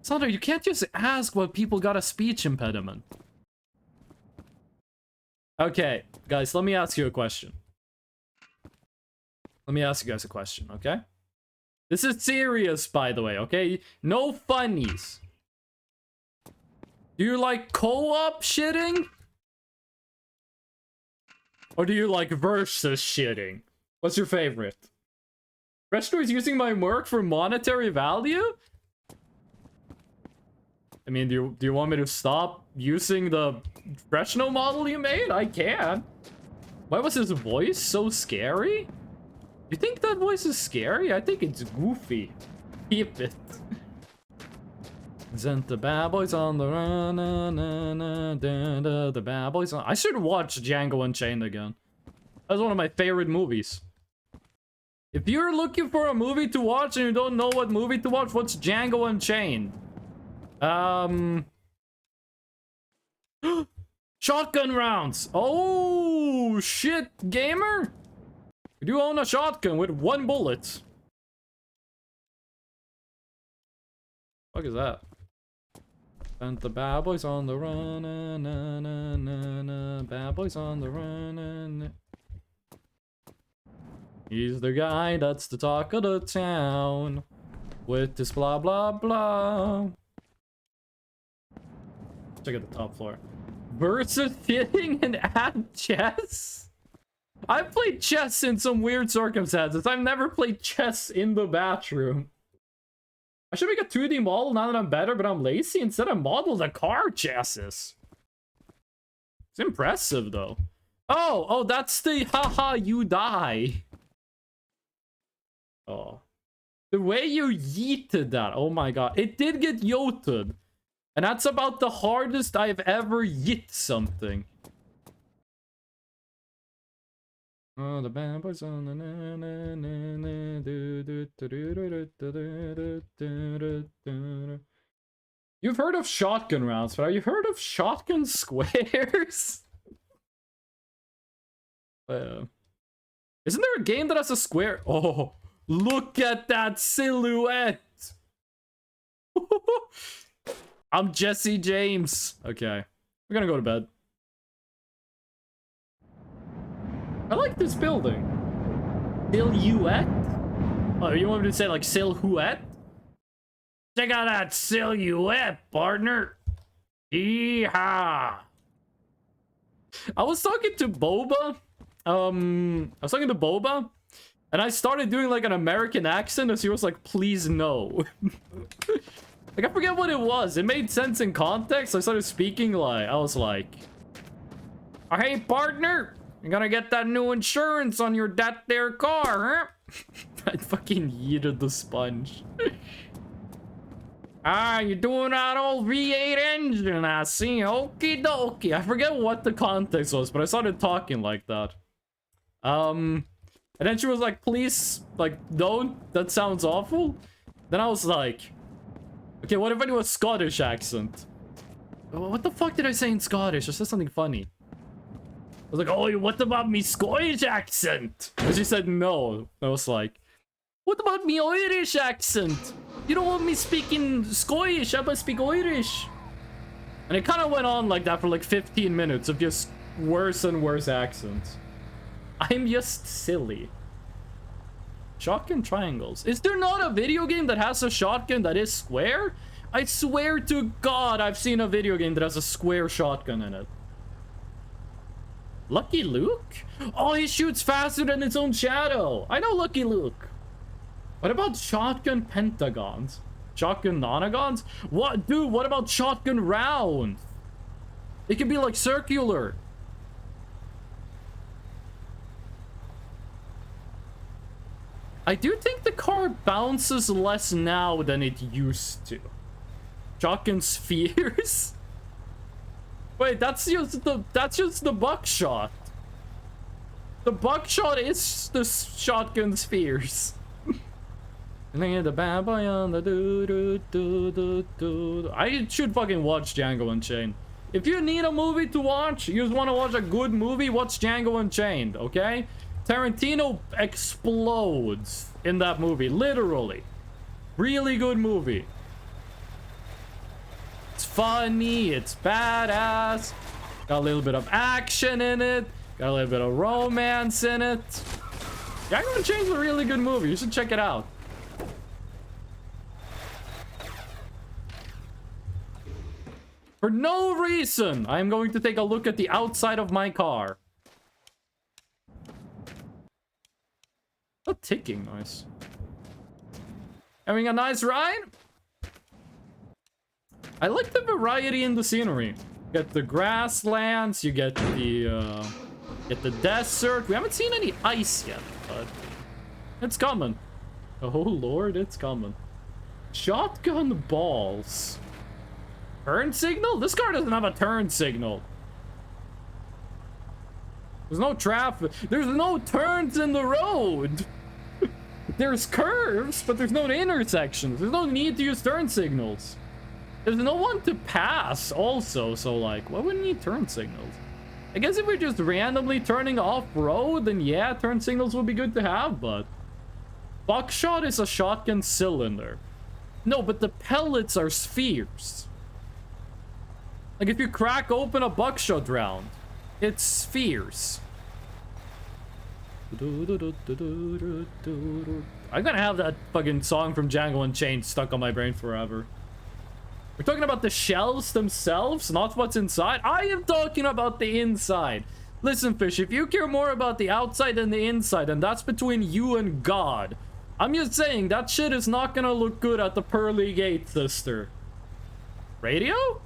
[SPEAKER 1] Sandra, you can't just ask what people got a speech impediment. Okay, guys, let me ask you a question. Let me ask you guys a question, okay? This is serious, by the way, okay? No funnies. Do you like co-op shitting? Or do you like versus shitting? What's your favorite? Retro is using my work for monetary value? I mean, do you want me to stop using the Fresno model you made? I can. Why was his voice so scary? You think that voice is scary? I think it's goofy. Keep it. Sent the bad boys on the run, the bad boys on... I should watch Django Unchained again. That's one of my favorite movies. If you're looking for a movie to watch and you don't know what movie to watch, what's Django Unchained? Shotgun rounds! Oh, shit, gamer! You do own a shotgun with 1 bullet. What is that? And the bad boys on the run, bad boys on the run. He's the guy that's the talk of the town with this blah blah blah. Check out the top floor. Versus fitting and add chess? I've played chess in some weird circumstances. I've never played chess in the bathroom. I should make a 2D model now that I'm better, but I'm lazy. Instead, I modeled a car chassis. It's impressive, though. Oh, that's the haha, you die. Oh. The way you yeeted that, oh my god. It did get yoted. And that's about the hardest I've ever yeet something. Oh, the bad boys on the You've heard of shotgun rounds, but have you heard of shotgun squares? Isn't there a game that has a square? Oh, look at that silhouette! I'm Jesse James. Okay, we're gonna go to bed. I like this building. Silhouette? Oh, you want me to say like silhouette? Check out that silhouette, partner. Yeehaw. I was talking to Boba. And I started doing like an American accent as he was like, please no. Like, I forget what it was. It made sense in context. I started speaking like, I was like, oh, hey, partner. You're gonna get that new insurance on your that there car, huh? I fucking yeeted the sponge. Ah, you're doing that old V8 engine, I see. Okie dokie. I forget what the context was, but I started talking like that. And then she was like, please, like, don't. That sounds awful. Then I was like, okay, what if I do a Scottish accent? What the fuck did I say in Scottish? I said something funny. I was like, oh, what about me Scottish accent? And she said no. I was like, what about me Irish accent? You don't want me speaking Scottish, I must speak Irish. And And it kind of went on like that for like 15 minutes of just worse and worse accents. I'm just silly. Shotgun triangles. Is there not a video game that has a shotgun that is square? I swear to God, I've seen a video game that has a square shotgun in it. Lucky Luke? Oh, he shoots faster than its own shadow. I know Lucky Luke. What about shotgun pentagons? Shotgun nonagons? What, dude, what about shotgun round? It can be like circular. I do think the car bounces less now than it used to. Shotgun spheres? Wait, that's just the buckshot. The buckshot is the shotgun spheres. I should fucking watch Django Unchained. If you need a movie to watch, you just want to watch a good movie, watch Django Unchained, okay? Tarantino explodes in that movie, literally. Really good movie. It's funny, it's badass. Got a little bit of action in it. Got a little bit of romance in it. Django Unchained is a really good movie. You should check it out. For no reason, I am going to take a look at the outside of my car. A ticking noise. Having a nice ride? I like the variety in the scenery. You get the grasslands, you get the desert. We haven't seen any ice yet, but it's coming. Oh lord, it's coming. Shotgun balls. Turn signal? This car doesn't have a turn signal. There's no traffic. There's no turns in the road. There's curves, but there's no intersections. There's no need to use turn signals. There's no one to pass also, so like, why would we need turn signals? I guess if we're just randomly turning off-road, then yeah, turn signals would be good to have, but... Buckshot is a shotgun cylinder. No, but the pellets are spheres. Like, if you crack open a buckshot round, it's spheres. I'm gonna have that fucking song from Django Unchained stuck on my brain forever. We're talking about the shells themselves, not what's inside. I am talking about the inside. Listen, Fish, if you care more about the outside than the inside, then that's between you and God. I'm just saying, that shit is not gonna look good at the pearly gate, sister. Radio?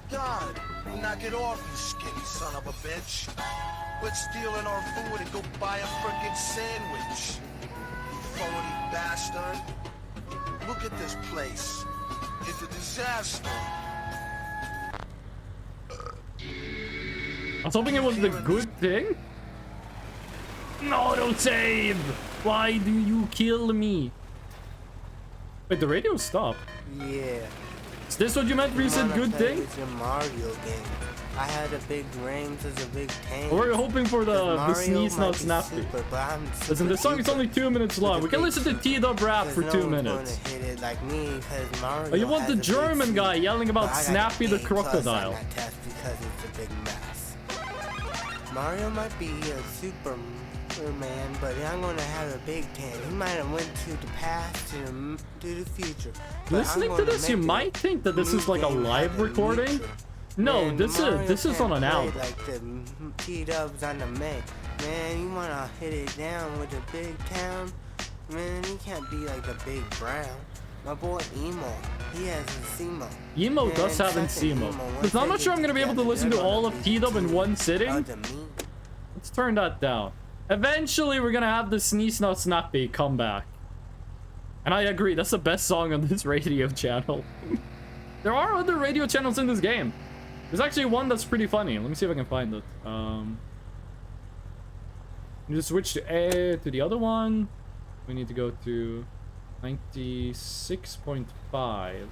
[SPEAKER 9] God, knock it off, you skinny son of a bitch. Quit stealing our food and go buy a frickin' sandwich. You phony bastard. Look at this place. It's a disaster.
[SPEAKER 1] I was hoping it was the good thing. No, don't save. Why do you kill me? Wait, the radio stopped.
[SPEAKER 5] Yeah.
[SPEAKER 1] Is this what you meant when you said good thing?
[SPEAKER 5] It's a Mario game. I had a big range as a big tank.
[SPEAKER 1] Or we're hoping for the sneeze not snappy. Listen, this song is only 2 minutes long. We can listen to T-Dub rap for 2 minutes.
[SPEAKER 5] Like me, Mario
[SPEAKER 1] oh, you want the German guy yelling about Snappy the crocodile.
[SPEAKER 5] Because it's a big mess. Mario might be a Superman, but I'm gonna have a big tank. He might have went to the past to the future.
[SPEAKER 1] Listening to this, you might think that this is like a live recording. No,
[SPEAKER 5] man,
[SPEAKER 1] this is on an album.
[SPEAKER 5] Like the T-Dubs on the Mac. Man, you wanna hit it down with the big town? Man, he can't be like the big Brown. My boy Emo, he has Ensemo.
[SPEAKER 1] Emo does have Ensemo. Because I'm not sure I'm gonna be able to listen to all of T-Dub in one sitting. Let's turn that down. Eventually, we're gonna have the Sneeze Not Snappy come back. And I agree, that's the best song on this radio channel. There are other radio channels in this game. There's actually one that's pretty funny. Let me see if I can find it. You just switch to the other one. We need to go to 96.5.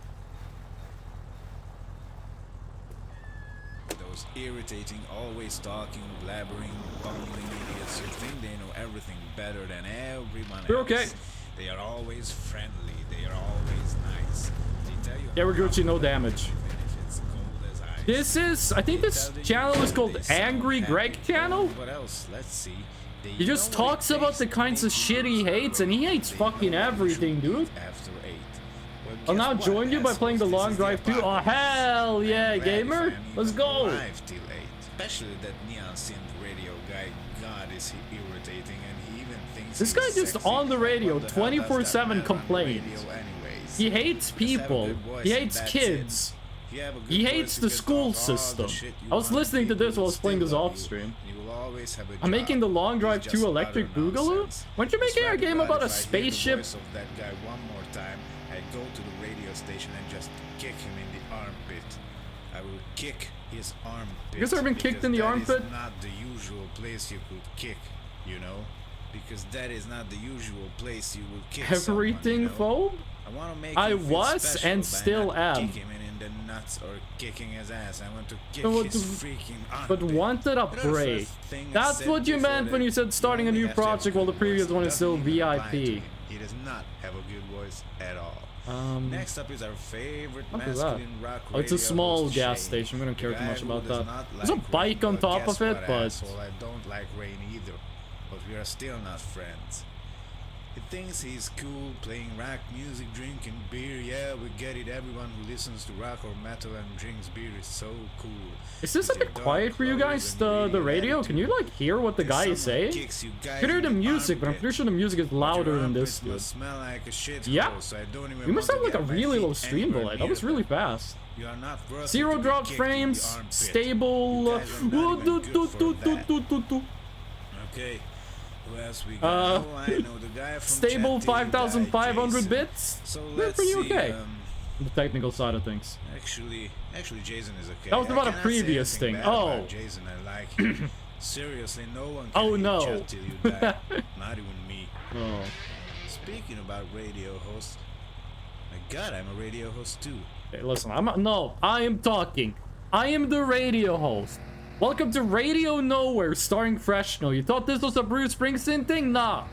[SPEAKER 11] Those irritating, always talking, blabbering, bumbling idiots who think they know everything better than everyone else.
[SPEAKER 1] We're okay.
[SPEAKER 11] They are always friendly. They are always nice. They tell you
[SPEAKER 1] yeah, we're Gucci, no damage.
[SPEAKER 11] benefits
[SPEAKER 1] This is, I think this channel is called Angry Greg Channel.
[SPEAKER 11] What else? Let's see.
[SPEAKER 1] He just talks about the kinds of shit he hates, and he hates fucking everything, dude.
[SPEAKER 11] After 8. Well,
[SPEAKER 1] I'll now
[SPEAKER 11] guess
[SPEAKER 1] join
[SPEAKER 11] what,
[SPEAKER 1] you by playing the
[SPEAKER 11] assholes?
[SPEAKER 1] long
[SPEAKER 11] This is
[SPEAKER 1] drive too. Oh,
[SPEAKER 11] apocalypse.
[SPEAKER 1] hell yeah,
[SPEAKER 11] Ready,
[SPEAKER 1] gamer.
[SPEAKER 11] fam,
[SPEAKER 1] Let's
[SPEAKER 11] even
[SPEAKER 1] go.
[SPEAKER 11] alive till 8. Especially that neon synth radio guy. God, is he irritating, and he even thinks
[SPEAKER 1] This
[SPEAKER 11] he's
[SPEAKER 1] guy just
[SPEAKER 11] sexy.
[SPEAKER 1] on the radio
[SPEAKER 11] What the hell does that
[SPEAKER 1] 24/7
[SPEAKER 11] man on the
[SPEAKER 1] complains.
[SPEAKER 11] radio anyways?
[SPEAKER 1] He hates
[SPEAKER 11] Just have a
[SPEAKER 1] people.
[SPEAKER 11] good voice
[SPEAKER 1] He
[SPEAKER 11] and
[SPEAKER 1] hates
[SPEAKER 11] that's
[SPEAKER 1] kids.
[SPEAKER 11] it. If you have a good
[SPEAKER 1] He
[SPEAKER 11] voice,
[SPEAKER 1] hates
[SPEAKER 11] you
[SPEAKER 1] the
[SPEAKER 11] can
[SPEAKER 1] school
[SPEAKER 11] talk all the
[SPEAKER 1] system.
[SPEAKER 11] shit you
[SPEAKER 1] I was
[SPEAKER 11] want,
[SPEAKER 1] listening to
[SPEAKER 11] people
[SPEAKER 1] this while I
[SPEAKER 11] will
[SPEAKER 1] was playing
[SPEAKER 11] still
[SPEAKER 1] this
[SPEAKER 11] love
[SPEAKER 1] off
[SPEAKER 11] you.
[SPEAKER 1] stream.
[SPEAKER 11] You will always have a
[SPEAKER 1] I'm
[SPEAKER 11] job.
[SPEAKER 1] making the long drive
[SPEAKER 11] It's
[SPEAKER 1] 2
[SPEAKER 11] just
[SPEAKER 1] electric
[SPEAKER 11] utter
[SPEAKER 1] boogaloo.
[SPEAKER 11] nonsense.
[SPEAKER 1] Weren't you making a
[SPEAKER 11] Swear to
[SPEAKER 1] game
[SPEAKER 11] God,
[SPEAKER 1] about a
[SPEAKER 11] if I hear the
[SPEAKER 1] spaceship?
[SPEAKER 11] voice of that guy one more time, I go to the radio station and just kick him in the armpit. I will kick his armpit.
[SPEAKER 1] You guys ever been kicked in the armpit?
[SPEAKER 11] That is not the usual place you could kick, you know? Because that is not the usual place you will kick
[SPEAKER 1] Everything
[SPEAKER 11] someone,
[SPEAKER 1] phobe?
[SPEAKER 11] I want to make
[SPEAKER 1] I
[SPEAKER 11] him feel
[SPEAKER 1] was
[SPEAKER 11] special
[SPEAKER 1] and
[SPEAKER 11] by
[SPEAKER 1] still
[SPEAKER 11] not
[SPEAKER 1] am.
[SPEAKER 11] Kick him in the nuts or kicking his ass. I want to kick
[SPEAKER 1] But
[SPEAKER 11] his freaking armpit.
[SPEAKER 1] But wanted a
[SPEAKER 11] You know the
[SPEAKER 1] break.
[SPEAKER 11] first thing I
[SPEAKER 1] That's
[SPEAKER 11] said
[SPEAKER 1] what you
[SPEAKER 11] before
[SPEAKER 1] meant when
[SPEAKER 11] that
[SPEAKER 1] you said starting a
[SPEAKER 11] only
[SPEAKER 1] new
[SPEAKER 11] have to have a
[SPEAKER 1] project while the
[SPEAKER 11] good
[SPEAKER 1] previous
[SPEAKER 11] voice.
[SPEAKER 1] one is still
[SPEAKER 11] Doesn't even apply to
[SPEAKER 1] VIP.
[SPEAKER 11] him. He does not have a good voice at all. Next up is our favorite
[SPEAKER 1] What is
[SPEAKER 11] masculine rock
[SPEAKER 1] Oh, it's a
[SPEAKER 11] radio
[SPEAKER 1] small
[SPEAKER 11] host,
[SPEAKER 1] gas
[SPEAKER 11] Shane.
[SPEAKER 1] station. We don't care
[SPEAKER 11] The
[SPEAKER 1] too
[SPEAKER 11] guy
[SPEAKER 1] much
[SPEAKER 11] who
[SPEAKER 1] about
[SPEAKER 11] does
[SPEAKER 1] that.
[SPEAKER 11] not
[SPEAKER 1] There's a
[SPEAKER 11] like
[SPEAKER 1] bike
[SPEAKER 11] rain,
[SPEAKER 1] on
[SPEAKER 11] but
[SPEAKER 1] top
[SPEAKER 11] guess
[SPEAKER 1] of it,
[SPEAKER 11] what,
[SPEAKER 1] but
[SPEAKER 11] asshole, I don't like rain either. But we are still not friends. He thinks he's cool playing rock music, drinking beer. Yeah, we get it. Everyone who listens to rock or metal and drinks beer is so cool.
[SPEAKER 1] is this a bit quiet for you guys, the radio? Can you like hear what the guy is saying? You can hear the music, but I'm pretty sure the music is louder than this, dude.
[SPEAKER 11] Smell like a shithole,
[SPEAKER 1] Yeah.
[SPEAKER 11] so I don't even
[SPEAKER 1] You must
[SPEAKER 11] want
[SPEAKER 1] have
[SPEAKER 11] to
[SPEAKER 1] like a
[SPEAKER 11] get my
[SPEAKER 1] really
[SPEAKER 11] feet
[SPEAKER 1] low stream
[SPEAKER 11] anywhere
[SPEAKER 1] delay. That
[SPEAKER 11] near
[SPEAKER 1] was really
[SPEAKER 11] them.
[SPEAKER 1] fast.
[SPEAKER 11] You are not worthy
[SPEAKER 1] Zero
[SPEAKER 11] to be
[SPEAKER 1] drop
[SPEAKER 11] kicked in the
[SPEAKER 1] frames,
[SPEAKER 11] armpit.
[SPEAKER 1] stable.
[SPEAKER 11] You guys are not even good for that. Okay. Who else we got? Oh, I know the guy from
[SPEAKER 1] Stable
[SPEAKER 11] chat didn't die,
[SPEAKER 1] 5,500
[SPEAKER 11] Jason.
[SPEAKER 1] bits.
[SPEAKER 11] So
[SPEAKER 1] They're
[SPEAKER 11] let's
[SPEAKER 1] pretty
[SPEAKER 11] see,
[SPEAKER 1] okay. The technical side of things.
[SPEAKER 11] Actually, Jason is okay.
[SPEAKER 1] That was about
[SPEAKER 11] I
[SPEAKER 1] a
[SPEAKER 11] cannot say
[SPEAKER 1] previous
[SPEAKER 11] anything
[SPEAKER 1] thing.
[SPEAKER 11] bad
[SPEAKER 1] Oh.
[SPEAKER 11] about Jason, I like him. Seriously, no one can
[SPEAKER 1] Oh,
[SPEAKER 11] hate
[SPEAKER 1] no.
[SPEAKER 11] you till you die. Not even me.
[SPEAKER 1] Oh.
[SPEAKER 11] Speaking about radio hosts, my God, I'm a radio host too.
[SPEAKER 1] Okay, listen, I am talking. I am the radio host. Welcome to Radio Nowhere, starring Freshno. You thought this was a Bruce Springsteen thing? Nah.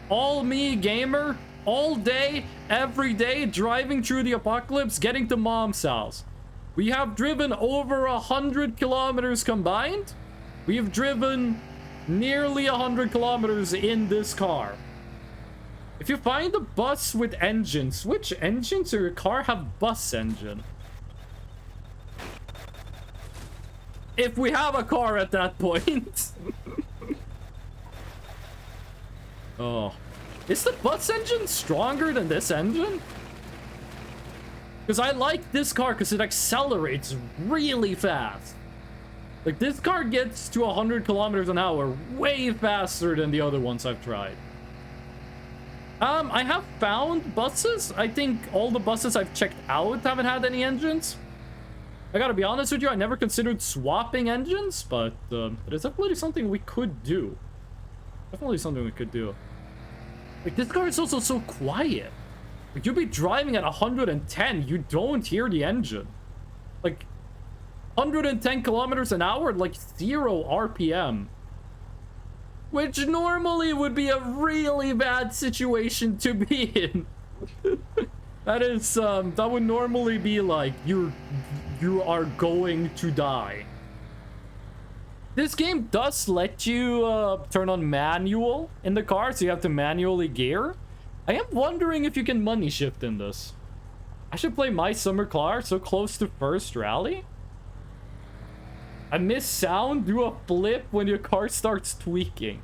[SPEAKER 1] All me, gamer, all day, every day, driving through the apocalypse, getting to mom's house. We have driven over 100 kilometers combined. We have driven nearly 100 kilometers in this car. If you find a bus with engines, which engines in your car have bus engine? If we have a car at that point. Oh. Is the bus engine stronger than this engine? Because I like this car because it accelerates really fast. Like, this car gets to 100 kilometers an hour way faster than the other ones I've tried. I have found buses. I think all the buses I've checked out haven't had any engines. I gotta be honest with you, I never considered swapping engines, but it is definitely something we could do. Definitely something we could do. Like, this car is also so quiet. Like, you'll be driving at 110, you don't hear the engine. Like, 110 kilometers an hour, like 0 RPM. Which normally would be a really bad situation to be in. That is, that would normally be like, you are going to die. This game does let you turn on manual in the car, so you have to manually gear. I am wondering if you can money shift in this. I should play My Summer Car so close to first rally. I miss sound, do a flip when your car starts tweaking.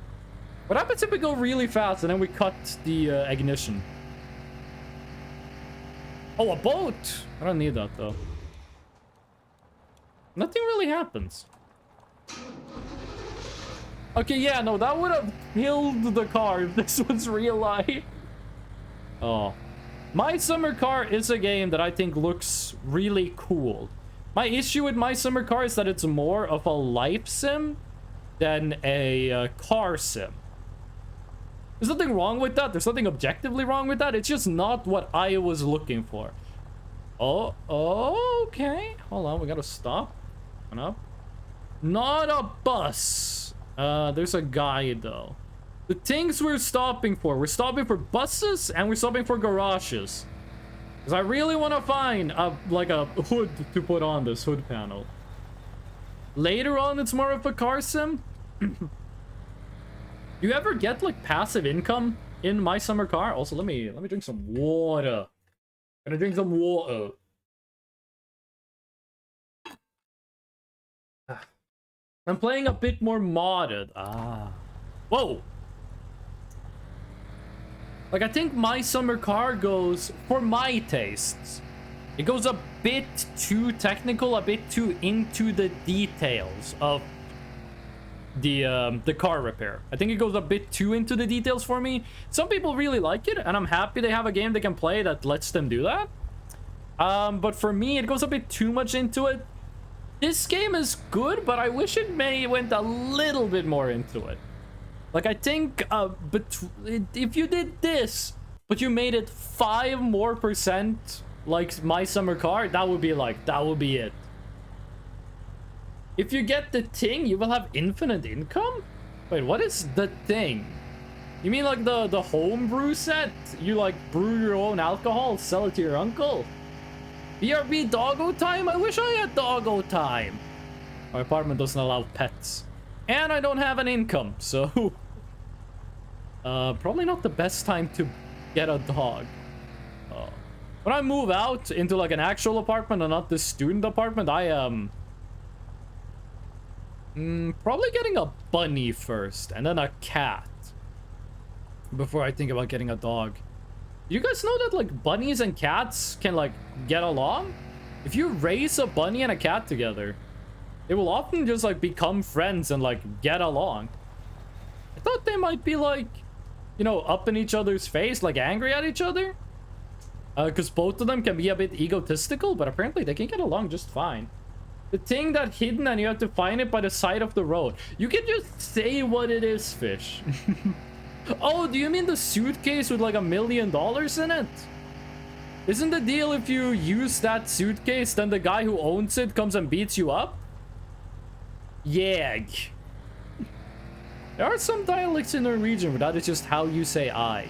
[SPEAKER 1] What happens if we go really fast and then we cut the ignition? Oh, a boat! I don't need that though. Nothing really happens. Okay, yeah, no, that would have killed the car if this was real life. Oh. My Summer Car is a game that I think looks really cool. My issue with My Summer Car is that it's more of a life sim than a car sim. There's nothing wrong with that. There's nothing objectively wrong with that. It's just not what I was looking for. Oh, okay. Hold on, we gotta stop. Come up. Not a bus. There's a guy though. The things we're stopping for buses and we're stopping for garages. Because I really want to find like a hood to put on this hood panel. Later on, it's more of a car sim. You ever get like passive income in My Summer Car? Also, let me drink some water. Gonna drink some water. I'm playing a bit more modded. Ah. Whoa. Like, I think My Summer Car goes, for my tastes, it goes a bit too technical, a bit too into the details of the car repair. I think it goes a bit too into the details for me. Some people really like it, and I'm happy they have a game they can play that lets them do that. But for me, it goes a bit too much into it. This game is good, but I wish it went a little bit more into it. Like, I think, if you did this, but you made it 5% more like My Summer Car, that would be it. If you get the thing, you will have infinite income? Wait, what is the thing? You mean like the homebrew set? You like brew your own alcohol, sell it to your uncle? BRB doggo time? I wish I had doggo time. My apartment doesn't allow pets. And I don't have an income, so... probably not the best time to get a dog. When I move out into like an actual apartment and not this student apartment, I am... probably getting a bunny first, and then a cat. Before I think about getting a dog. You guys know that like bunnies and cats can like get along? If you raise a bunny and a cat together, they will often just like become friends and like get along. I thought they might be like, you know, up in each other's face, like angry at each other. Because both of them can be a bit egotistical, but apparently they can get along just fine. The thing that's hidden and you have to find it by the side of the road. You can just say what it is, Fish. Oh, do you mean the suitcase with like $1 million in it? Isn't the deal if you use that suitcase, then the guy who owns it comes and beats you up? Yeah. There are some dialects in Norwegian, but that is just how you say I.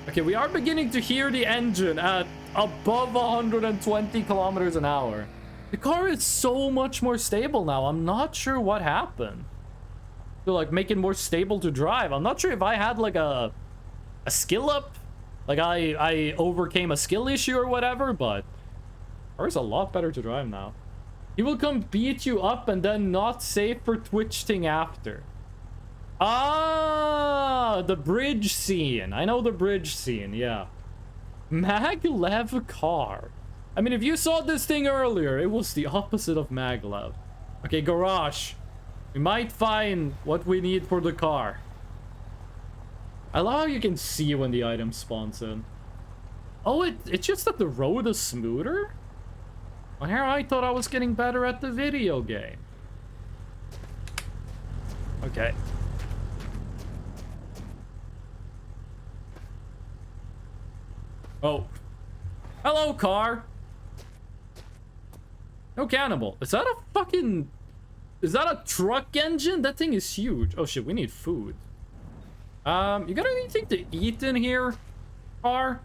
[SPEAKER 1] Okay, we are beginning to hear the engine at above 120 kilometers an hour. The car is so much more stable now. I'm not sure what happened. To like make it more stable to drive. I'm not sure if I had like a skill up. Like I overcame a skill issue or whatever, but the car is a lot better to drive now. He will come beat you up and then not safe for Twitch thing after. Ah, the bridge scene. I know the bridge scene, yeah. Maglev car. I mean, if you saw this thing earlier, it was the opposite of Maglev. Okay, garage. We might find what we need for the car. I love how you can see when the item spawns in. Oh, it's just that the road is smoother? Well, here I thought I was getting better at the video game. Okay. Oh. Hello, car. No cannibal. Is that a fucking... Is that a truck engine? That thing is huge. Oh shit, we need food. You got anything to eat in here, car?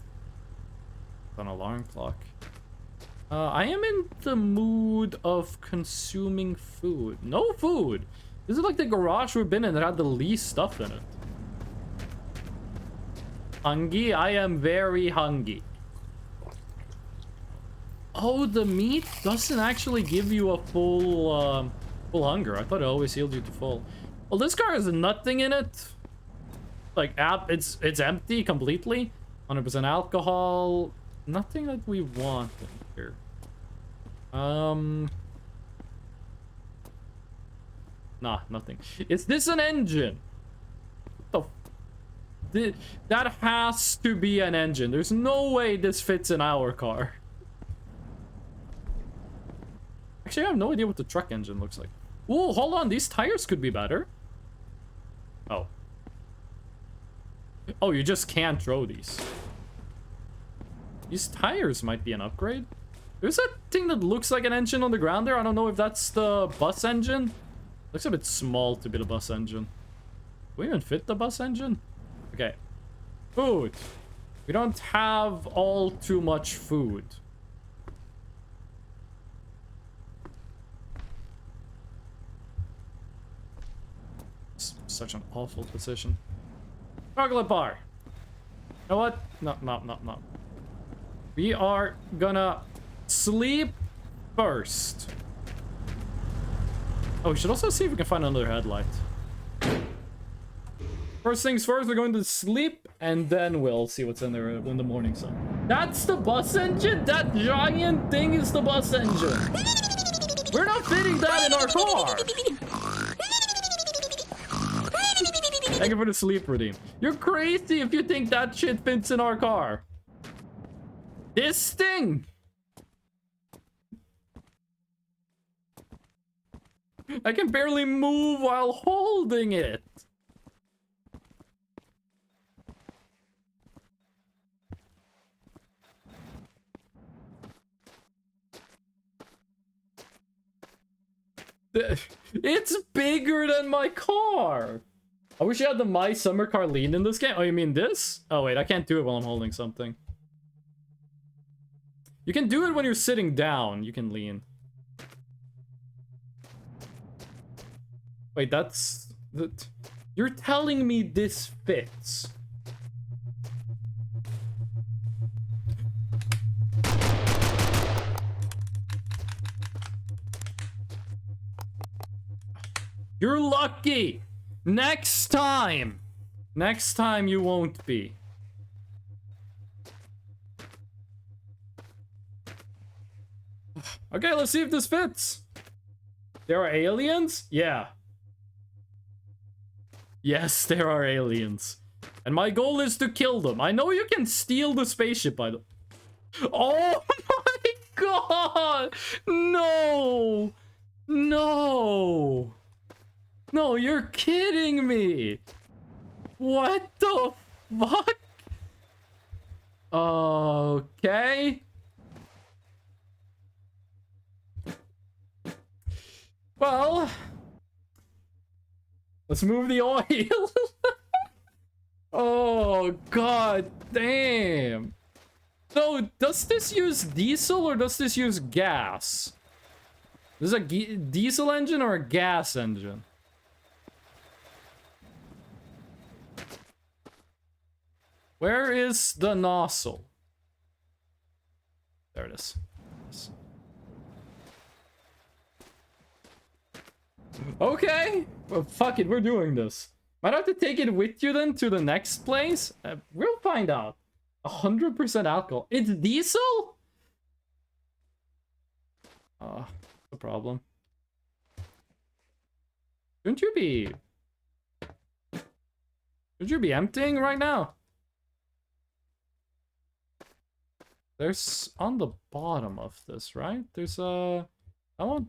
[SPEAKER 1] An alarm clock. I am in the mood of consuming food. No food. This is like the garage we've been in that had the least stuff in it. Hungry? I am very hungry. Oh, the meat doesn't actually give you a full hunger. I thought it always healed you to full. Well, this car has nothing in it. Like, it's empty completely. 100% alcohol. Nothing that we want in here. Nah, nothing. Is this an engine? What the that has to be an engine. There's no way this fits in our car. Actually, I have no idea what the truck engine looks like. Ooh, hold on. These tires could be better. Oh. Oh, you just can't throw these. These tires might be an upgrade. There's a thing that looks like an engine on the ground there. I don't know if that's the bus engine. Looks a bit small to be the bus engine. Do we even fit the bus engine? Okay. Food. We don't have all too much food. such an awful position. Chocolate bar. You know what? No, no, no, no. We are gonna sleep first. Oh, we should also see if we can find another headlight. First things first, we're going to sleep, and then we'll see what's in there in the morning sun. That's the bus engine? That giant thing is the bus engine. We're not fitting that in our car. Thank you for the sleep routine. You're crazy if you think that shit fits in our car. This thing. I can barely move while holding it. It's bigger than my car. I wish I had the My Summer Car lean in this game. Oh, you mean this? Oh, wait, I can't do it while I'm holding something. You can do it when you're sitting down. You can lean. Wait, that's... You're telling me this fits. You're lucky. Next time you won't be. Okay, let's see if this fits. There are aliens? Yeah. Yes, there are aliens. And my goal is to kill them. I know you can steal the spaceship by the... Oh my god! No! No! No, you're kidding me! What the fuck? Okay. Well, let's move the oil. Oh, god damn. So, does this use diesel or does this use gas? Is this a diesel engine or a gas engine? Where is the nozzle? There it is. Okay. Well, fuck it. We're doing this. Might have to take it with you then to the next place. We'll find out. 100% alcohol. It's diesel? Oh, the problem. Shouldn't you be emptying right now? There's on the bottom of this, right? There's a... I want...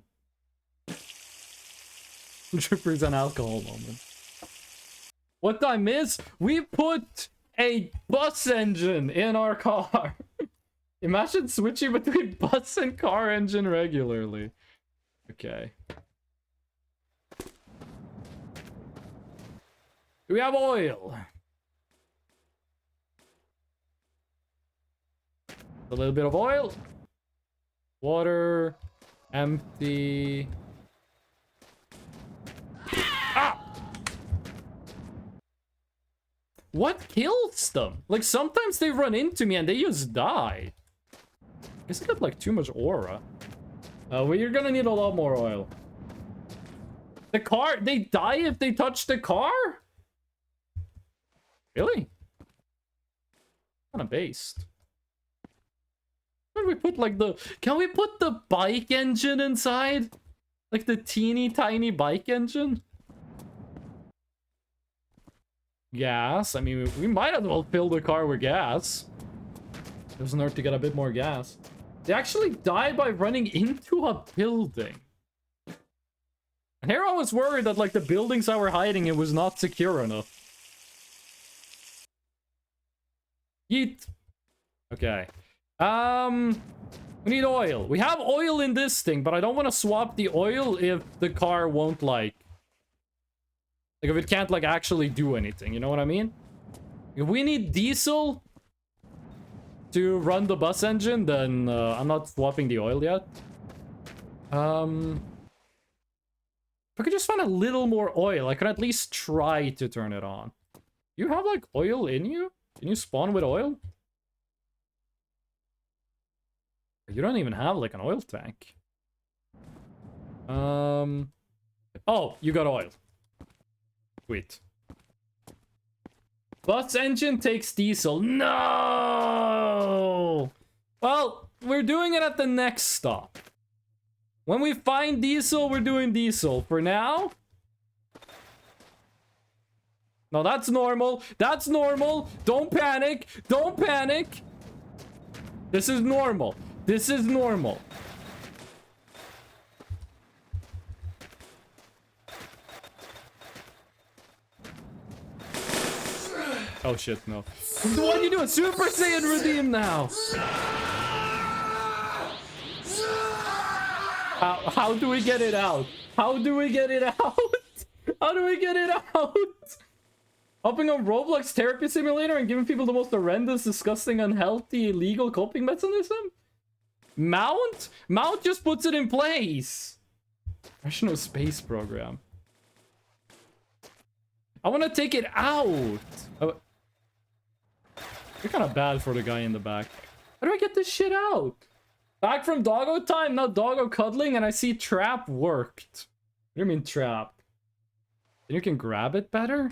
[SPEAKER 1] 100% alcohol moment. What I miss? We put a bus engine in our car. Imagine switching between bus and car engine regularly. Okay. Do we have oil? A little bit of oil. Water. Empty. Ah! What kills them? Like, sometimes they run into me and they just die. I guess I got, like, too much aura. Well, you're gonna need a lot more oil. The car, they die if they touch the car? Really? Kind of based. Can we put, like, can we put the bike engine inside? Like, the teeny tiny bike engine? Gas. I mean, we might as well fill the car with gas. Doesn't hurt to get a bit more gas. They actually died by running into a building. And here I was worried that, like, the buildings I were hiding in was not secure enough. Yeet. Okay. We need oil. We have oil in this thing, but I don't want to swap the oil if the car won't, like, if it can't, like, actually do anything. You know what I mean? If we need diesel to run the bus engine, then I'm not swapping the oil yet. If I could just find a little more oil, I could at least try to turn it on. You have, like, oil in you? Can you spawn with oil? You don't even have, like, an oil tank. Oh, you got oil. Sweet. Bus engine takes diesel. No! Well, we're doing it at the next stop. When we find diesel, we're doing diesel. For now... No, that's normal. That's normal. Don't panic. Don't panic. This is normal. This is normal. Oh shit, no. What are you doing? Super Saiyan redeem now! How do we get it out? How do we get it out? How do we get it out? Hopping on Roblox therapy simulator and giving people the most horrendous, disgusting, unhealthy, illegal coping mechanism? Mount? Mount just puts it in place. Professional space program. I want to take it out. Oh. You're kind of bad for the guy in the back. How do I get this shit out? Back from doggo time, now doggo cuddling, and I see trap worked. What do you mean trap? Then you can grab it better?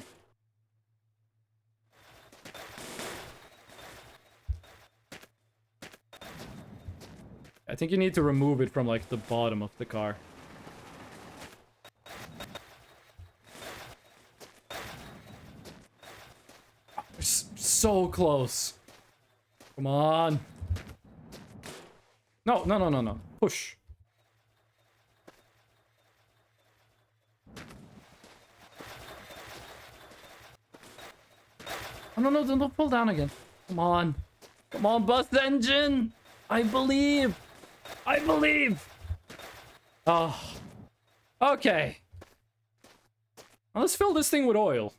[SPEAKER 1] I think you need to remove it from, like, the bottom of the car. So close. Come on. No, no, no, no, no. Push. Oh, no, no, don't pull down again. Come on. Come on, bus engine. I believe. I believe. Oh. Okay. Now let's fill this thing with oil.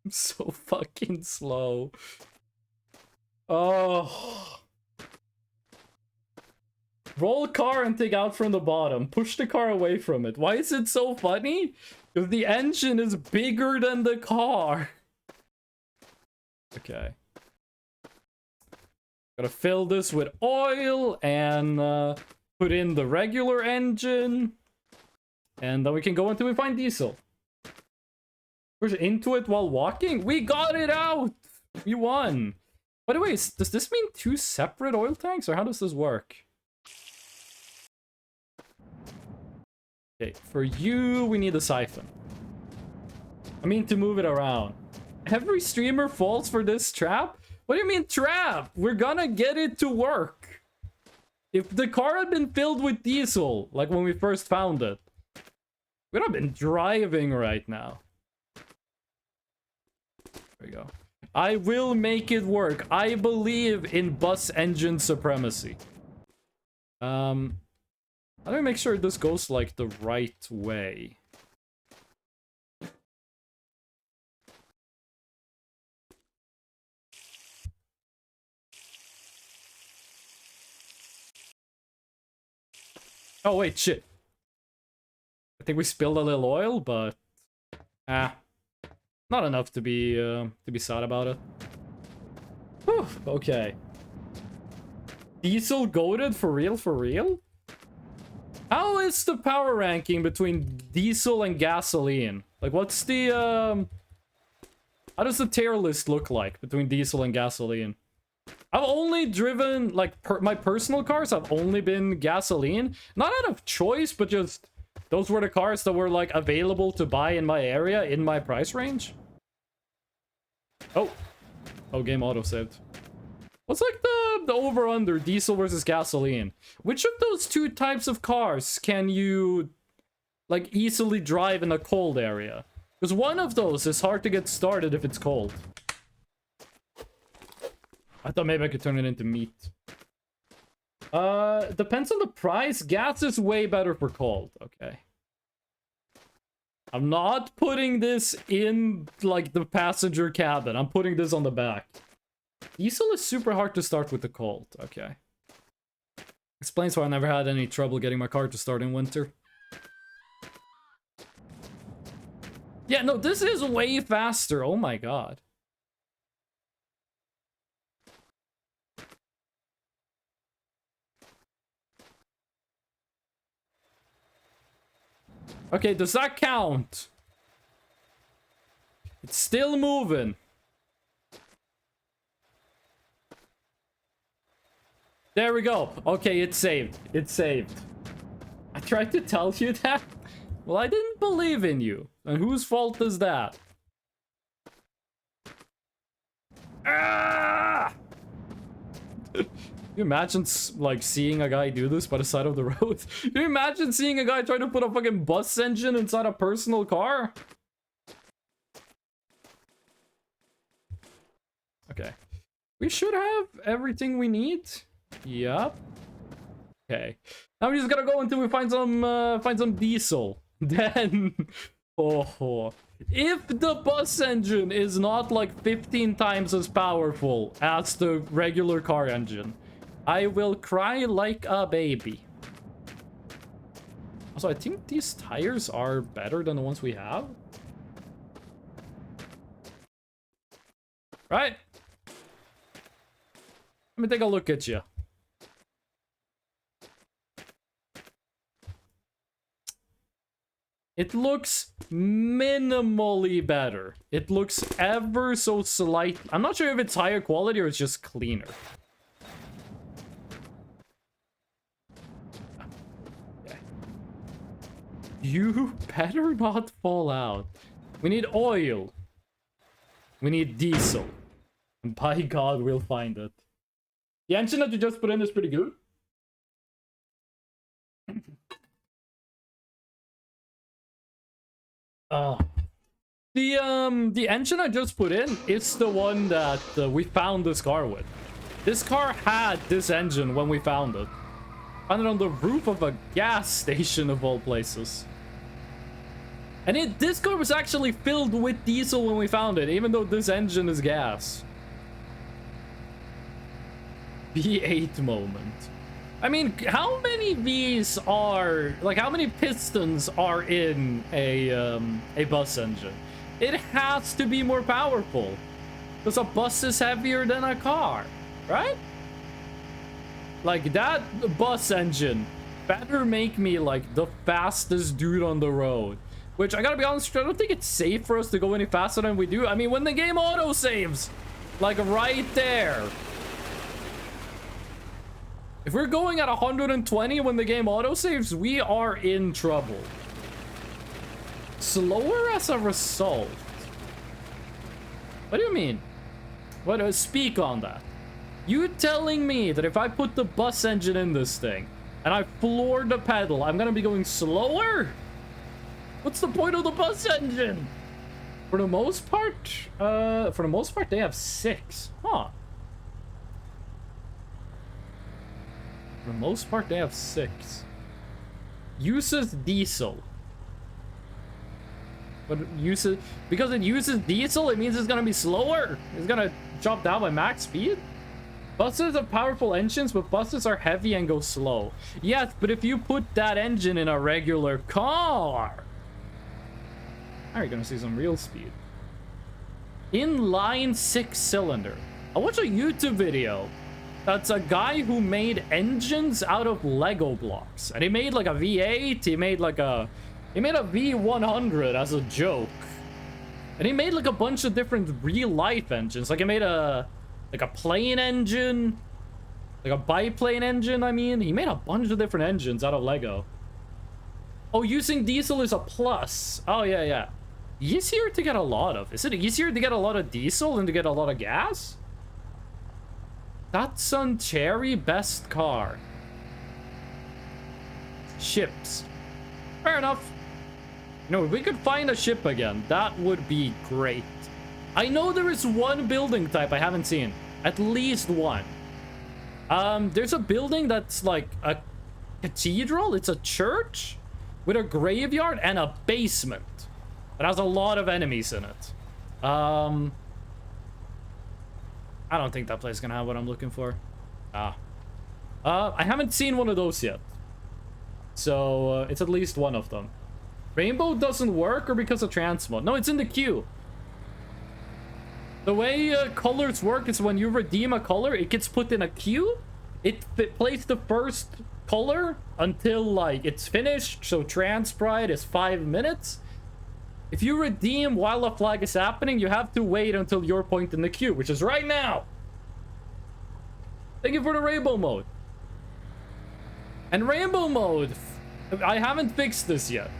[SPEAKER 1] I'm so fucking slow. Oh. Roll car and take out from the bottom. Push the car away from it. Why is it so funny? Because the engine is bigger than the car. Okay. Gotta fill this with oil and put in the regular engine. And then we can go until we find diesel. Push into it while walking? We got it out! We won! By the way, does this mean 2 separate oil tanks, or how does this work? Okay, for you, we need a siphon. I mean, to move it around. Every streamer falls for this trap? What do you mean trap? We're gonna get it to work. If the car had been filled with diesel, like when we first found it, we'd have been driving right now. There we go. I will make it work. I believe in bus engine supremacy. How do I make sure this goes, like, the right way? Oh, wait, shit. I think we spilled a little oil, but... not enough to be sad about it. Whew, okay. Diesel goated for real, for real? How is the power ranking between diesel and gasoline? Like, what's the, how does the tier list look like between diesel and gasoline? I've only driven, like, my personal cars have only been gasoline. Not out of choice, but just... those were the cars that were, like, available to buy in my area, in my price range. Oh. Oh, game auto-saved. What's, like, the over-under, diesel versus gasoline? Which of those two types of cars can you, like, easily drive in a cold area? Because one of those is hard to get started if it's cold. I thought maybe I could turn it into meat. Depends on the price. Gas is way better for cold. Okay. I'm not putting this in, like, the passenger cabin. I'm putting this on the back. Diesel is super hard to start with the cold. Okay. Explains why I never had any trouble getting my car to start in winter. Yeah, no, this is way faster. Oh my god. Okay, does that count? It's still moving. There we go. Okay, it's saved. It's saved. I tried to tell you that. Well, I didn't believe in you. And whose fault is that? Ah! You imagine, like, seeing a guy do this by the side of the road? Can you imagine seeing a guy try to put a fucking bus engine inside a personal car? Okay. We should have everything we need. Yup. Okay. Now we just gotta go until we find some diesel. Then... Oh. If the bus engine is not like 15 times as powerful as the regular car engine, I will cry like a baby. Also, I think these tires are better than the ones we have. Right? Let me take a look at you. It looks minimally better. It looks ever so slight. I'm not sure if it's higher quality or it's just cleaner. Okay. You better not fall out. We need oil. We need diesel. And by God, we'll find it. The engine that you just put in is pretty good. The engine I just put in is the one that we found this car with. This car had this engine when we found it. Found it on the roof of a gas station of all places. And this car was actually filled with diesel when we found it, even though this engine is gas. V8 moment. I mean, how many V's are, like, how many pistons are in a bus engine? It has to be more powerful. Because a bus is heavier than a car, right? Like, that bus engine better make me, like, the fastest dude on the road. Which, I gotta be honest, I don't think it's safe for us to go any faster than we do. I mean, when the game auto-saves, like, right there. If we're going at 120 when the game autosaves, we are in trouble. Slower as a result. What do you mean? What? Speak on that. You telling me that if I put the bus engine in this thing and I floor the pedal, I'm gonna be going slower? What's the point of the bus engine? For the most part, they have 6. Huh. For the most part, they have 6. Uses diesel. But because it uses diesel, it means it's gonna be slower. It's gonna drop down by max speed. Buses have powerful engines, but buses are heavy and go slow. Yes, but if you put that engine in a regular car, now you're gonna see some real speed. Inline 6-cylinder. I watched a YouTube video. That's a guy who made engines out of Lego blocks. And he made like a V8, he made a V100 as a joke. And he made like a bunch of different real-life engines. Like he made a plane engine, like a biplane engine, I mean. He made a bunch of different engines out of Lego. Oh, using diesel is a plus. Oh, yeah. Easier to get a lot of. Is it easier to get a lot of diesel than to get a lot of gas? Datsun Cherry best car. Ships. Fair enough. You know, if we could find a ship again, that would be great. I know there is one building type I haven't seen. At least one. There's a building that's like a cathedral. It's a church with a graveyard and a basement. It has a lot of enemies in it. I don't think that place is gonna have what I'm looking for. I haven't seen one of those yet. So, it's at least one of them. Rainbow doesn't work or because of transmode? No, it's in the queue. The way colors work is when you redeem a color, it gets put in a queue. It plays the first color until like it's finished. So trans pride is 5 minutes. If you redeem while a flag is happening, you have to wait until your point in the queue, which is right now. Thank you for the rainbow mode. And rainbow mode, I haven't fixed this yet.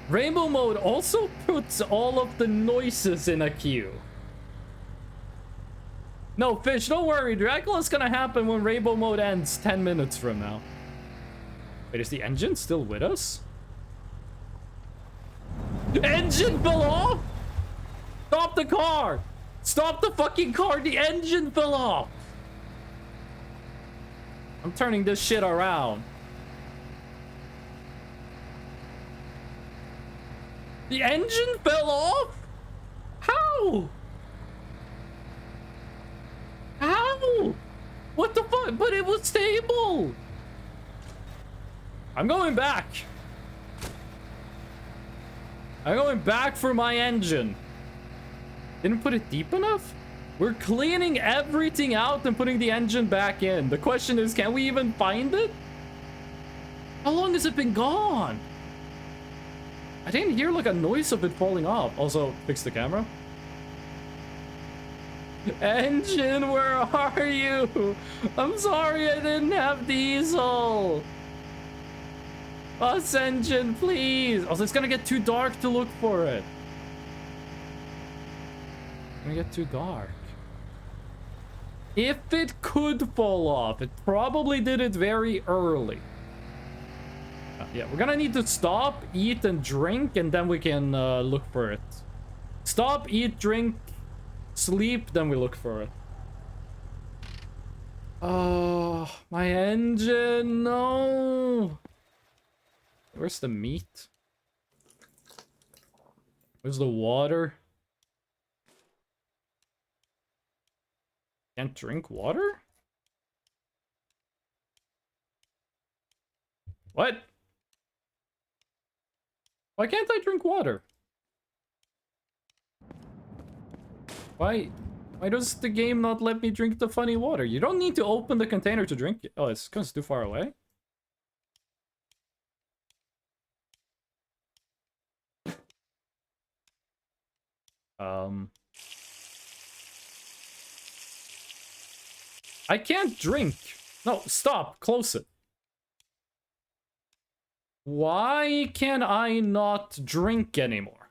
[SPEAKER 1] Rainbow mode also puts all of the noises in a queue. No, Fish, don't worry. Dracula's gonna happen when rainbow mode ends 10 minutes from now. Wait, is the engine still with us? Engine fell off! Stop the car! Stop the fucking car! The engine fell off! I'm turning this shit around. The engine fell off? How? How? What the fuck? But it was stable. I'm going back. I'm going back for my engine. Didn't put it deep enough? We're cleaning everything out and putting the engine back in. The question is, can we even find it? How long has it been gone? I didn't hear like a noise of it falling off. Also, fix the camera. Engine, where are you? I'm sorry I didn't have diesel. Bus engine, please. Also, it's gonna get too dark to look for it. It's gonna get too dark. If it could fall off, it probably did it very early. Yeah, we're gonna need to stop, eat, and drink, and then we can look for it. Stop, eat, drink, sleep, then we look for it. Oh, my engine, no. Where's the meat? Where's the water? Can't drink water? What? Why can't I drink water? Why does the game not let me drink the funny water? You don't need to open the container to drink it. Oh, it's because it's too far away? I can't drink. No, stop. Close it. Why can I not drink anymore?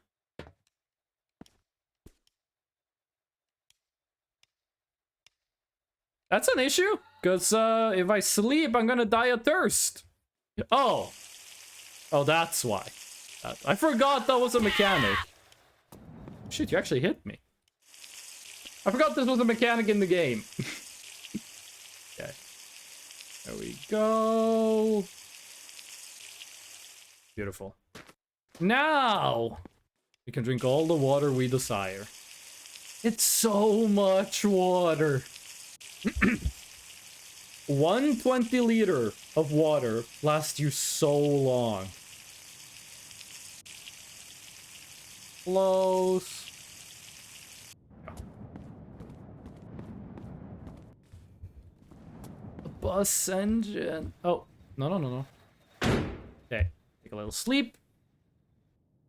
[SPEAKER 1] That's an issue, because if I sleep, I'm gonna die of thirst. Oh. Oh, that's why. I forgot that was a mechanic. Shit, you actually hit me. I forgot this was a mechanic in the game. Okay. There we go. Beautiful. Now, we can drink all the water we desire. It's so much water. 120 liter of water lasts you so long. Close. A bus engine. Oh, no. Okay, take a little sleep.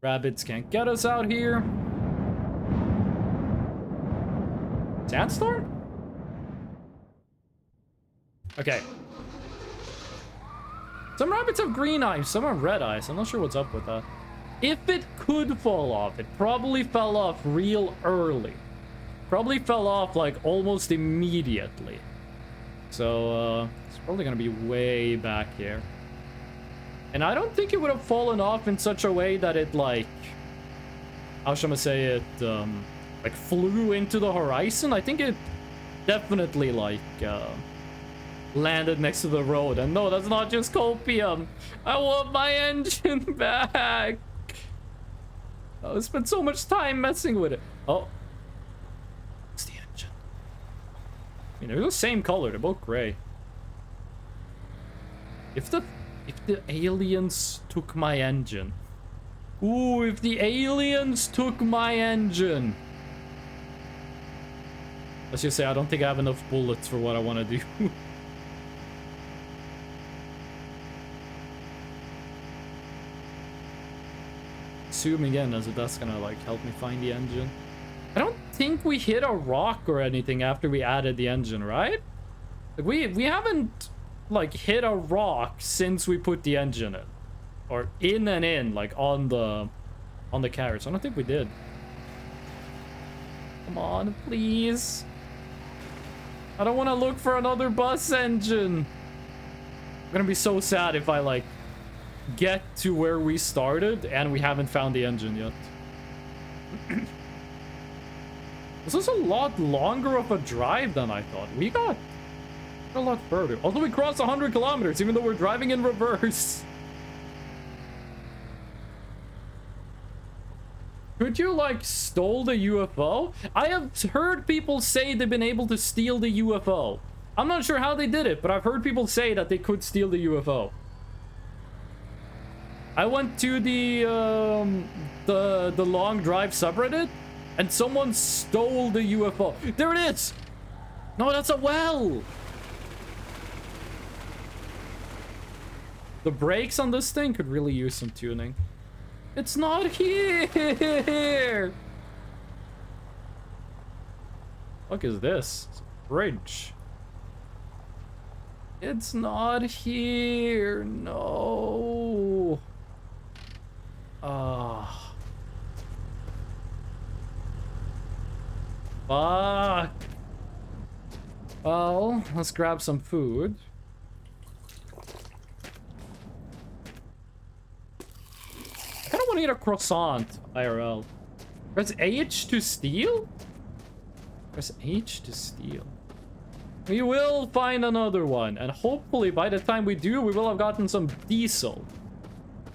[SPEAKER 1] Rabbits can't get us out here. Sandstorm? Okay. Some rabbits have green eyes, some have red eyes. I'm not sure what's up with that. If it could fall off, it probably fell off real early. Probably fell off like almost immediately. So, it's probably gonna be way back here. And I don't think it would have fallen off in such a way that it like... How shall I say it? Like flew into the horizon. I think it definitely like... landed next to the road. And no, that's not just copium. I want my engine back. I spent so much time messing with it. Oh. It's the engine. I mean, they're the same color. They're both gray. If the aliens took my engine, Ooh, if the aliens took my engine. Let's just say I don't think I have enough bullets for what I want to do. Zooming in as if that's gonna like help me find the engine. I don't think we hit a rock or anything after we added the engine, right? Like we haven't like hit a rock since we put the engine in. Or in like on the carriage. I don't think we did. Come on, please. I don't want to look for another bus engine. I'm gonna be so sad if I like get to where we started and we haven't found the engine yet. This was a lot longer of a drive than I thought. We got a lot further. Although we crossed 100 kilometers, even though we're driving in reverse. Could you, like, stole the UFO? I have heard people say they've been able to steal the UFO. I'm not sure how they did it, but I've heard people say that they could steal the UFO. I went to the long drive subreddit, and someone stole the UFO. There it is! No, that's a well! The brakes on this thing could really use some tuning. It's not here! What is this? It's a bridge. It's not here. No. Ah. Fuck. Well, let's grab some food. I kind of want to eat a croissant, IRL. Press H to steal? Press H to steal. We will find another one, and hopefully by the time we do, we will have gotten some diesel.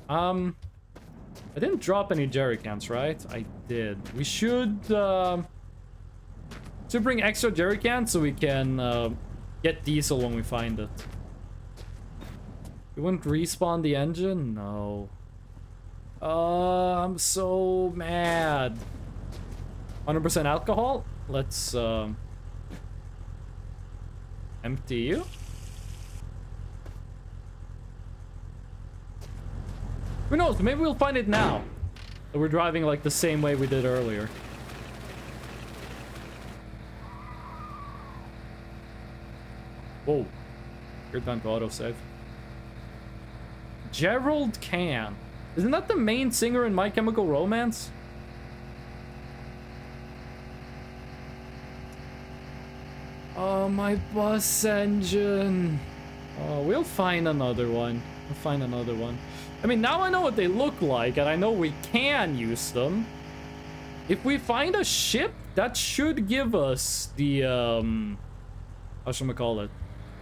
[SPEAKER 1] I didn't drop any jerry cans, right? I did. We should bring extra jerry cans so we can get diesel when we find it. We wouldn't respawn the engine? No. I'm so mad. 100% alcohol? Let's empty you. Who knows? Maybe we'll find it now. That we're driving like the same way we did earlier. Whoa. Good time to autosave. Gerald Can. Isn't that the main singer in My Chemical Romance? Oh, my bus engine. Oh, we'll find another one. We'll find another one. I mean, now I know what they look like, and I know we can use them. If we find a ship, that should give us the, how should we call it?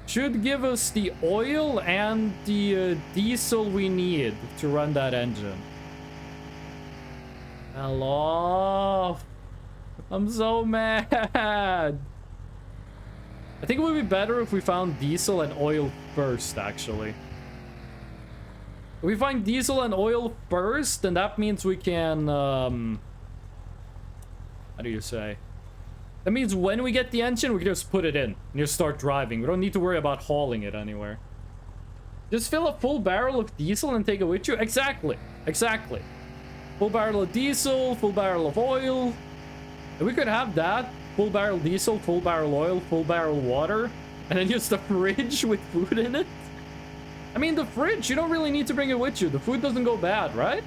[SPEAKER 1] Should give us the oil and the diesel we need to run that engine. Hello. I'm so mad. I think it would be better if we found diesel and oil first, actually. If we find diesel and oil first, then that means we can, how do you say? That means when we get the engine, we can just put it in and just start driving. We don't need to worry about hauling it anywhere. Just fill a full barrel of diesel and take it with you. Exactly. Exactly. Full barrel of diesel, full barrel of oil. And we could have that. Full barrel diesel, full barrel oil, full barrel water. And then just a fridge with food in it. I mean, the fridge, you don't really need to bring it with you. The food doesn't go bad, right?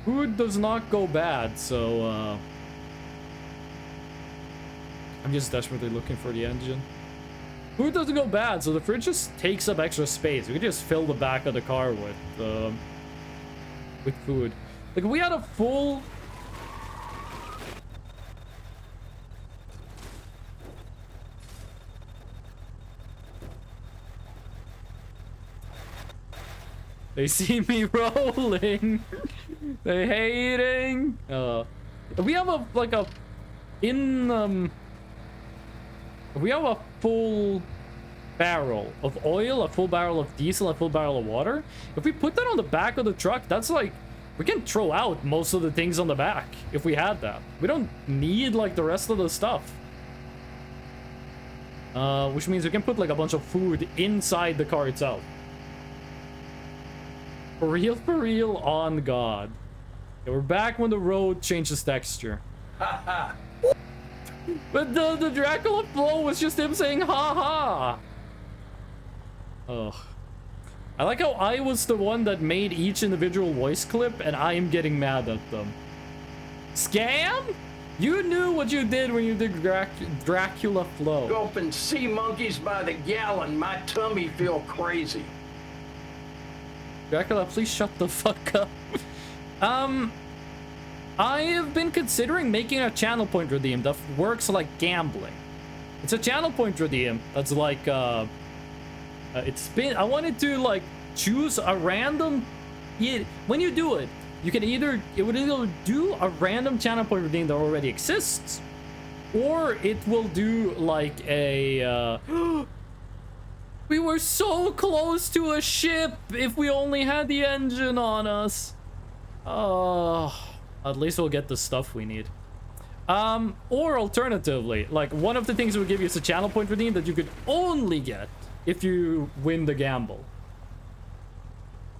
[SPEAKER 1] Food does not go bad, so, I'm just desperately looking for the engine. Food doesn't go bad, so the fridge just takes up extra space. We could just fill the back of the car with food. Like, if we had a full... They see me rolling. They hating. We have a like a we have a full barrel of oil, a full barrel of diesel, a full barrel of water. If we put that on the back of the truck, that's like, we can throw out most of the things on the back if we had that. We don't need like the rest of the stuff. Which means we can put like a bunch of food inside the car itself. For real, on God. Okay, we're back when the road changes texture. But the Dracula flow was just him saying ha ha. Ugh. I like how I was the one that made each individual voice clip and I am getting mad at them. Scam? You knew what you did when you did Dracula flow.
[SPEAKER 2] Gulping sea monkeys by the gallon, my tummy feel crazy.
[SPEAKER 1] Dracula, please shut the fuck up. I have been considering making a channel point redeem that works like gambling. It's a channel point redeem that's like, I wanted to like choose a random, when you do it, you can either, it would either do a random channel point redeem that already exists, or it will do like a, we were so close to a ship if we only had the engine on us. Oh. At least we'll get the stuff we need. Or alternatively, like one of the things it would give you is a channel point redeem that you could only get if you win the gamble.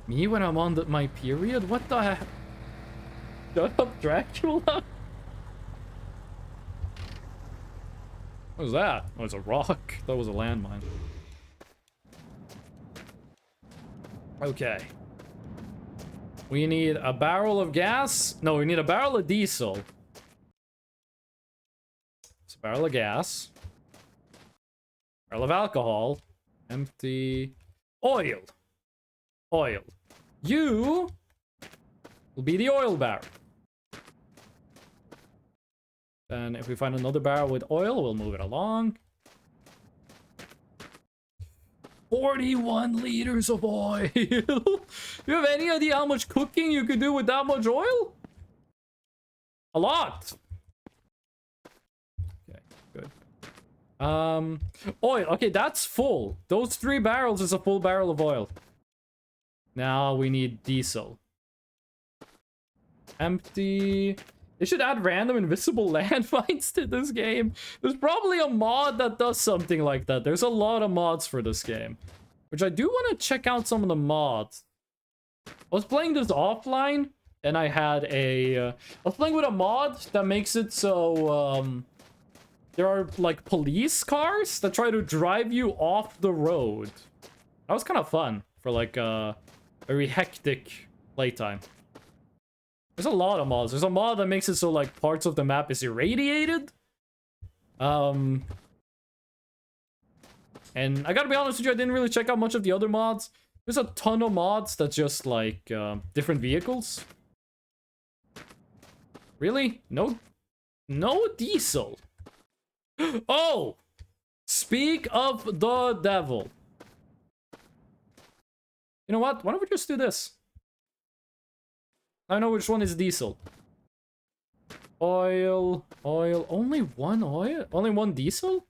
[SPEAKER 1] Me when I'm on my period? What the heck? Shut up, Dracula. What was that? Oh, it's a rock. That was a landmine. Okay. We need a barrel of gas. No, we need a barrel of diesel. It's a barrel of gas. Barrel of alcohol. Empty. Oil. Oil. You will be the oil barrel. Then if we find another barrel with oil, we'll move it along. 41 liters of oil. You have any idea how much cooking you could do with that much oil? A lot. Okay, good. Oil. Okay, that's full. Those 3 barrels is a full barrel of oil. Now we need diesel. Empty. They should add random invisible landmines to this game. There's probably a mod that does something like that. There's a lot of mods for this game. Which I do want to check out some of the mods. I was playing this offline, and I had a... I was playing with a mod that makes it so... there are, like, police cars that try to drive you off the road. That was kind of fun for, like, a very hectic playtime. There's a lot of mods. There's a mod that makes it so, like, parts of the map is irradiated. And I gotta be honest with you, I didn't really check out much of the other mods. There's a ton of mods that's just, like, different vehicles. Really? No diesel. Oh! Speak of the devil. You know what? Why don't we just do this? I know which one is diesel. Oil. Only one oil? Only one diesel?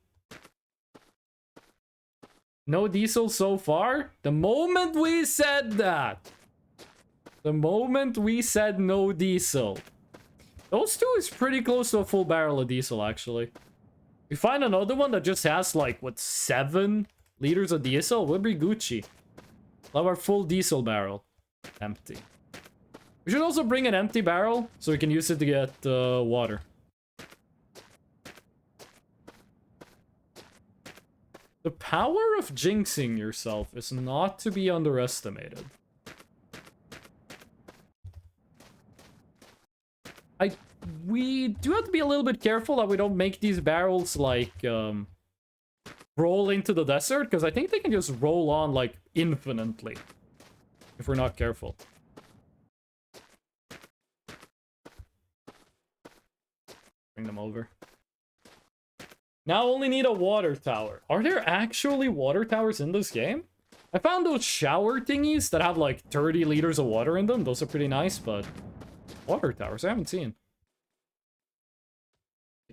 [SPEAKER 1] No diesel so far? The moment we said that. The moment we said no diesel. Those two is pretty close to a full barrel of diesel, actually. We find another one that just has, like, what, 7 liters of diesel? We'll be Gucci. Love our full diesel barrel. Empty. We should also bring an empty barrel, so we can use it to get water. The power of jinxing yourself is not to be underestimated. We do have to be a little bit careful that we don't make these barrels, like, roll into the desert, because I think they can just roll on, like, infinitely. If we're not careful. Bring them over. Now only need a water tower. Are there actually water towers in this game? I found those shower thingies that have like 30 liters of water in them. Those are pretty nice, but water towers I haven't seen.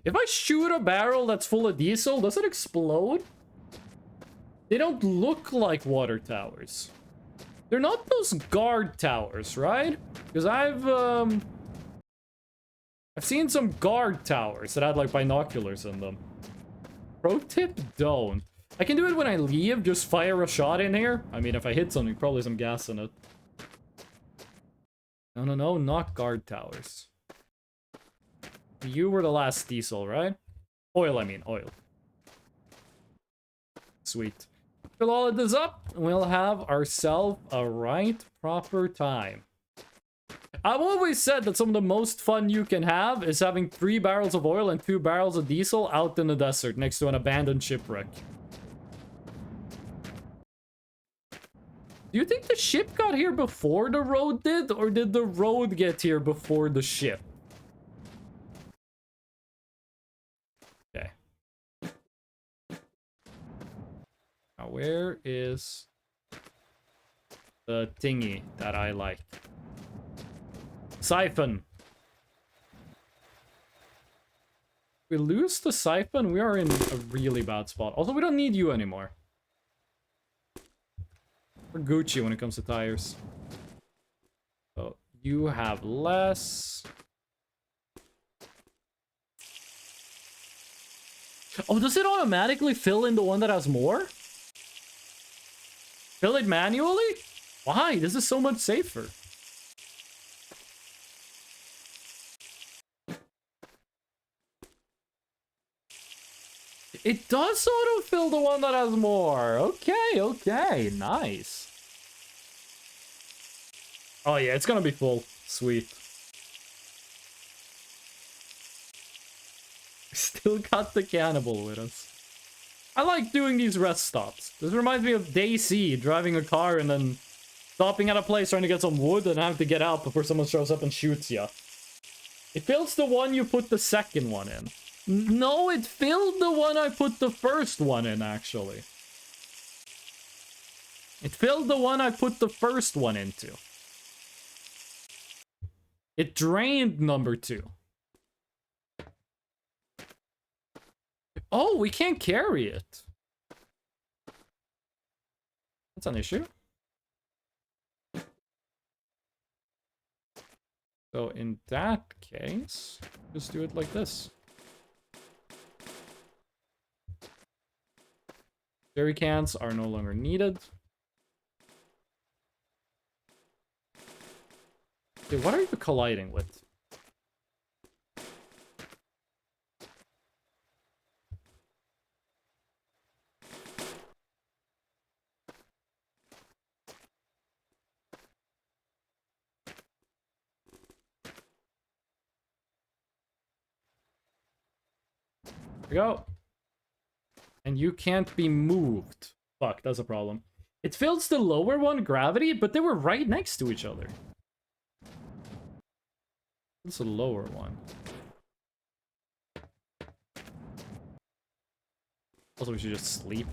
[SPEAKER 1] If I shoot a barrel that's full of diesel, does it explode? They don't look like water towers. They're not those guard towers, right? Because I've seen some guard towers that had like binoculars in them. Pro tip, don't. I can do it when I leave, just fire a shot in here. I mean, if I hit something, probably some gas in it. No, not guard towers. You were the last diesel, right? Oil, I mean, oil. Sweet. Fill all of this up, and we'll have ourselves a right proper time. I've always said that some of the most fun you can have is having 3 barrels of oil and 2 barrels of diesel out in the desert next to an abandoned shipwreck. Do you think the ship got here before the road did, or did the road get here before the ship? Okay. Now, where is the thingy that I like? Siphon. If we lose the siphon, we are in a really bad spot. Also, we don't need you anymore. We're Gucci when it comes to tires. So, you have less. Oh, does it automatically fill in the one that has more? Fill it manually? Why? This is so much safer. It does autofill the one that has more. Okay, nice. Oh yeah, it's gonna be full. Sweet. Still got the cannibal with us. I like doing these rest stops. This reminds me of Day C, driving a car and then stopping at a place trying to get some wood and having to get out before someone shows up and shoots you. It fills the one you put the second one in. No, it filled the one I put the first one in, actually. It filled the one I put the first one into. It drained number 2. Oh, we can't carry it. That's an issue. So in that case, just do it like this. Jerry cans are no longer needed. Okay, what are you colliding with? There we go. And you can't be moved. Fuck, that's a problem. It fills the lower one gravity, but they were right next to each other. What's the lower one? Also, we should just sleep.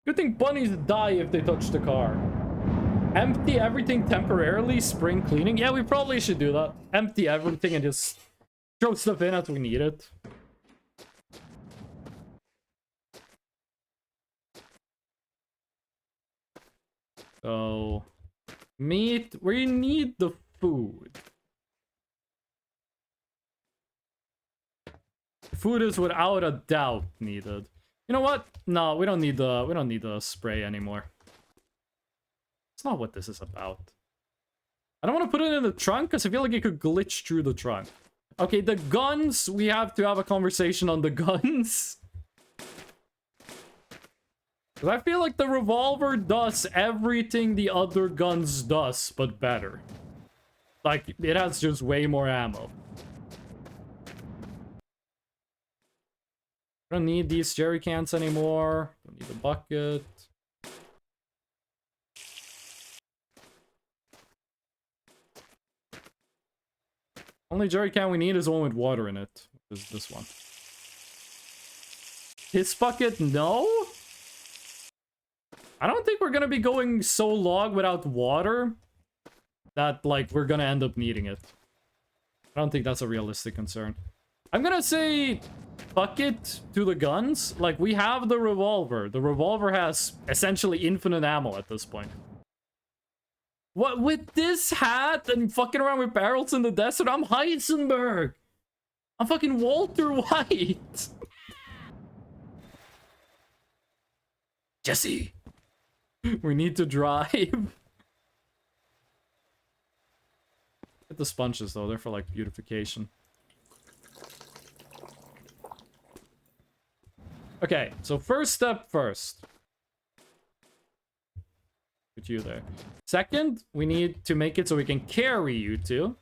[SPEAKER 1] Good thing bunnies die if they touch the car. Empty everything temporarily, spring cleaning. Yeah, we probably should do that. Empty everything and just throw stuff in as we need it. So, meat. We need the food. Food is without a doubt needed. You know what? No, we don't need the spray anymore. It's not what this is about. I don't want to put it in the trunk because I feel like it could glitch through the trunk. Okay, the guns. We have to have a conversation on the guns. Because I feel like the revolver does everything the other guns does, but better. Like, it has just way more ammo. I don't need these jerry cans anymore. Don't need the bucket. Only jerry can we need is the one with water in it. Is this one. His bucket, no? I don't think we're gonna be going so long without water that, like, we're gonna end up needing it. I don't think that's a realistic concern. I'm gonna say fuck it to the guns. Like, we have the revolver. The revolver has essentially infinite ammo at this point. What, with this hat and fucking around with barrels in the desert? I'm Heisenberg. I'm fucking Walter White. Jesse. We need to drive. Get the sponges though, they're for like beautification. Okay, so first step first. Put you there. Second, we need to make it so we can carry you two.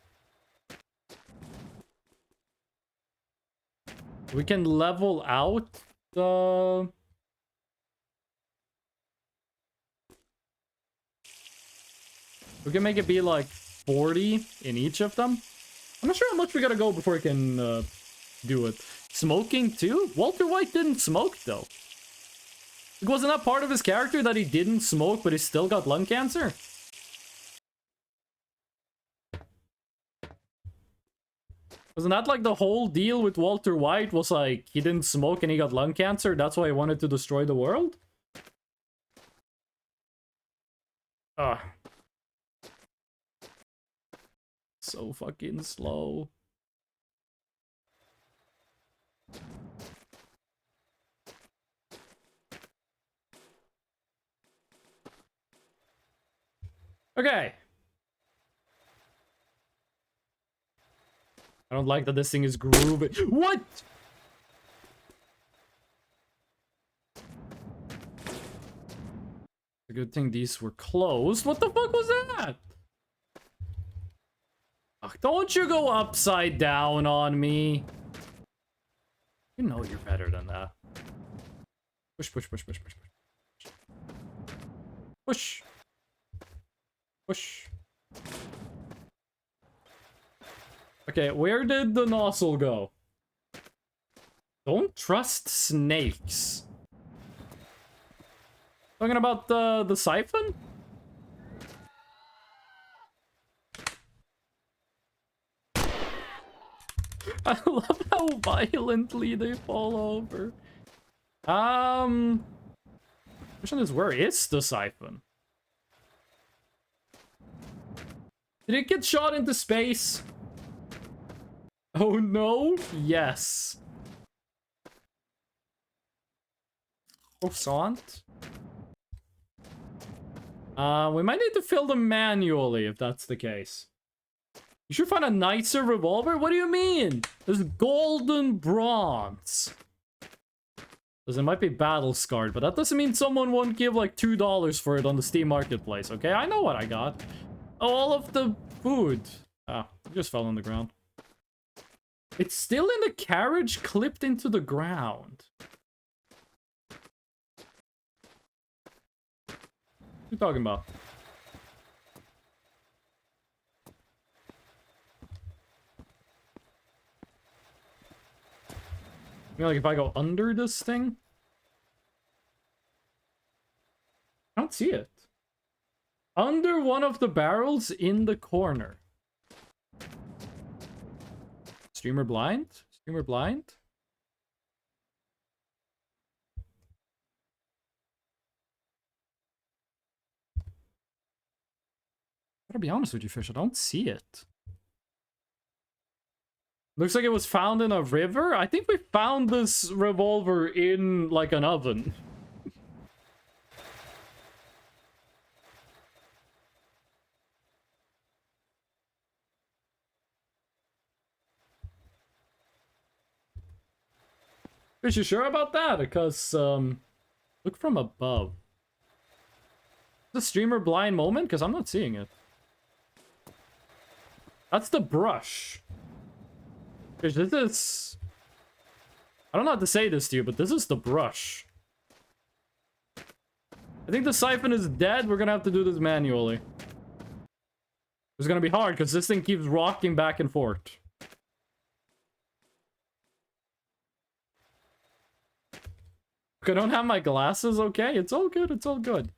[SPEAKER 1] We can level out the... We can make it be like 40 in each of them. I'm not sure how much we gotta go before we can do it. Smoking too? Walter White didn't smoke though. Wasn't that part of his character that he didn't smoke but he still got lung cancer? Wasn't that like the whole deal with Walter White was like he didn't smoke and he got lung cancer? That's why he wanted to destroy the world? Ugh. So fucking slow. Okay. I don't like that this thing is grooving. What? A good thing these were closed. What the fuck was that? Ugh, don't you go upside down on me. You know you're better than that. Push, push, push, push, push, push. Push. Push. Okay, where did the nozzle go? Don't trust snakes. Talking about the siphon? I love how violently they fall over. Question is, where is the siphon? Did it get shot into space? Oh no? Yes. Croissant? We might need to fill them manually if that's the case. You should find a nicer revolver? What do you mean? There's golden bronze. Because it might be battle scarred, but that doesn't mean someone won't give like $2 for it on the Steam Marketplace, okay? I know what I got. All of the food. Ah, it just fell on the ground. It's still in the carriage, clipped into the ground. What are you talking about? You know, like if I go under this thing? I don't see it. Under one of the barrels in the corner. Streamer blind? Streamer blind? Gotta be honest with you, Fish, I don't see it. Looks like it was found in a river. I think we found this revolver in, like, an oven. Is you sure about that? Because, look from above. Is the streamer blind moment? Because I'm not seeing it. That's the brush. This is... I don't know how to say this to you, but this is the brush. I think the siphon is dead. We're gonna have to do this manually. It's gonna be hard, because this thing keeps rocking back and forth. I don't have my glasses, okay? It's all good, it's all good.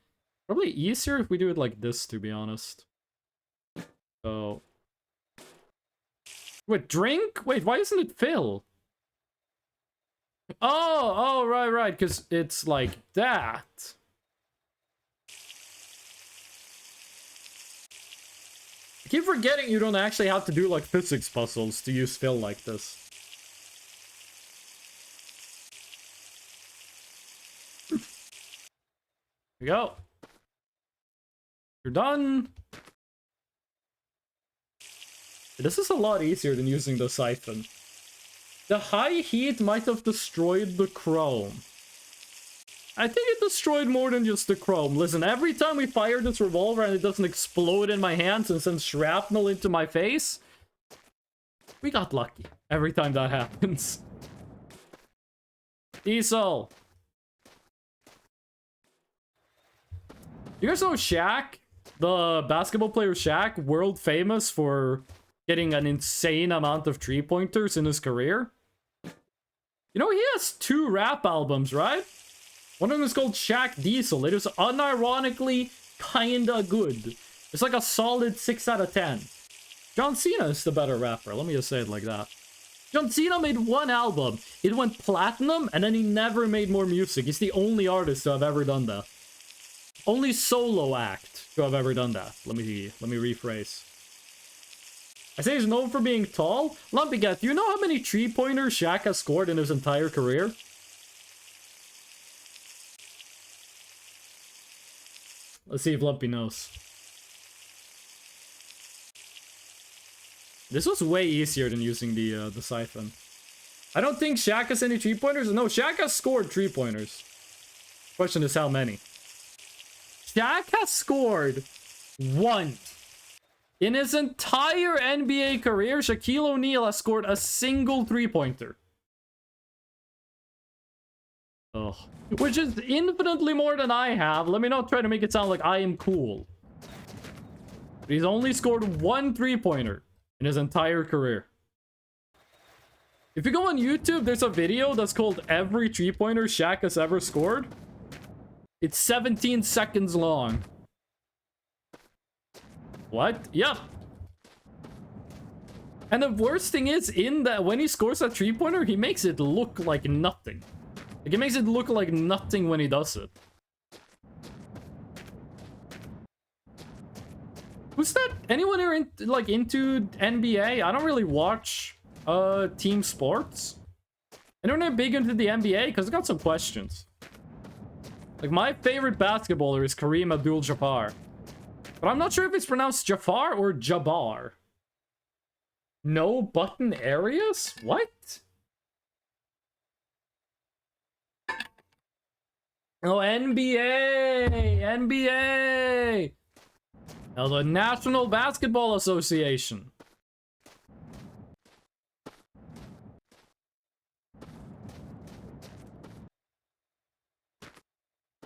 [SPEAKER 1] Probably easier if we do it like this, to be honest. So... Wait, drink? Wait, why isn't it fill? Oh, right, because it's like that. I keep forgetting you don't actually have to do like physics puzzles to use fill like this. Here we go. You're done. This is a lot easier than using the siphon. The high heat might have destroyed the chrome. I think it destroyed more than just the chrome. Listen, every time we fire this revolver and it doesn't explode in my hands and send shrapnel into my face, we got lucky every time that happens. Diesel. You guys know Shaq? The basketball player Shaq, world famous for getting an insane amount of 3-pointers in his career. You know, he has 2 rap albums, right? One of them is called Shaq Diesel. It is unironically kinda good. It's like a solid 6 out of 10. John Cena is the better rapper. Let me just say it like that. John Cena made 1 album. It went platinum, and then he never made more music. He's the only artist to have ever done that. Only solo act to have ever done that. Let me rephrase. I say he's known for being tall. Lumpygat, do you know how many 3-pointers Shaq has scored in his entire career? Let's see if Lumpy knows. This was way easier than using the siphon. I don't think Shaq has any 3-pointers. No, Shaq has scored 3-pointers. Question is how many? Shaq has scored 1. In his entire NBA career, Shaquille O'Neal has scored a single 3-pointer. Oh. Which is infinitely more than I have. Let me not try to make it sound like I am cool. But he's only scored 1 3-pointer in his entire career. If you go on YouTube, there's a video that's called Every 3-Pointer Shaq Has Ever Scored. It's 17 seconds long. What? Yep. And the worst thing is, in that when he scores a 3-pointer, he makes it look like nothing. Like, it makes it look like nothing when he does it. Who's that? Anyone here into NBA? I don't really watch team sports. Anyone here big into the NBA? Because I got some questions. Like, my favorite basketballer is Kareem Abdul-Jabbar. But I'm not sure if it's pronounced Jafar or Jabbar. No button areas? What? Oh, NBA! NBA! Now, the National Basketball Association.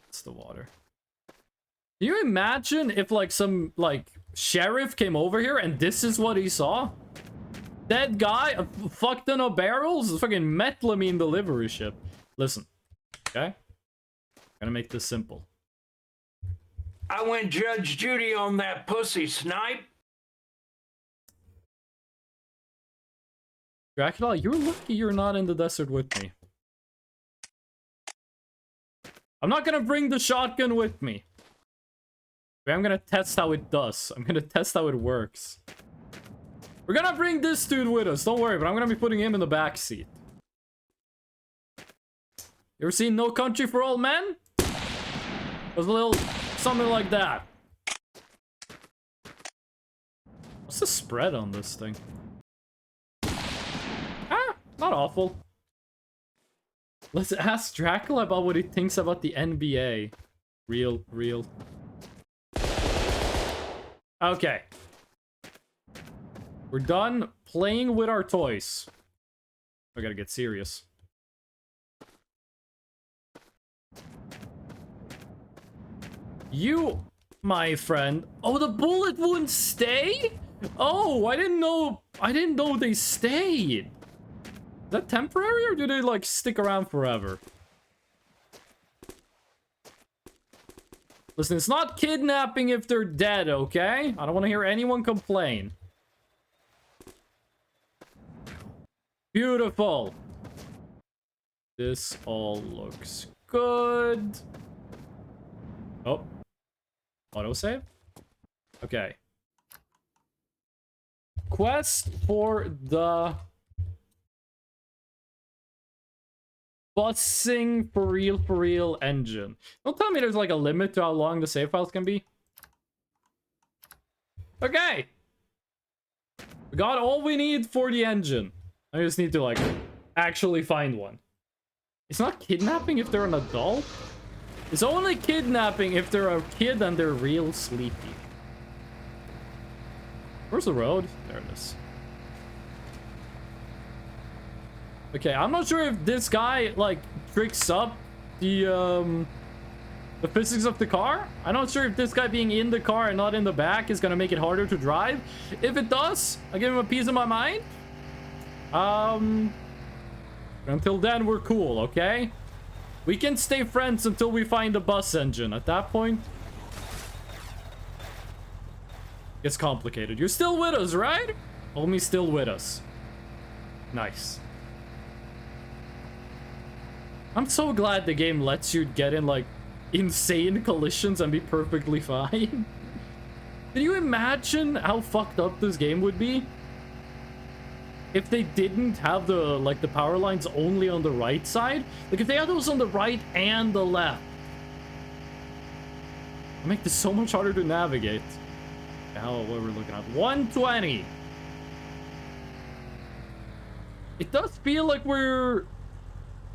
[SPEAKER 1] It's the water. Can you imagine if, like, some, like, sheriff came over here and this is what he saw? That guy fucked in a barrels? It's fucking methamphetamine delivery ship. Listen, okay? Gonna make this simple.
[SPEAKER 2] I went Judge Judy on that pussy, snipe.
[SPEAKER 1] Dracula, you're lucky you're not in the desert with me. I'm not gonna bring the shotgun with me. I'm gonna test how it does. I'm gonna test how it works. We're gonna bring this dude with us, don't worry, but I'm gonna be putting him in the back seat. You ever seen No Country for Old Men? It was a little something like that. What's the spread on this thing? Ah, not awful. Let's ask Dracula about what he thinks about the NBA. Real. Okay. We're done playing with our toys. I gotta get serious. You, my friend. Oh, the bullet wouldn't stay? Oh, I didn't know they stayed. Is that temporary or do they like stick around forever? Listen, it's not kidnapping if they're dead, okay? I don't want to hear anyone complain. Beautiful. This all looks good. Oh. Autosave? Okay. Quest for the busing for real engine. Don't tell me there's like a limit to how long the save files can be. Okay. We got all we need for the engine. I just need to like actually find one. It's not kidnapping if they're an adult. It's only kidnapping if they're a kid and they're real sleepy. Where's the road? There it is. Okay, I'm not sure if this guy like tricks up the physics of the car. I'm not sure if this guy being in the car and not in the back is gonna make it harder to drive. If it does, I give him a piece of my mind. Until then, we're cool, okay? We can stay friends until we find the bus engine. At that point, it's complicated. You're still with us, right? Homie's still with us. Nice. I'm so glad the game lets you get in, like, insane collisions and be perfectly fine. Can you imagine how fucked up this game would be if they didn't have the, like, the power lines only on the right side? Like, if they had those on the right and the left. It'd make this so much harder to navigate. Now, what we're looking at? 120. It does feel like we're,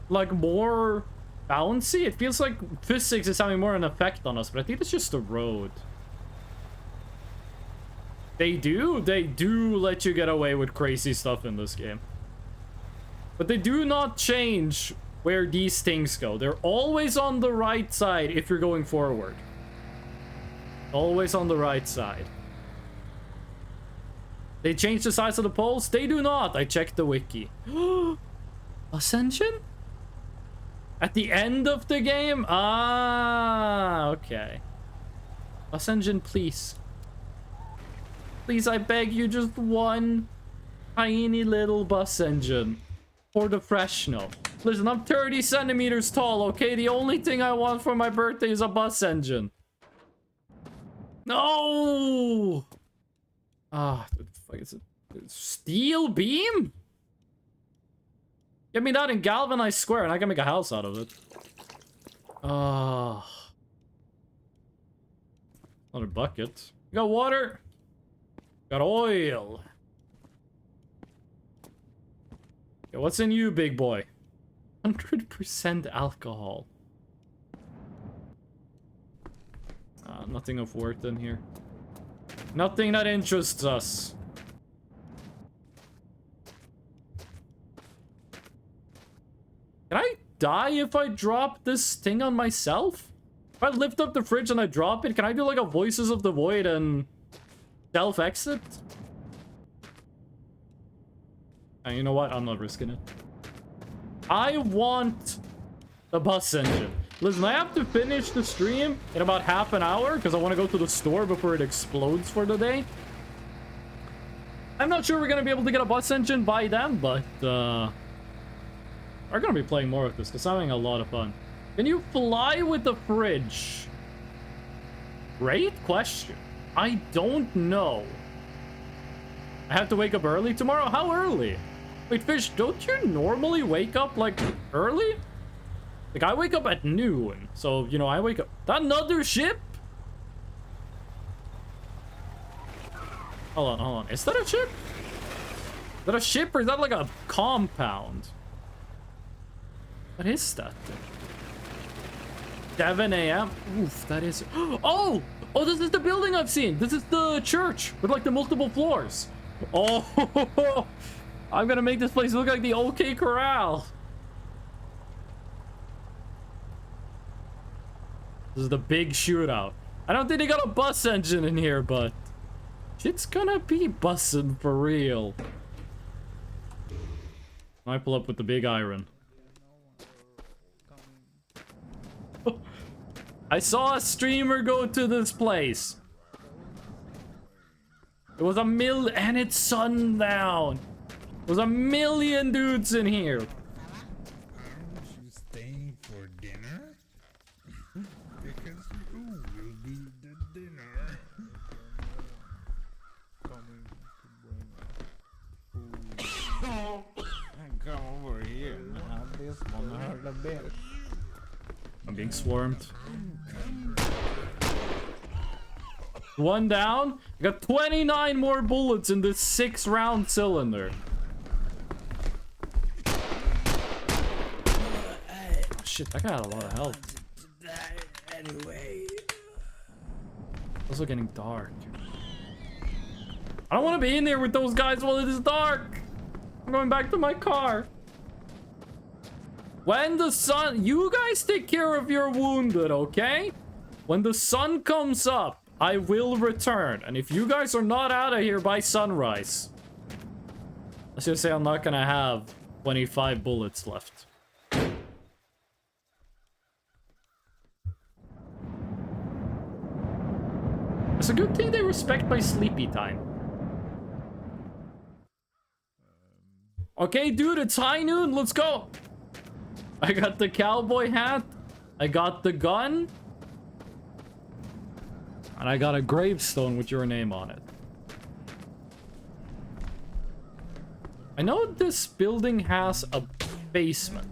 [SPEAKER 1] like, more bouncy. It feels like physics is having more an effect on us, but I think it's just the road. They do let you get away with crazy stuff in this game. But they do not change where these things go. They're always on the right side if you're going forward. Always on the right side. They change the size of the poles? They do not. I checked the wiki. Ascension? At the end of the game? Ah, okay. Ascension, please. Please, I beg you, just one tiny little bus engine for the Fresno. Listen, I'm 30 centimeters tall, okay? The only thing I want for my birthday is a bus engine. No! Ah, what the fuck is it? Steel beam? Give me that in galvanized square and I can make a house out of it. Ah. Another bucket. You got water? Got oil. Okay, what's in you, big boy? 100% alcohol. Nothing of worth in here. Nothing that interests us. Can I die if I drop this thing on myself? If I lift up the fridge and I drop it, can I do like a Voices of the Void and self-exit? And you know what? I'm not risking it. I want the bus engine. Listen, I have to finish the stream in about half an hour because I want to go to the store before it explodes for the day. I'm not sure we're going to be able to get a bus engine by then, but we're going to be playing more of this because I'm having a lot of fun. Can you fly with the fridge? Great question. I don't know. I have to wake up early tomorrow? How early? Wait, Fish, don't you normally wake up, like, early? Like, I wake up at noon. So, you know, I wake up... Another ship? Hold on. Is that a ship? Is that a ship or is that like a compound? What is that thing? 7 a.m. Oof, that is... Oh! Oh, this is the building I've seen. This is the church with like the multiple floors. Oh, I'm gonna make this place look like the OK Corral. This is the big shootout. I don't think they got a bus engine in here, but shit's gonna be bussin' for real. I pull up with the big iron. I saw a streamer go to this place. It was and it's sundown. There was 1 million dudes in here.
[SPEAKER 3] belt.
[SPEAKER 1] I'm being swarmed. One down. I got 29 more bullets in this 6-round cylinder. Oh, shit, that guy had a lot of health.
[SPEAKER 3] Anyway.
[SPEAKER 1] Also getting dark. I don't want to be in there with those guys while it is dark. I'm going back to my car. When the sun... You guys take care of your wounded, okay? When the sun comes up, I will return. And if you guys are not out of here by sunrise... Let's just say I'm not gonna have 25 bullets left. It's a good thing they respect my sleepy time. Okay, dude, it's high noon. Let's go. I got the cowboy hat. I got the gun. And I got a gravestone with your name on it. I know this building has a basement.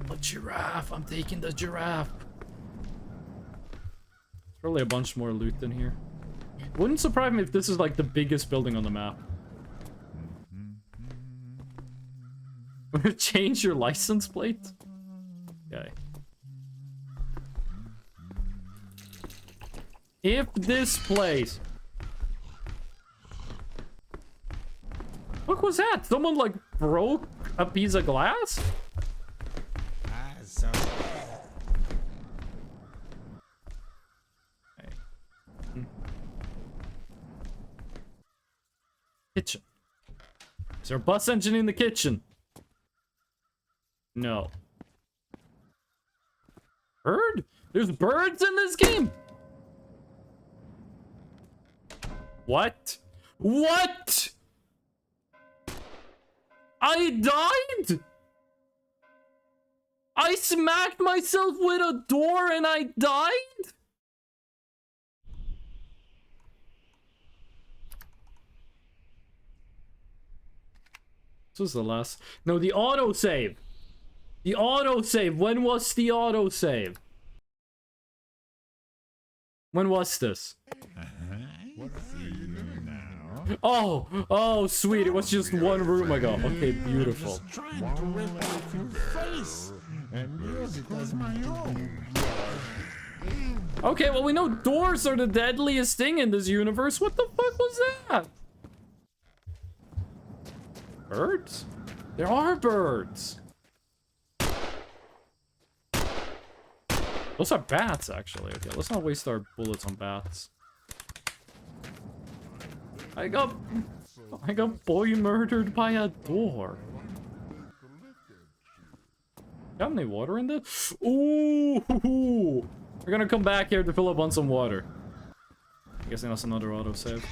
[SPEAKER 1] A giraffe. I'm taking the giraffe. There's probably a bunch more loot in here. Wouldn't surprise me if this is like the biggest building on the map. Change your license plate? Okay. If this place... What was that? Someone like broke a piece of glass? Kitchen. Is there a bus engine in the kitchen? No. Bird? There's birds in this game? What? What? I died? I smacked myself with a door and I died? This was the last... No, the autosave. The autosave. When was the autosave? When was this? Oh, oh, sweet. It was just one room ago. Okay, beautiful. Okay, well, we know doors are the deadliest thing in this universe. What the fuck was that? Birds? There are birds. Those are bats, actually. Okay, let's not waste our bullets on bats. I got boy murdered by a door. Got any water in this? Ooh, we're gonna come back here to fill up on some water. I'm guessing that's another autosave.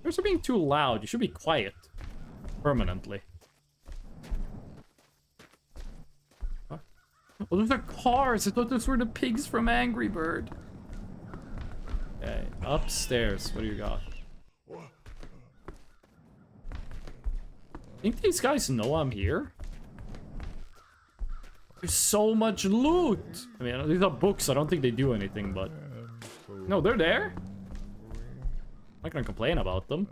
[SPEAKER 1] Yours are being too loud. You should be quiet. Permanently. What? Oh, those are cars. I thought those were the pigs from Angry Bird. Okay, upstairs. What do you got? Think these guys know I'm here? There's so much loot. I mean, these are books. I don't think they do anything, but... No, they're there. I'm not gonna complain about them.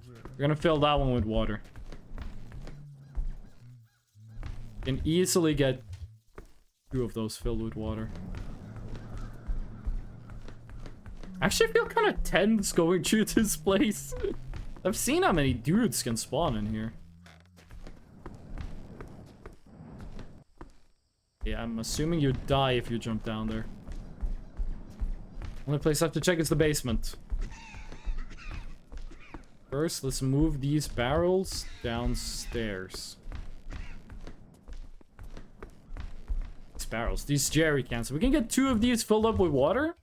[SPEAKER 1] We're gonna fill that one with water. Can easily get 2 of those filled with water. Actually, I feel kind of tense going through this place. I've seen how many dudes can spawn in here. Yeah, I'm assuming you die if you jump down there. Only place I have to check is the basement. First, let's move these barrels downstairs. These barrels, these jerry cans. We can get 2 of these filled up with water.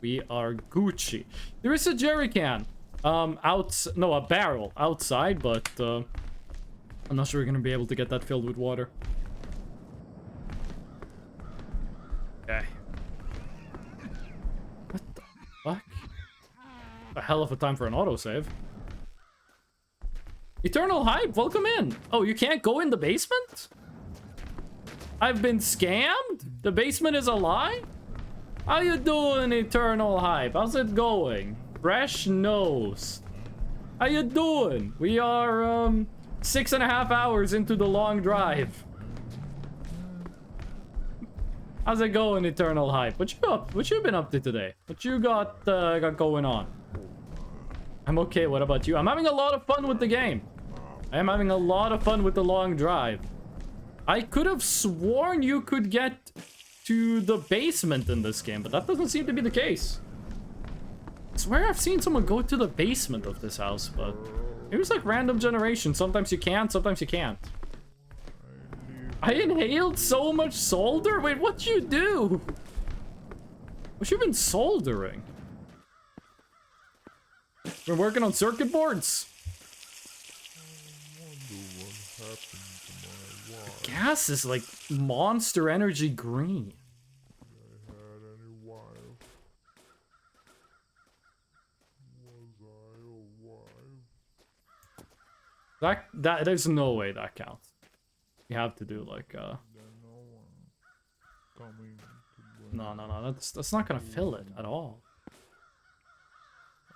[SPEAKER 1] We are Gucci. There is a jerry can. No, a barrel outside, but I'm not sure we're gonna be able to get that filled with water. Okay. What the... What? A hell of a time for an autosave. Eternal Hype, welcome in. Oh, you can't go in the basement? I've been scammed? The basement is a lie? How you doing, Eternal Hype? How's it going? Fresh nose. How you doing? We are 6.5 hours into the long drive. How's it going, Eternal Hype? What you been up to today? What you got going on? I'm okay. What about you? I'm having a lot of fun with the game. I am having a lot of fun with the long drive. I could have sworn you could get to the basement in this game, but that doesn't seem to be the case. I swear I've seen someone go to the basement of this house, but it was like random generation. Sometimes you can, sometimes you can't. I inhaled so much solder? Wait, what'd you do? What you been soldering? Been working on circuit boards? The gas is like Monster Energy green. That there's no way that counts. You have to do like no, that's not gonna fill it at all.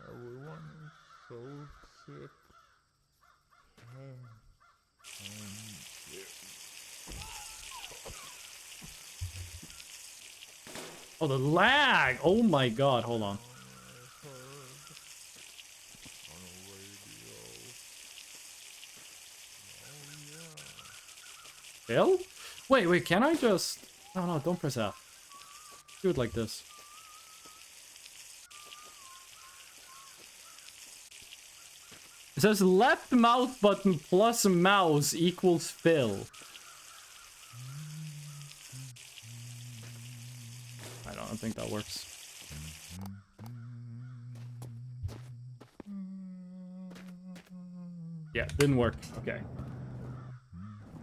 [SPEAKER 3] Everyone is so sick.
[SPEAKER 1] Oh, the lag! Oh my god, hold on. Bill? Wait, can I just... No, don't press F. Do it like this. It says left mouse button plus mouse equals fill. I don't think that works. Yeah, didn't work. Okay.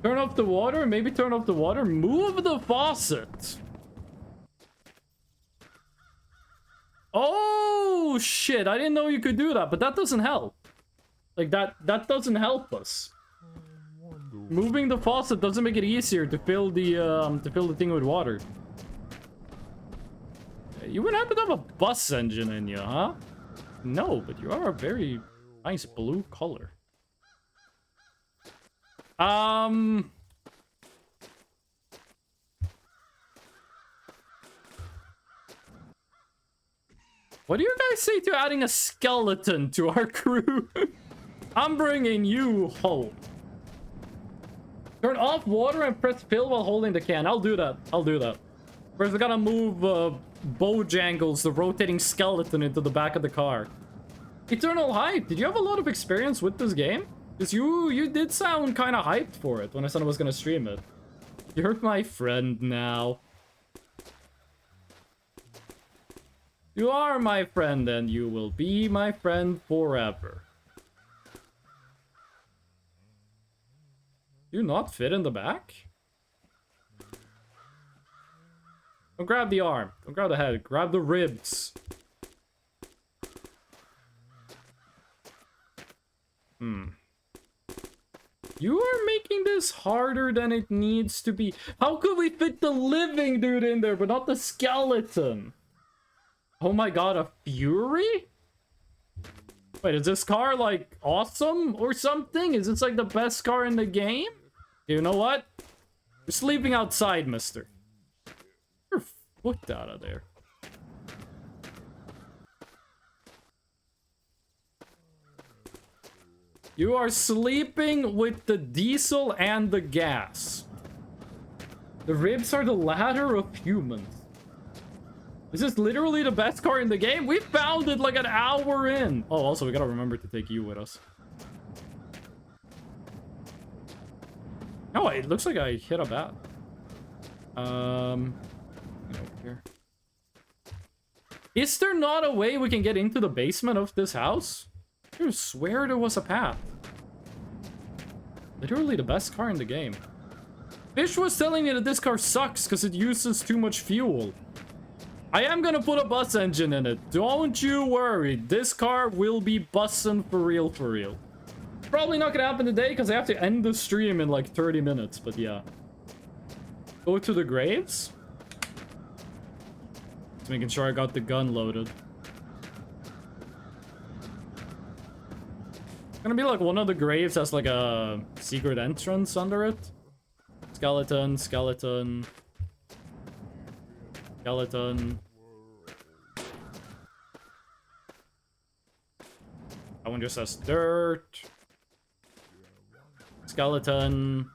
[SPEAKER 1] Turn off the water? Maybe turn off the water? Move the faucet! Oh, shit. I didn't know you could do that, but that doesn't help. Like, that doesn't help us. Moving the faucet doesn't make it easier to fill the thing with water. You wouldn't happen to have a bus engine in you, huh? No, but you are a very nice blue color. What do you guys say to adding a skeleton to our crew? I'm bringing you home. Turn off water and press fill while holding the can. I'll do that. First, I gotta move Bojangles, the rotating skeleton, into the back of the car. Eternal Hype, did you have a lot of experience with this game? Because you did sound kind of hyped for it when I said I was gonna stream it. You're my friend now. You are my friend and you will be my friend forever. Do you not fit in the back? Don't grab the arm. Don't grab the head. Grab the ribs. You are making this harder than it needs to be. How could we fit the living dude in there, but not the skeleton? Oh my god, a Fury? Wait, is this car, like, awesome or something? Is this, like, the best car in the game? You know what? You're sleeping outside, mister. Get your foot out of there. You are sleeping with the diesel and the gas. The ribs are the ladder of humans. Is this literally the best car in the game? We found it like an hour in. Oh, also, we gotta remember to take you with us. Oh, it looks like I hit a bat. Over here. Is there not a way we can get into the basement of this house? I swear there was a path. Literally the best car in the game. Fish was telling me that this car sucks because it uses too much fuel. I am gonna put a bus engine in it. Don't you worry. This car will be bussin' for real, for real. Probably not gonna happen today because I have to end the stream in like 30 minutes, but yeah. Go to the graves. Just making sure I got the gun loaded. It's gonna be like one of the graves has like a secret entrance under it. Skeleton, skeleton. Skeleton. That one just says dirt. Skeleton.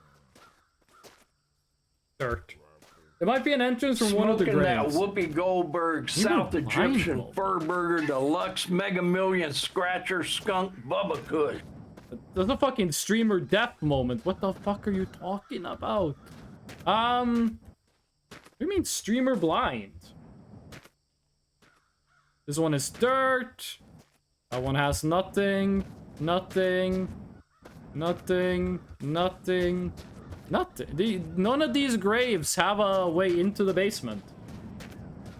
[SPEAKER 1] Dirt. There might be an entrance from one of the
[SPEAKER 2] Smoking that
[SPEAKER 1] graves.
[SPEAKER 2] Whoopi Goldberg South Egyptian Fur Burger Deluxe Mega Million Scratcher Skunk Bubba Kush.
[SPEAKER 1] There's a fucking streamer death moment. What the fuck are you talking about? What do you mean streamer blind? This one is dirt. That one has nothing. Nothing. Nothing. Nothing. Nothing. None of these graves have a way into the basement.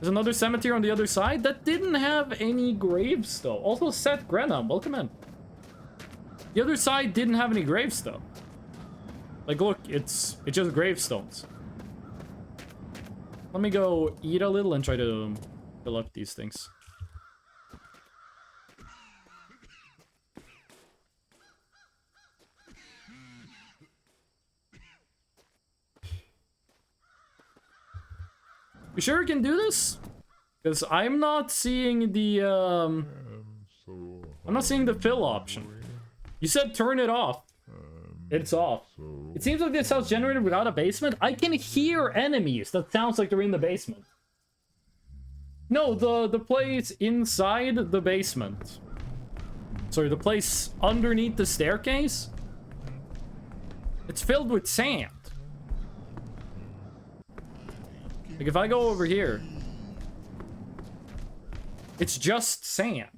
[SPEAKER 1] There's another cemetery on the other side that didn't have any graves though. Also Seth Grenham, welcome in. The other side didn't have any graves though. Like look, it's just gravestones. Let me go eat a little and try to fill up these things. You sure we can do this? Because I'm not seeing the I'm not seeing the fill option. You said turn it off. It's off. It seems like this house generated without a basement. I can hear enemies that sounds like they're in the basement. No, the place inside the basement. Sorry, the place underneath the staircase. It's filled with sand. Like if I go over here, it's just sand.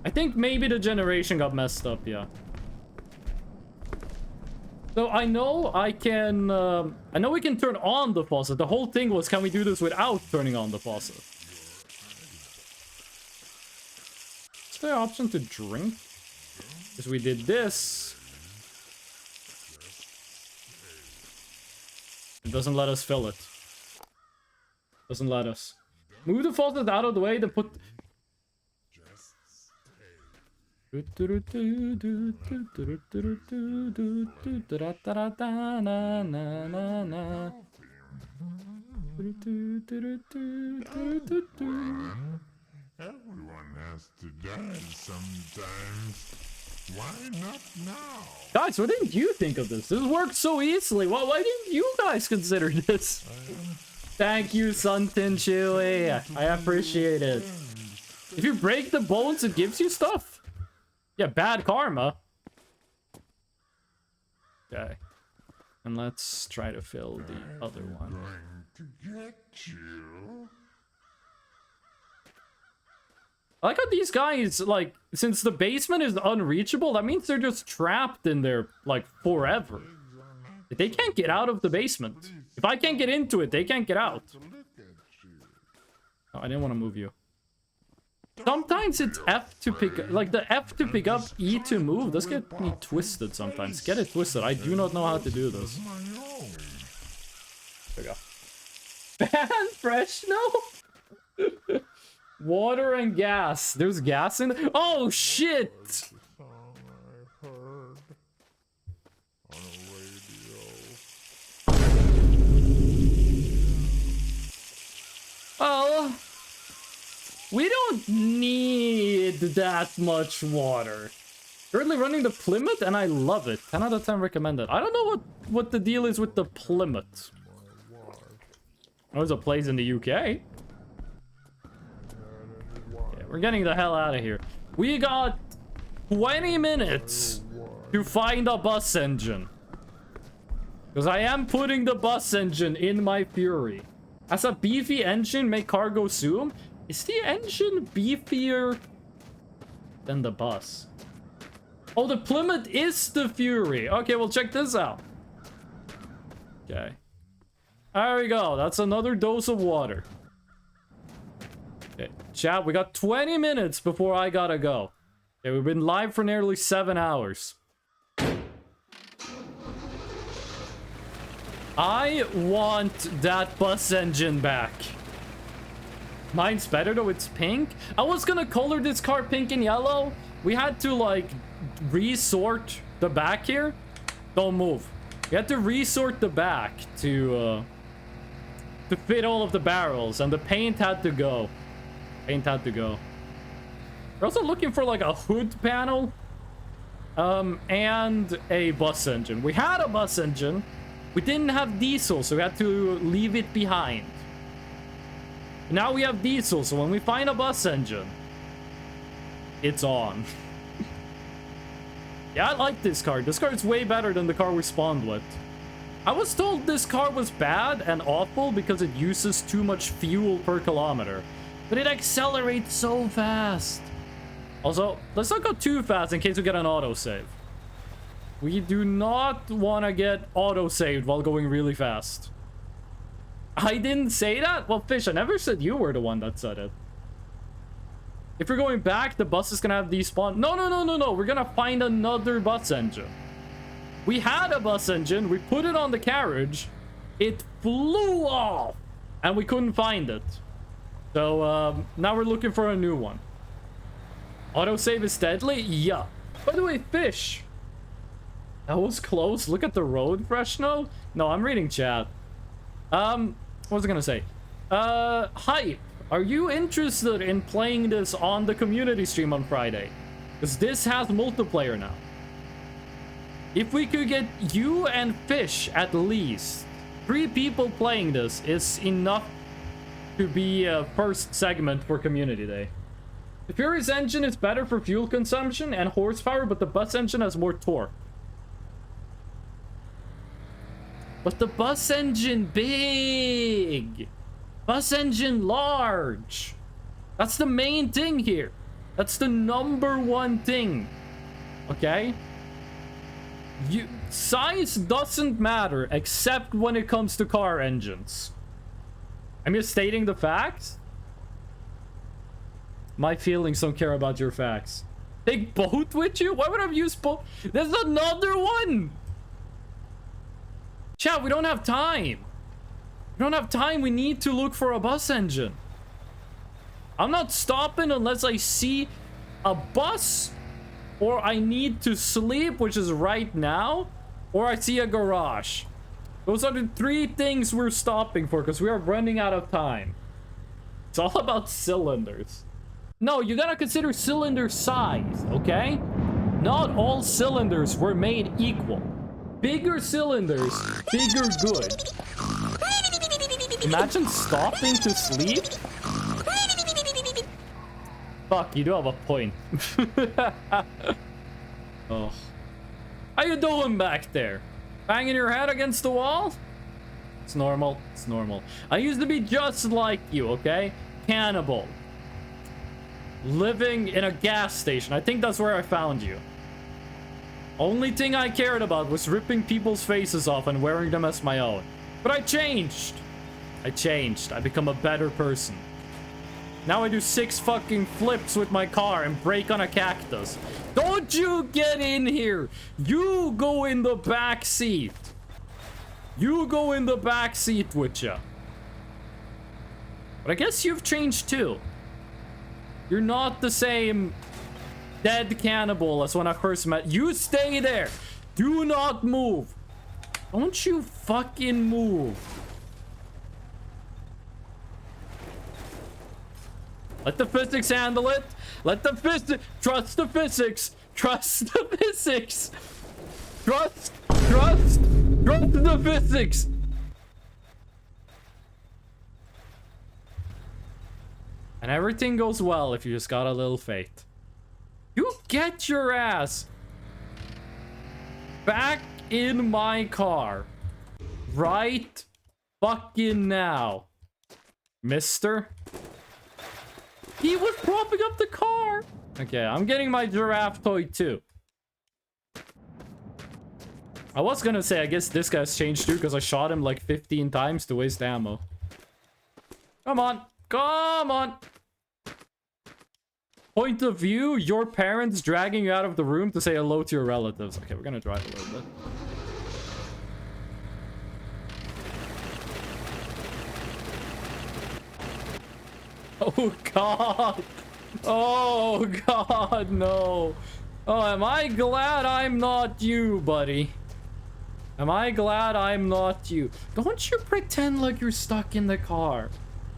[SPEAKER 1] I think maybe the generation got messed up, yeah. So I know I can, I know we can turn on the faucet. The whole thing was, can we do this without turning on the faucet? Is there an option to drink? Because we did this. It doesn't let us fill it. Doesn't let us. Move the faucet out of the way, then put...
[SPEAKER 3] Everyone has to die sometimes. Why not now?
[SPEAKER 1] Guys, what didn't you think of this? This worked so easily. Why didn't you guys consider this? Thank you, Suntin Chewy. I appreciate it. If you break the bones, it gives you stuff. Yeah, bad karma. Okay. And let's try to fill the other one.
[SPEAKER 3] To get you.
[SPEAKER 1] I like how these guys, like, since the basement is unreachable, that means they're just trapped in there, like, forever. They can't get out of the basement. If I can't get into it, they can't get out. Oh, I didn't want to move you. Sometimes it's F to pick, like, the F to pick up, E to move. Let's get me twisted sometimes. Get it twisted. I do not know how to do this. There we go. Ban fresh? No? Water and gas. There's gas in it? Oh, shit! Oh, we don't need that much water. Currently running the Plymouth, and I love it. 10 out of 10 recommended. I don't know what the deal is with the Plymouth. Oh, there's a place in the UK. Okay, we're getting the hell out of here. We got 20 minutes to find a bus engine. Because I am putting the bus engine in my Fury. As a beefy engine, make cargo zoom. Is the engine beefier than the bus? Oh, the Plymouth is the Fury. Okay, well, check this out. Okay. There we go. That's another dose of water. chat. We got 20 minutes before I gotta go. Okay, we've been live for nearly 7 hours. I want that bus engine back. Mine's better though, it's pink. I was gonna color this car pink and yellow. We had to like resort the back here. Don't move. We had to resort the back to fit all of the barrels, and the paint had to go. Paint had to go. We're also looking for like a hood panel and a bus engine. We had a bus engine. We didn't have diesel, so we had to leave it behind. Now we have diesel, so when we find a bus engine, it's on. Yeah, I like this car. This car is way better than the car we spawned with. I was told this car was bad and awful because it uses too much fuel per kilometer. But it accelerates so fast. Also, let's not go too fast in case we get an autosave. We do not want to get autosaved while going really fast. I didn't say that? Well, Fish, I never said you were the one that said it. If we're going back, the bus is gonna have despawn. No. We're gonna find another bus engine. We had a bus engine. We put it on the carriage. It flew off. And we couldn't find it. So, now we're looking for a new one. Autosave is deadly? Yeah. By the way, Fish. That was close. Look at the road, Freshno. No, I'm reading chat. What was I gonna say? Hype. Are you interested in playing this on the community stream on Friday? Because this has multiplayer now. If we could get you and Fish at least, 3 people playing this is enough to be a first segment for community day. The Fury's engine is better for fuel consumption and horsepower, but the bus engine has more torque. But the bus engine big. Bus engine large. That's the main thing here. That's the #1 thing. Okay? Size doesn't matter except when it comes to car engines. I'm just stating the facts. My feelings don't care about your facts. Take boat with you? Why would I use boat? There's another one! Chat, we don't have time. We don't have time. We need to look for a bus engine. I'm not stopping unless I see a bus, or I need to sleep, which is right now, or I see a garage. Those are the 3 things we're stopping for because we are running out of time. It's all about cylinders. No, you gotta consider cylinder size, okay? Not all cylinders were made equal. Bigger cylinders, bigger good. Imagine stopping to sleep? Fuck, you do have a point. Oh. How you doing back there? Banging your head against the wall? It's normal. It's normal. I used to be just like you, okay? Cannibal. Living in a gas station. I think that's where I found you. Only thing I cared about was ripping people's faces off and wearing them as my own. But I changed. I changed. I become a better person. Now I do 6 fucking flips with my car and break on a cactus. Don't you get in here. You go in the back seat. You go in the back seat with ya. But I guess you've changed too. You're not the same dead cannibal as when I first met. You stay there. Do not move. Don't you fucking move. Let the physics handle it. Let the physics. Trust the physics. Trust the physics. Trust the physics. And everything goes well if you just got a little faith. You get your ass back in my car right fucking now, mister. He was propping up the car. Okay, I'm getting my giraffe toy too. I was gonna say, I guess this guy's changed too because I shot him like 15 times to waste ammo. Come on. Come on. Point of view, your parents dragging you out of the room to say hello to your relatives. Okay, we're gonna drive a little bit. Oh god. Oh god, no. Oh, am I glad I'm not you, buddy? Am I glad I'm not you? Don't you pretend like you're stuck in the car.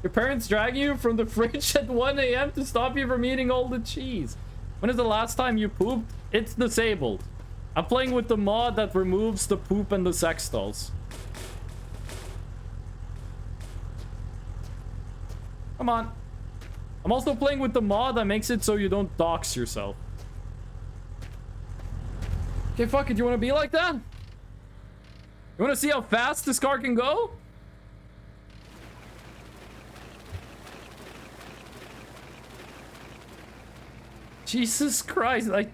[SPEAKER 1] Your parents drag you from the fridge at 1 a.m. to stop you from eating all the cheese. When is the last time you pooped? It's disabled. I'm playing with the mod that removes the poop and the sex dolls. Come on. I'm also playing with the mod that makes it so you don't dox yourself. Okay, fuck it. You want to be like that? You want to see how fast this car can go? Jesus Christ. I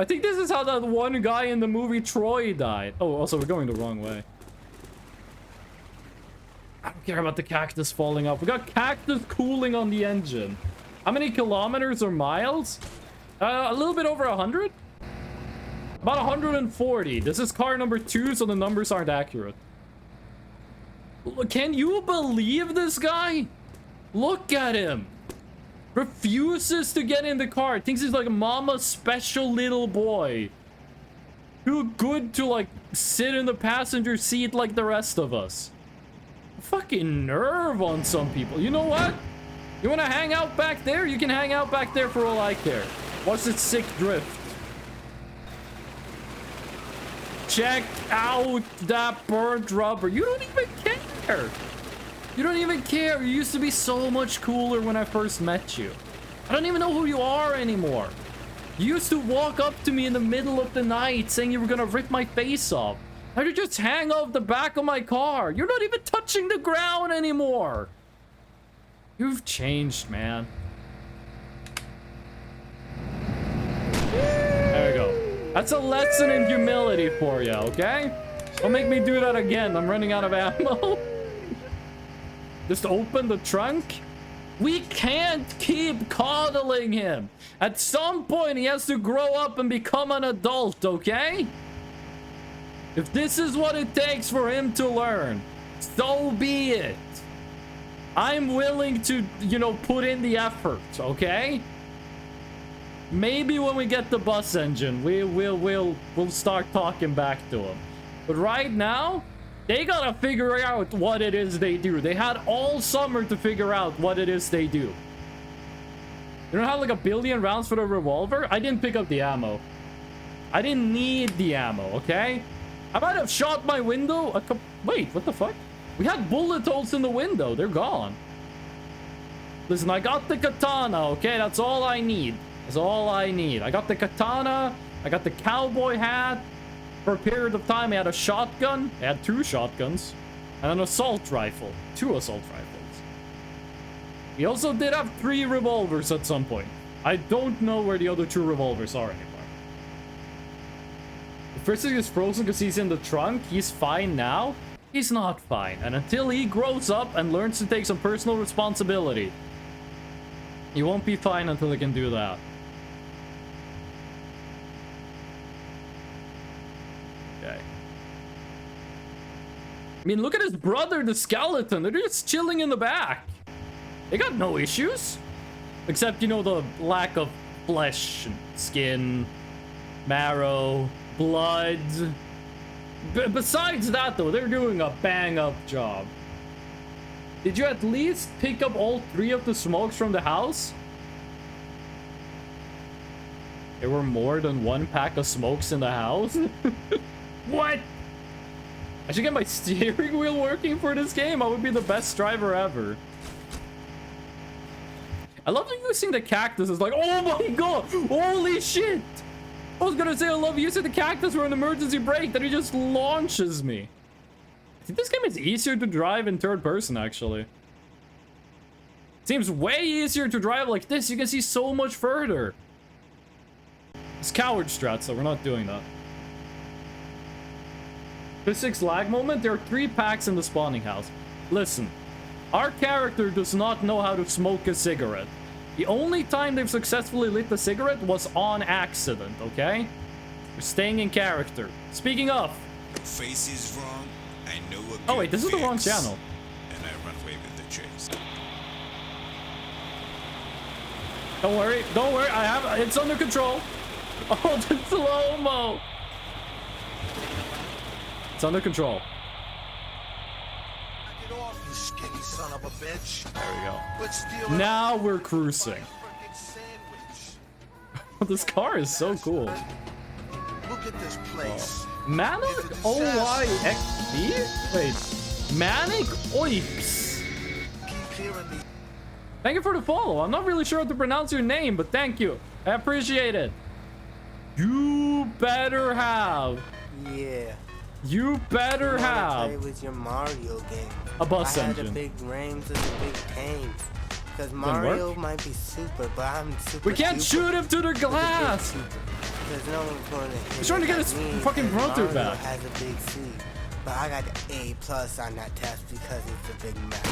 [SPEAKER 1] think this is how that one guy in the movie Troy died. Oh, also, we're going the wrong way. I don't care about the cactus falling off. We got cactus cooling on the engine. How many kilometers or miles? A little bit over 100? About 140. This is car number 2, so the numbers aren't accurate. Can you believe this guy? Look at him. Refuses to get in the car. Thinks he's like mama's special little boy. Too good to like sit in the passenger seat like the rest of us. Fucking nerve on some people. You know what? You want to hang out back there? You can hang out back there for all I care. Watch this sick drift. Check out that burnt rubber. You don't even care. You don't even care. You used to be so much cooler when I first met you. I don't even know who you are anymore. You used to walk up to me in the middle of the night saying you were gonna rip my face off. How did you just hang off the back of my car? You're not even touching the ground anymore. You've changed, man. There we go. That's a lesson in humility for you, okay? Don't make me do that again. I'm running out of ammo. Just open the trunk. We can't keep coddling him. At some point, he has to grow up and become an adult, okay? If this is what it takes for him to learn, so be it. I'm willing to, you know, put in the effort, okay? Maybe when we get the bus engine, we'll start talking back to him. But right now, they gotta figure out what it is they do. They had all summer to figure out what it is they do. You don't have like 1 billion rounds for the revolver? I didn't pick up the ammo. I didn't need the ammo, okay? I might have shot my window wait, what the fuck? We had bullet holes in the window. They're gone. Listen, I got the katana, okay? That's all I need. That's all I need. I got the katana. I got the cowboy hat. For a period of time, I had a shotgun. I had 2 shotguns. And an assault rifle. 2 assault rifles. We also did have 3 revolvers at some point. I don't know where the other 2 revolvers are anymore. The first thing is frozen because he's in the trunk. He's fine now. He's not fine. And until he grows up and learns to take some personal responsibility, he won't be fine until he can do that. Okay. I mean, look at his brother, the skeleton. They're just chilling in the back. They got no issues. Except, you know, the lack of flesh, skin, marrow, blood. Besides that, though, they're doing a bang-up job. Did you at least pick up all 3 of the smokes from the house? There were more than 1 pack of smokes in the house? What? I should get my steering wheel working for this game. I would be the best driver ever. I love using the cactus. It's like, oh my god, holy shit. I was gonna say I love using the cactus for an emergency brake, then he just launches me. I think this game is easier to drive in third person, actually. Seems way easier to drive like this. You can see so much further. It's coward strat, so we're not doing that. Physics lag moment. There are 3 packs in the spawning house. Listen, our character does not know how to smoke a cigarette. The only time they've successfully lit the cigarette was on accident, okay? We're staying in character. Speaking of...
[SPEAKER 11] Face is wrong. I know a
[SPEAKER 1] Oh wait, this is the wrong channel.
[SPEAKER 11] And I run away with the chase.
[SPEAKER 1] Don't worry, I have it's under control. Oh, the slow-mo. It's under control.
[SPEAKER 9] Get off, you skinny son of a bitch.
[SPEAKER 1] There we go.
[SPEAKER 9] Quit stealing
[SPEAKER 1] Now we're cruising.
[SPEAKER 9] frickin' sandwich.
[SPEAKER 1] This car is so cool.
[SPEAKER 9] Look at this place.
[SPEAKER 1] Manic OYXB? Wait. Manic Oips.
[SPEAKER 9] Keep hearing me.
[SPEAKER 1] Thank you for the follow. I'm not really sure how to pronounce your name, but thank you. I appreciate it. You better have.
[SPEAKER 5] Yeah.
[SPEAKER 1] You better
[SPEAKER 5] You wanna
[SPEAKER 1] have
[SPEAKER 5] play with your Mario game.
[SPEAKER 1] a bus
[SPEAKER 5] I had
[SPEAKER 1] engine.
[SPEAKER 5] the big rings and the big games. Because
[SPEAKER 1] work?
[SPEAKER 5] Mario might be super, but I'm super.
[SPEAKER 1] We can't
[SPEAKER 5] super.
[SPEAKER 1] shoot him to the glass.
[SPEAKER 5] Because no one's going to hit.
[SPEAKER 1] He's trying to get
[SPEAKER 5] like
[SPEAKER 1] his
[SPEAKER 5] me,
[SPEAKER 1] fucking
[SPEAKER 5] 'cause
[SPEAKER 1] brother
[SPEAKER 5] Mario
[SPEAKER 1] back.
[SPEAKER 5] has a big C. But I got the A+ on that test because it's a big max.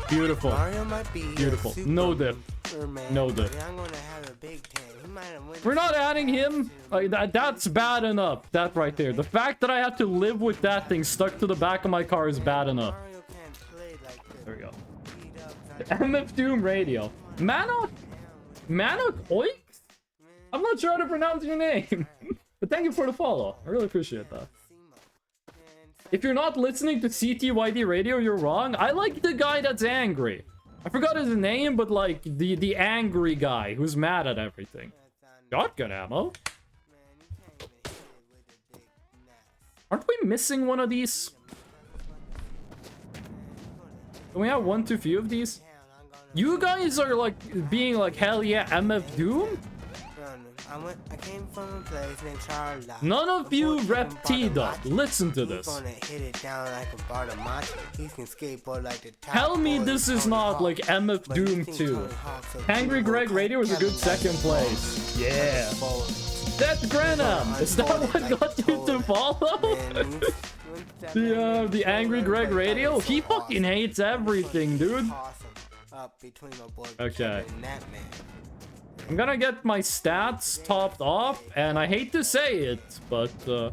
[SPEAKER 1] Beautiful.
[SPEAKER 5] Mario might be
[SPEAKER 1] Beautiful. No dip.
[SPEAKER 5] Superman,
[SPEAKER 1] No dip.
[SPEAKER 5] but I'm going to have a big tank. He might have won.
[SPEAKER 1] We're not adding him. Like that's bad enough. That right there. The fact that I have to live with that thing stuck to the back of my car is bad enough.
[SPEAKER 5] Mario can't play like this.
[SPEAKER 1] There we go.
[SPEAKER 5] Beat up,
[SPEAKER 1] MF Doom Radio. Manok Oix? I'm not sure how to pronounce your name. But thank you for the follow. I really appreciate that. If you're not listening to CTYD Radio, you're wrong. I like the guy that's angry. I forgot his name, but like the angry guy who's mad at everything. Shotgun ammo? Aren't we missing one of these? Can we have one too few of these? You guys are like being like, hell yeah, MF Doom?
[SPEAKER 5] I came from a place named Charlotte.
[SPEAKER 1] None of you rep T-Dot. Listen to this.
[SPEAKER 5] He's gonna hit it down like a Bartamachi. He can skateboard like the top
[SPEAKER 1] Tell me
[SPEAKER 5] boy,
[SPEAKER 1] this is
[SPEAKER 5] Tony
[SPEAKER 1] not
[SPEAKER 5] Hawk.
[SPEAKER 1] like MF
[SPEAKER 5] But he
[SPEAKER 1] Doom
[SPEAKER 5] thinks
[SPEAKER 1] 2.
[SPEAKER 5] Tony Hawk's a
[SPEAKER 1] Angry
[SPEAKER 5] cool
[SPEAKER 1] Greg
[SPEAKER 5] guy.
[SPEAKER 1] Radio is a good
[SPEAKER 5] Kevin
[SPEAKER 1] second place. Yeah.
[SPEAKER 5] Forward.
[SPEAKER 1] That's Grenham. Is that what got you to follow? The Angry Greg Radio? He fucking hates everything, dude.
[SPEAKER 5] Up between my boy
[SPEAKER 1] Okay.
[SPEAKER 5] Kevin and that man.
[SPEAKER 1] I'm gonna get my stats topped off, and I hate to say it, but gonna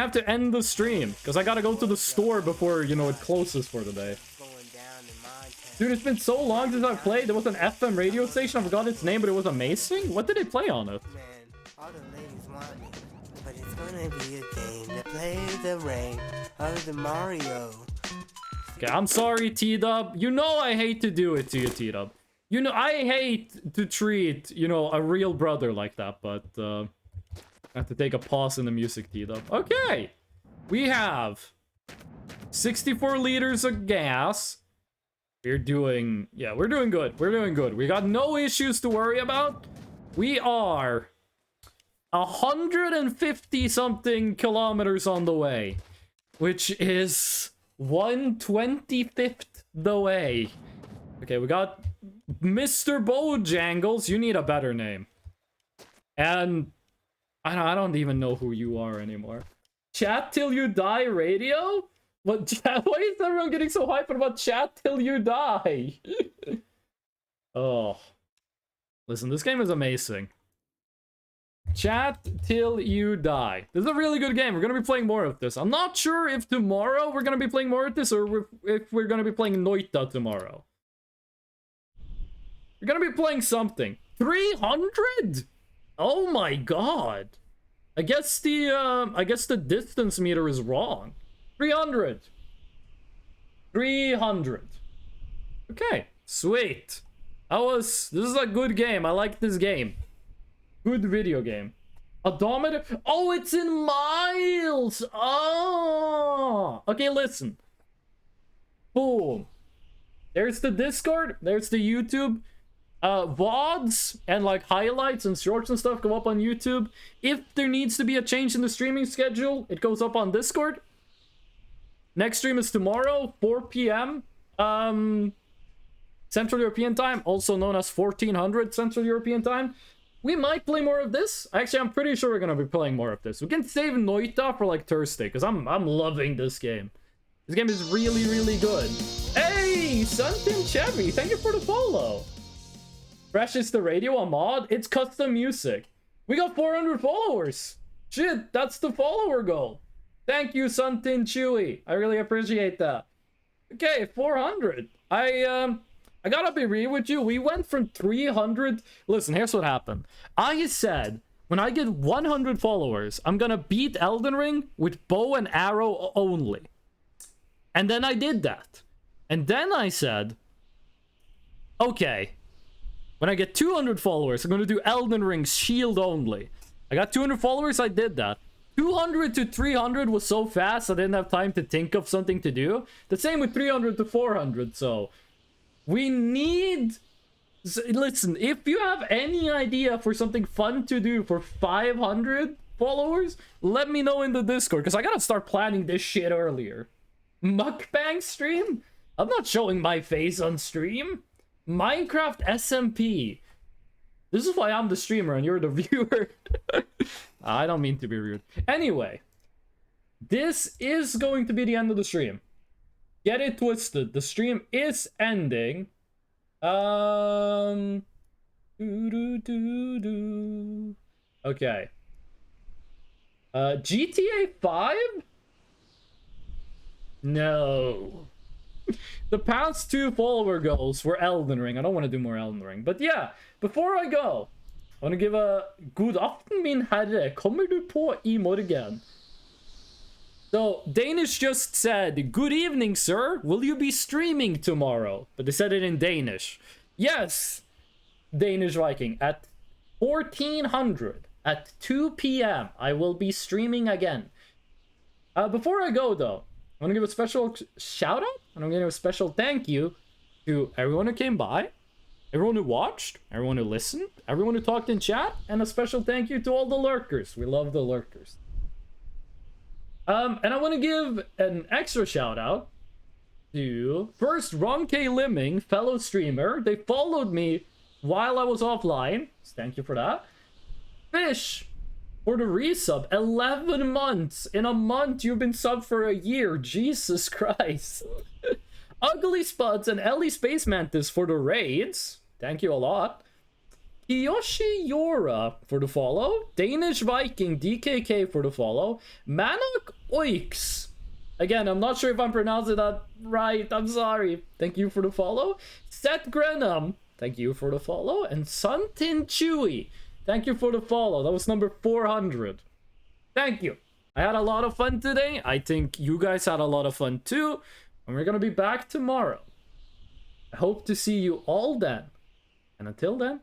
[SPEAKER 1] have to end the stream because I gotta go to the store before, you know, it closes for the day. Dude, it's been so long since I've played. There was an FM radio station. I forgot its name, but it was amazing. What did they play on it?
[SPEAKER 5] All the ladies want me, but it's gonna be a game that plays the rain of the Mario.
[SPEAKER 1] Okay, I'm sorry, T-Dub. You know I hate to do it to you, T-Dub. You know, I hate to treat, you know, a real brother like that, but I have to take a pause in the music, T-Dub. Okay, we have 64 liters of gas. We're doing, yeah, we're doing good. We're doing good. We got no issues to worry about. We are 150 something kilometers on the way, which is 1/25th the way. Okay, we got Mr. Bojangles. You need a better name. And I don't even know who you are anymore. Chat Till You Die Radio? What? Why is everyone getting so hyped about Chat Till You Die? Oh. Listen, this game is amazing. Chat Till You Die. This is a really good game. We're going to be playing more of this. I'm not sure if tomorrow we're going to be playing more of this or if we're going to be playing Noita tomorrow. We're going to be playing something. 300? Oh my god. I guess the distance meter is wrong. 300. 300. Okay, sweet. This is a good game. I like this game. Good video game. Odometer. Oh, it's in miles. Oh. Okay, listen. Boom. There's the Discord. There's the YouTube. VODs and like highlights and shorts and stuff go up on YouTube. If there needs to be a change in the streaming schedule, it goes up on Discord. Next stream is tomorrow, 4 p.m. Central European time, also known as 1400 Central European time. We might play more of this. Actually, I'm pretty sure we're gonna be playing more of this. We can save Noita for like Thursday, because I'm loving this game. This game is really, really good. Hey, Suntin Chevy, thank you for the follow. Fresh is the radio a mod? It's custom music. We got 400 followers. Shit, that's the follower goal. Thank you, Suntin Chewy. I really appreciate that. Okay, 400. I gotta be real with you. We went from 300. Listen, here's what happened. I said, when I get 100 followers, I'm gonna beat Elden Ring with bow and arrow only. And then I did that. And then I said, okay, when I get 200 followers, I'm gonna do Elden Ring's shield only. I got 200 followers, I did that. 200 to 300 was so fast, I didn't have time to think of something to do. The same with 300 to 400, so... We need... Listen, if you have any idea for something fun to do for 500 followers, let me know in the Discord, because I gotta start planning this shit earlier. Mukbang stream? I'm not showing my face on stream. Minecraft SMP. This is why I'm the streamer and you're the viewer. I don't mean to be rude. Anyway, this is going to be the end of the stream. Get it twisted. The stream is ending. Okay. GTA 5? No. The past 2 follower goals were Elden Ring. I don't want to do more Elden Ring. But yeah, before I go, I want to give a god aften, min herre. Kommer du på I morgen? So, Danish just said, good evening, sir. Will you be streaming tomorrow? But they said it in Danish. Yes, Danish Viking. At 1400, at 2 p.m., I will be streaming again. Before I go, though, I want to give a special shout out, and I'm going to give a special thank you to everyone who came by, everyone who watched, everyone who listened, everyone who talked in chat, and a special thank you to all the lurkers. We love the lurkers. And I want to give an extra shout out to first Ron K. Limming, fellow streamer. They followed me while I was offline. So thank you for that. Fish for the resub. 11 months. In a month, you've been subbed for a year. Jesus Christ. Ugly Spuds and Ellie Space Mantis for the raids. Thank you a lot. Kiyoshi Yora for the follow. Danish Viking DKK for the follow. Manok Oix. Again, I'm not sure if I'm pronouncing that right. I'm sorry. Thank you for the follow. Seth Grenham. Thank you for the follow. And Suntin Chewy. Thank you for the follow. That was number 400. Thank you. I had a lot of fun today. I think you guys had a lot of fun too. And we're going to be back tomorrow. I hope to see you all then. And until then,